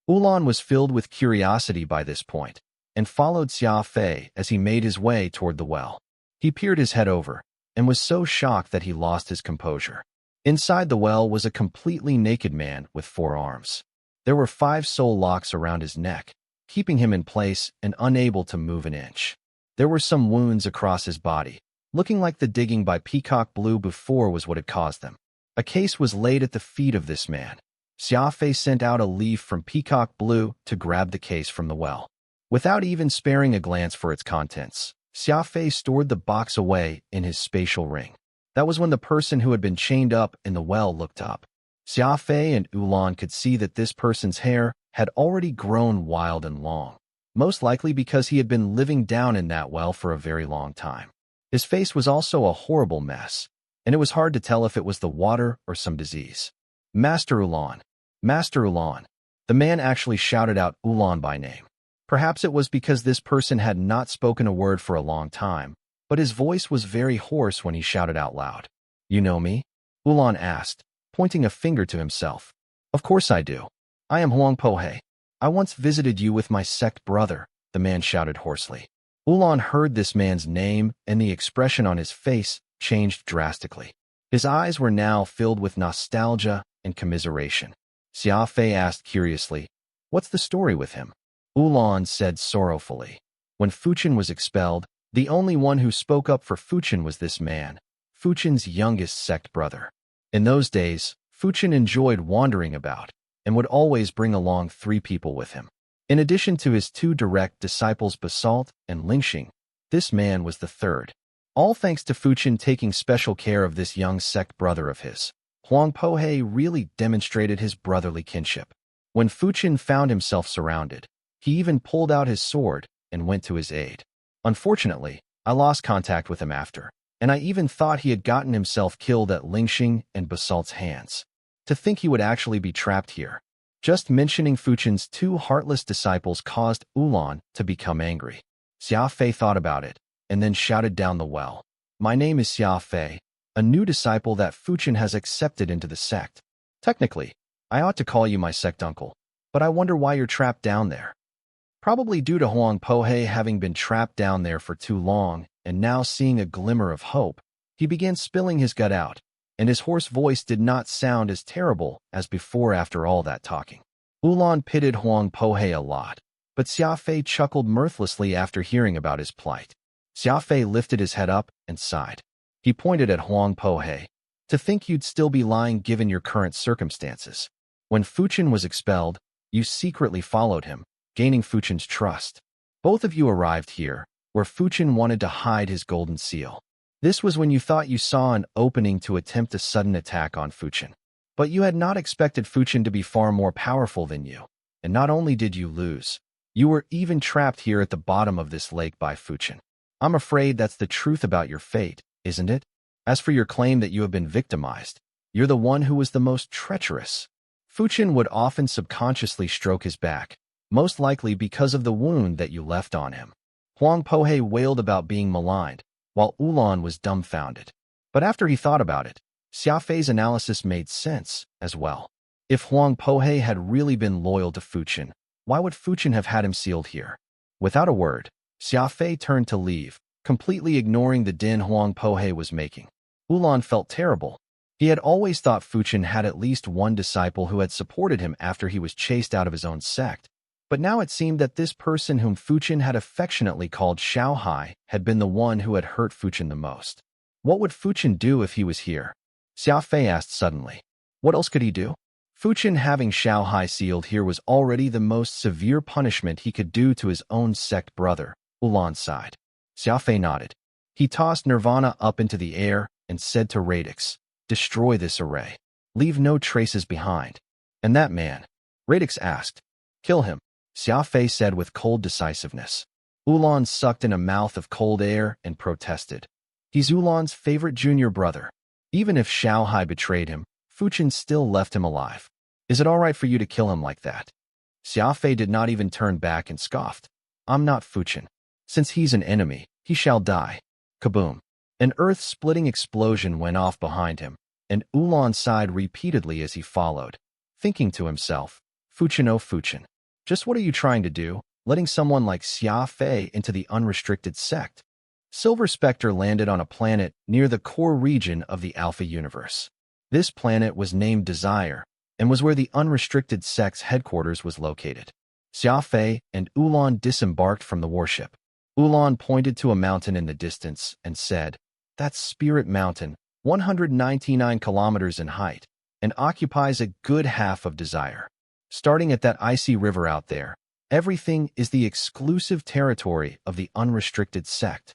Ulan was filled with curiosity by this point, and followed Xia Fei as he made his way toward the well. He peered his head over, and was so shocked that he lost his composure. Inside the well was a completely naked man with 4 arms. There were 5 soul locks around his neck, keeping him in place and unable to move an inch. There were some wounds across his body, looking like the digging by Peacock Blue before was what had caused them. A case was laid at the feet of this man. Xia Fei sent out a leaf from Peacock Blue to grab the case from the well. Without even sparing a glance for its contents, Xia Fei stored the box away in his spatial ring. That was when the person who had been chained up in the well looked up. Xia Fei and Ulan could see that this person's hair had already grown wild and long, most likely because he had been living down in that well for a very long time. His face was also a horrible mess, and it was hard to tell if it was the water or some disease. Master Ulan! Master Ulan! The man actually shouted out Ulan by name. Perhaps it was because this person had not spoken a word for a long time, but his voice was very hoarse when he shouted out loud. You know me? Ulan asked, pointing a finger to himself. Of course I do. I am Huang Pohe. I once visited you with my sect brother, the man shouted hoarsely. Ulan heard this man's name, and the expression on his face changed drastically. His eyes were now filled with nostalgia and commiseration. Xia Fei asked curiously, What's the story with him? Ulan said sorrowfully. When Fuchin was expelled, the only one who spoke up for Fuchin was this man, Fuchin's youngest sect brother. In those days, Fuchin enjoyed wandering about, and would always bring along 3 people with him. In addition to his 2 direct disciples Basalt and Lingxing, this man was the 3rd. All thanks to Fuchin taking special care of this young sect brother of his. Huang Pohe really demonstrated his brotherly kinship. When Fuchin found himself surrounded, he even pulled out his sword and went to his aid. Unfortunately, I lost contact with him after, and I even thought he had gotten himself killed at Lingxing and Basalt's hands. To think he would actually be trapped here. Just mentioning Fuchin's 2 heartless disciples caused Ulan to become angry. Xia Fei thought about it, and then shouted down the well. My name is Xia Fei, a new disciple that Fuchin has accepted into the sect. Technically, I ought to call you my sect uncle, but I wonder why you're trapped down there. Probably due to Huang Pohe having been trapped down there for too long and now seeing a glimmer of hope, he began spilling his gut out, and his hoarse voice did not sound as terrible as before after all that talking. Ulan pitied Huang Pohe a lot, but Xia Fei chuckled mirthlessly after hearing about his plight. Xia Fei lifted his head up and sighed. He pointed at Huang Pohe. To think you'd still be lying given your current circumstances. When Fuchin was expelled, you secretly followed him, gaining Fuchin's trust. Both of you arrived here, where Fuchin wanted to hide his golden seal. This was when you thought you saw an opening to attempt a sudden attack on Fuchin. But you had not expected Fuchin to be far more powerful than you. And not only did you lose, you were even trapped here at the bottom of this lake by Fuchin. I'm afraid that's the truth about your fate, isn't it? As for your claim that you have been victimized, you're the one who was the most treacherous. Fuchin would often subconsciously stroke his back, most likely because of the wound that you left on him. Huang Pohe wailed about being maligned, while Ulan was dumbfounded. But after he thought about it, Xia Fei's analysis made sense as well. If Huang Pohe had really been loyal to Fuchin, why would Fuchin have had him sealed here? Without a word, Xia Fei turned to leave, completely ignoring the din Huang Pohe was making. Ulan felt terrible. He had always thought Fuchin had at least one disciple who had supported him after he was chased out of his own sect. But now it seemed that this person whom Fuchin had affectionately called Xiao Hai had been the one who had hurt Fuchin the most. What would Fuchin do if he was here? Xia Fei asked suddenly. What else could he do? Fuchin having Xiao Hai sealed here was already the most severe punishment he could do to his own sect brother, Ulan sighed. Xia Fei nodded. He tossed Nirvana up into the air and said to Radix, Destroy this array. Leave no traces behind. And that man? Radix asked. Kill him, Xia Fei said with cold decisiveness. Ulan sucked in a mouth of cold air and protested. He's Ulan's favorite junior brother. Even if Xiaohai betrayed him, Fuchen still left him alive. Is it all right for you to kill him like that? Xia Fei did not even turn back and scoffed. I'm not Fuchen. Since he's an enemy, he shall die. Kaboom. An earth-splitting explosion went off behind him, and Ulan sighed repeatedly as he followed, thinking to himself, Fuchen, oh Fuchen. Just what are you trying to do, letting someone like Xia Fei into the unrestricted sect? Silver Spectre landed on a planet near the core region of the Alpha Universe. This planet was named Desire, and was where the unrestricted sect's headquarters was located. Xia Fei and Ulan disembarked from the warship. Ulan pointed to a mountain in the distance and said, That's Spirit Mountain, 199 kilometers in height, and occupies a good half of Desire. Starting at that icy river out there, everything is the exclusive territory of the unrestricted sect.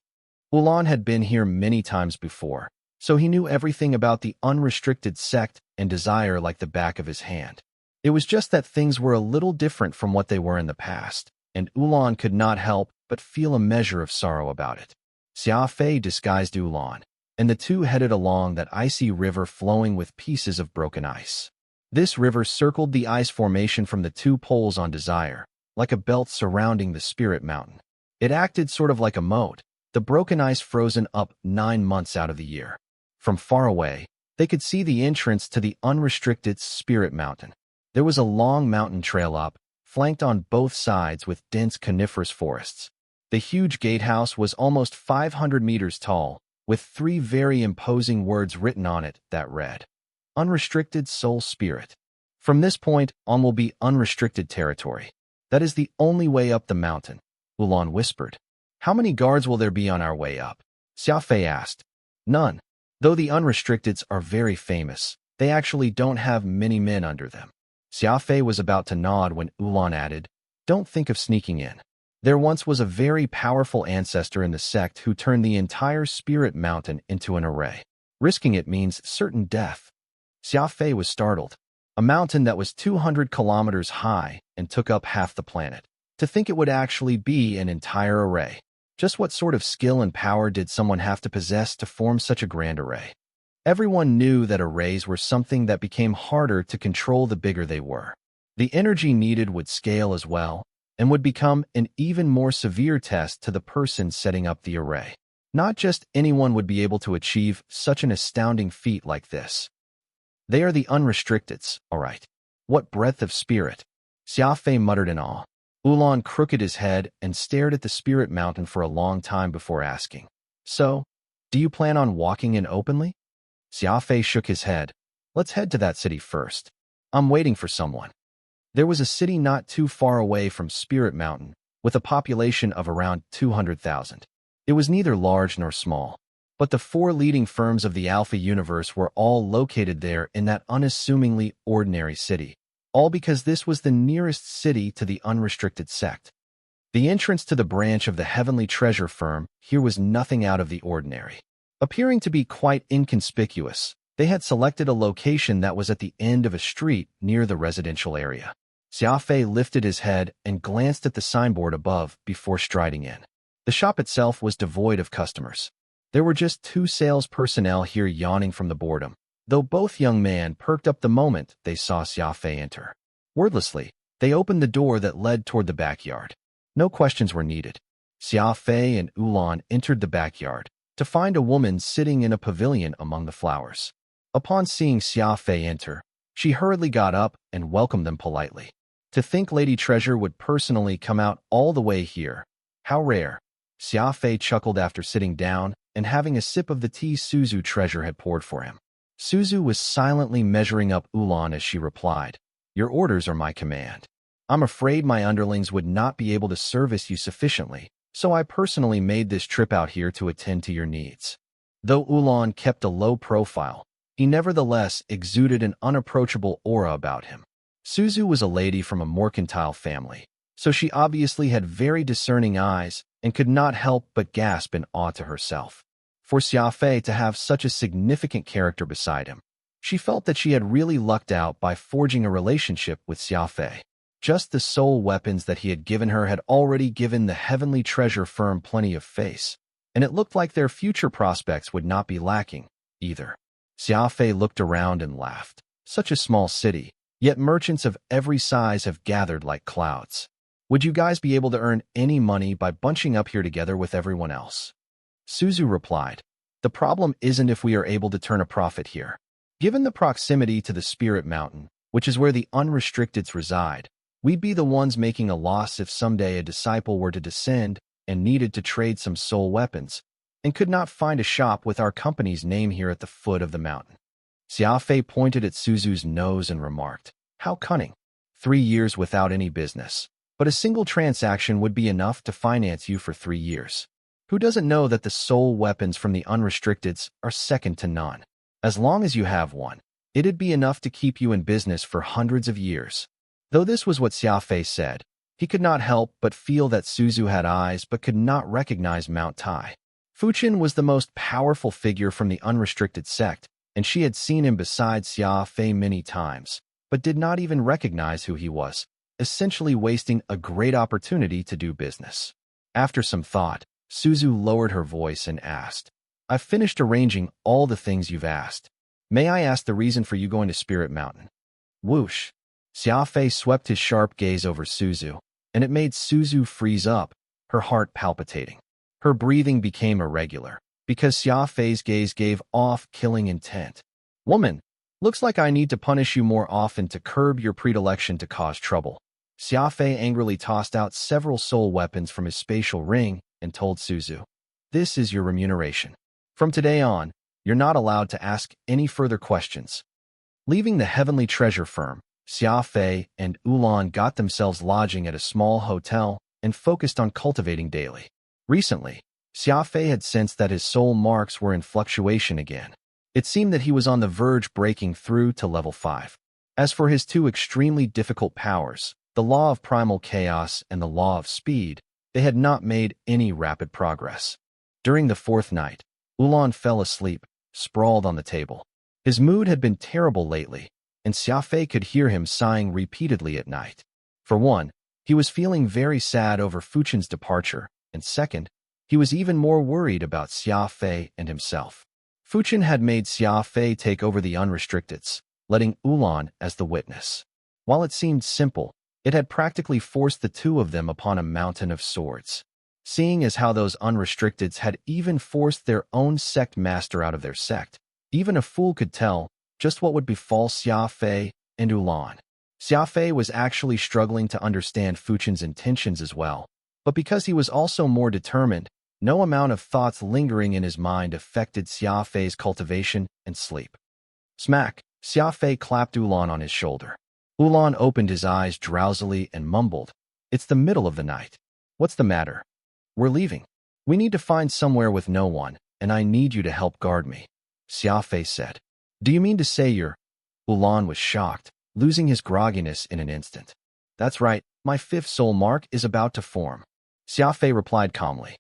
Ulan had been here many times before, so he knew everything about the unrestricted sect and Desire like the back of his hand. It was just that things were a little different from what they were in the past, and Ulan could not help but feel a measure of sorrow about it. Xia Fei disguised Ulan, and the two headed along that icy river flowing with pieces of broken ice. This river circled the ice formation from the two poles on Desire, like a belt surrounding the Spirit Mountain. It acted sort of like a moat, the broken ice frozen up 9 months out of the year. From far away, they could see the entrance to the unrestricted Spirit Mountain. There was a long mountain trail up, flanked on both sides with dense coniferous forests. The huge gatehouse was almost 500 meters tall, with 3 very imposing words written on it that read, Unrestricted Soul Spirit. From this point on will be unrestricted territory. That is the only way up the mountain, Ulan whispered. How many guards will there be on our way up? Xia Fei asked. None. Though the unrestricteds are very famous, they actually don't have many men under them. Xia Fei was about to nod when Ulan added, Don't think of sneaking in. There once was a very powerful ancestor in the sect who turned the entire Spirit Mountain into an array. Risking it means certain death. Xia Fei was startled. A mountain that was 200 kilometers high and took up half the planet. To think it would actually be an entire array. Just what sort of skill and power did someone have to possess to form such a grand array? Everyone knew that arrays were something that became harder to control the bigger they were. The energy needed would scale as well, and would become an even more severe test to the person setting up the array. Not just anyone would be able to achieve such an astounding feat like this. They are the unrestricteds, all right. What breadth of spirit! Xia Fei muttered in awe. Ulan crooked his head and stared at the Spirit Mountain for a long time before asking, So, do you plan on walking in openly? Xia Fei shook his head. Let's head to that city first. I'm waiting for someone. There was a city not too far away from Spirit Mountain, with a population of around 200,000. It was neither large nor small, but the 4 leading firms of the Alpha Universe were all located there in that unassumingly ordinary city. All because this was the nearest city to the unrestricted sect. The entrance to the branch of the Heavenly Treasure firm here was nothing out of the ordinary. Appearing to be quite inconspicuous, they had selected a location that was at the end of a street near the residential area. Xia Fei lifted his head and glanced at the signboard above before striding in. The shop itself was devoid of customers. There were just 2 sales personnel here yawning from the boredom, though both young men perked up the moment they saw Xia Fei enter. Wordlessly, they opened the door that led toward the backyard. No questions were needed. Xia Fei and Ulan entered the backyard to find a woman sitting in a pavilion among the flowers. Upon seeing Xia Fei enter, she hurriedly got up and welcomed them politely. To think Lady Treasure would personally come out all the way here. How rare. Xia Fei chuckled after sitting down and having a sip of the tea Suzu Treasure had poured for him. Suzu was silently measuring up Ulan as she replied, Your orders are my command. I'm afraid my underlings would not be able to service you sufficiently, so I personally made this trip out here to attend to your needs. Though Ulan kept a low profile, he nevertheless exuded an unapproachable aura about him. Suzu was a lady from a mercantile family, so she obviously had very discerning eyes and could not help but gasp in awe to herself. For Xia Fei to have such a significant character beside him, she felt that she had really lucked out by forging a relationship with Xia Fei. Just the soul weapons that he had given her had already given the heavenly treasure firm plenty of face, and it looked like their future prospects would not be lacking, either. Xia Fei looked around and laughed. Such a small city, yet merchants of every size have gathered like clouds. Would you guys be able to earn any money by bunching up here together with everyone else? Suzu replied, the problem isn't if we are able to turn a profit here. Given the proximity to the Spirit Mountain, which is where the unrestricteds reside, we'd be the ones making a loss if someday a disciple were to descend and needed to trade some soul weapons, and could not find a shop with our company's name here at the foot of the mountain. Xia Fei pointed at Suzu's nose and remarked, how cunning. 3 years without any business, but a single transaction would be enough to finance you for 3 years. Who doesn't know that the soul weapons from the unrestricteds are second to none? As long as you have one, it'd be enough to keep you in business for hundreds of years. Though this was what Xia Fei said, he could not help but feel that Suzu had eyes but could not recognize Mount Tai. Fuchin was the most powerful figure from the unrestricted sect, and she had seen him beside Xia Fei many times, but did not even recognize who he was, essentially wasting a great opportunity to do business. After some thought, Suzu lowered her voice and asked, I've finished arranging all the things you've asked. May I ask the reason for you going to Spirit Mountain? Whoosh! Xia Fei swept his sharp gaze over Suzu, and it made Suzu freeze up, her heart palpitating. Her breathing became irregular, because Xia Fei's gaze gave off killing intent. Woman, looks like I need to punish you more often to curb your predilection to cause trouble. Xia Fei angrily tossed out several soul weapons from his spatial ring and told Suzu, this is your remuneration. From today on, you're not allowed to ask any further questions. Leaving the heavenly treasure firm, Xia Fei and Ulan got themselves lodging at a small hotel and focused on cultivating daily. Recently, Xia Fei had sensed that his soul marks were in fluctuation again. It seemed that he was on the verge breaking through to level 5. As for his 2 extremely difficult powers, the law of primal chaos and the law of speed, they had not made any rapid progress. During the 4th night, Ulan fell asleep, sprawled on the table. His mood had been terrible lately, and Xia Fei could hear him sighing repeatedly at night. For one, he was feeling very sad over Fuchin's departure, and second, he was even more worried about Xia Fei and himself. Fuchin had made Xia Fei take over the unrestricteds, letting Ulan as the witness. While it seemed simple, it had practically forced the 2 of them upon a mountain of swords. Seeing as how those unrestricteds had even forced their own sect master out of their sect, even a fool could tell just what would befall Xia Fei and Ulan. Xia Fei was actually struggling to understand Fuchin's intentions as well, but because he was also more determined, no amount of thoughts lingering in his mind affected Xia Fei's cultivation and sleep. Smack! Xia Fei clapped Ulan on his shoulder. Ulan opened his eyes drowsily and mumbled, It's the middle of the night. What's the matter? We're leaving. We need to find somewhere with no one, and I need you to help guard me. Xia Fei said. Do you mean to say you're... Ulan was shocked, losing his grogginess in an instant. That's right, my 5th soul mark is about to form. Xia Fei replied calmly.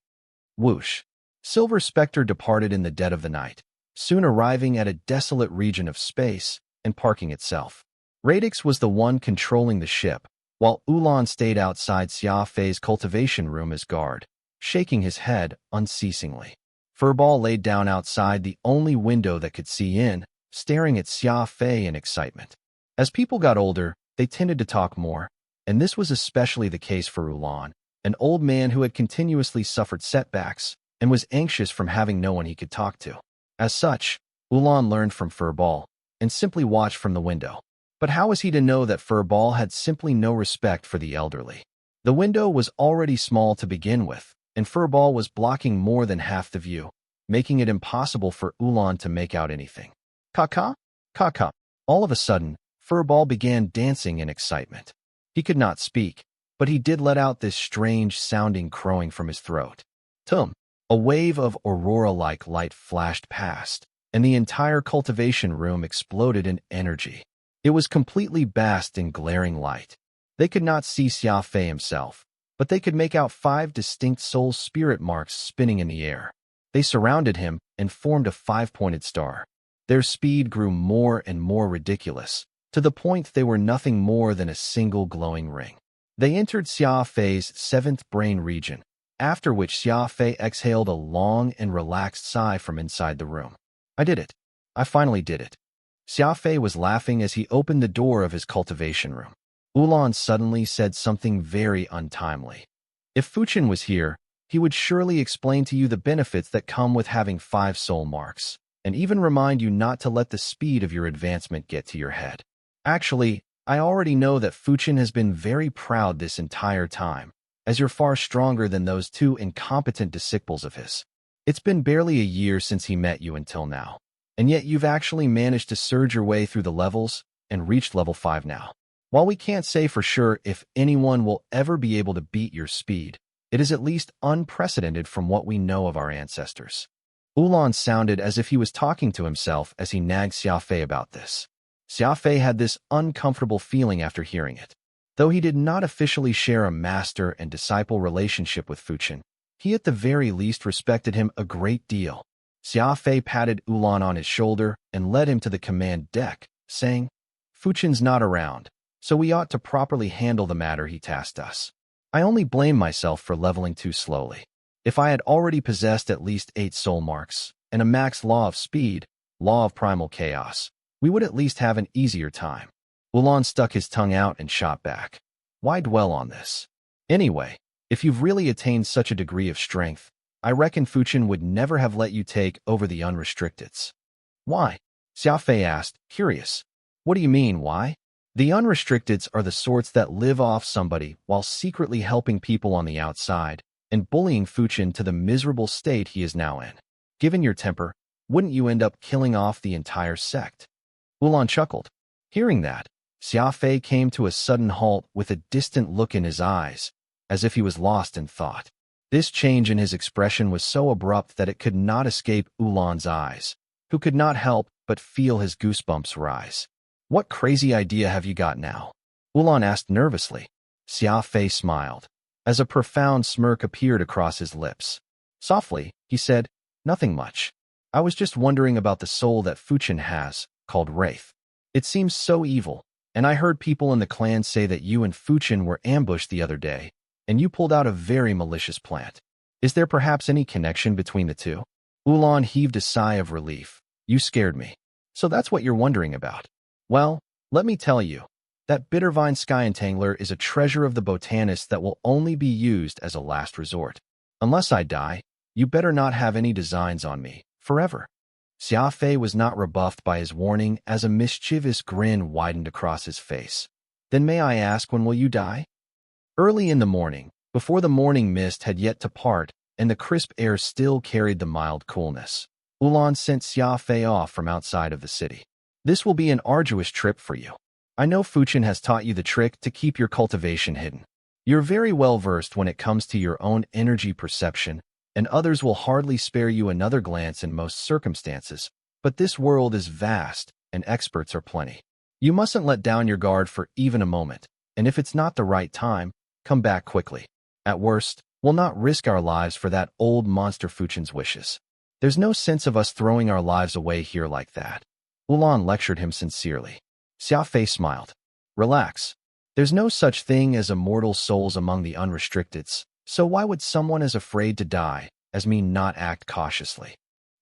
Whoosh! Silver Spectre departed in the dead of the night, soon arriving at a desolate region of space and parking itself. Radix was the one controlling the ship, while Ulan stayed outside Xia Fei's cultivation room as guard, shaking his head unceasingly. Furball laid down outside the only window that could see in, staring at Xia Fei in excitement. As people got older, they tended to talk more, and this was especially the case for Ulan, an old man who had continuously suffered setbacks and was anxious from having no one he could talk to. As such, Ulan learned from Furball and simply watched from the window. But how was he to know that Furball had simply no respect for the elderly? The window was already small to begin with, and Furball was blocking more than half the view, making it impossible for Ulan to make out anything. Caca? Caca. All of a sudden, Furball began dancing in excitement. He could not speak, but he did let out this strange-sounding crowing from his throat. Tum! A wave of aurora-like light flashed past, and the entire cultivation room exploded in energy. It was completely bathed in glaring light. They could not see Xia Fei himself, but they could make out 5 distinct soul spirit marks spinning in the air. They surrounded him and formed a 5-pointed star. Their speed grew more and more ridiculous, to the point they were nothing more than a single glowing ring. They entered Xia Fei's seventh brain region, after which Xia Fei exhaled a long and relaxed sigh from inside the room. I did it. I finally did it. Xia Fei was laughing as he opened the door of his cultivation room. Ulan suddenly said something very untimely. If Fuchen was here, he would surely explain to you the benefits that come with having 5 soul marks, and even remind you not to let the speed of your advancement get to your head. Actually, I already know that Fuchen has been very proud this entire time, as you're far stronger than those 2 incompetent disciples of his. It's been barely a year since he met you until now, and yet you've actually managed to surge your way through the levels and reached level 5 now. While we can't say for sure if anyone will ever be able to beat your speed, it is at least unprecedented from what we know of our ancestors. Ulan sounded as if he was talking to himself as he nagged Xia Fei about this. Xia Fei had this uncomfortable feeling after hearing it. Though he did not officially share a master and disciple relationship with Fuchen, he at the very least respected him a great deal. Xia Fei patted Ulan on his shoulder and led him to the command deck, saying, "Fuchen's not around, so we ought to properly handle the matter he tasked us. I only blame myself for leveling too slowly. If I had already possessed at least 8 soul marks and a max law of speed, law of primal chaos, we would at least have an easier time." Ulan stuck his tongue out and shot back. "Why dwell on this? Anyway, if you've really attained such a degree of strength, I reckon Fuchen would never have let you take over the unrestricteds." "Why?" Xia Fei asked, curious. "What do you mean, why?" "The unrestricteds are the sorts that live off somebody while secretly helping people on the outside and bullying Fuchen to the miserable state he is now in. Given your temper, wouldn't you end up killing off the entire sect?" Ulan chuckled. Hearing that, Xia Fei came to a sudden halt with a distant look in his eyes, as if he was lost in thought. This change in his expression was so abrupt that it could not escape Ulan's eyes, who could not help but feel his goosebumps rise. "What crazy idea have you got now?" Ulan asked nervously. Xia Fei smiled, as a profound smirk appeared across his lips. Softly, he said, "Nothing much. I was just wondering about the soul that Fuchen has, called Wraith. It seems so evil, and I heard people in the clan say that you and Fuchen were ambushed the other day, and you pulled out a very malicious plant. Is there perhaps any connection between the two?" Ulan heaved a sigh of relief. "You scared me. So that's what you're wondering about. Well, let me tell you, that Bittervine Sky Entangler is a treasure of the botanist that will only be used as a last resort. Unless I die, you better not have any designs on me, forever." Xia Fei was not rebuffed by his warning as a mischievous grin widened across his face. "Then may I ask, when will you die?" Early in the morning, before the morning mist had yet to part and the crisp air still carried the mild coolness, Ulan sent Xia Fei off from outside of the city. "This will be an arduous trip for you. I know Fuchen has taught you the trick to keep your cultivation hidden. You're very well versed when it comes to your own energy perception, and others will hardly spare you another glance in most circumstances, but this world is vast, and experts are plenty. You mustn't let down your guard for even a moment, and if it's not the right time, come back quickly. At worst, we'll not risk our lives for that old monster Fuchen's wishes. There's no sense of us throwing our lives away here like that." Ulan lectured him sincerely. Xia Fei smiled. "Relax. There's no such thing as immortal souls among the unrestricteds, so why would someone as afraid to die as me not act cautiously?"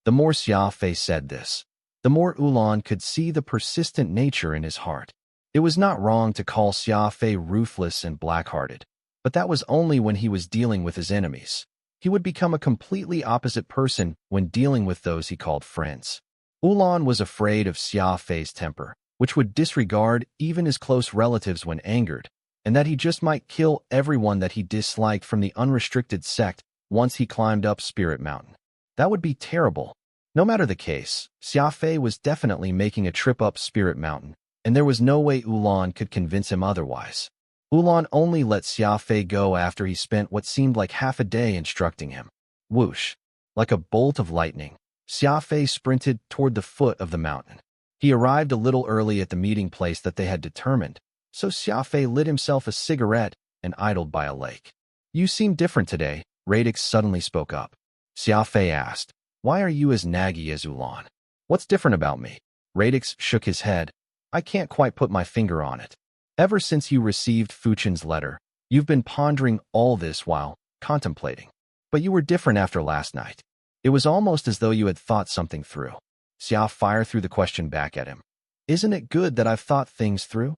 The more Xia Fei said this, the more Ulan could see the persistent nature in his heart. It was not wrong to call Xia Fei ruthless and black-hearted, but that was only when he was dealing with his enemies. He would become a completely opposite person when dealing with those he called friends. Ulan was afraid of Xia Fei's temper, which would disregard even his close relatives when angered, and that he just might kill everyone that he disliked from the unrestricted sect once he climbed up Spirit Mountain. That would be terrible. No matter the case, Xia Fei was definitely making a trip up Spirit Mountain, and there was no way Ulan could convince him otherwise. Ulan only let Xia Fei go after he spent what seemed like half a day instructing him. Whoosh! Like a bolt of lightning, Xia Fei sprinted toward the foot of the mountain. He arrived a little early at the meeting place that they had determined, so Xia Fei lit himself a cigarette and idled by a lake. "You seem different today," Radix suddenly spoke up. Xia Fei asked, "Why are you as naggy as Ulan?" "What's different about me?" Radix shook his head. I can't quite put my finger on it. Ever since you received Fuchen's letter, you've been pondering all this while contemplating. But you were different after last night. It was almost as though you had thought something through. Xia Fei threw the question back at him. Isn't it good that I've thought things through?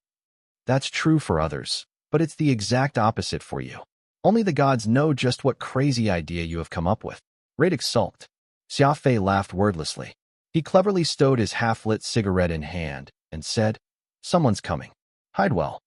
That's true for others, but it's the exact opposite for you. Only the gods know just what crazy idea you have come up with. Radix sulked. Xia Fei laughed wordlessly. He cleverly stowed his half-lit cigarette in hand and said, Someone's coming. Hide well.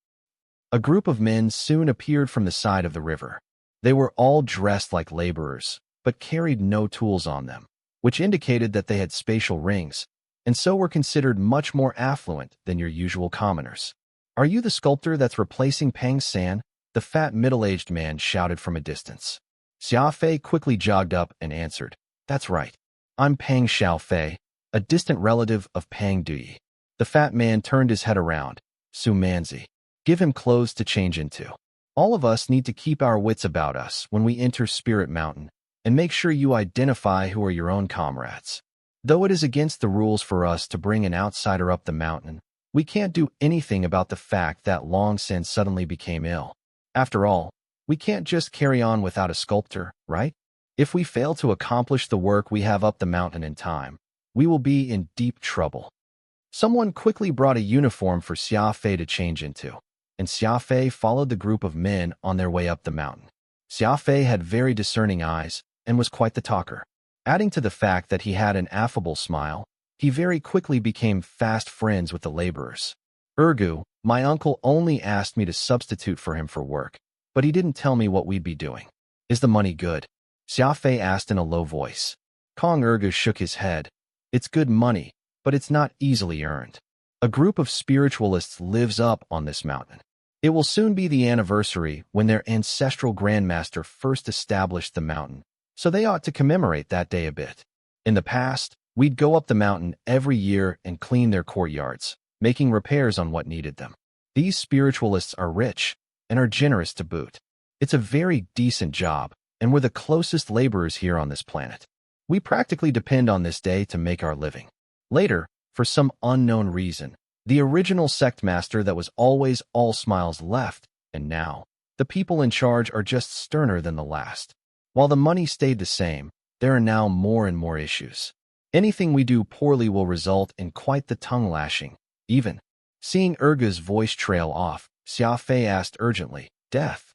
A group of men soon appeared from the side of the river. They were all dressed like laborers, but carried no tools on them, which indicated that they had spatial rings, and so were considered much more affluent than your usual commoners. Are you the sculptor that's replacing Pang San? The fat middle-aged man shouted from a distance. Xia Fei quickly jogged up and answered, That's right. I'm Pang Xiaofei, a distant relative of Pang Duyi. The fat man turned his head around. Su Manzi. Give him clothes to change into. All of us need to keep our wits about us when we enter Spirit Mountain, and make sure you identify who are your own comrades. Though it is against the rules for us to bring an outsider up the mountain, we can't do anything about the fact that Long Sen suddenly became ill. After all, we can't just carry on without a sculptor, right? If we fail to accomplish the work we have up the mountain in time, we will be in deep trouble. Someone quickly brought a uniform for Xia Fei to change into, and Xia Fei followed the group of men on their way up the mountain. Xia Fei had very discerning eyes and was quite the talker. Adding to the fact that he had an affable smile, he very quickly became fast friends with the laborers. Ergu, my uncle only asked me to substitute for him for work, but he didn't tell me what we'd be doing. Is the money good? Xia Fei asked in a low voice. Kong Ergu shook his head. It's good money, but it's not easily earned. A group of spiritualists lives up on this mountain. It will soon be the anniversary when their ancestral grandmaster first established the mountain, so they ought to commemorate that day a bit. In the past, we'd go up the mountain every year and clean their courtyards, making repairs on what needed them. These spiritualists are rich and are generous to boot. It's a very decent job, and we're the closest laborers here on this planet. We practically depend on this day to make our living. Later, for some unknown reason, the original sect master that was always all smiles left, and now, the people in charge are just sterner than the last. While the money stayed the same, there are now more and more issues. Anything we do poorly will result in quite the tongue-lashing. Even seeing Ergu's voice trail off, Xia Fei asked urgently, Death?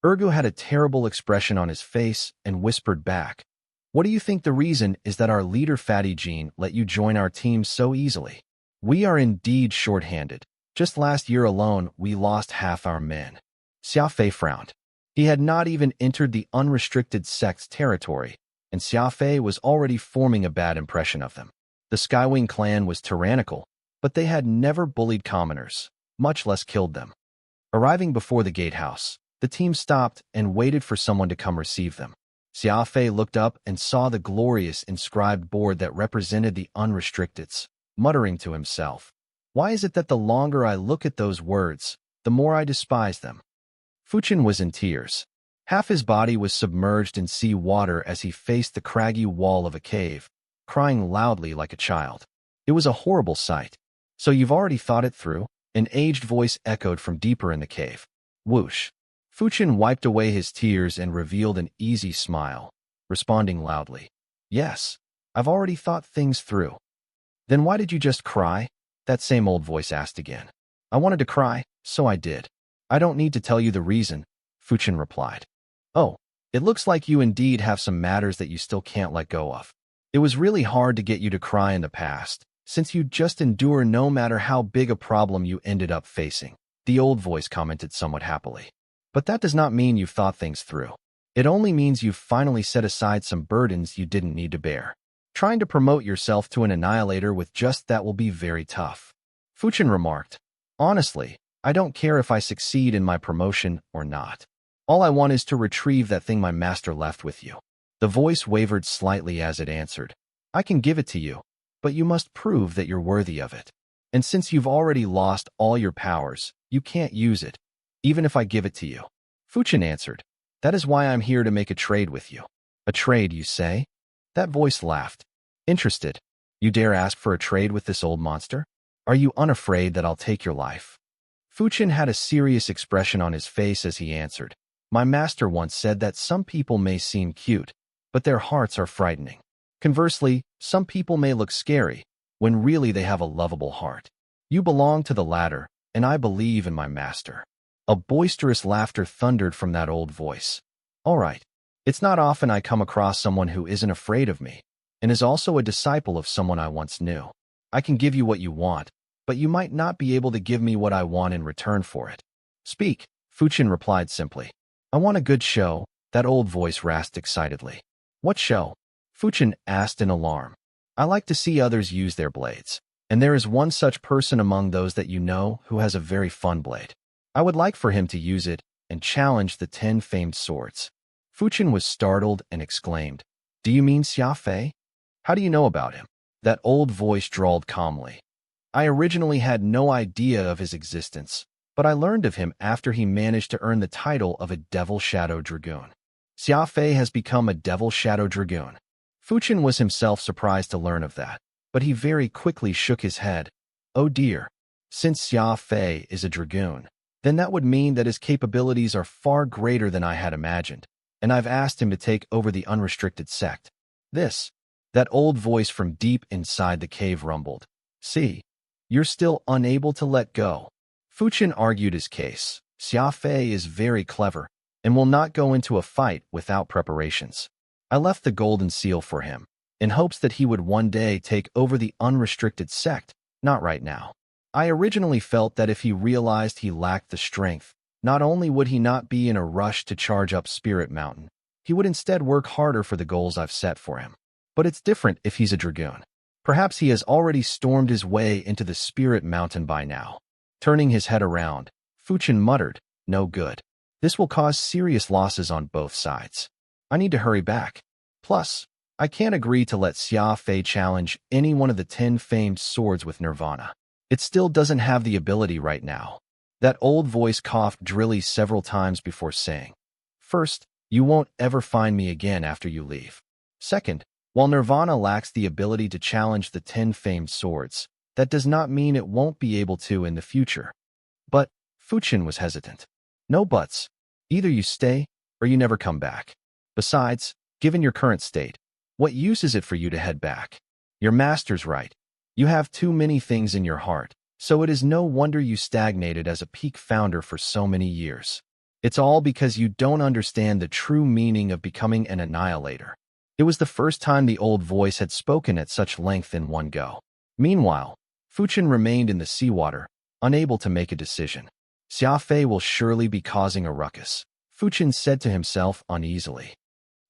Ergu had a terrible expression on his face and whispered back, What do you think the reason is that our leader Fatty Jean let you join our team so easily? We are indeed short-handed. Just last year alone, we lost half our men. Xia Fei frowned. He had not even entered the unrestricted sect's territory, and Xia Fei was already forming a bad impression of them. The Skywing clan was tyrannical, but they had never bullied commoners, much less killed them. Arriving before the gatehouse, the team stopped and waited for someone to come receive them. Xia Fei looked up and saw the glorious inscribed board that represented the unrestricteds, muttering to himself, Why is it that the longer I look at those words, the more I despise them? Fuchen was in tears. Half his body was submerged in sea water as he faced the craggy wall of a cave, crying loudly like a child. It was a horrible sight. So you've already thought it through? An aged voice echoed from deeper in the cave. Whoosh. Fuchen wiped away his tears and revealed an easy smile, responding loudly, Yes, I've already thought things through. Then why did you just cry? That same old voice asked again. I wanted to cry, so I did. I don't need to tell you the reason, Fuchen replied. Oh, it looks like you indeed have some matters that you still can't let go of. It was really hard to get you to cry in the past, since you just endure no matter how big a problem you ended up facing, the old voice commented somewhat happily. But that does not mean you've thought things through. It only means you've finally set aside some burdens you didn't need to bear. Trying to promote yourself to an annihilator with just that will be very tough. Fuchen remarked, Honestly, I don't care if I succeed in my promotion or not. All I want is to retrieve that thing my master left with you. The voice wavered slightly as it answered, I can give it to you, but you must prove that you're worthy of it. And since you've already lost all your powers, you can't use it, even if I give it to you. Fuchen answered, That is why I'm here to make a trade with you. A trade, you say? That voice laughed. Interested? You dare ask for a trade with this old monster? Are you unafraid that I'll take your life? Fuchin had a serious expression on his face as he answered, My master once said that some people may seem cute, but their hearts are frightening. Conversely, some people may look scary, when really they have a lovable heart. You belong to the latter, and I believe in my master. A boisterous laughter thundered from that old voice. All right. It's not often I come across someone who isn't afraid of me, and is also a disciple of someone I once knew. I can give you what you want, but you might not be able to give me what I want in return for it. Speak, Fuchin replied simply. I want a good show, that old voice rasped excitedly. What show? Fuchin asked in alarm. I like to see others use their blades, and there is one such person among those that you know who has a very fun blade. I would like for him to use it and challenge the 10 famed swords. Fuchin was startled and exclaimed, Do you mean Xia Fei? How do you know about him? That old voice drawled calmly. I originally had no idea of his existence, but I learned of him after he managed to earn the title of a Devil Shadow Dragoon. Xia Fei has become a Devil Shadow Dragoon. Fuchin was himself surprised to learn of that, but he very quickly shook his head. Oh dear, since Xia Fei is a dragoon, then that would mean that his capabilities are far greater than I had imagined, and I've asked him to take over the unrestricted sect. That old voice from deep inside the cave rumbled. See, you're still unable to let go. Fuchin argued his case. Xia Fei is very clever and will not go into a fight without preparations. I left the golden seal for him, in hopes that he would one day take over the unrestricted sect, not right now. I originally felt that if he realized he lacked the strength, not only would he not be in a rush to charge up Spirit Mountain, he would instead work harder for the goals I've set for him. But it's different if he's a dragoon. Perhaps he has already stormed his way into the Spirit Mountain by now. Turning his head around, Fuchin muttered, No good. This will cause serious losses on both sides. I need to hurry back. Plus, I can't agree to let Xia Fei challenge any one of the 10 famed swords with Nirvana. It still doesn't have the ability right now. That old voice coughed drily several times before saying, First, you won't ever find me again after you leave. Second, while Nirvana lacks the ability to challenge the 10 famed swords, that does not mean it won't be able to in the future. But, Fuchin was hesitant. No buts. Either you stay, or you never come back. Besides, given your current state, what use is it for you to head back? Your master's right. You have too many things in your heart, so it is no wonder you stagnated as a peak founder for so many years. It's all because you don't understand the true meaning of becoming an annihilator. It was the first time the old voice had spoken at such length in one go. Meanwhile, Fuchin remained in the seawater, unable to make a decision. Xia Fei will surely be causing a ruckus, Fuchin said to himself uneasily.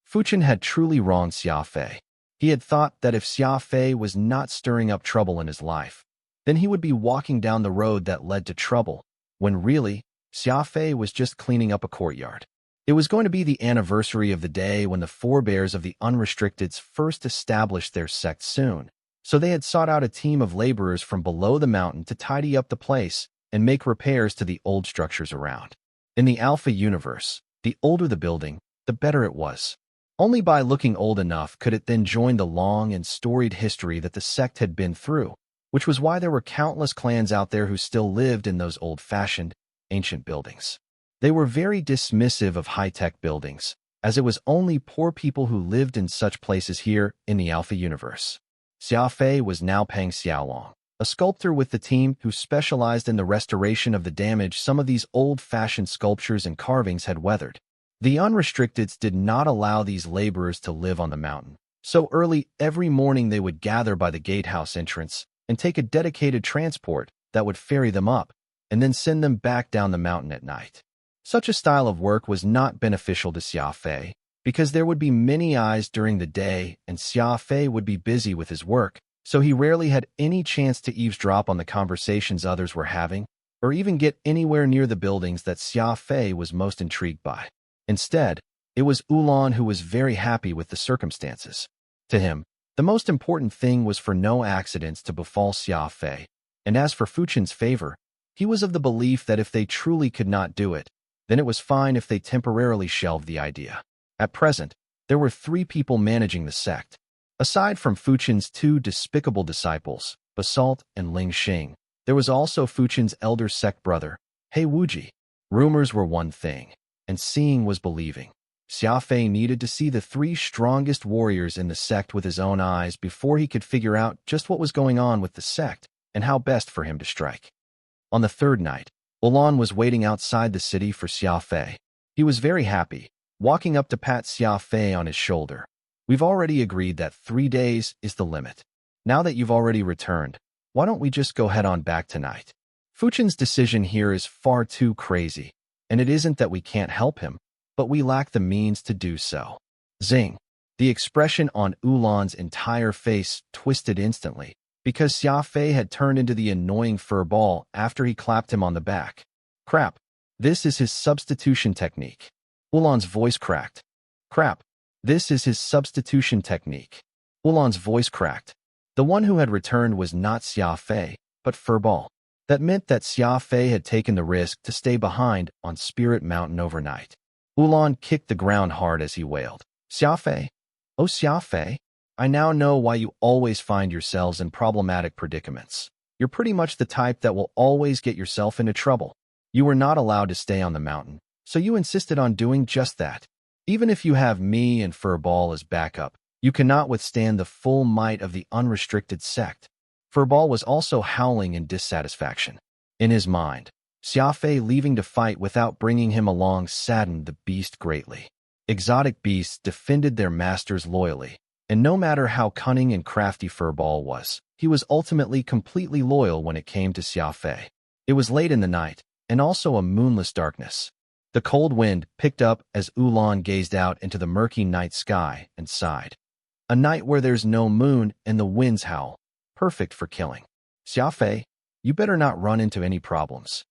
Fuchin had truly wronged Xia Fei. He had thought that if Xia Fei was not stirring up trouble in his life, then he would be walking down the road that led to trouble, when really, Xia Fei was just cleaning up a courtyard. It was going to be the anniversary of the day when the forebears of the Unrestricteds first established their sect soon, so they had sought out a team of laborers from below the mountain to tidy up the place and make repairs to the old structures around. In the Alpha universe, the older the building, the better it was. Only by looking old enough could it then join the long and storied history that the sect had been through, which was why there were countless clans out there who still lived in those old-fashioned, ancient buildings. They were very dismissive of high-tech buildings, as it was only poor people who lived in such places here in the Alpha universe. Xia Fei was now Peng Xiaolong, a sculptor with the team who specialized in the restoration of the damage some of these old-fashioned sculptures and carvings had weathered. The Unrestricteds did not allow these laborers to live on the mountain, so early every morning they would gather by the gatehouse entrance and take a dedicated transport that would ferry them up, and then send them back down the mountain at night. Such a style of work was not beneficial to Xia Fei, because there would be many eyes during the day and Xia Fei would be busy with his work, so he rarely had any chance to eavesdrop on the conversations others were having, or even get anywhere near the buildings that Xia Fei was most intrigued by. Instead, it was Ulan who was very happy with the circumstances. To him, the most important thing was for no accidents to befall Xia Fei, and as for Fuchin's favor, he was of the belief that if they truly could not do it, then it was fine if they temporarily shelved the idea. At present, there were 3 people managing the sect. Aside from Fuchin's 2 despicable disciples, Basalt and Ling Xing, There was also Fuchin's elder sect brother, He Wuji. Rumors were one thing, and seeing was believing. Xia Fei needed to see the 3 strongest warriors in the sect with his own eyes before he could figure out just what was going on with the sect and how best for him to strike. On the 3rd night, Ulan was waiting outside the city for Xia Fei. He was very happy, walking up to pat Xia Fei on his shoulder. We've already agreed that 3 days is the limit. Now that you've already returned, why don't we just go head on back tonight? Fuchin's decision here is far too crazy, and it isn't that we can't help him, but we lack the means to do so. Zing. The expression on Ulan's entire face twisted instantly, because Xia Fei had turned into the annoying fur ball after he clapped him on the back. Crap. This is his substitution technique. Ulan's voice cracked. Crap. This is his substitution technique. Ulan's voice cracked. The one who had returned was not Xia Fei, but Furball. That meant that Xia Fei had taken the risk to stay behind on Spirit Mountain overnight. Ulan kicked the ground hard as he wailed. Xia Fei. Oh, Xia Fei. I now know why you always find yourselves in problematic predicaments. You're pretty much the type that will always get yourself into trouble. You were not allowed to stay on the mountain, so you insisted on doing just that. Even if you have me and Furball as backup, you cannot withstand the full might of the unrestricted sect. Furball was also howling in dissatisfaction. In his mind, Xia Fei leaving to fight without bringing him along saddened the beast greatly. Exotic beasts defended their masters loyally, and no matter how cunning and crafty Furball was, he was ultimately completely loyal when it came to Xia Fei. It was late in the night, and also a moonless darkness. The cold wind picked up as Ulan gazed out into the murky night sky and sighed. A night where there's no moon and the winds howl. Perfect for killing. Xia Fei, you better not run into any problems.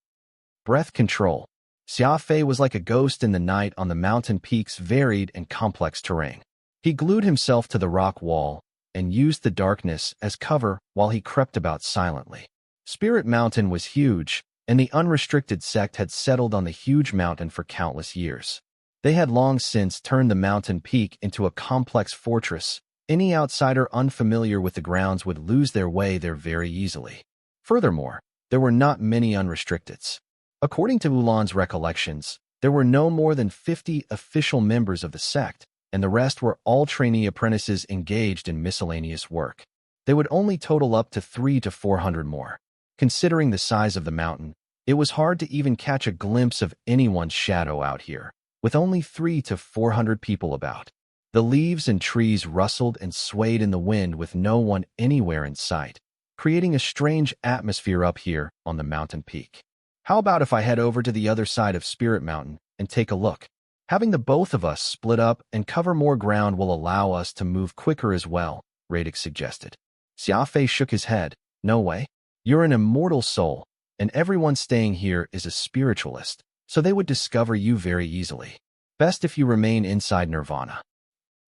Breath control. Xia Fei was like a ghost in the night on the mountain peak's varied and complex terrain. He glued himself to the rock wall and used the darkness as cover while he crept about silently. Spirit Mountain was huge, and the unrestricted sect had settled on the huge mountain for countless years. They had long since turned the mountain peak into a complex fortress. Any outsider unfamiliar with the grounds would lose their way there very easily. Furthermore, there were not many unrestricteds. According to Ulan's recollections, there were no more than 50 official members of the sect, and the rest were all trainee apprentices engaged in miscellaneous work. They would only total up to 300 to 400 more. Considering the size of the mountain, it was hard to even catch a glimpse of anyone's shadow out here, with only 300 to 400 people about. The leaves and trees rustled and swayed in the wind with no one anywhere in sight, creating a strange atmosphere up here on the mountain peak. How about if I head over to the other side of Spirit Mountain and take a look? Having the both of us split up and cover more ground will allow us to move quicker as well, Radix suggested. Xia Fei shook his head. No way. You're an immortal soul, and everyone staying here is a spiritualist, so they would discover you very easily. Best if you remain inside Nirvana.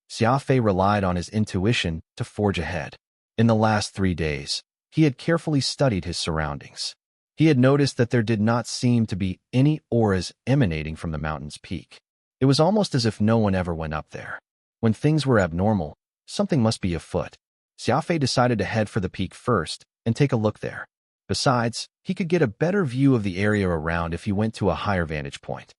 Xia Fei relied on his intuition to forge ahead. In the last 3 days, he had carefully studied his surroundings. He had noticed that there did not seem to be any auras emanating from the mountain's peak. It was almost as if no one ever went up there. When things were abnormal, something must be afoot. Xia Fei decided to head for the peak first and take a look there. Besides, he could get a better view of the area around if he went to a higher vantage point.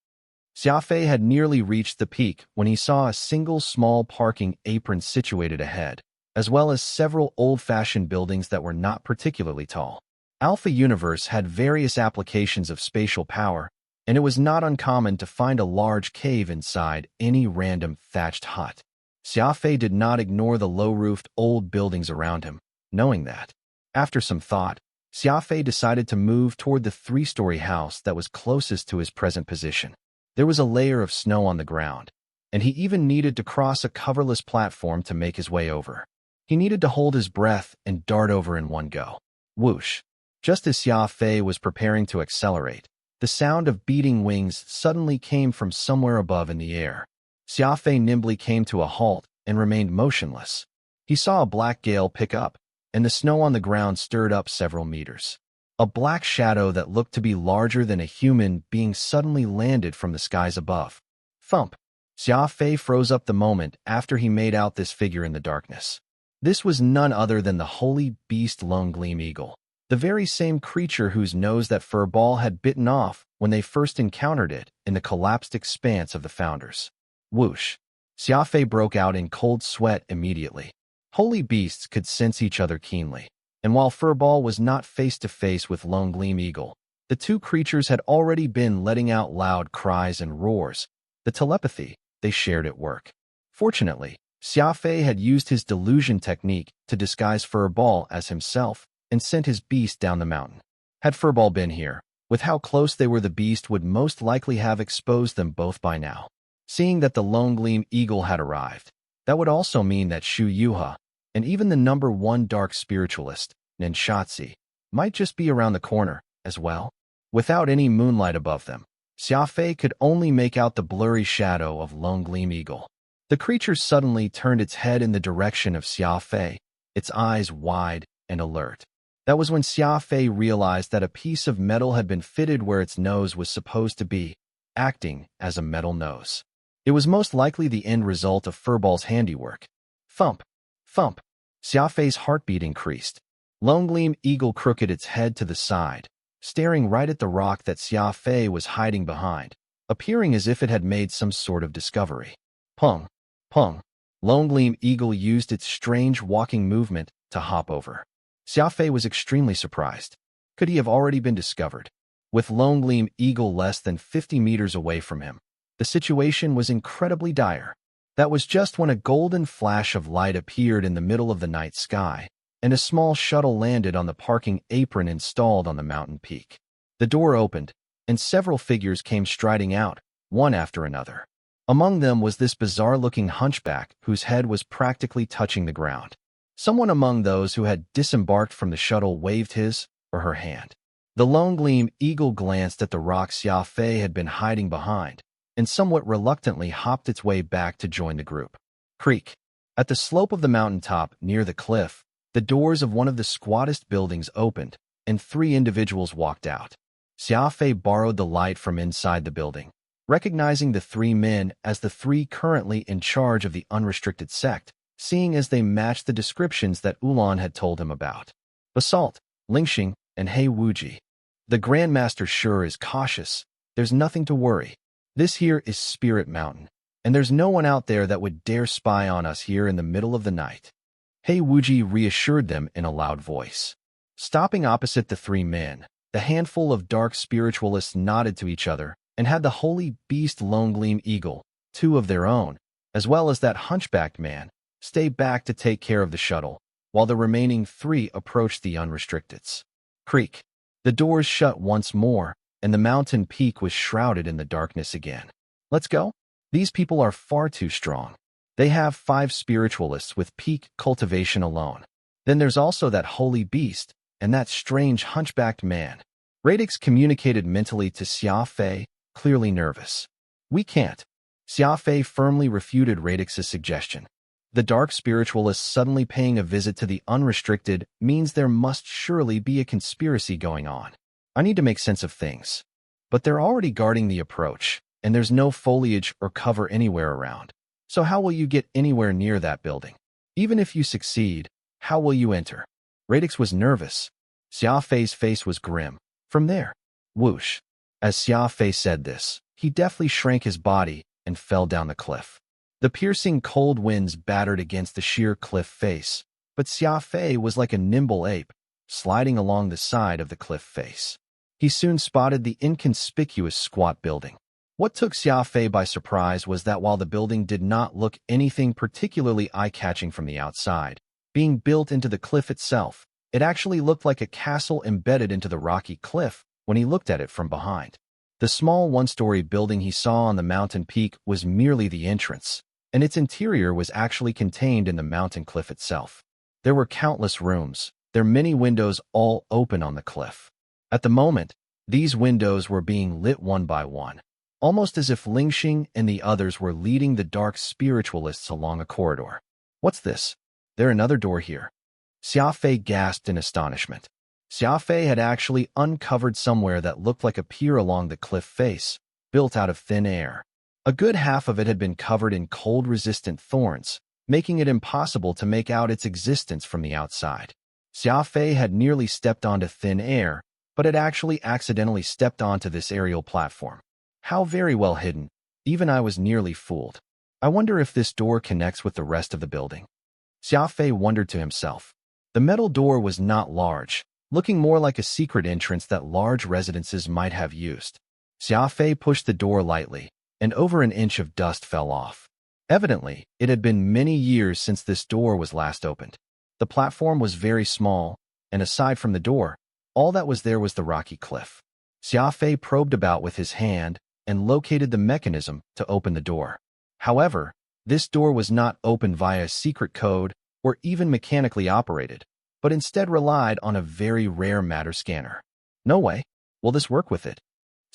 Xia Fei had nearly reached the peak when he saw a single small parking apron situated ahead, as well as several old-fashioned buildings that were not particularly tall. Alpha Universe had various applications of spatial power, and it was not uncommon to find a large cave inside any random thatched hut. Xia Fei did not ignore the low-roofed old buildings around him, knowing that. After some thought, Xia Fei decided to move toward the 3-story house that was closest to his present position. There was a layer of snow on the ground, and he even needed to cross a coverless platform to make his way over. He needed to hold his breath and dart over in one go. Whoosh! Just as Xia Fei was preparing to accelerate, the sound of beating wings suddenly came from somewhere above in the air. Xia Fei nimbly came to a halt and remained motionless. He saw a black gale pick up, and the snow on the ground stirred up several meters. A black shadow that looked to be larger than a human being suddenly landed from the skies above. Thump! Xia Fei froze up the moment after he made out this figure in the darkness. This was none other than the holy beast Lone Gleam Eagle. The very same creature whose nose that fur ball had bitten off when they first encountered it in the collapsed expanse of the Founders. Whoosh! Xia Fei broke out in cold sweat immediately. Holy beasts could sense each other keenly, and while Furball was not face-to-face with Lone Gleam Eagle, the two creatures had already been letting out loud cries and roars, the telepathy they shared at work. Fortunately, Xia Fei had used his delusion technique to disguise Furball as himself and sent his beast down the mountain. Had Furball been here, with how close they were, the beast would most likely have exposed them both by now. Seeing that the Lone Gleam Eagle had arrived, that would also mean that Shu Yuha, and even the number 1 dark spiritualist, Ninshatsi, might just be around the corner as well. Without any moonlight above them, Xia Fei could only make out the blurry shadow of Lone Gleam Eagle. The creature suddenly turned its head in the direction of Xia Fei, its eyes wide and alert. That was when Xia Fei realized that a piece of metal had been fitted where its nose was supposed to be, acting as a metal nose. It was most likely the end result of Furball's handiwork. Thump! Thump! Xia Fei's heartbeat increased. Lone Gleam Eagle crooked its head to the side, staring right at the rock that Xia Fei was hiding behind, appearing as if it had made some sort of discovery. Pung! Pung! Lone Gleam Eagle used its strange walking movement to hop over. Xia Fei was extremely surprised. Could he have already been discovered? With Lone Gleam Eagle less than 50 meters away from him, the situation was incredibly dire. That was just when a golden flash of light appeared in the middle of the night sky, and a small shuttle landed on the parking apron installed on the mountain peak. The door opened, and several figures came striding out, one after another. Among them was this bizarre-looking hunchback whose head was practically touching the ground. Someone among those who had disembarked from the shuttle waved his or her hand. The Lone Gleam Eagle glanced at the rock Xia Fei had been hiding behind, and somewhat reluctantly hopped its way back to join the group. Creak! At the slope of the mountaintop near the cliff, the doors of one of the squattest buildings opened, and 3 individuals walked out. Xia Fei borrowed the light from inside the building, recognizing the 3 men as the 3 currently in charge of the unrestricted sect, seeing as they matched the descriptions that Ulan had told him about. Basalt, Lingxing, and Hei Wuji. The Grandmaster sure is cautious. There's nothing to worry. This here is Spirit Mountain, and there's no one out there that would dare spy on us here in the middle of the night. Hei Wuji reassured them in a loud voice. Stopping opposite the 3 men, the handful of dark spiritualists nodded to each other and had the holy beast Lone Gleam Eagle, 2 of their own, as well as that hunchbacked man, stay back to take care of the shuttle, while the remaining 3 approached the unrestricteds. Creak! The doors shut once more, and the mountain peak was shrouded in the darkness again. Let's go? These people are far too strong. They have 5 spiritualists with peak cultivation alone. Then there's also that holy beast, and that strange hunchbacked man. Radix communicated mentally to Xia Fei, clearly nervous. We can't. Xia Fei firmly refuted Radix's suggestion. The dark spiritualists suddenly paying a visit to the unrestricted means there must surely be a conspiracy going on. I need to make sense of things. But they're already guarding the approach, and there's no foliage or cover anywhere around. So how will you get anywhere near that building? Even if you succeed, how will you enter? Radix was nervous. Xia Fei's face was grim. From there, whoosh. As Xia Fei said this, he deftly shrank his body and fell down the cliff. The piercing cold winds battered against the sheer cliff face, but Xia Fei was like a nimble ape, sliding along the side of the cliff face. He soon spotted the inconspicuous squat building. What took Xia Fei by surprise was that while the building did not look anything particularly eye-catching from the outside, being built into the cliff itself, it actually looked like a castle embedded into the rocky cliff when he looked at it from behind. The small 1-story building he saw on the mountain peak was merely the entrance, and its interior was actually contained in the mountain cliff itself. There were countless rooms, their many windows all open on the cliff. At the moment, these windows were being lit one by one, almost as if Lingxing and the others were leading the dark spiritualists along a corridor. What's this? There another door here? Xia Fei gasped in astonishment. Xia Fei had actually uncovered somewhere that looked like a pier along the cliff face, built out of thin air. A good half of it had been covered in cold-resistant thorns, making it impossible to make out its existence from the outside. Xia Fei had nearly stepped onto thin air, but had actually accidentally stepped onto this aerial platform. How very well hidden. Even I was nearly fooled. I wonder if this door connects with the rest of the building. Xia Fei wondered to himself. The metal door was not large, looking more like a secret entrance that large residences might have used. Xia Fei pushed the door lightly, and over an inch of dust fell off. Evidently, it had been many years since this door was last opened. The platform was very small, and aside from the door, all that was there was the rocky cliff. Xia Fei probed about with his hand and located the mechanism to open the door. However, this door was not opened via a secret code or even mechanically operated, but instead relied on a very rare matter scanner. No way. Will this work with it?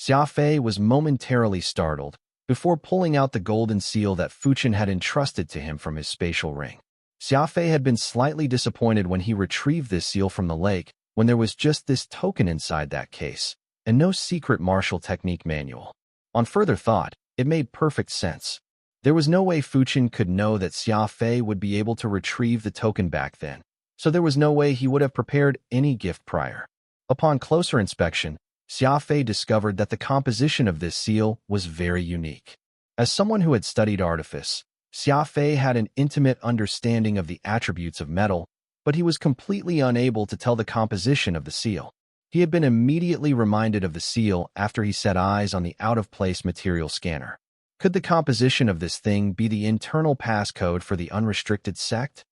Xia Fei was momentarily startled before pulling out the golden seal that Fuchen had entrusted to him from his spatial ring. Xia Fei had been slightly disappointed when he retrieved this seal from the lake when there was just this token inside that case, and no secret martial technique manual. On further thought, it made perfect sense. There was no way Fuchen could know that Xia Fei would be able to retrieve the token back then, so there was no way he would have prepared any gift prior. Upon closer inspection, Xia Fei discovered that the composition of this seal was very unique. As someone who had studied artifice, Xia Fei had an intimate understanding of the attributes of metal, but he was completely unable to tell the composition of the seal. He had been immediately reminded of the seal after he set eyes on the out-of-place material scanner. Could the composition of this thing be the internal passcode for the unrestricted sect?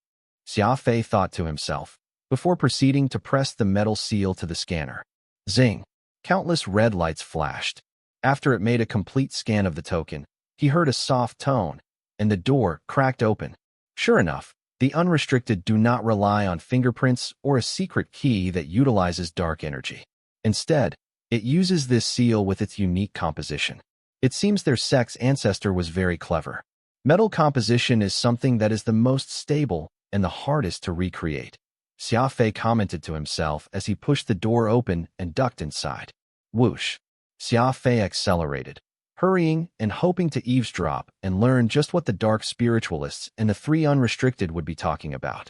Xia Fei thought to himself, before proceeding to press the metal seal to the scanner. Zing! Countless red lights flashed. After it made a complete scan of the token, he heard a soft tone, and the door cracked open. Sure enough, the unrestricted do not rely on fingerprints or a secret key that utilizes dark energy. Instead, it uses this seal with its unique composition. It seems their sect's ancestor was very clever. Metal composition is something that is the most stable and the hardest to recreate. Xia Fei commented to himself as he pushed the door open and ducked inside. Whoosh! Xia Fei accelerated, hurrying and hoping to eavesdrop and learn just what the dark spiritualists and the three unrestricted would be talking about.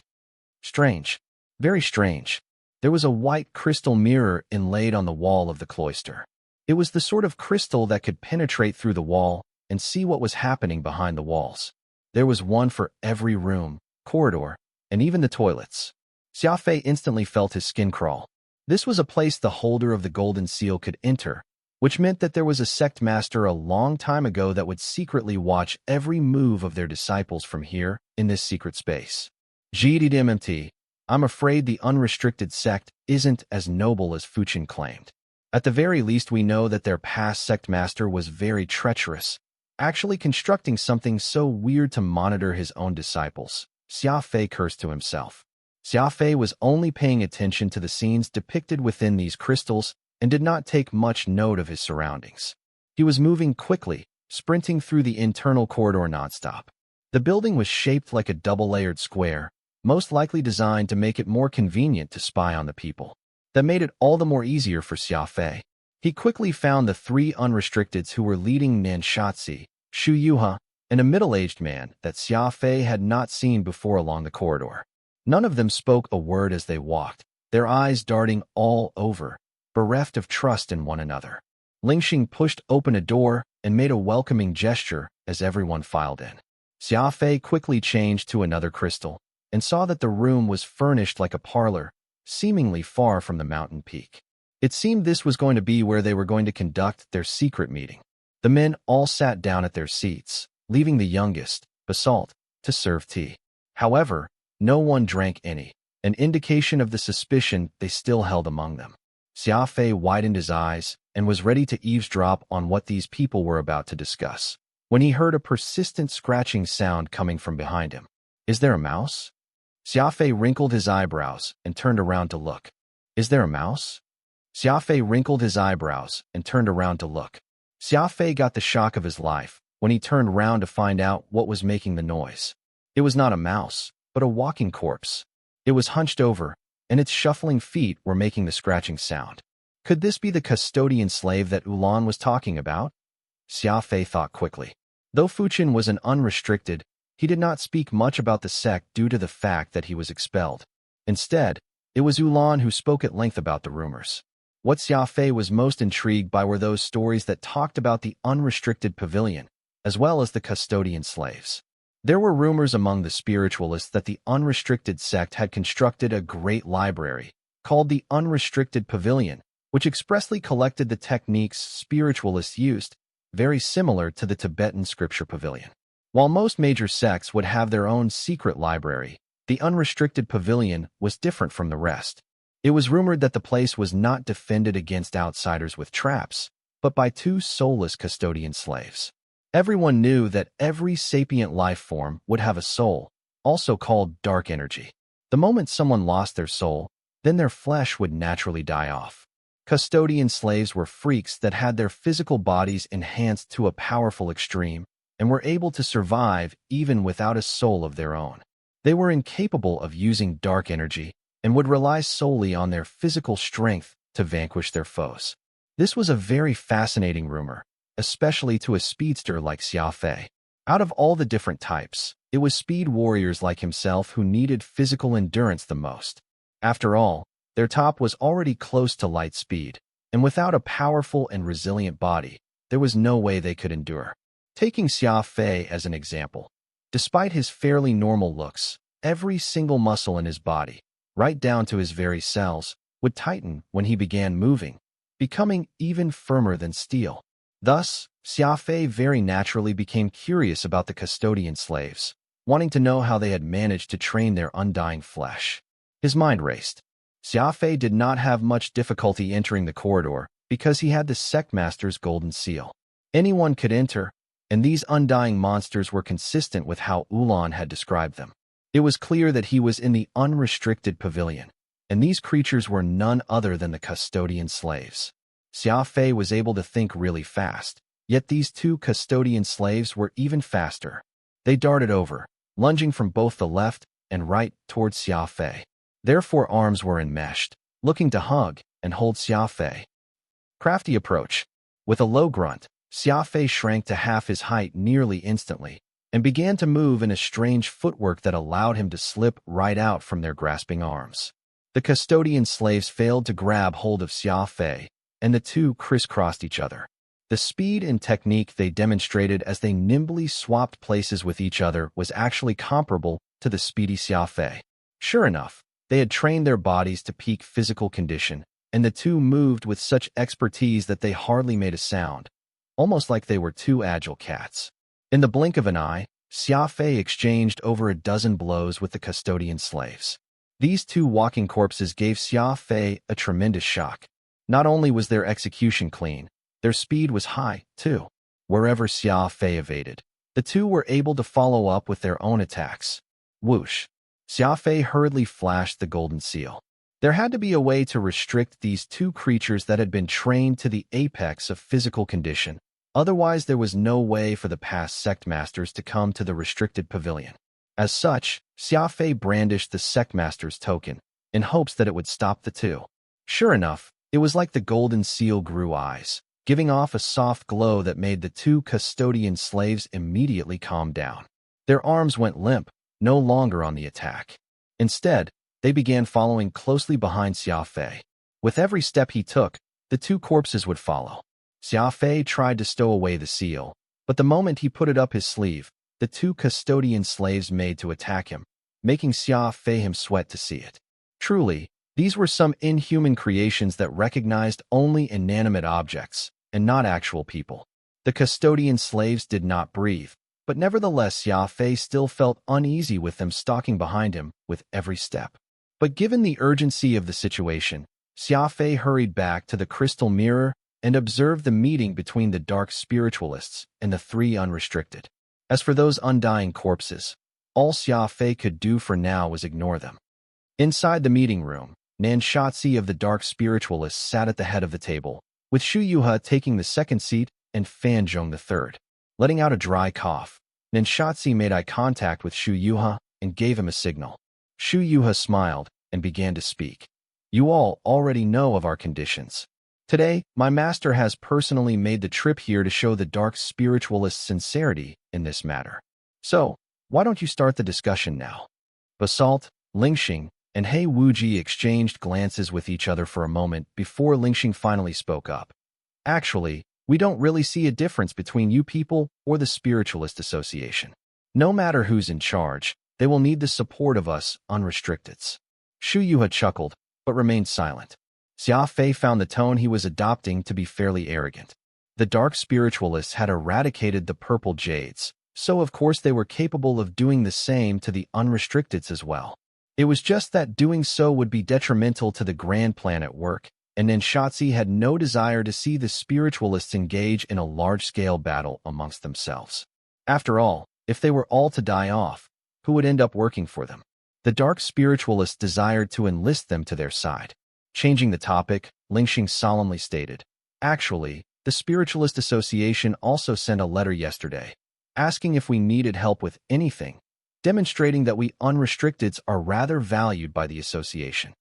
Strange. Very strange. There was a white crystal mirror inlaid on the wall of the cloister. It was the sort of crystal that could penetrate through the wall and see what was happening behind the walls. There was one for every room, corridor, and even the toilets. Xia Fei instantly felt his skin crawl. This was a place the holder of the golden seal could enter, which meant that there was a sect master a long time ago that would secretly watch every move of their disciples from here in this secret space. GDMT, I'm afraid the unrestricted sect isn't as noble as Fuchen claimed. At the very least, we know that their past sect master was very treacherous, actually constructing something so weird to monitor his own disciples. Xia Fei cursed to himself. Xia Fei was only paying attention to the scenes depicted within these crystals and did not take much note of his surroundings. He was moving quickly, sprinting through the internal corridor nonstop. The building was shaped like a double-layered square, most likely designed to make it more convenient to spy on the people. That made it all the more easier for Xia Fei. He quickly found the three unrestricteds who were leading Nanshatsi, Shu Yuha, and a middle-aged man that Xia Fei had not seen before along the corridor. None of them spoke a word as they walked, their eyes darting all over, bereft of trust in one another. Lingxing pushed open a door and made a welcoming gesture as everyone filed in. Xia Fei quickly changed to another crystal and saw that the room was furnished like a parlor, seemingly far from the mountain peak. It seemed this was going to be where they were going to conduct their secret meeting. The men all sat down at their seats, leaving the youngest, Basalt, to serve tea. However, no one drank any, an indication of the suspicion they still held among them. Xia Fei widened his eyes and was ready to eavesdrop on what these people were about to discuss, when he heard a persistent scratching sound coming from behind him. Is there a mouse? Xia Fei wrinkled his eyebrows and turned around to look. Is there a mouse? Xia Fei wrinkled his eyebrows and turned around to look. Xia Fei got the shock of his life when he turned round to find out what was making the noise. It was not a mouse, but a walking corpse. It was hunched over, and its shuffling feet were making the scratching sound. Could this be the custodian slave that Ulan was talking about? Xia Fei thought quickly. Though Fuchen was an unrestricted, he did not speak much about the sect due to the fact that he was expelled. Instead, It was Ulan who spoke at length about the rumors. What Xia Fei was most intrigued by were those stories that talked about the unrestricted pavilion, as well as the custodian slaves. There were rumors among the spiritualists that the unrestricted sect had constructed a great library, called the Unrestricted Pavilion, which expressly collected the techniques spiritualists used, very similar to the Tibetan scripture pavilion. While most major sects would have their own secret library, the Unrestricted Pavilion was different from the rest. It was rumored that the place was not defended against outsiders with traps, but by two soulless custodian slaves. Everyone knew that every sapient life form would have a soul, also called dark energy. The moment someone lost their soul, then their flesh would naturally die off. Custodian slaves were freaks that had their physical bodies enhanced to a powerful extreme and were able to survive even without a soul of their own. They were incapable of using dark energy and would rely solely on their physical strength to vanquish their foes. This was a very fascinating rumor, especially to a speedster like Xia Fei. Out of all the different types, it was speed warriors like himself who needed physical endurance the most. After all, their top was already close to light speed, and without a powerful and resilient body, there was no way they could endure. Taking Xia Fei as an example, despite his fairly normal looks, every single muscle in his body, right down to his very cells, would tighten when he began moving, becoming even firmer than steel. Thus, Xia Fei very naturally became curious about the custodian slaves, wanting to know how they had managed to train their undying flesh. His mind raced. Xia Fei did not have much difficulty entering the corridor because he had the sect master's golden seal. Anyone could enter, and these undying monsters were consistent with how Ulan had described them. It was clear that he was in the unrestricted pavilion, and these creatures were none other than the custodian slaves. Xia Fei was able to think really fast, yet these two custodian slaves were even faster. They darted over, lunging from both the left and right towards Xia Fei. Their forearms were enmeshed, looking to hug and hold Xia Fei. Crafty approach. With a low grunt, Xia Fei shrank to half his height nearly instantly and began to move in a strange footwork that allowed him to slip right out from their grasping arms. The custodian slaves failed to grab hold of Xia Fei, and the two crisscrossed each other. The speed and technique they demonstrated as they nimbly swapped places with each other was actually comparable to the speedy Xia Fei. Sure enough, they had trained their bodies to peak physical condition, and the two moved with such expertise that they hardly made a sound, almost like they were two agile cats. In the blink of an eye, Xia Fei exchanged over a dozen blows with the custodian slaves. These two walking corpses gave Xia Fei a tremendous shock. Not only was their execution clean, their speed was high, too. Wherever Xia Fei evaded, the two were able to follow up with their own attacks. Whoosh! Xia Fei hurriedly flashed the golden seal. There had to be a way to restrict these two creatures that had been trained to the apex of physical condition. Otherwise, there was no way for the past sect masters to come to the restricted pavilion. As such, Xia Fei brandished the sect master's token, in hopes that it would stop the two. Sure enough, it was like the golden seal grew eyes, giving off a soft glow that made the two custodian slaves immediately calm down. Their arms went limp, no longer on the attack. Instead, they began following closely behind Xia Fei. With every step he took, the two corpses would follow. Xia Fei tried to stow away the seal, but the moment he put it up his sleeve, the two custodian slaves made to attack him, making Xia Fei him sweat to see it. Truly, these were some inhuman creations that recognized only inanimate objects, and not actual people. The custodian slaves did not breathe, but nevertheless Xia Fei still felt uneasy with them stalking behind him with every step. But given the urgency of the situation, Xia Fei hurried back to the crystal mirror and observed the meeting between the dark spiritualists and the three unrestricted. As for those undying corpses, all Xia Fei could do for now was ignore them. Inside the meeting room, Nanshatsi of the dark spiritualists sat at the head of the table, with Shu Yuha taking the second seat and Fan Zhong the third. Letting out a dry cough, Nanshatsi made eye contact with Shu Yuha and gave him a signal. Shu Yuha smiled and began to speak. You all already know of our conditions. Today, my master has personally made the trip here to show the dark spiritualist's sincerity in this matter. So, why don't you start the discussion now? Basalt, Lingxing, and He Wuji exchanged glances with each other for a moment before Lingxing finally spoke up. Actually, we don't really see a difference between you people or the Spiritualist Association. No matter who's in charge, they will need the support of us unrestricteds. Shu Yuha chuckled, but remained silent. Xia Fei found the tone he was adopting to be fairly arrogant. The dark spiritualists had eradicated the purple jades, so of course they were capable of doing the same to the unrestricteds as well. It was just that doing so would be detrimental to the grand plan at work, and Nenshatsi had no desire to see the spiritualists engage in a large-scale battle amongst themselves. After all, if they were all to die off, who would end up working for them? The dark spiritualists desired to enlist them to their side. Changing the topic, Lingxing solemnly stated, "Actually, the Spiritualist Association also sent a letter yesterday, asking if we needed help with anything, demonstrating that we unrestricteds are rather valued by the association."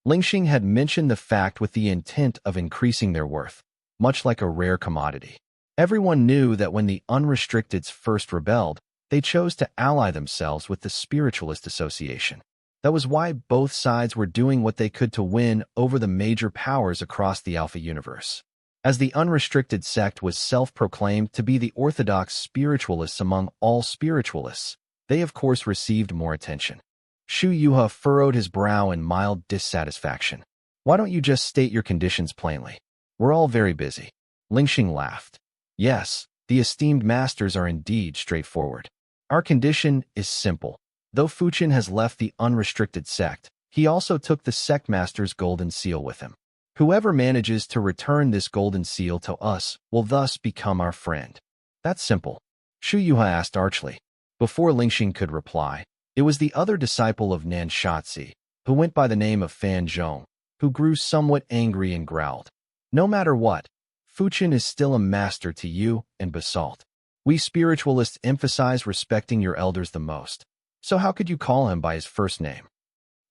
Lingxing had mentioned the fact with the intent of increasing their worth, much like a rare commodity. Everyone knew that when the unrestricteds first rebelled, they chose to ally themselves with the Spiritualist Association. That was why both sides were doing what they could to win over the major powers across the Alpha universe. As the unrestricted sect was self-proclaimed to be the orthodox spiritualists among all spiritualists, they of course received more attention. Shu Yuha furrowed his brow in mild dissatisfaction. "Why don't you just state your conditions plainly? We're all very busy." Lingxing laughed. "Yes, the esteemed masters are indeed straightforward. Our condition is simple. Though Fuchin has left the unrestricted sect, he also took the sect master's golden seal with him. Whoever manages to return this golden seal to us will thus become our friend. That's simple." Shu Yuha asked archly. Before Lingxing could reply, it was the other disciple of Nanshatsi, who went by the name of Fan Zhong, who grew somewhat angry and growled. "No matter what, Fuchin is still a master to you and Basalt. We spiritualists emphasize respecting your elders the most, so how could you call him by his first name?"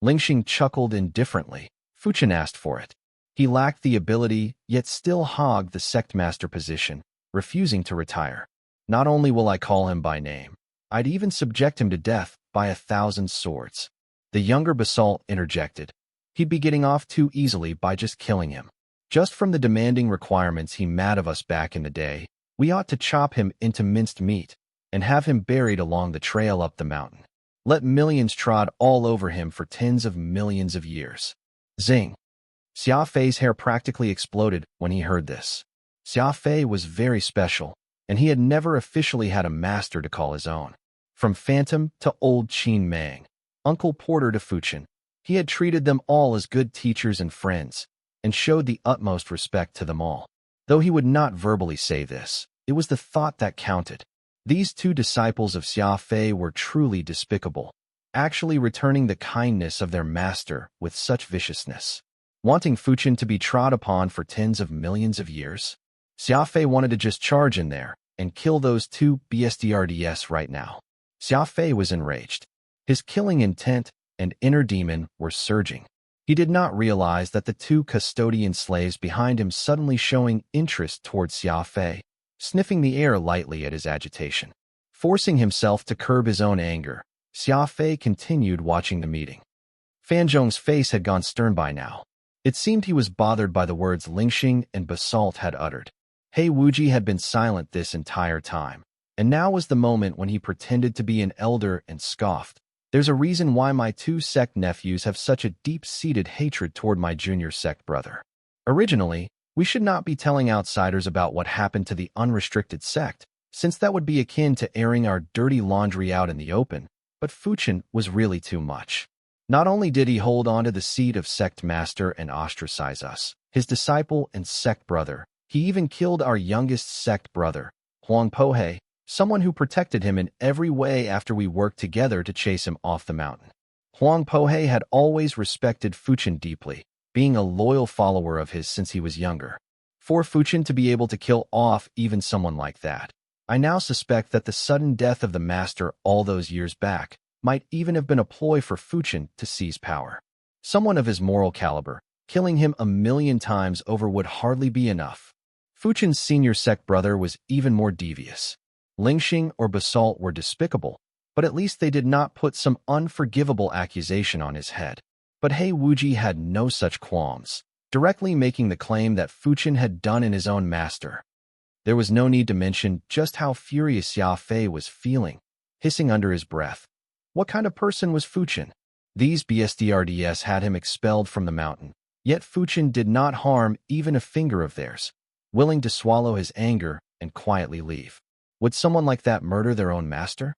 Lingxing chuckled indifferently. Fuchin asked for it. He lacked the ability, yet still hogged the sect master position, refusing to retire. "Not only will I call him by name, I'd even subject him to death by 1,000 swords." The younger Basalt interjected. "He'd be getting off too easily by just killing him. Just from the demanding requirements he mad of us back in the day, we ought to chop him into minced meat and have him buried along the trail up the mountain. Let millions trod all over him for tens of millions of years." Zing! Xia Fei's hair practically exploded when he heard this. Xia Fei was very special, and he had never officially had a master to call his own. From Phantom to Old Qin Mang, Uncle Porter to Fuchin, he had treated them all as good teachers and friends, and showed the utmost respect to them all. Though he would not verbally say this, it was the thought that counted. These two disciples of Xia Fei were truly despicable, actually returning the kindness of their master with such viciousness. Wanting Fuchin to be trod upon for tens of millions of years, Xia Fei wanted to just charge in there and kill those two BSDRDS right now. Xia Fei was enraged. His killing intent and inner demon were surging. He did not realize that the two custodian slaves behind him suddenly showing interest towards Xia Fei, sniffing the air lightly at his agitation. Forcing himself to curb his own anger, Xia Fei continued watching the meeting. Fan Zhong's face had gone stern by now. It seemed he was bothered by the words Lingxing and Basalt had uttered. He Wuji had been silent this entire time, and now was the moment when he pretended to be an elder and scoffed. "There's a reason why my two sect nephews have such a deep-seated hatred toward my junior sect brother. Originally, we should not be telling outsiders about what happened to the unrestricted sect, since that would be akin to airing our dirty laundry out in the open, but Fuchin was really too much. Not only did he hold on to the seat of sect master and ostracize us, his disciple and sect brother, he even killed our youngest sect brother, Huang Pohe, someone who protected him in every way after we worked together to chase him off the mountain. Huang Pohe had always respected Fuchin deeply, being a loyal follower of his since he was younger. For Fuchin to be able to kill off even someone like that, I now suspect that the sudden death of the master all those years back might even have been a ploy for Fuchin to seize power. Someone of his moral caliber, killing him 1,000,000 times over would hardly be enough. Fuchin's senior sect brother was even more devious. Lingxing or Basalt were despicable, but at least they did not put some unforgivable accusation on his head. But He Wuji had no such qualms, directly making the claim that Fuchin had done in his own master. There was no need to mention just how furious Xia Fei was feeling, hissing under his breath. What kind of person was Fuchin? These BSDRDS had him expelled from the mountain, yet Fuchin did not harm even a finger of theirs, willing to swallow his anger and quietly leave. Would someone like that murder their own master?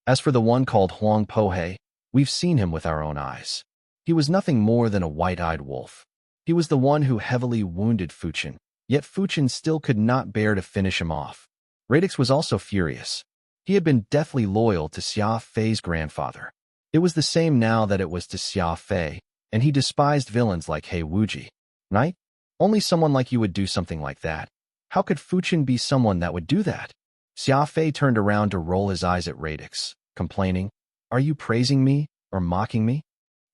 As for the one called Huang Pohe, we've seen him with our own eyes. He was nothing more than a white-eyed wolf. He was the one who heavily wounded Fuchin, yet Fuchin still could not bear to finish him off. Radix was also furious. He had been deathly loyal to Xia Fei's grandfather. It was the same now that it was to Xia Fei, and he despised villains like He Wuji. Right? Only someone like you would do something like that. How could Fuchin be someone that would do that? Xia Fei turned around to roll his eyes at Radix, complaining, "Are you praising me or mocking me?"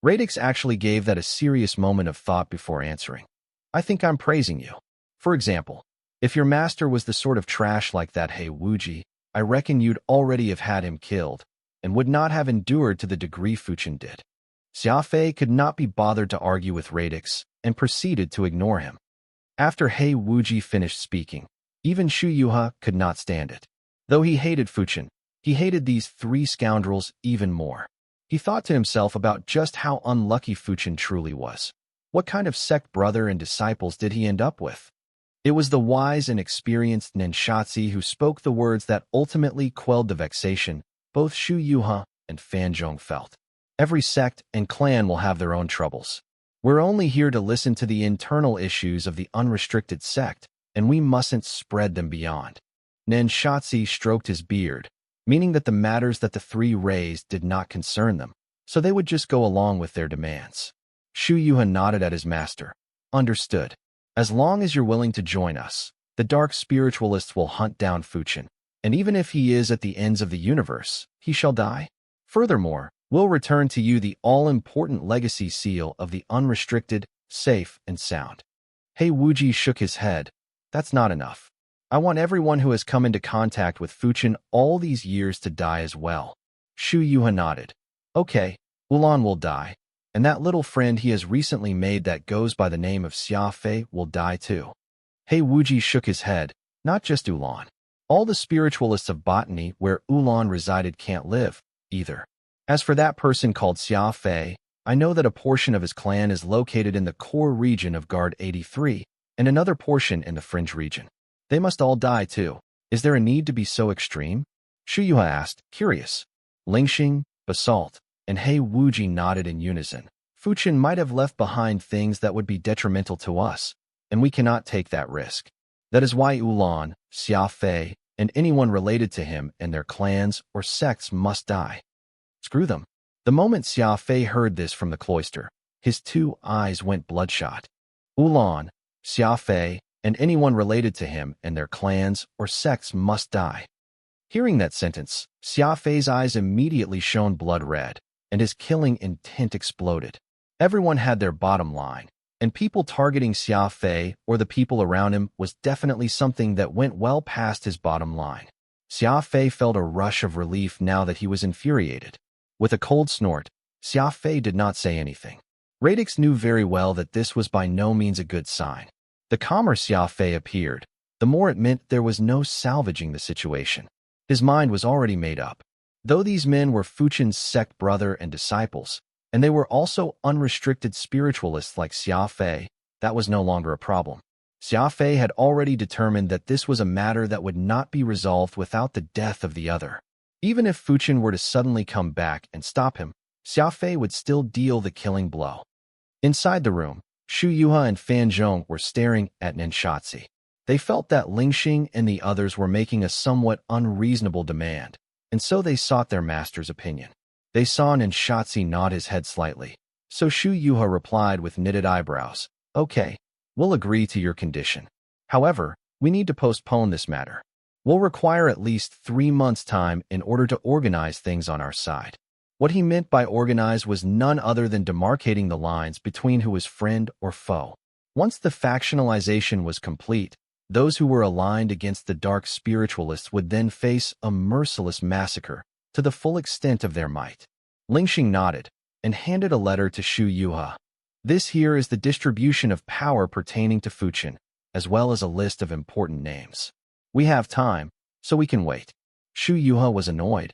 Radix actually gave that a serious moment of thought before answering. "I think I'm praising you. For example, if your master was the sort of trash like that He Wuji, I reckon you'd already have had him killed, and would not have endured to the degree Fuchin did." Xia Fei could not be bothered to argue with Radix, and proceeded to ignore him. After He Wuji finished speaking, even Shu Yuha could not stand it. Though he hated Fuchin, he hated these three scoundrels even more. He thought to himself about just how unlucky Fuchin truly was. What kind of sect brother and disciples did he end up with? It was the wise and experienced Nenshatsi who spoke the words that ultimately quelled the vexation both Shu Yuha and Fan Zhong felt. Every sect and clan will have their own troubles. We're only here to listen to the internal issues of the unrestricted sect, and we mustn't spread them beyond. Nenshatsi stroked his beard, meaning that the matters that the three raised did not concern them, so they would just go along with their demands. Shu Yuha nodded at his master. "Understood. As long as you're willing to join us, the dark spiritualists will hunt down Fuchin, and even if he is at the ends of the universe, he shall die. Furthermore, we'll return to you the all-important legacy seal of the unrestricted, safe, and sound." He Wuji shook his head. "That's not enough. I want everyone who has come into contact with Fuchin all these years to die as well." Shu Yuha nodded. "Okay, Ulan will die, and that little friend he has recently made that goes by the name of Xia Fei will die too." He Wuji shook his head. "Not just Ulan. All the spiritualists of botany where Ulan resided can't live, either. As for that person called Xia Fei, I know that a portion of his clan is located in the core region of Guard 83, and another portion in the fringe region. They must all die too. Is there a need to be so extreme?" Shu Yuha asked, curious. Lingxing, Basalt, and He Wuji nodded in unison. "Fuchin might have left behind things that would be detrimental to us, and we cannot take that risk. That is why Ulan, Xia Fei, and anyone related to him and their clans or sects must die." Screw them. The moment Xia Fei heard this from the cloister, his two eyes went bloodshot. Ulan, Xia Fei, and anyone related to him and their clans or sects must die. Hearing that sentence, Xia Fei's eyes immediately shone blood red, and his killing intent exploded. Everyone had their bottom line, and people targeting Xia Fei or the people around him was definitely something that went well past his bottom line. Xia Fei felt a rush of relief now that he was infuriated. With a cold snort, Xia Fei did not say anything. Radix knew very well that this was by no means a good sign. The calmer Xia Fei appeared, the more it meant there was no salvaging the situation. His mind was already made up. Though these men were Fuchin's sect brother and disciples, and they were also unrestricted spiritualists like Xia Fei, that was no longer a problem. Xia Fei had already determined that this was a matter that would not be resolved without the death of the other. Even if Fuchin were to suddenly come back and stop him, Xia Fei would still deal the killing blow. Inside the room, Shu Yuha and Fan Zhong were staring at Nenshatsi. They felt that Lingxing and the others were making a somewhat unreasonable demand, and so they sought their master's opinion. They saw Nenshatsi nod his head slightly, so Shu Yuha replied with knitted eyebrows, "Okay, we'll agree to your condition. However, we need to postpone this matter. We'll require at least 3 months' time in order to organize things on our side." What he meant by organize was none other than demarcating the lines between who was friend or foe. Once the factionalization was complete, those who were aligned against the dark spiritualists would then face a merciless massacre to the full extent of their might. Lingxing nodded. and handed a letter to Shu Yuha. This here is the distribution of power pertaining to Fuchin, as well as a list of important names. We have time, so we can wait. Shu Yuha was annoyed.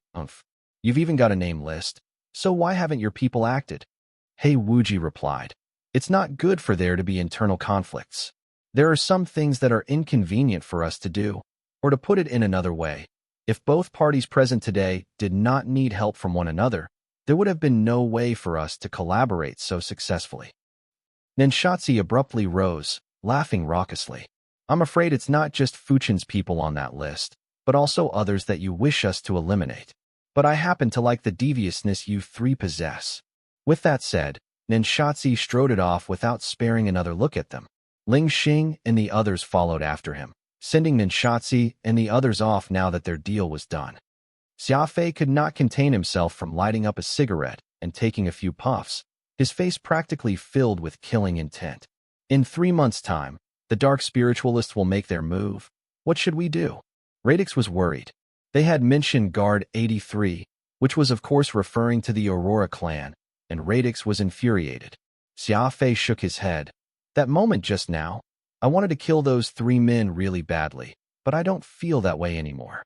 You've even got a name list, so why haven't your people acted? Hei Wuji replied. It's not good for there to be internal conflicts. There are some things that are inconvenient for us to do, or to put it in another way, if both parties present today did not need help from one another, there would have been no way for us to collaborate so successfully. Nenshatsi abruptly rose, laughing raucously. I'm afraid it's not just Fuchin's people on that list, but also others that you wish us to eliminate. But I happen to like the deviousness you three possess. With that said, Nenshatsi strode off without sparing another look at them. Ling Xing and the others followed after him, sending Nenshatsi and the others off now that their deal was done. Xia Fei could not contain himself from lighting up a cigarette and taking a few puffs, his face practically filled with killing intent. In 3 months' time, the dark spiritualists will make their move. What should we do? Radix was worried. They had mentioned Guard 83, which was of course referring to the Aurora clan, and Radix was infuriated. Xia Fei shook his head. That moment just now, I wanted to kill those 3 men really badly, but I don't feel that way anymore.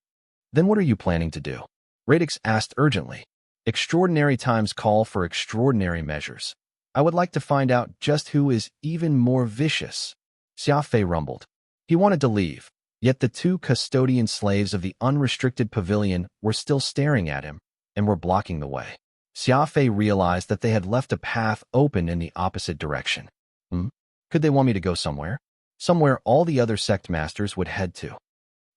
Then what are you planning to do? Radix asked urgently. Extraordinary times call for extraordinary measures. I would like to find out just who is even more vicious. Xia Fei rumbled. He wanted to leave, yet the 2 custodian slaves of the unrestricted pavilion were still staring at him and were blocking the way. Xia Fei realized that they had left a path open in the opposite direction. Could they want me to go somewhere? Somewhere all the other sect masters would head to.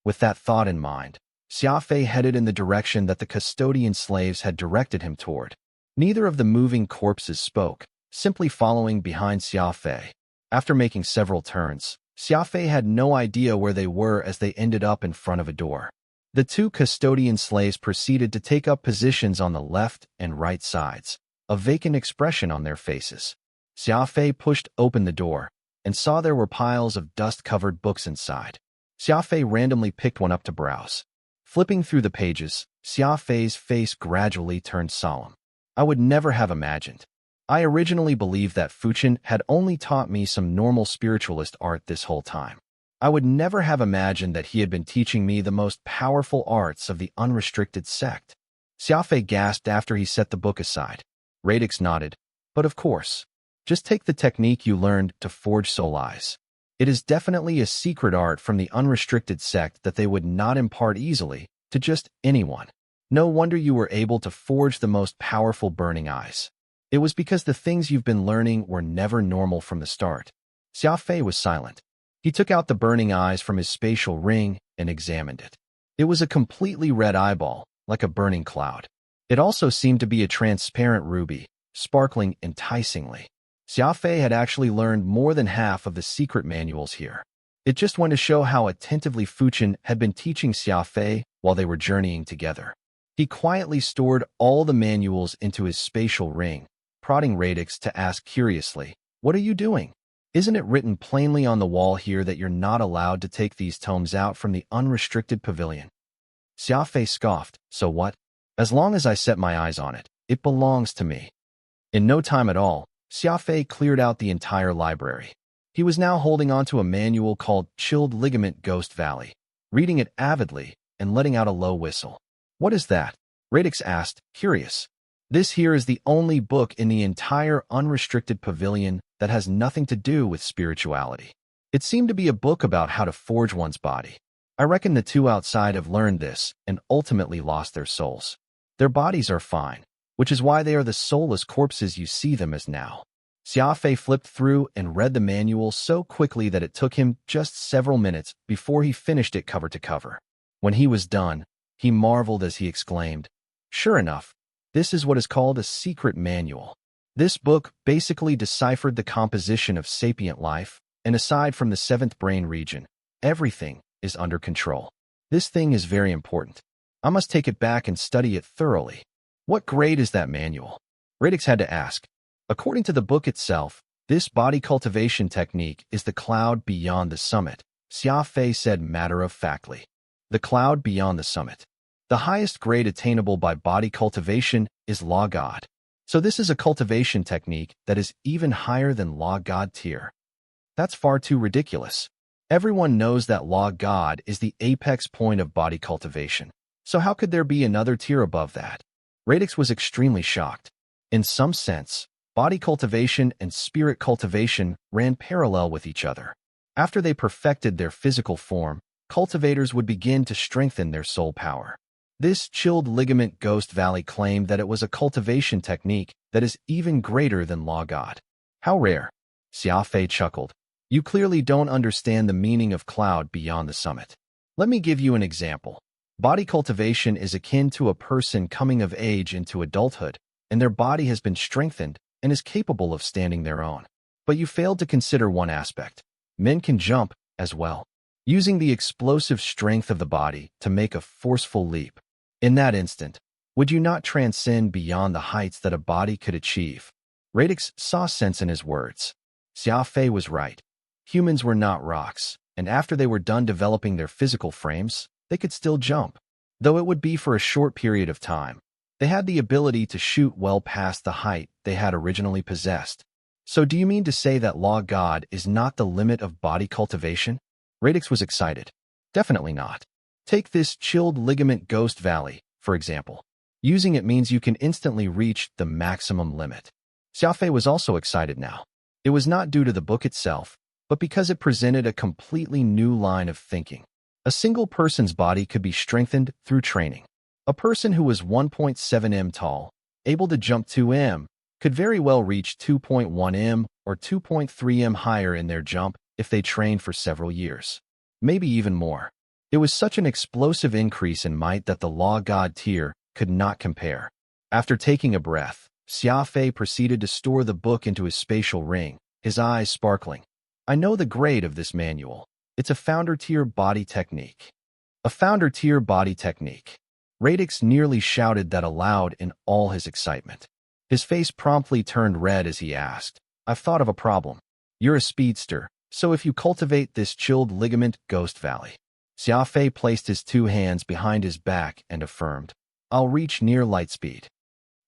With that thought in mind, Xia Fei headed in the direction that the custodian slaves had directed him toward. Neither of the moving corpses spoke, simply following behind Xia Fei. After making several turns, Xia Fei had no idea where they were as they ended up in front of a door. The 2 custodian slaves proceeded to take up positions on the left and right sides, a vacant expression on their faces. Xia Fei pushed open the door and saw there were piles of dust-covered books inside. Xia Fei randomly picked one up to browse. Flipping through the pages, Xia Fei's face gradually turned solemn. I would never have imagined. I originally believed that Fuchin had only taught me some normal spiritualist art this whole time. I would never have imagined that he had been teaching me the most powerful arts of the unrestricted sect. Xia Fei gasped after he set the book aside. Radix nodded. But of course. Just take the technique you learned to forge soul eyes. It is definitely a secret art from the unrestricted sect that they would not impart easily to just anyone. No wonder you were able to forge the most powerful burning eyes. It was because the things you've been learning were never normal from the start. Xia Fei was silent. He took out the burning eyes from his spatial ring and examined it. It was a completely red eyeball, like a burning cloud. It also seemed to be a transparent ruby, sparkling enticingly. Xia Fei had actually learned more than half of the secret manuals here. It just went to show how attentively Fuchin had been teaching Xia Fei while they were journeying together. He quietly stored all the manuals into his spatial ring, prodding Radix to ask curiously, "What are you doing? Isn't it written plainly on the wall here that you're not allowed to take these tomes out from the unrestricted pavilion?" Xia Fei scoffed, "So what? As long as I set my eyes on it, it belongs to me." In no time at all, Xia Fei cleared out the entire library. He was now holding onto a manual called Chilled Ligament Ghost Valley, reading it avidly and letting out a low whistle. "What is that?" Radix asked, curious. "This here is the only book in the entire unrestricted pavilion that has nothing to do with spirituality. It seemed to be a book about how to forge one's body. I reckon the 2 outside have learned this and ultimately lost their souls. Their bodies are fine, which is why they are the soulless corpses you see them as now." Xia Fei flipped through and read the manual so quickly that it took him just several minutes before he finished it cover to cover. When he was done, he marveled as he exclaimed, "Sure enough, this is what is called a secret manual. This book basically deciphered the composition of sapient life, and aside from the 7th brain region, everything is under control. This thing is very important. I must take it back and study it thoroughly." "What grade is that manual?" Radix had to ask. According to the book itself, this body cultivation technique is the cloud beyond the summit, Xia Fei said matter-of-factly. The cloud beyond the summit. The highest grade attainable by body cultivation is Law God. So this is a cultivation technique that is even higher than Law God tier. That's far too ridiculous. Everyone knows that Law God is the apex point of body cultivation. So how could there be another tier above that? Radix was extremely shocked. In some sense, body cultivation and spirit cultivation ran parallel with each other. After they perfected their physical form, cultivators would begin to strengthen their soul power. This chilled ligament Ghost Valley claimed that it was a cultivation technique that is even greater than Law God. How rare. Xia Fei chuckled. You clearly don't understand the meaning of cloud beyond the summit. Let me give you an example. Body cultivation is akin to a person coming of age into adulthood, and their body has been strengthened and is capable of standing their own. But you failed to consider one aspect. Men can jump as well, using the explosive strength of the body to make a forceful leap. In that instant, would you not transcend beyond the heights that a body could achieve? Radix saw sense in his words. Xia Fei was right. Humans were not rocks, and after they were done developing their physical frames, they could still jump. Though it would be for a short period of time, they had the ability to shoot well past the height they had originally possessed. So do you mean to say that Law God is not the limit of body cultivation? Radix was excited. Definitely not. Take this chilled ligament Ghost Valley, for example. Using it means you can instantly reach the maximum limit. Xia Fei was also excited now. It was not due to the book itself, but because it presented a completely new line of thinking. A single person's body could be strengthened through training. A person who was 1.7 m tall, able to jump 2 m, could very well reach 2.1 m or 2.3 m higher in their jump if they trained for several years. Maybe even more. It was such an explosive increase in might that the Law God tier could not compare. After taking a breath, Xia Fei proceeded to store the book into his spatial ring, his eyes sparkling. I know the grade of this manual. It's a founder-tier body technique. A founder-tier body technique. Radix nearly shouted that aloud in all his excitement. His face promptly turned red as he asked, I've thought of a problem. You're a speedster, so if you cultivate this chilled ligament Ghost Valley. Xia Fei placed his 2 hands behind his back and affirmed, I'll reach near light speed.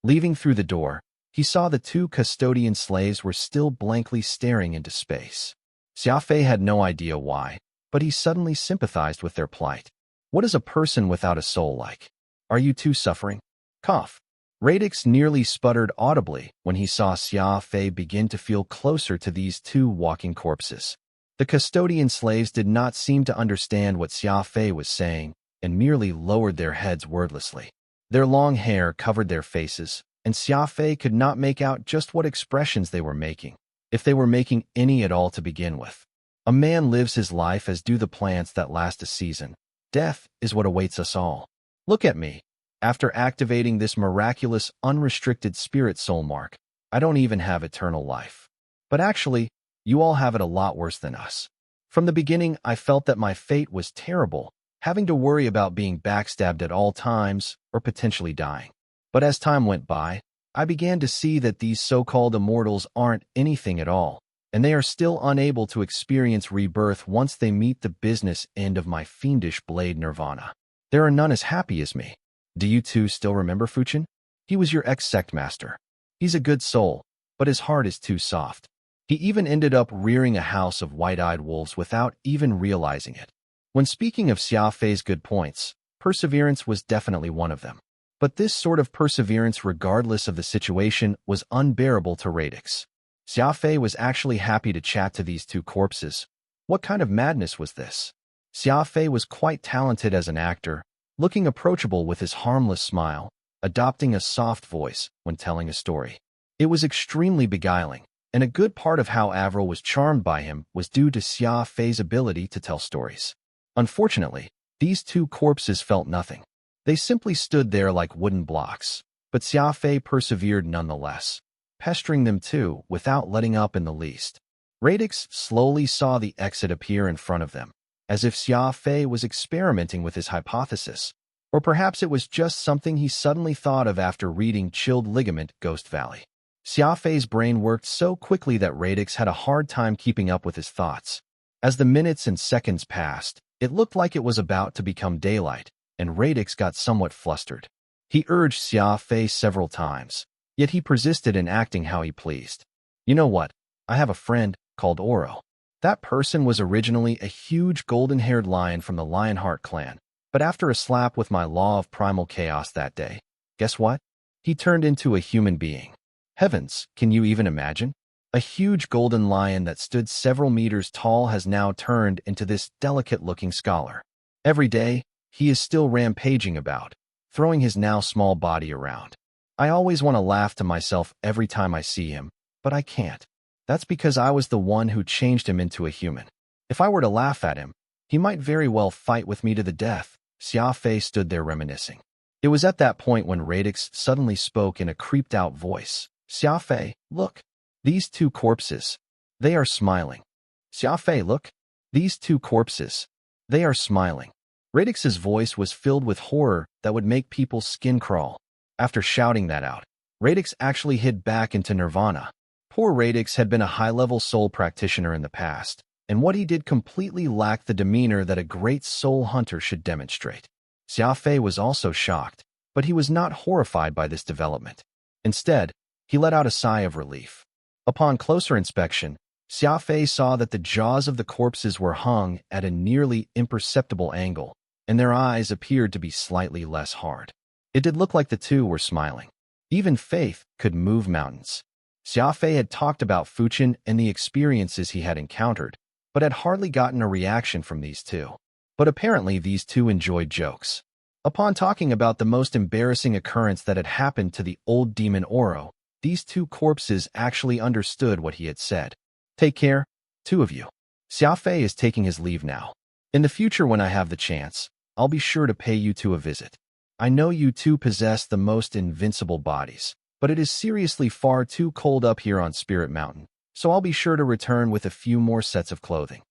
Leaving through the door, he saw the 2 custodian slaves were still blankly staring into space. Xia Fei had no idea why, but he suddenly sympathized with their plight. What is a person without a soul like? Are you too suffering? Cough. Radix nearly sputtered audibly when he saw Xia Fei begin to feel closer to these 2 walking corpses. The custodian slaves did not seem to understand what Xia Fei was saying and merely lowered their heads wordlessly. Their long hair covered their faces, and Xia Fei could not make out just what expressions they were making, if they were making any at all to begin with. A man lives his life as do the plants that last a season. Death is what awaits us all. Look at me. After activating this miraculous, unrestricted spirit soul mark, I don't even have eternal life. But actually, you all have it a lot worse than us. From the beginning, I felt that my fate was terrible, having to worry about being backstabbed at all times or potentially dying. But as time went by, I began to see that these so-called immortals aren't anything at all, and they are still unable to experience rebirth once they meet the business end of my fiendish blade nirvana. There are none as happy as me. Do you two still remember Fuchin? He was your ex-sect master. He's a good soul, but his heart is too soft. He even ended up rearing a house of white-eyed wolves without even realizing it. When speaking of Xia Fei's good points, perseverance was definitely one of them. But this sort of perseverance, regardless of the situation, was unbearable to Radix. Xia Fei was actually happy to chat to these 2 corpses. What kind of madness was this? Xia Fei was quite talented as an actor, looking approachable with his harmless smile, adopting a soft voice when telling a story. It was extremely beguiling, and a good part of how Avril was charmed by him was due to Xia Fei's ability to tell stories. Unfortunately, these 2 corpses felt nothing. They simply stood there like wooden blocks, but Xia Fei persevered nonetheless, pestering them too without letting up in the least. Radix slowly saw the exit appear in front of them, as if Xia Fei was experimenting with his hypothesis, or perhaps it was just something he suddenly thought of after reading Chilled Ligament Ghost Valley. Xia Fei's brain worked so quickly that Radix had a hard time keeping up with his thoughts. As the minutes and seconds passed, it looked like it was about to become daylight, and Radix got somewhat flustered. He urged Xia Fei several times. Yet he persisted in acting how he pleased. You know what? I have a friend called Oro. That person was originally a huge golden-haired lion from the Lionheart clan, but after a slap with my law of primal chaos that day, guess what? He turned into a human being. Heavens, can you even imagine? A huge golden lion that stood several meters tall has now turned into this delicate-looking scholar. Every day, he is still rampaging about, throwing his now small body around. I always want to laugh to myself every time I see him, but I can't. That's because I was the one who changed him into a human. If I were to laugh at him, he might very well fight with me to the death. Xia Fei stood there reminiscing. It was at that point when Radix suddenly spoke in a creeped-out voice. Xia Fei, look. These two corpses. They are smiling. Xia Fei, look. These two corpses. They are smiling. Radix's voice was filled with horror that would make people's skin crawl. After shouting that out, Radix actually hid back into nirvana. Poor Radix had been a high-level soul practitioner in the past, and what he did completely lacked the demeanor that a great soul hunter should demonstrate. Xia Fei was also shocked, but he was not horrified by this development. Instead, he let out a sigh of relief. Upon closer inspection, Xia Fei saw that the jaws of the corpses were hung at a nearly imperceptible angle, and their eyes appeared to be slightly less hard. It did look like the two were smiling. Even faith could move mountains. Xia Fei had talked about Fuchin and the experiences he had encountered, but had hardly gotten a reaction from these two. But apparently these two enjoyed jokes. Upon talking about the most embarrassing occurrence that had happened to the old demon Oro, these two corpses actually understood what he had said. Take care, two of you. Xia Fei is taking his leave now. In the future when I have the chance, I'll be sure to pay you two a visit. I know you two possess the most invincible bodies, but it is seriously far too cold up here on Spirit Mountain, so I'll be sure to return with a few more sets of clothing.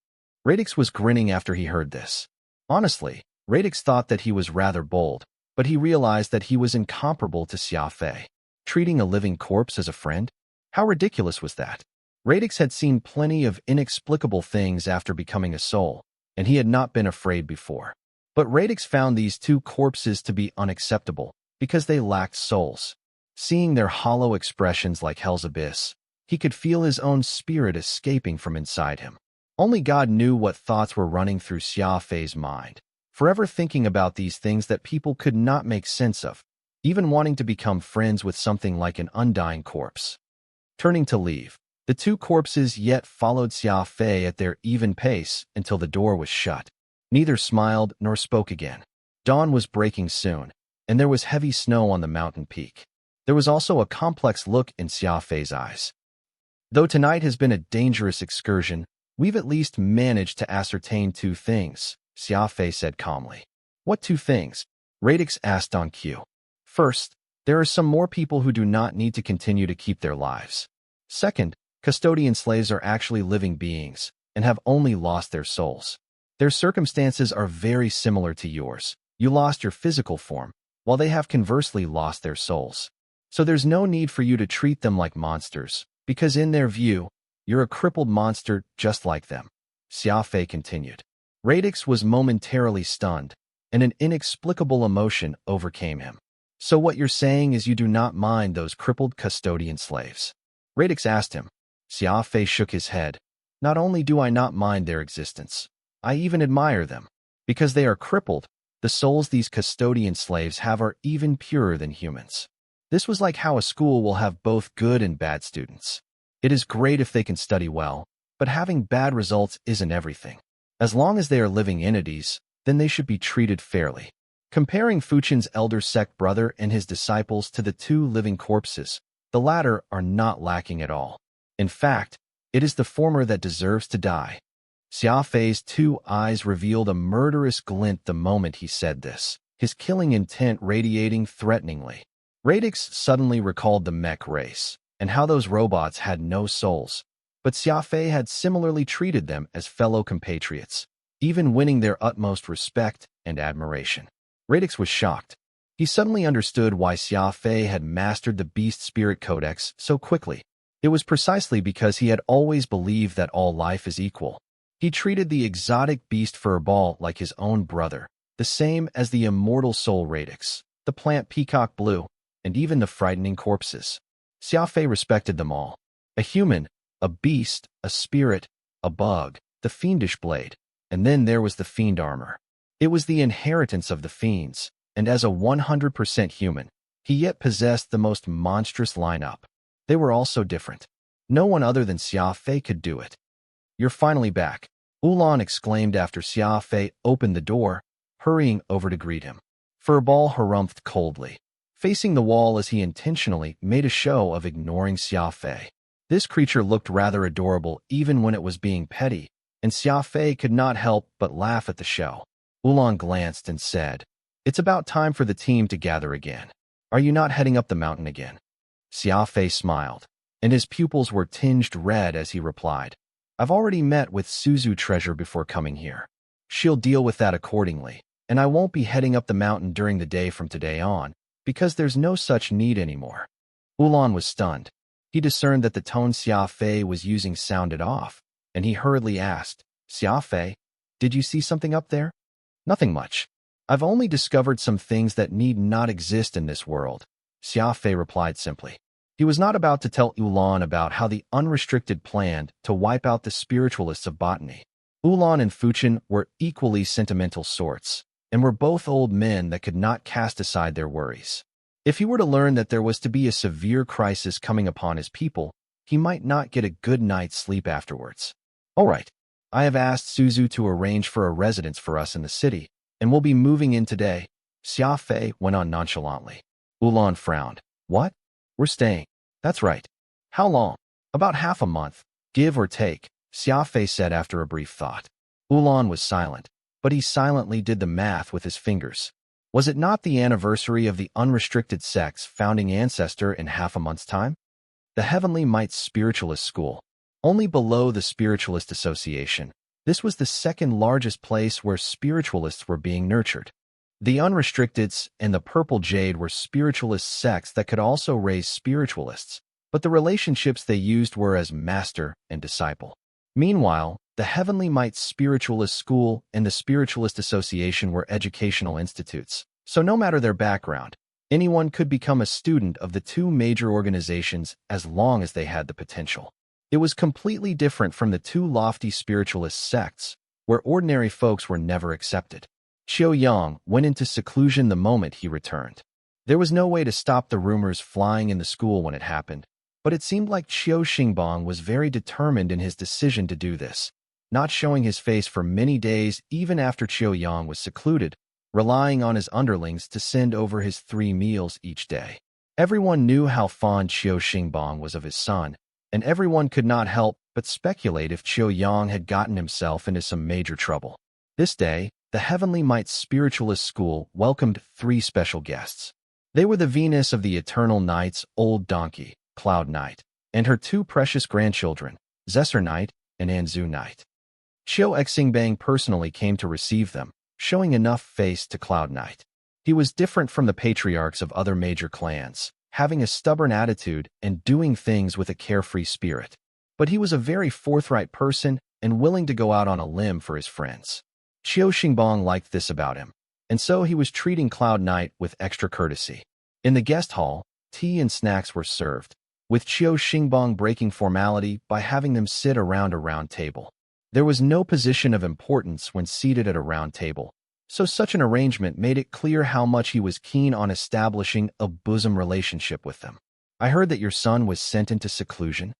Radix was grinning after he heard this. Honestly, Radix thought that he was rather bold, but he realized that he was incomparable to Xia Fei. Treating a living corpse as a friend? How ridiculous was that? Radix had seen plenty of inexplicable things after becoming a soul, and he had not been afraid before. But Radix found these two corpses to be unacceptable because they lacked souls. Seeing their hollow expressions like hell's abyss, he could feel his own spirit escaping from inside him. Only God knew what thoughts were running through Xia Fei's mind, forever thinking about these things that people could not make sense of, even wanting to become friends with something like an undying corpse. Turning to leave, the two corpses yet followed Xia Fei at their even pace until the door was shut. Neither smiled nor spoke again. Dawn was breaking soon, and there was heavy snow on the mountain peak. There was also a complex look in Xia Fei's eyes. Though tonight has been a dangerous excursion, we've at least managed to ascertain two things, Xia Fei said calmly. What two things? Radix asked on cue. First, there are some more people who do not need to continue to keep their lives. Second, custodian slaves are actually living beings and have only lost their souls. Their circumstances are very similar to yours. You lost your physical form, while they have conversely lost their souls. So there's no need for you to treat them like monsters, because in their view, you're a crippled monster just like them. Xia Fei continued. Radix was momentarily stunned, and an inexplicable emotion overcame him. So what you're saying is you do not mind those crippled custodian slaves? Radix asked him. Xia Fei shook his head. Not only do I not mind their existence, I even admire them. Because they are crippled, the souls these custodian slaves have are even purer than humans. This was like how a school will have both good and bad students. It is great if they can study well, but having bad results isn't everything. As long as they are living entities, then they should be treated fairly. Comparing Fuchin's elder sect brother and his disciples to the two living corpses, the latter are not lacking at all. In fact, it is the former that deserves to die. Xia Fei's two eyes revealed a murderous glint the moment he said this, his killing intent radiating threateningly. Radix suddenly recalled the mech race, and how those robots had no souls, but Xia Fei had similarly treated them as fellow compatriots, even winning their utmost respect and admiration. Radix was shocked. He suddenly understood why Xia Fei had mastered the Beast Spirit Codex so quickly. It was precisely because he had always believed that all life is equal. He treated the exotic beast furball like his own brother, the same as the immortal soul Radix, the plant peacock blue, and even the frightening corpses. Xia Fei respected them all. A human, a beast, a spirit, a bug, the fiendish blade, and then there was the fiend armor. It was the inheritance of the fiends, and as a 100% human, he yet possessed the most monstrous lineup. They were also different. No one other than Xia Fei could do it. "You're finally back," Ulan exclaimed after Xia Fei opened the door, hurrying over to greet him. Furball harumphed coldly, facing the wall as he intentionally made a show of ignoring Xia Fei. This creature looked rather adorable even when it was being petty, and Xia Fei could not help but laugh at the show. Ulan glanced and said, "It's about time for the team to gather again. Are you not heading up the mountain again?" Xia Fei smiled, and his pupils were tinged red as he replied, "I've already met with Suzu Treasure before coming here. She'll deal with that accordingly, and I won't be heading up the mountain during the day from today on, because there's no such need anymore." Ulan was stunned. He discerned that the tone Xia Fei was using sounded off, and he hurriedly asked, "Xia Fei, did you see something up there?" "Nothing much. I've only discovered some things that need not exist in this world," Xia Fei replied simply. He was not about to tell Ulan about how the unrestricted planned to wipe out the spiritualists of botany. Ulan and Fuchin were equally sentimental sorts, and were both old men that could not cast aside their worries. If he were to learn that there was to be a severe crisis coming upon his people, he might not get a good night's sleep afterwards. "All right, I have asked Suzu to arrange for a residence for us in the city, and we'll be moving in today," Xia Fei went on nonchalantly. Ulan frowned. "What? We're staying." "That's right." "How long?" "About half a month, give or take," Xia Fei said after a brief thought. Ulan was silent, but he silently did the math with his fingers. Was it not the anniversary of the unrestricted sect's founding ancestor in half a month's time? The Heavenly Might's Spiritualist School, only below the Spiritualist Association. This was the second largest place where spiritualists were being nurtured. The Unrestricteds and the Purple Jade were spiritualist sects that could also raise spiritualists, but the relationships they used were as master and disciple. Meanwhile, the Heavenly Might's Spiritualist School and the Spiritualist Association were educational institutes, so no matter their background, anyone could become a student of the two major organizations as long as they had the potential. It was completely different from the two lofty spiritualist sects, where ordinary folks were never accepted. Qiu Yang went into seclusion the moment he returned. There was no way to stop the rumors flying in the school when it happened, but it seemed like Qiu Xingbang was very determined in his decision to do this, not showing his face for many days even after Qiu Yang was secluded, relying on his underlings to send over his 3 meals each day. Everyone knew how fond Qiu Xingbang was of his son, and everyone could not help but speculate if Qiu Yang had gotten himself into some major trouble. This day, the Heavenly Might's Spiritualist School welcomed 3 special guests. They were the Venus of the Eternal Night's old donkey, Cloud Knight, and her 2 precious grandchildren, Zesser Knight and Anzu Knight. Qiu Xingbang personally came to receive them, showing enough face to Cloud Knight. He was different from the patriarchs of other major clans, having a stubborn attitude and doing things with a carefree spirit. But he was a very forthright person and willing to go out on a limb for his friends. Qiu Xingbang liked this about him, and so he was treating Cloud Knight with extra courtesy. In the guest hall, tea and snacks were served, with Qiu Xingbang breaking formality by having them sit around a round table. There was no position of importance when seated at a round table, so such an arrangement made it clear how much he was keen on establishing a bosom relationship with them. "I heard that your son was sent into seclusion?"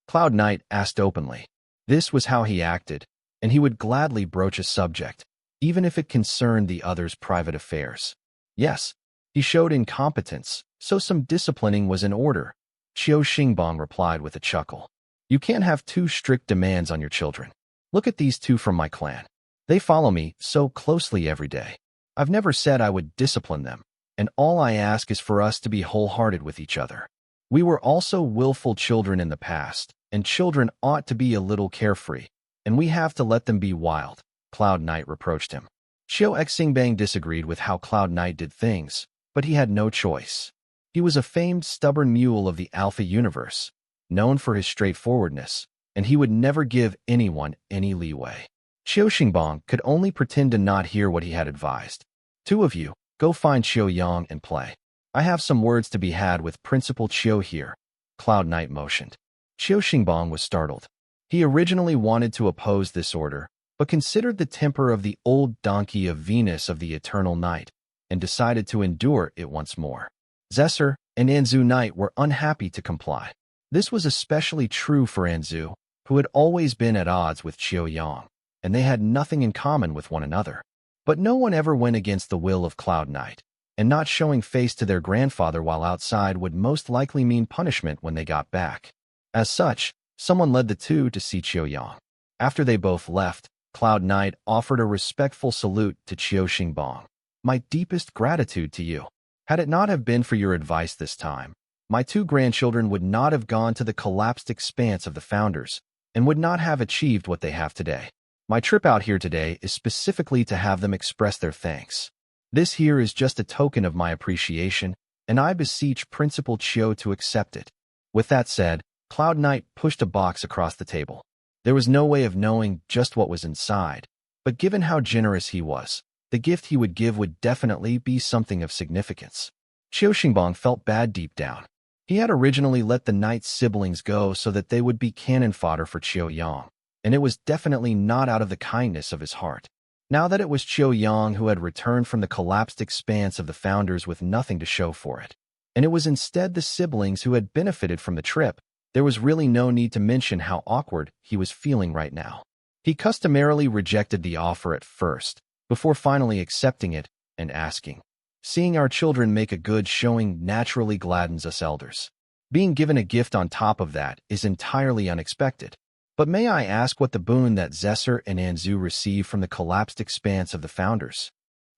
Cloud Knight asked openly. This was how he acted, and he would gladly broach a subject, even if it concerned the other's private affairs. "Yes, he showed incompetence, so some disciplining was in order," Qiu Xingbang replied with a chuckle. "You can't have too strict demands on your children. Look at these 2 from my clan. They follow me so closely every day. I've never said I would discipline them, and all I ask is for us to be wholehearted with each other. We were also willful children in the past, and children ought to be a little carefree, and we have to let them be wild," Cloud Knight reproached him. Qiu Xingbang disagreed with how Cloud Knight did things, but he had no choice. He was a famed stubborn mule of the Alpha universe, known for his straightforwardness, and he would never give anyone any leeway. Qiu Xingbang could only pretend to not hear what he had advised. "2 of you, go find Qiu Yang and play. I have some words to be had with Principal Qiu here." Cloud Knight motioned. Qiu Xingbang was startled. He originally wanted to oppose this order, but considered the temper of the old donkey of Venus of the eternal night, and decided to endure it once more. Zesser and Anzu Knight were unhappy to comply. This was especially true for Anzu, who had always been at odds with Qiu Yang, and they had nothing in common with one another. But no one ever went against the will of Cloud Knight, and not showing face to their grandfather while outside would most likely mean punishment when they got back. As such, someone led the two to see Qiu Yang. After they both left, Cloud Knight offered a respectful salute to Qiu Xingbang. My deepest gratitude to you. Had it not have been for your advice this time, my two grandchildren would not have gone to the collapsed expanse of the Founders, and would not have achieved what they have today. My trip out here today is specifically to have them express their thanks. This here is just a token of my appreciation, and I beseech Principal Qiu to accept it. With that said, Cloud Knight pushed a box across the table. There was no way of knowing just what was inside, but given how generous he was, the gift he would give would definitely be something of significance. Qiu Xingbang felt bad deep down. He had originally let the Knight's siblings go so that they would be cannon fodder for Qiu Yang, and it was definitely not out of the kindness of his heart. Now that it was Qiu Yang who had returned from the collapsed expanse of the Founders with nothing to show for it, and it was instead the siblings who had benefited from the trip, there was really no need to mention how awkward he was feeling right now. He customarily rejected the offer at first, before finally accepting it and asking, "Seeing our children make a good showing naturally gladdens us elders. Being given a gift on top of that is entirely unexpected. But may I ask what the boon that Zesser and Anzu received from the collapsed expanse of the Founders?"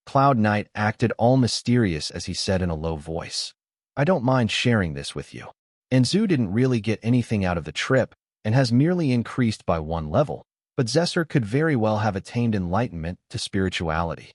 Cloud Knight acted all mysterious as he said in a low voice, "I don't mind sharing this with you. Anzu didn't really get anything out of the trip and has merely increased by 1 level, but Zesser could very well have attained enlightenment to spirituality."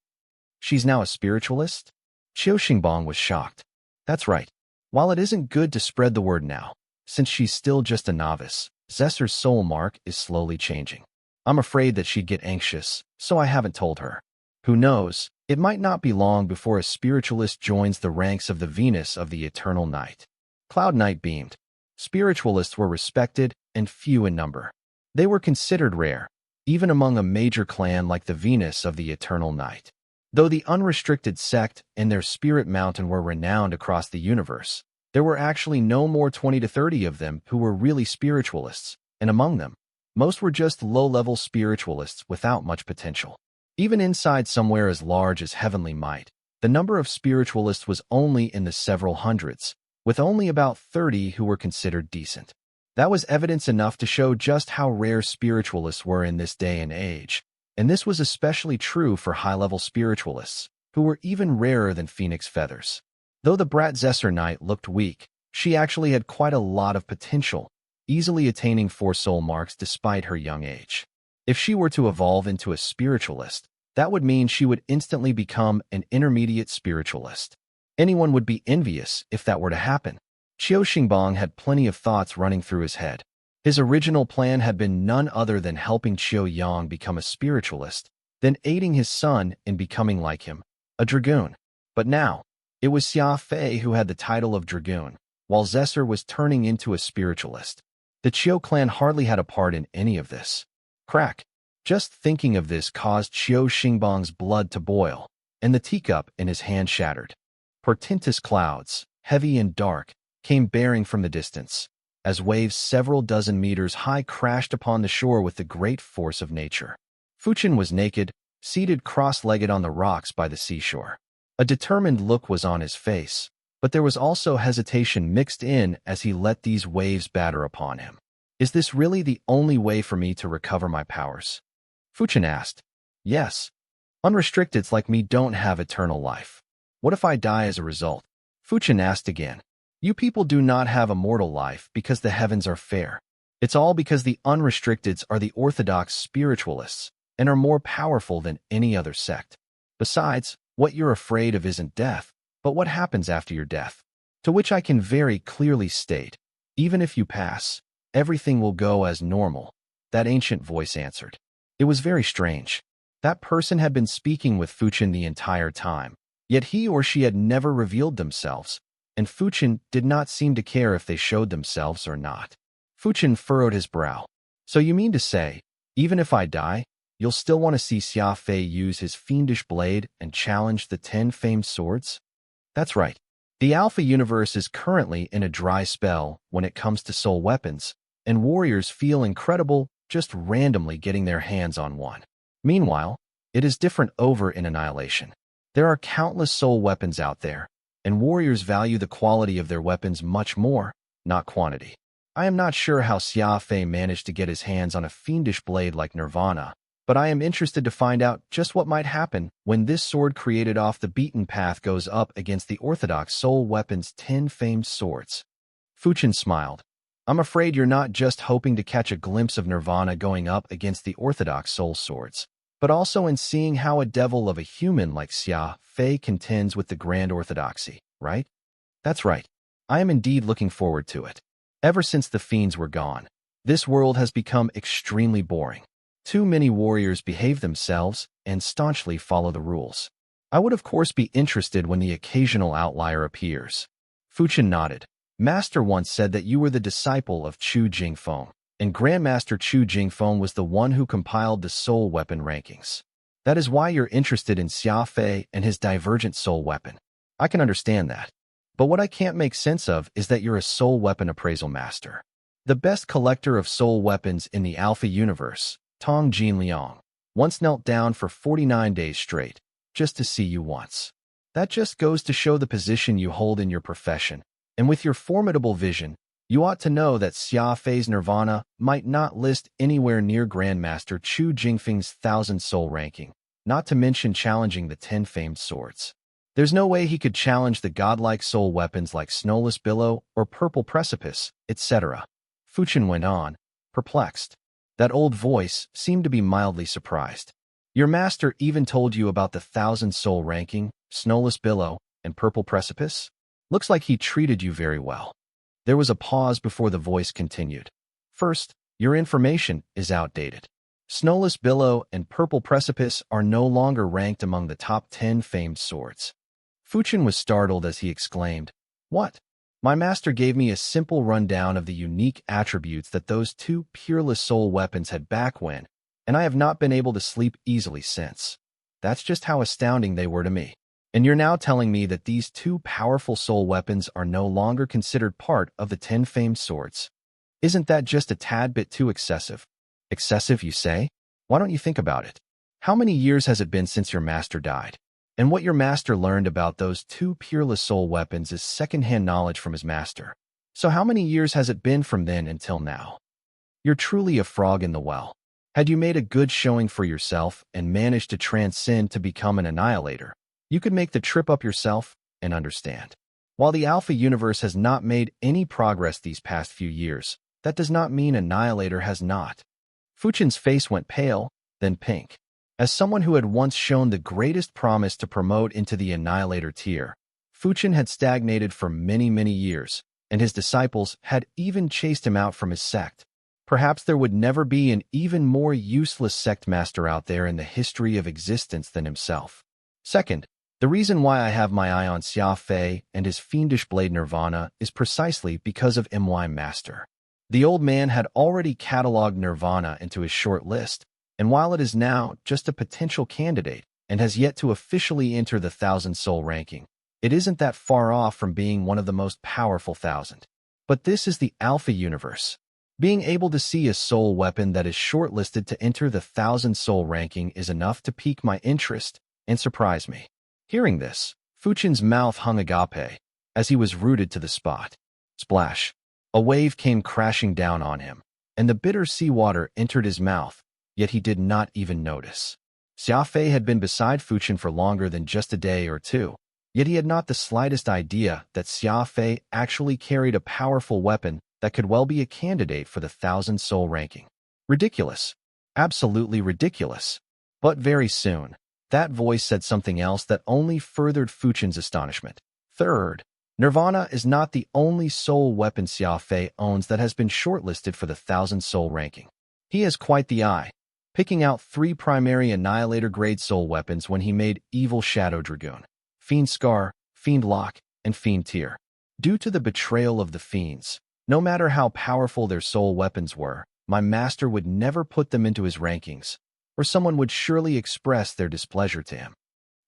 "She's now a spiritualist?" Qiu Xingbang was shocked. "That's right. While it isn't good to spread the word now, since she's still just a novice, Zesser's soul mark is slowly changing. I'm afraid that she'd get anxious, so I haven't told her. Who knows, it might not be long before a spiritualist joins the ranks of the Venus of the eternal night." Cloud Knight beamed. Spiritualists were respected and few in number. They were considered rare, even among a major clan like the Venus of the eternal night. Though the unrestricted sect and their spirit mountain were renowned across the universe, there were actually no more 20 to 30 of them who were really spiritualists, and among them, most were just low-level spiritualists without much potential. Even inside somewhere as large as Heavenly Might, the number of spiritualists was only in the several hundreds, with only about 30 who were considered decent. That was evidence enough to show just how rare spiritualists were in this day and age, and this was especially true for high-level spiritualists, who were even rarer than phoenix feathers. Though the brat Zesser Knight looked weak, she actually had quite a lot of potential, easily attaining 4 soul marks despite her young age. If she were to evolve into a spiritualist, that would mean she would instantly become an intermediate spiritualist. Anyone would be envious if that were to happen. Qiu Xingbang had plenty of thoughts running through his head. His original plan had been none other than helping Qiu Yang become a spiritualist, then aiding his son in becoming like him, a dragoon. But now, it was Xia Fei who had the title of dragoon, while Zesser was turning into a spiritualist. The Qiu clan hardly had a part in any of this. Crack. Just thinking of this caused Qiu Xingbang's blood to boil, and the teacup in his hand shattered. Portentous clouds, heavy and dark, came bearing from the distance, as waves several dozen meters high crashed upon the shore with the great force of nature. Fuchen was naked, seated cross-legged on the rocks by the seashore. A determined look was on his face, but there was also hesitation mixed in as he let these waves batter upon him. "Is this really the only way for me to recover my powers?" Fuchen asked. "Yes. Unrestricteds like me don't have eternal life. What if I die as a result?" Fuchen asked again. "You people do not have immortal life because the heavens are fair. It's all because the unrestricteds are the orthodox spiritualists and are more powerful than any other sect. Besides, what you're afraid of isn't death, but what happens after your death. To which I can very clearly state, even if you pass, everything will go as normal," that ancient voice answered. It was very strange. That person had been speaking with Fuchen the entire time, yet he or she had never revealed themselves, and Fuchin did not seem to care if they showed themselves or not. Fuchin furrowed his brow. So you mean to say, even if I die, you'll still want to see Xia Fei use his fiendish blade and challenge the 10 famed swords? That's right. The Alpha universe is currently in a dry spell when it comes to soul weapons, and warriors feel incredible just randomly getting their hands on one. Meanwhile, it is different over in Annihilation. There are countless soul weapons out there, and warriors value the quality of their weapons much more, not quantity. I am not sure how Xia Fei managed to get his hands on a fiendish blade like Nirvana, but I am interested to find out just what might happen when this sword created off the beaten path goes up against the orthodox soul weapon's 10 famed swords. Fuchin smiled. I'm afraid you're not just hoping to catch a glimpse of Nirvana going up against the orthodox soul swords, but also in seeing how a devil of a human like Xia Fei contends with the grand orthodoxy, right? That's right. I am indeed looking forward to it. Ever since the fiends were gone, this world has become extremely boring. Too many warriors behave themselves and staunchly follow the rules. I would of course be interested when the occasional outlier appears. Fuchin nodded. Master once said that you were the disciple of Chu Jingfeng, and Grandmaster Chu Jingfeng was the one who compiled the soul weapon rankings. That is why you're interested in Xia Fei and his divergent soul weapon. I can understand that. But what I can't make sense of is that you're a soul weapon appraisal master. The best collector of soul weapons in the Alpha universe, Tong Jinliang, once knelt down for 49 days straight, just to see you once. That just goes to show the position you hold in your profession, and with your formidable vision, you ought to know that Xia Fei's Nirvana might not list anywhere near Grandmaster Chu Jingfeng's 1,000 soul ranking, not to mention challenging the 10 famed swords. There's no way he could challenge the godlike soul weapons like Snowless Billow or Purple Precipice, etc. Fuchin went on, perplexed. That old voice seemed to be mildly surprised. Your master even told you about the 1,000 soul ranking, Snowless Billow, and Purple Precipice? Looks like he treated you very well. There was a pause before the voice continued. First, your information is outdated. Snowless Billow and Purple Precipice are no longer ranked among the top 10 famed swords. Fuchin was startled as he exclaimed, What? My master gave me a simple rundown of the unique attributes that those two peerless soul weapons had back when, and I have not been able to sleep easily since. That's just how astounding they were to me. And you're now telling me that these two powerful soul weapons are no longer considered part of the 10 famed swords. Isn't that just a tad bit too excessive? Excessive, you say? Why don't you think about it? How many years has it been since your master died? And what your master learned about those two peerless soul weapons is second-hand knowledge from his master. So how many years has it been from then until now? You're truly a frog in the well. Had you made a good showing for yourself and managed to transcend to become an annihilator, you could make the trip up yourself and understand. While the Alpha universe has not made any progress these past few years, that does not mean Annihilator has not. Fuchin's face went pale, then pink. As someone who had once shown the greatest promise to promote into the Annihilator tier, Fuchin had stagnated for many, many years, and his disciples had even chased him out from his sect. Perhaps there would never be an even more useless sect master out there in the history of existence than himself. Second, the reason why I have my eye on Xia Fei and his fiendish blade Nirvana is precisely because of My Master. The old man had already cataloged Nirvana into his short list, and while it is now just a potential candidate and has yet to officially enter the 1,000 soul ranking, it isn't that far off from being one of the most powerful 1,000. But this is the Alpha universe. Being able to see a soul weapon that is shortlisted to enter the 1,000 soul ranking is enough to pique my interest and surprise me. Hearing this, Fuchin's mouth hung agape as he was rooted to the spot. Splash! A wave came crashing down on him, and the bitter seawater entered his mouth, yet he did not even notice. Xia Fei had been beside Fuchin for longer than just a day or two, yet he had not the slightest idea that Xia Fei actually carried a powerful weapon that could well be a candidate for the 1,000 soul ranking. Ridiculous. Absolutely ridiculous. But very soon, that voice said something else that only furthered Fuchin's astonishment. Third, Nirvana is not the only soul weapon Xia Fei owns that has been shortlisted for the 1,000 soul ranking. He has quite the eye, picking out 3 primary Annihilator-grade soul weapons when he made Evil Shadow Dragoon, Fiend Scar, Fiend Lock, and Fiend Tear. Due to the betrayal of the fiends, no matter how powerful their soul weapons were, my master would never put them into his rankings, or someone would surely express their displeasure to him.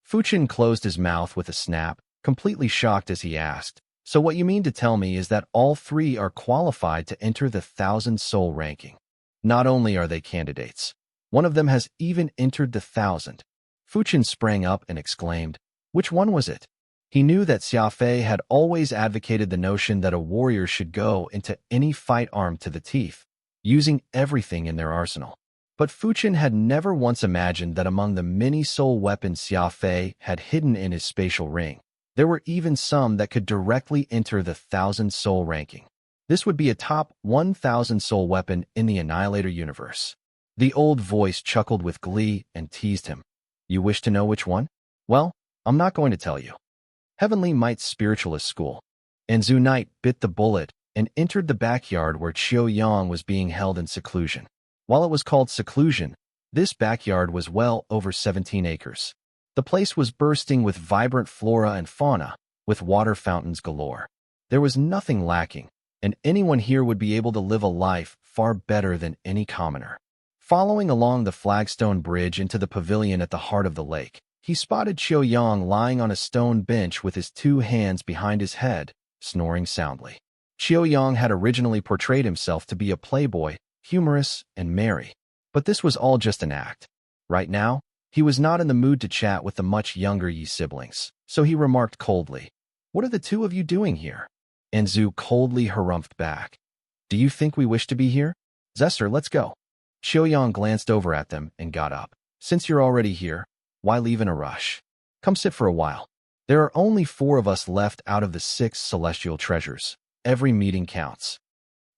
Fuchin closed his mouth with a snap, completely shocked as he asked, "So what you mean to tell me is that all three are qualified to enter the 1,000 soul ranking? Not only are they candidates, one of them has even entered the 1,000. Fuchin sprang up and exclaimed, "Which one was it?" He knew that Xia Fei had always advocated the notion that a warrior should go into any fight armed to the teeth, using everything in their arsenal. But Fuchin had never once imagined that among the many soul weapons Xia Fei had hidden in his spatial ring, there were even some that could directly enter the 1,000 soul ranking. This would be a top 1,000 soul weapon in the Annihilator universe. The old voice chuckled with glee and teased him. "You wish to know which one? Well, I'm not going to tell you." Heavenly Might's spiritualist school. Anzu Knight bit the bullet and entered the backyard where Qiu Yang was being held in seclusion. While it was called seclusion, this backyard was well over 17 acres. The place was bursting with vibrant flora and fauna, with water fountains galore. There was nothing lacking, and anyone here would be able to live a life far better than any commoner. Following along the flagstone bridge into the pavilion at the heart of the lake, he spotted Qiu Yang lying on a stone bench with his two hands behind his head, snoring soundly. Qiu Yang had originally portrayed himself to be a playboy, humorous, and merry, but this was all just an act. Right now, he was not in the mood to chat with the much younger Yi siblings, so he remarked coldly, "What are the two of you doing here?" Anzu coldly harumphed back, "Do you think we wish to be here? Zesser, let's go." Qiu Yang glanced over at them and got up. "Since you're already here, why leave in a rush? Come sit for a while. There are only 4 of us left out of the 6 celestial treasures. Every meeting counts."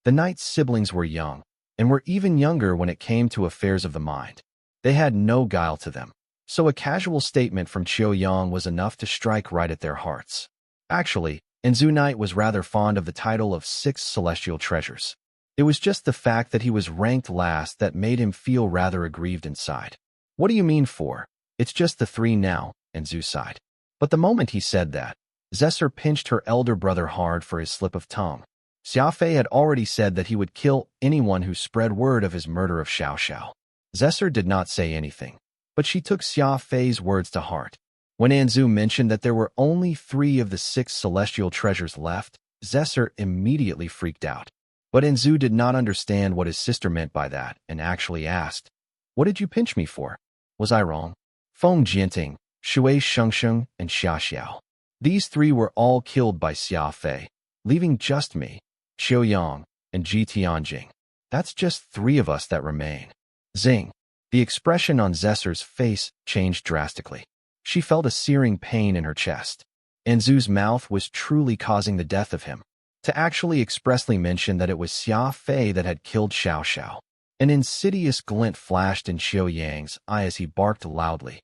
The knight's siblings were young, and were even younger when it came to affairs of the mind. They had no guile to them, so a casual statement from Qiu Yang was enough to strike right at their hearts. Actually, Anzu Knight was rather fond of the title of 6 celestial treasures. It was just the fact that he was ranked last that made him feel rather aggrieved inside. "What do you mean 4? It's just the 3 now," Anzu sighed. But the moment he said that, Zesser pinched her elder brother hard for his slip of tongue. Xia Fei had already said that he would kill anyone who spread word of his murder of Xiao Xiao. Zesser did not say anything, but she took Xia Fei's words to heart. When Anzu mentioned that there were only 3 of the 6 celestial treasures left, Zesser immediately freaked out. But Anzu did not understand what his sister meant by that and actually asked, "What did you pinch me for? Was I wrong?" Feng Jianting, Shui Shengsheng, and Xia Xiao. These 3 were all killed by Xia Fei, leaving just me, Qiu Yang, and Ji Tianjing. That's just 3 of us that remain. Zing. The expression on Zesser's face changed drastically. She felt a searing pain in her chest. Anzu's mouth was truly causing the death of him. To actually expressly mention that it was Xia Fei that had killed Xiao Xiao. An insidious glint flashed in Qiu Yang's eye as he barked loudly.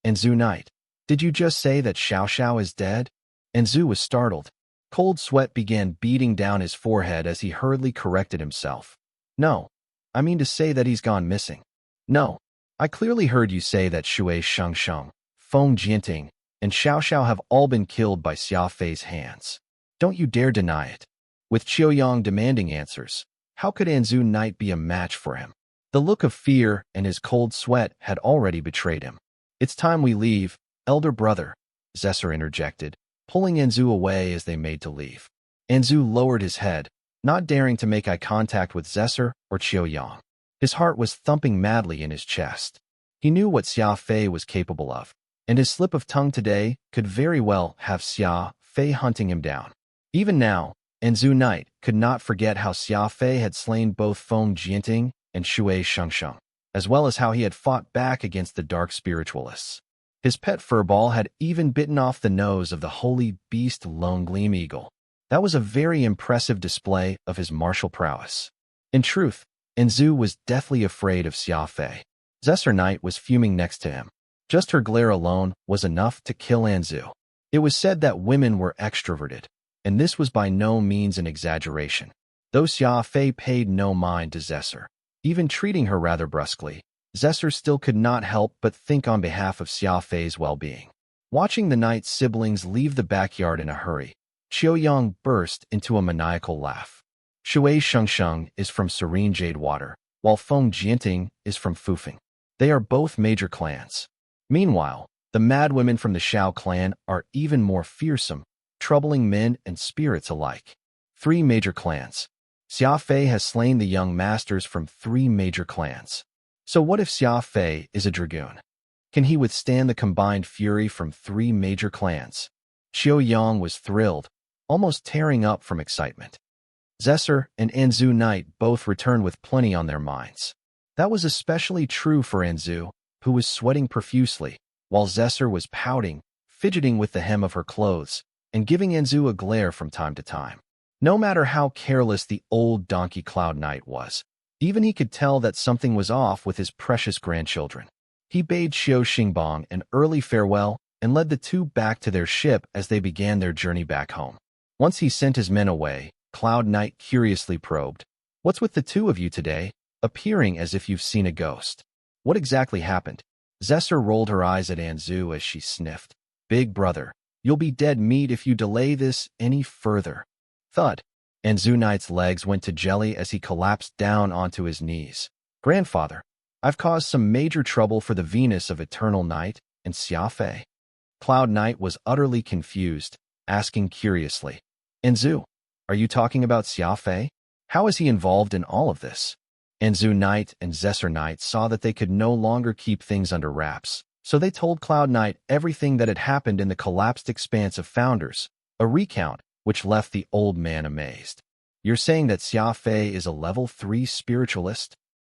"Anzu Knight, did you just say that Xiao Xiao is dead?" Anzu was startled. Cold sweat began beating down his forehead as he hurriedly corrected himself. "No, I mean to say that he's gone missing." "No, I clearly heard you say that Shui Shengsheng, Feng Jianting, and Xiao Xiao have all been killed by Xia Fei's hands. Don't you dare deny it." With Qiu Yang demanding answers, how could Anzu Knight be a match for him? The look of fear and his cold sweat had already betrayed him. "It's time we leave, elder brother," Zesser interjected, pulling Anzu away as they made to leave. Anzu lowered his head, not daring to make eye contact with Zesser or Qiu Yang. His heart was thumping madly in his chest. He knew what Xia Fei was capable of, and his slip of tongue today could very well have Xia Fei hunting him down. Even now, Anzu Knight could not forget how Xia Fei had slain both Feng Jianting and Shui Shengsheng, as well as how he had fought back against the dark spiritualists. His pet furball had even bitten off the nose of the holy beast Lone Gleam Eagle. That was a very impressive display of his martial prowess. In truth, Anzu was deathly afraid of Xia Fei. Zesser Knight was fuming next to him. Just her glare alone was enough to kill Anzu. It was said that women were extroverted, and this was by no means an exaggeration. Though Xia Fei paid no mind to Zesser, even treating her rather brusquely, Zesser still could not help but think on behalf of Xia Fei's well-being. Watching the knight's siblings leave the backyard in a hurry, Qiuyang burst into a maniacal laugh. Shui Shengsheng is from Serene Jade Water, while Feng Jianting is from Fufeng. They are both major clans. Meanwhile, the mad women from the Xiao clan are even more fearsome, troubling men and spirits alike. 3 major clans. Xia Fei has slain the young masters from 3 major clans. So what if Xia Fei is a dragoon? Can he withstand the combined fury from 3 major clans? Qiuyang was thrilled, almost tearing up from excitement. Zesser and Anzu Knight both returned with plenty on their minds. That was especially true for Anzu, who was sweating profusely, while Zesser was pouting, fidgeting with the hem of her clothes, and giving Anzu a glare from time to time. No matter how careless the old donkey Cloud Knight was, even he could tell that something was off with his precious grandchildren. He bade Xiao Xingbang an early farewell and led the 2 back to their ship as they began their journey back home. Once he sent his men away, Cloud Knight curiously probed, "What's with the 2 of you today, appearing as if you've seen a ghost? What exactly happened?" Zesser rolled her eyes at Anzu as she sniffed. "Big brother, you'll be dead meat if you delay this any further." Thud. Anzu Knight's legs went to jelly as he collapsed down onto his knees. "Grandfather, I've caused some major trouble for the Venus of Eternal Night and Xia Fei." Cloud Knight was utterly confused, asking curiously, "Anzu, are you talking about Xia Fei? How is he involved in all of this?" Anzu Knight and Zesser Knight saw that they could no longer keep things under wraps, so they told Cloud Knight everything that had happened in the collapsed expanse of Founders, a recount which left the old man amazed. "You're saying that Xia Fei is a level 3 spiritualist?"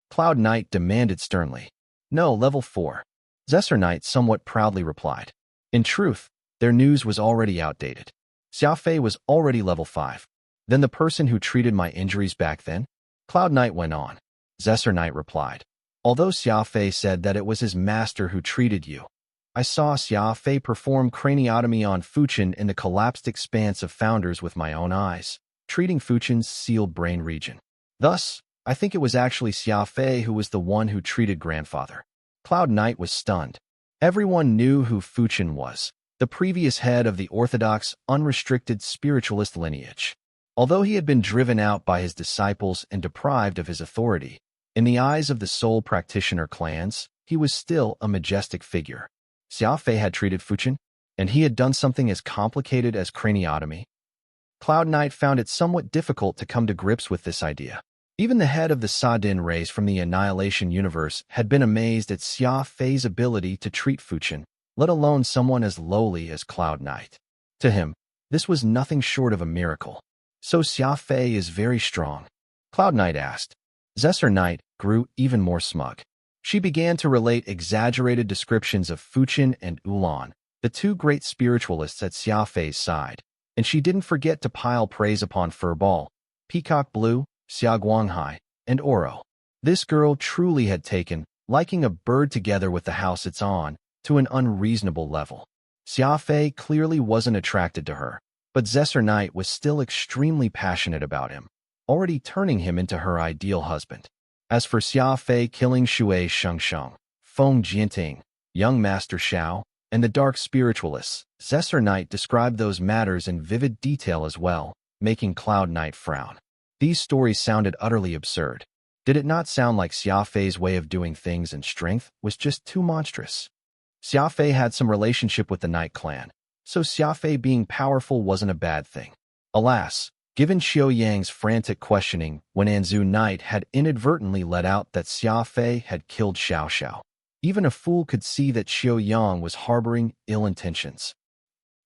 Cloud Knight demanded sternly. "No, level 4. Zesser Knight somewhat proudly replied. In truth, their news was already outdated. Xia Fei was already level 5. "Then the person who treated my injuries back then?" Cloud Knight went on. Zesser Knight replied, "Although Xia Fei said that it was his master who treated you, I saw Xia Fei perform craniotomy on Fuchen in the collapsed expanse of Founders with my own eyes, treating Fuchen's sealed brain region. Thus, I think it was actually Xia Fei who was the one who treated grandfather." Cloud Knight was stunned. Everyone knew who Fuchen was, the previous head of the orthodox, unrestricted spiritualist lineage. Although he had been driven out by his disciples and deprived of his authority, in the eyes of the soul practitioner clans, he was still a majestic figure. Xia Fei had treated Fuchen, and he had done something as complicated as craniotomy. Cloud Knight found it somewhat difficult to come to grips with this idea. Even the head of the Sa-Din race from the Annihilation universe had been amazed at Xia Fei's ability to treat Fuchen, let alone someone as lowly as Cloud Knight. To him, this was nothing short of a miracle. "So Xia Fei is very strong?" Cloud Knight asked. Zesser Knight grew even more smug. She began to relate exaggerated descriptions of Fuchen and Ulan, the 2 great spiritualists at Xia Fei's side, and she didn't forget to pile praise upon Furball, Peacock Blue, Xia Guanghai, and Oro. This girl truly had taken, liking a bird together with the house it's on, to an unreasonable level. Xia Fei clearly wasn't attracted to her, but Zesser Knight was still extremely passionate about him, already turning him into her ideal husband. As for Xia Fei killing Shui Shengsheng, Feng Jianting, young Master Xiao, and the dark spiritualists, Zesser Knight described those matters in vivid detail as well, making Cloud Knight frown. These stories sounded utterly absurd. Did it not sound like Xia Fei's way of doing things and strength was just too monstrous? Xia Fei had some relationship with the Knight clan, so Xia Fei being powerful wasn't a bad thing. Alas, given Qiuyang's frantic questioning when Anzu Knight had inadvertently let out that Xia Fei had killed Xiao Xiao, even a fool could see that Qiuyang was harboring ill intentions.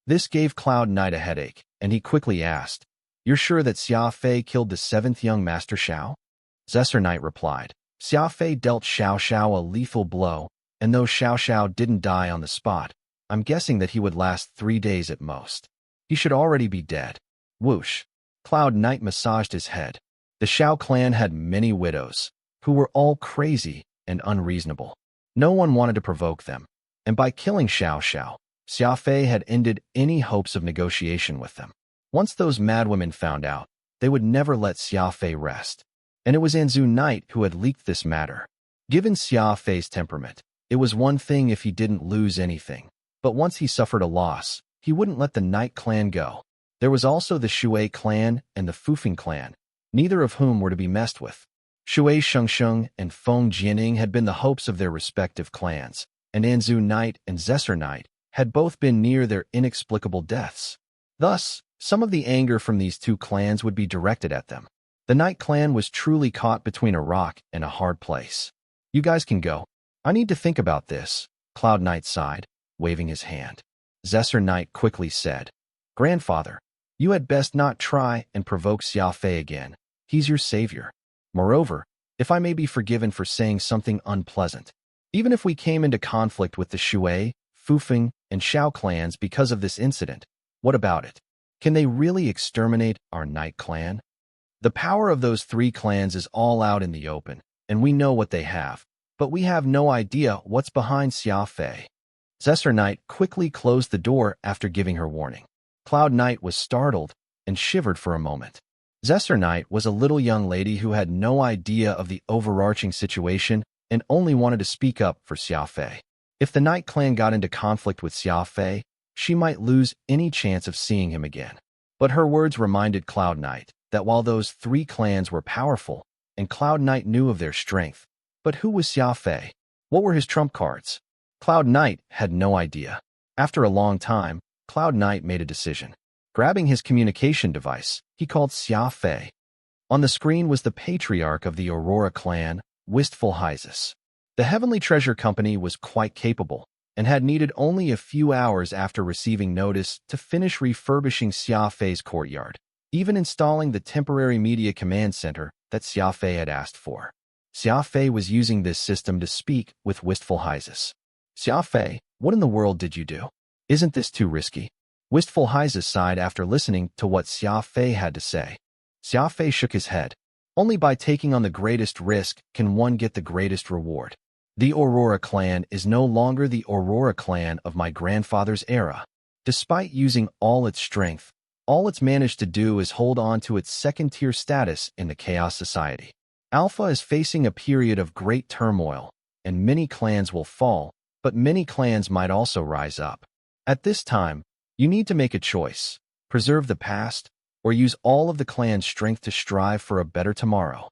This gave Cloud Knight a headache, and he quickly asked, "You're sure that Xia Fei killed the 7th young Master Xiao?" Zesser Knight replied, "Xia Fei dealt Xiao Xiao a lethal blow, and though Xiao Xiao didn't die on the spot, I'm guessing that he would last 3 days at most. He should already be dead." Whoosh. Cloud Knight massaged his head. The Xiao clan had many widows, who were all crazy and unreasonable. No one wanted to provoke them, and by killing Xiao Xiao, Xia Fei had ended any hopes of negotiation with them. Once those madwomen found out, they would never let Xia Fei rest. And it was Anzu Knight who had leaked this matter. Given Xia Fei's temperament, it was one thing if he didn't lose anything, but once he suffered a loss, he wouldn't let the Knight clan go. There was also the Shui clan and the Fufeng clan, neither of whom were to be messed with. Shui Shengsheng and Feng Jianing had been the hopes of their respective clans, and Anzu Knight and Zesser Knight had both been near their inexplicable deaths. Thus, some of the anger from these two clans would be directed at them. The Knight clan was truly caught between a rock and a hard place. You guys can go. I need to think about this, Cloud Knight sighed, waving his hand. Zesser Knight quickly said, Grandfather, you had best not try and provoke Xia Fei again. He's your savior. Moreover, if I may be forgiven for saying something unpleasant, even if we came into conflict with the Shui, Fufeng, and Shao clans because of this incident, what about it? Can they really exterminate our Knight clan? The power of those three clans is all out in the open, and we know what they have, but we have no idea what's behind Xia Fei. Zesser Knight quickly closed the door after giving her warning. Cloud Knight was startled and shivered for a moment. Zesser Knight was a little young lady who had no idea of the overarching situation and only wanted to speak up for Xia Fei. If the Knight clan got into conflict with Xia Fei, she might lose any chance of seeing him again. But her words reminded Cloud Knight that while those three clans were powerful, and Cloud Knight knew of their strength, but who was Xia Fei? What were his trump cards? Cloud Knight had no idea. After a long time, Cloud Knight made a decision. Grabbing his communication device, he called Xia Fei. On the screen was the patriarch of the Aurora clan, Wistful Hyzus. The Heavenly Treasure Company was quite capable, and had needed only a few hours after receiving notice to finish refurbishing Xia Fei's courtyard, even installing the temporary media command center that Xia Fei had asked for. Xia Fei was using this system to speak with Wistful Hyzus. Xia Fei, what in the world did you do? Isn't this too risky? Wistful Hyzus sighed after listening to what Xia Fei had to say. Xia Fei shook his head. Only by taking on the greatest risk can one get the greatest reward. The Aurora clan is no longer the Aurora clan of my grandfather's era. Despite using all its strength, all it's managed to do is hold on to its second-tier status in the Chaos Society. Alpha is facing a period of great turmoil, and many clans will fall, but many clans might also rise up. At this time, you need to make a choice: preserve the past, or use all of the clan's strength to strive for a better tomorrow.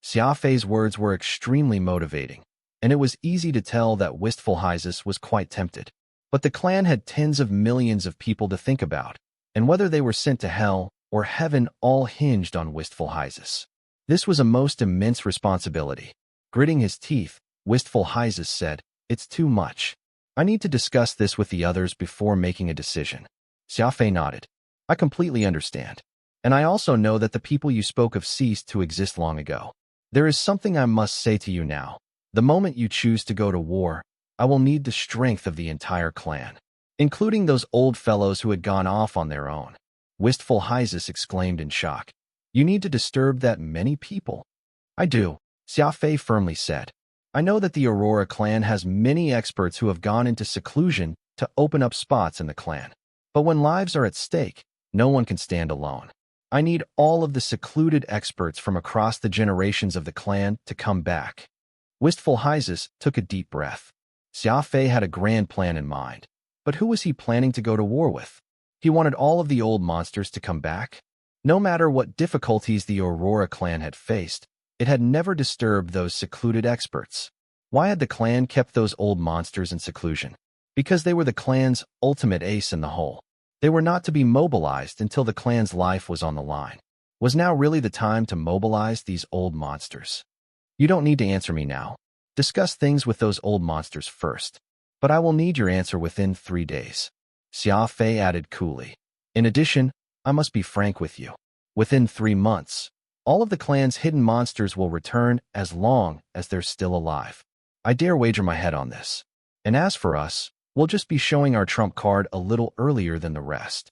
Xia Fei's words were extremely motivating, and it was easy to tell that Wistful Hyzus was quite tempted. But the clan had tens of millions of people to think about, and whether they were sent to hell or heaven all hinged on Wistful Hyzus. This was a most immense responsibility. Gritting his teeth, Wistful Hyzus said, It's too much. I need to discuss this with the others before making a decision. Xia Fei nodded. I completely understand. And I also know that the people you spoke of ceased to exist long ago. There is something I must say to you now. The moment you choose to go to war, I will need the strength of the entire clan, including those old fellows who had gone off on their own. Wistful Hyzus exclaimed in shock. You need to disturb that many people? I do, Xia Fei firmly said. I know that the Aurora clan has many experts who have gone into seclusion to open up spots in the clan. But when lives are at stake, no one can stand alone. I need all of the secluded experts from across the generations of the clan to come back. Wistful Hyzus took a deep breath. Xia Fei had a grand plan in mind. But who was he planning to go to war with? He wanted all of the old monsters to come back? No matter what difficulties the Aurora clan had faced, it had never disturbed those secluded experts. Why had the clan kept those old monsters in seclusion? Because they were the clan's ultimate ace in the hole. They were not to be mobilized until the clan's life was on the line. Was now really the time to mobilize these old monsters? You don't need to answer me now. Discuss things with those old monsters first. But I will need your answer within 3 days. Xia Fei added coolly. In addition, I must be frank with you. Within 3 months, all of the clan's hidden monsters will return as long as they're still alive. I dare wager my head on this. And as for us, we'll just be showing our trump card a little earlier than the rest.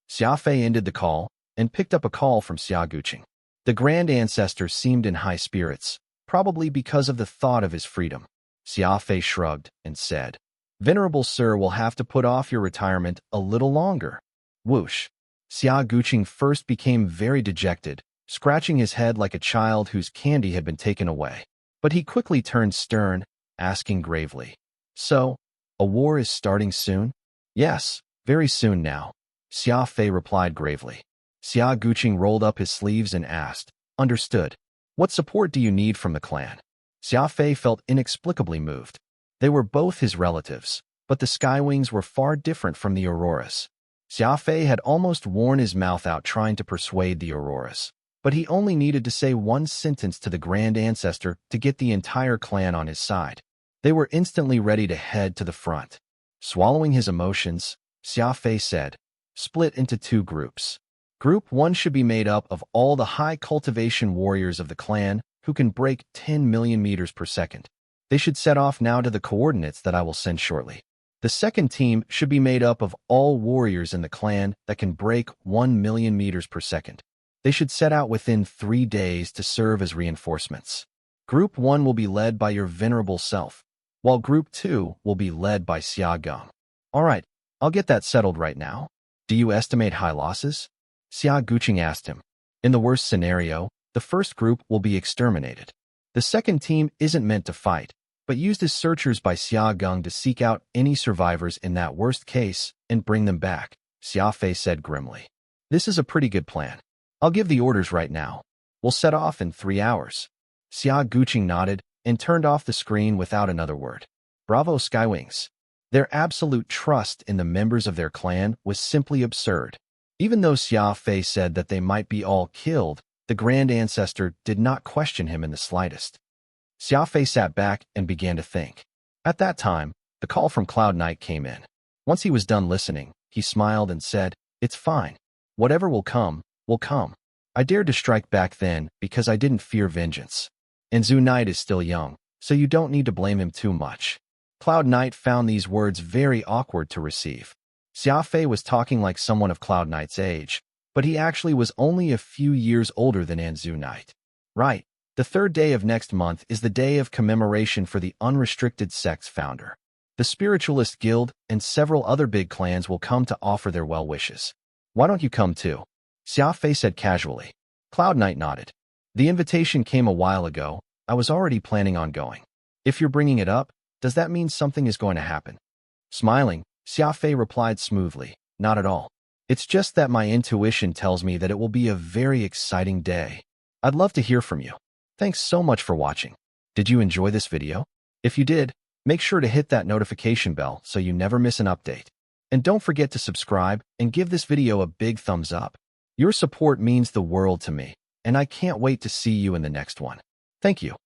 Xia Fei ended the call and picked up a call from Xia Guqing. The Grand Ancestor seemed in high spirits, probably because of the thought of his freedom. Xia Fei shrugged and said, Venerable Sir will have to put off your retirement a little longer. Whoosh. Xia Guqing first became very dejected, scratching his head like a child whose candy had been taken away. But he quickly turned stern, asking gravely, So, a war is starting soon? Yes, very soon now. Xia Fei replied gravely. Xia Guqing rolled up his sleeves and asked, "Understood. What support do you need from the clan?" Xia Fei felt inexplicably moved. They were both his relatives, but the Skywings were far different from the Auroras. Xia Fei had almost worn his mouth out trying to persuade the Auroras, but he only needed to say one sentence to the Grand Ancestor to get the entire clan on his side. They were instantly ready to head to the front. Swallowing his emotions, Xia Fei said, "Split into 2 groups. Group 1 should be made up of all the high cultivation warriors of the clan who can break 10 million meters per second. They should set off now to the coordinates that I will send shortly. The second team should be made up of all warriors in the clan that can break 1 million meters per second. They should set out within 3 days to serve as reinforcements. Group 1 will be led by your venerable self, while Group 2 will be led by Xia Gong." "All right, I'll get that settled right now. Do you estimate high losses?" Xia Guqing asked him. "In the worst scenario, the first group will be exterminated. The second team isn't meant to fight, but used as searchers by Xia Gong to seek out any survivors in that worst case and bring them back," Xia Fei said grimly. "This is a pretty good plan. I'll give the orders right now. We'll set off in 3 hours." Xia Guqing nodded and turned off the screen without another word. Bravo, Skywings. Their absolute trust in the members of their clan was simply absurd. Even though Xia Fei said that they might be all killed, the Grand Ancestor did not question him in the slightest. Xia Fei sat back and began to think. At that time, the call from Cloud Knight came in. Once he was done listening, he smiled and said, "It's fine. Whatever will come, will come. I dared to strike back then because I didn't fear vengeance. And Zhu Knight is still young, so you don't need to blame him too much." Cloud Knight found these words very awkward to receive. Xia Fei was talking like someone of Cloud Knight's age, but he actually was only a few years older than Anzu Knight. "Right. The 3rd day of next month is the day of commemoration for the unrestricted sect's founder. The Spiritualist Guild and several other big clans will come to offer their well wishes. Why don't you come too?" Xia Fei said casually. Cloud Knight nodded. "The invitation came a while ago. I was already planning on going. If you're bringing it up, does that mean something is going to happen?" Smiling, Xia Fei replied smoothly, "Not at all. It's just that my intuition tells me that it will be a very exciting day. I'd love to hear from you." Thanks so much for watching. Did you enjoy this video? If you did, make sure to hit that notification bell so you never miss an update. And don't forget to subscribe and give this video a big thumbs up. Your support means the world to me, and I can't wait to see you in the next one. Thank you.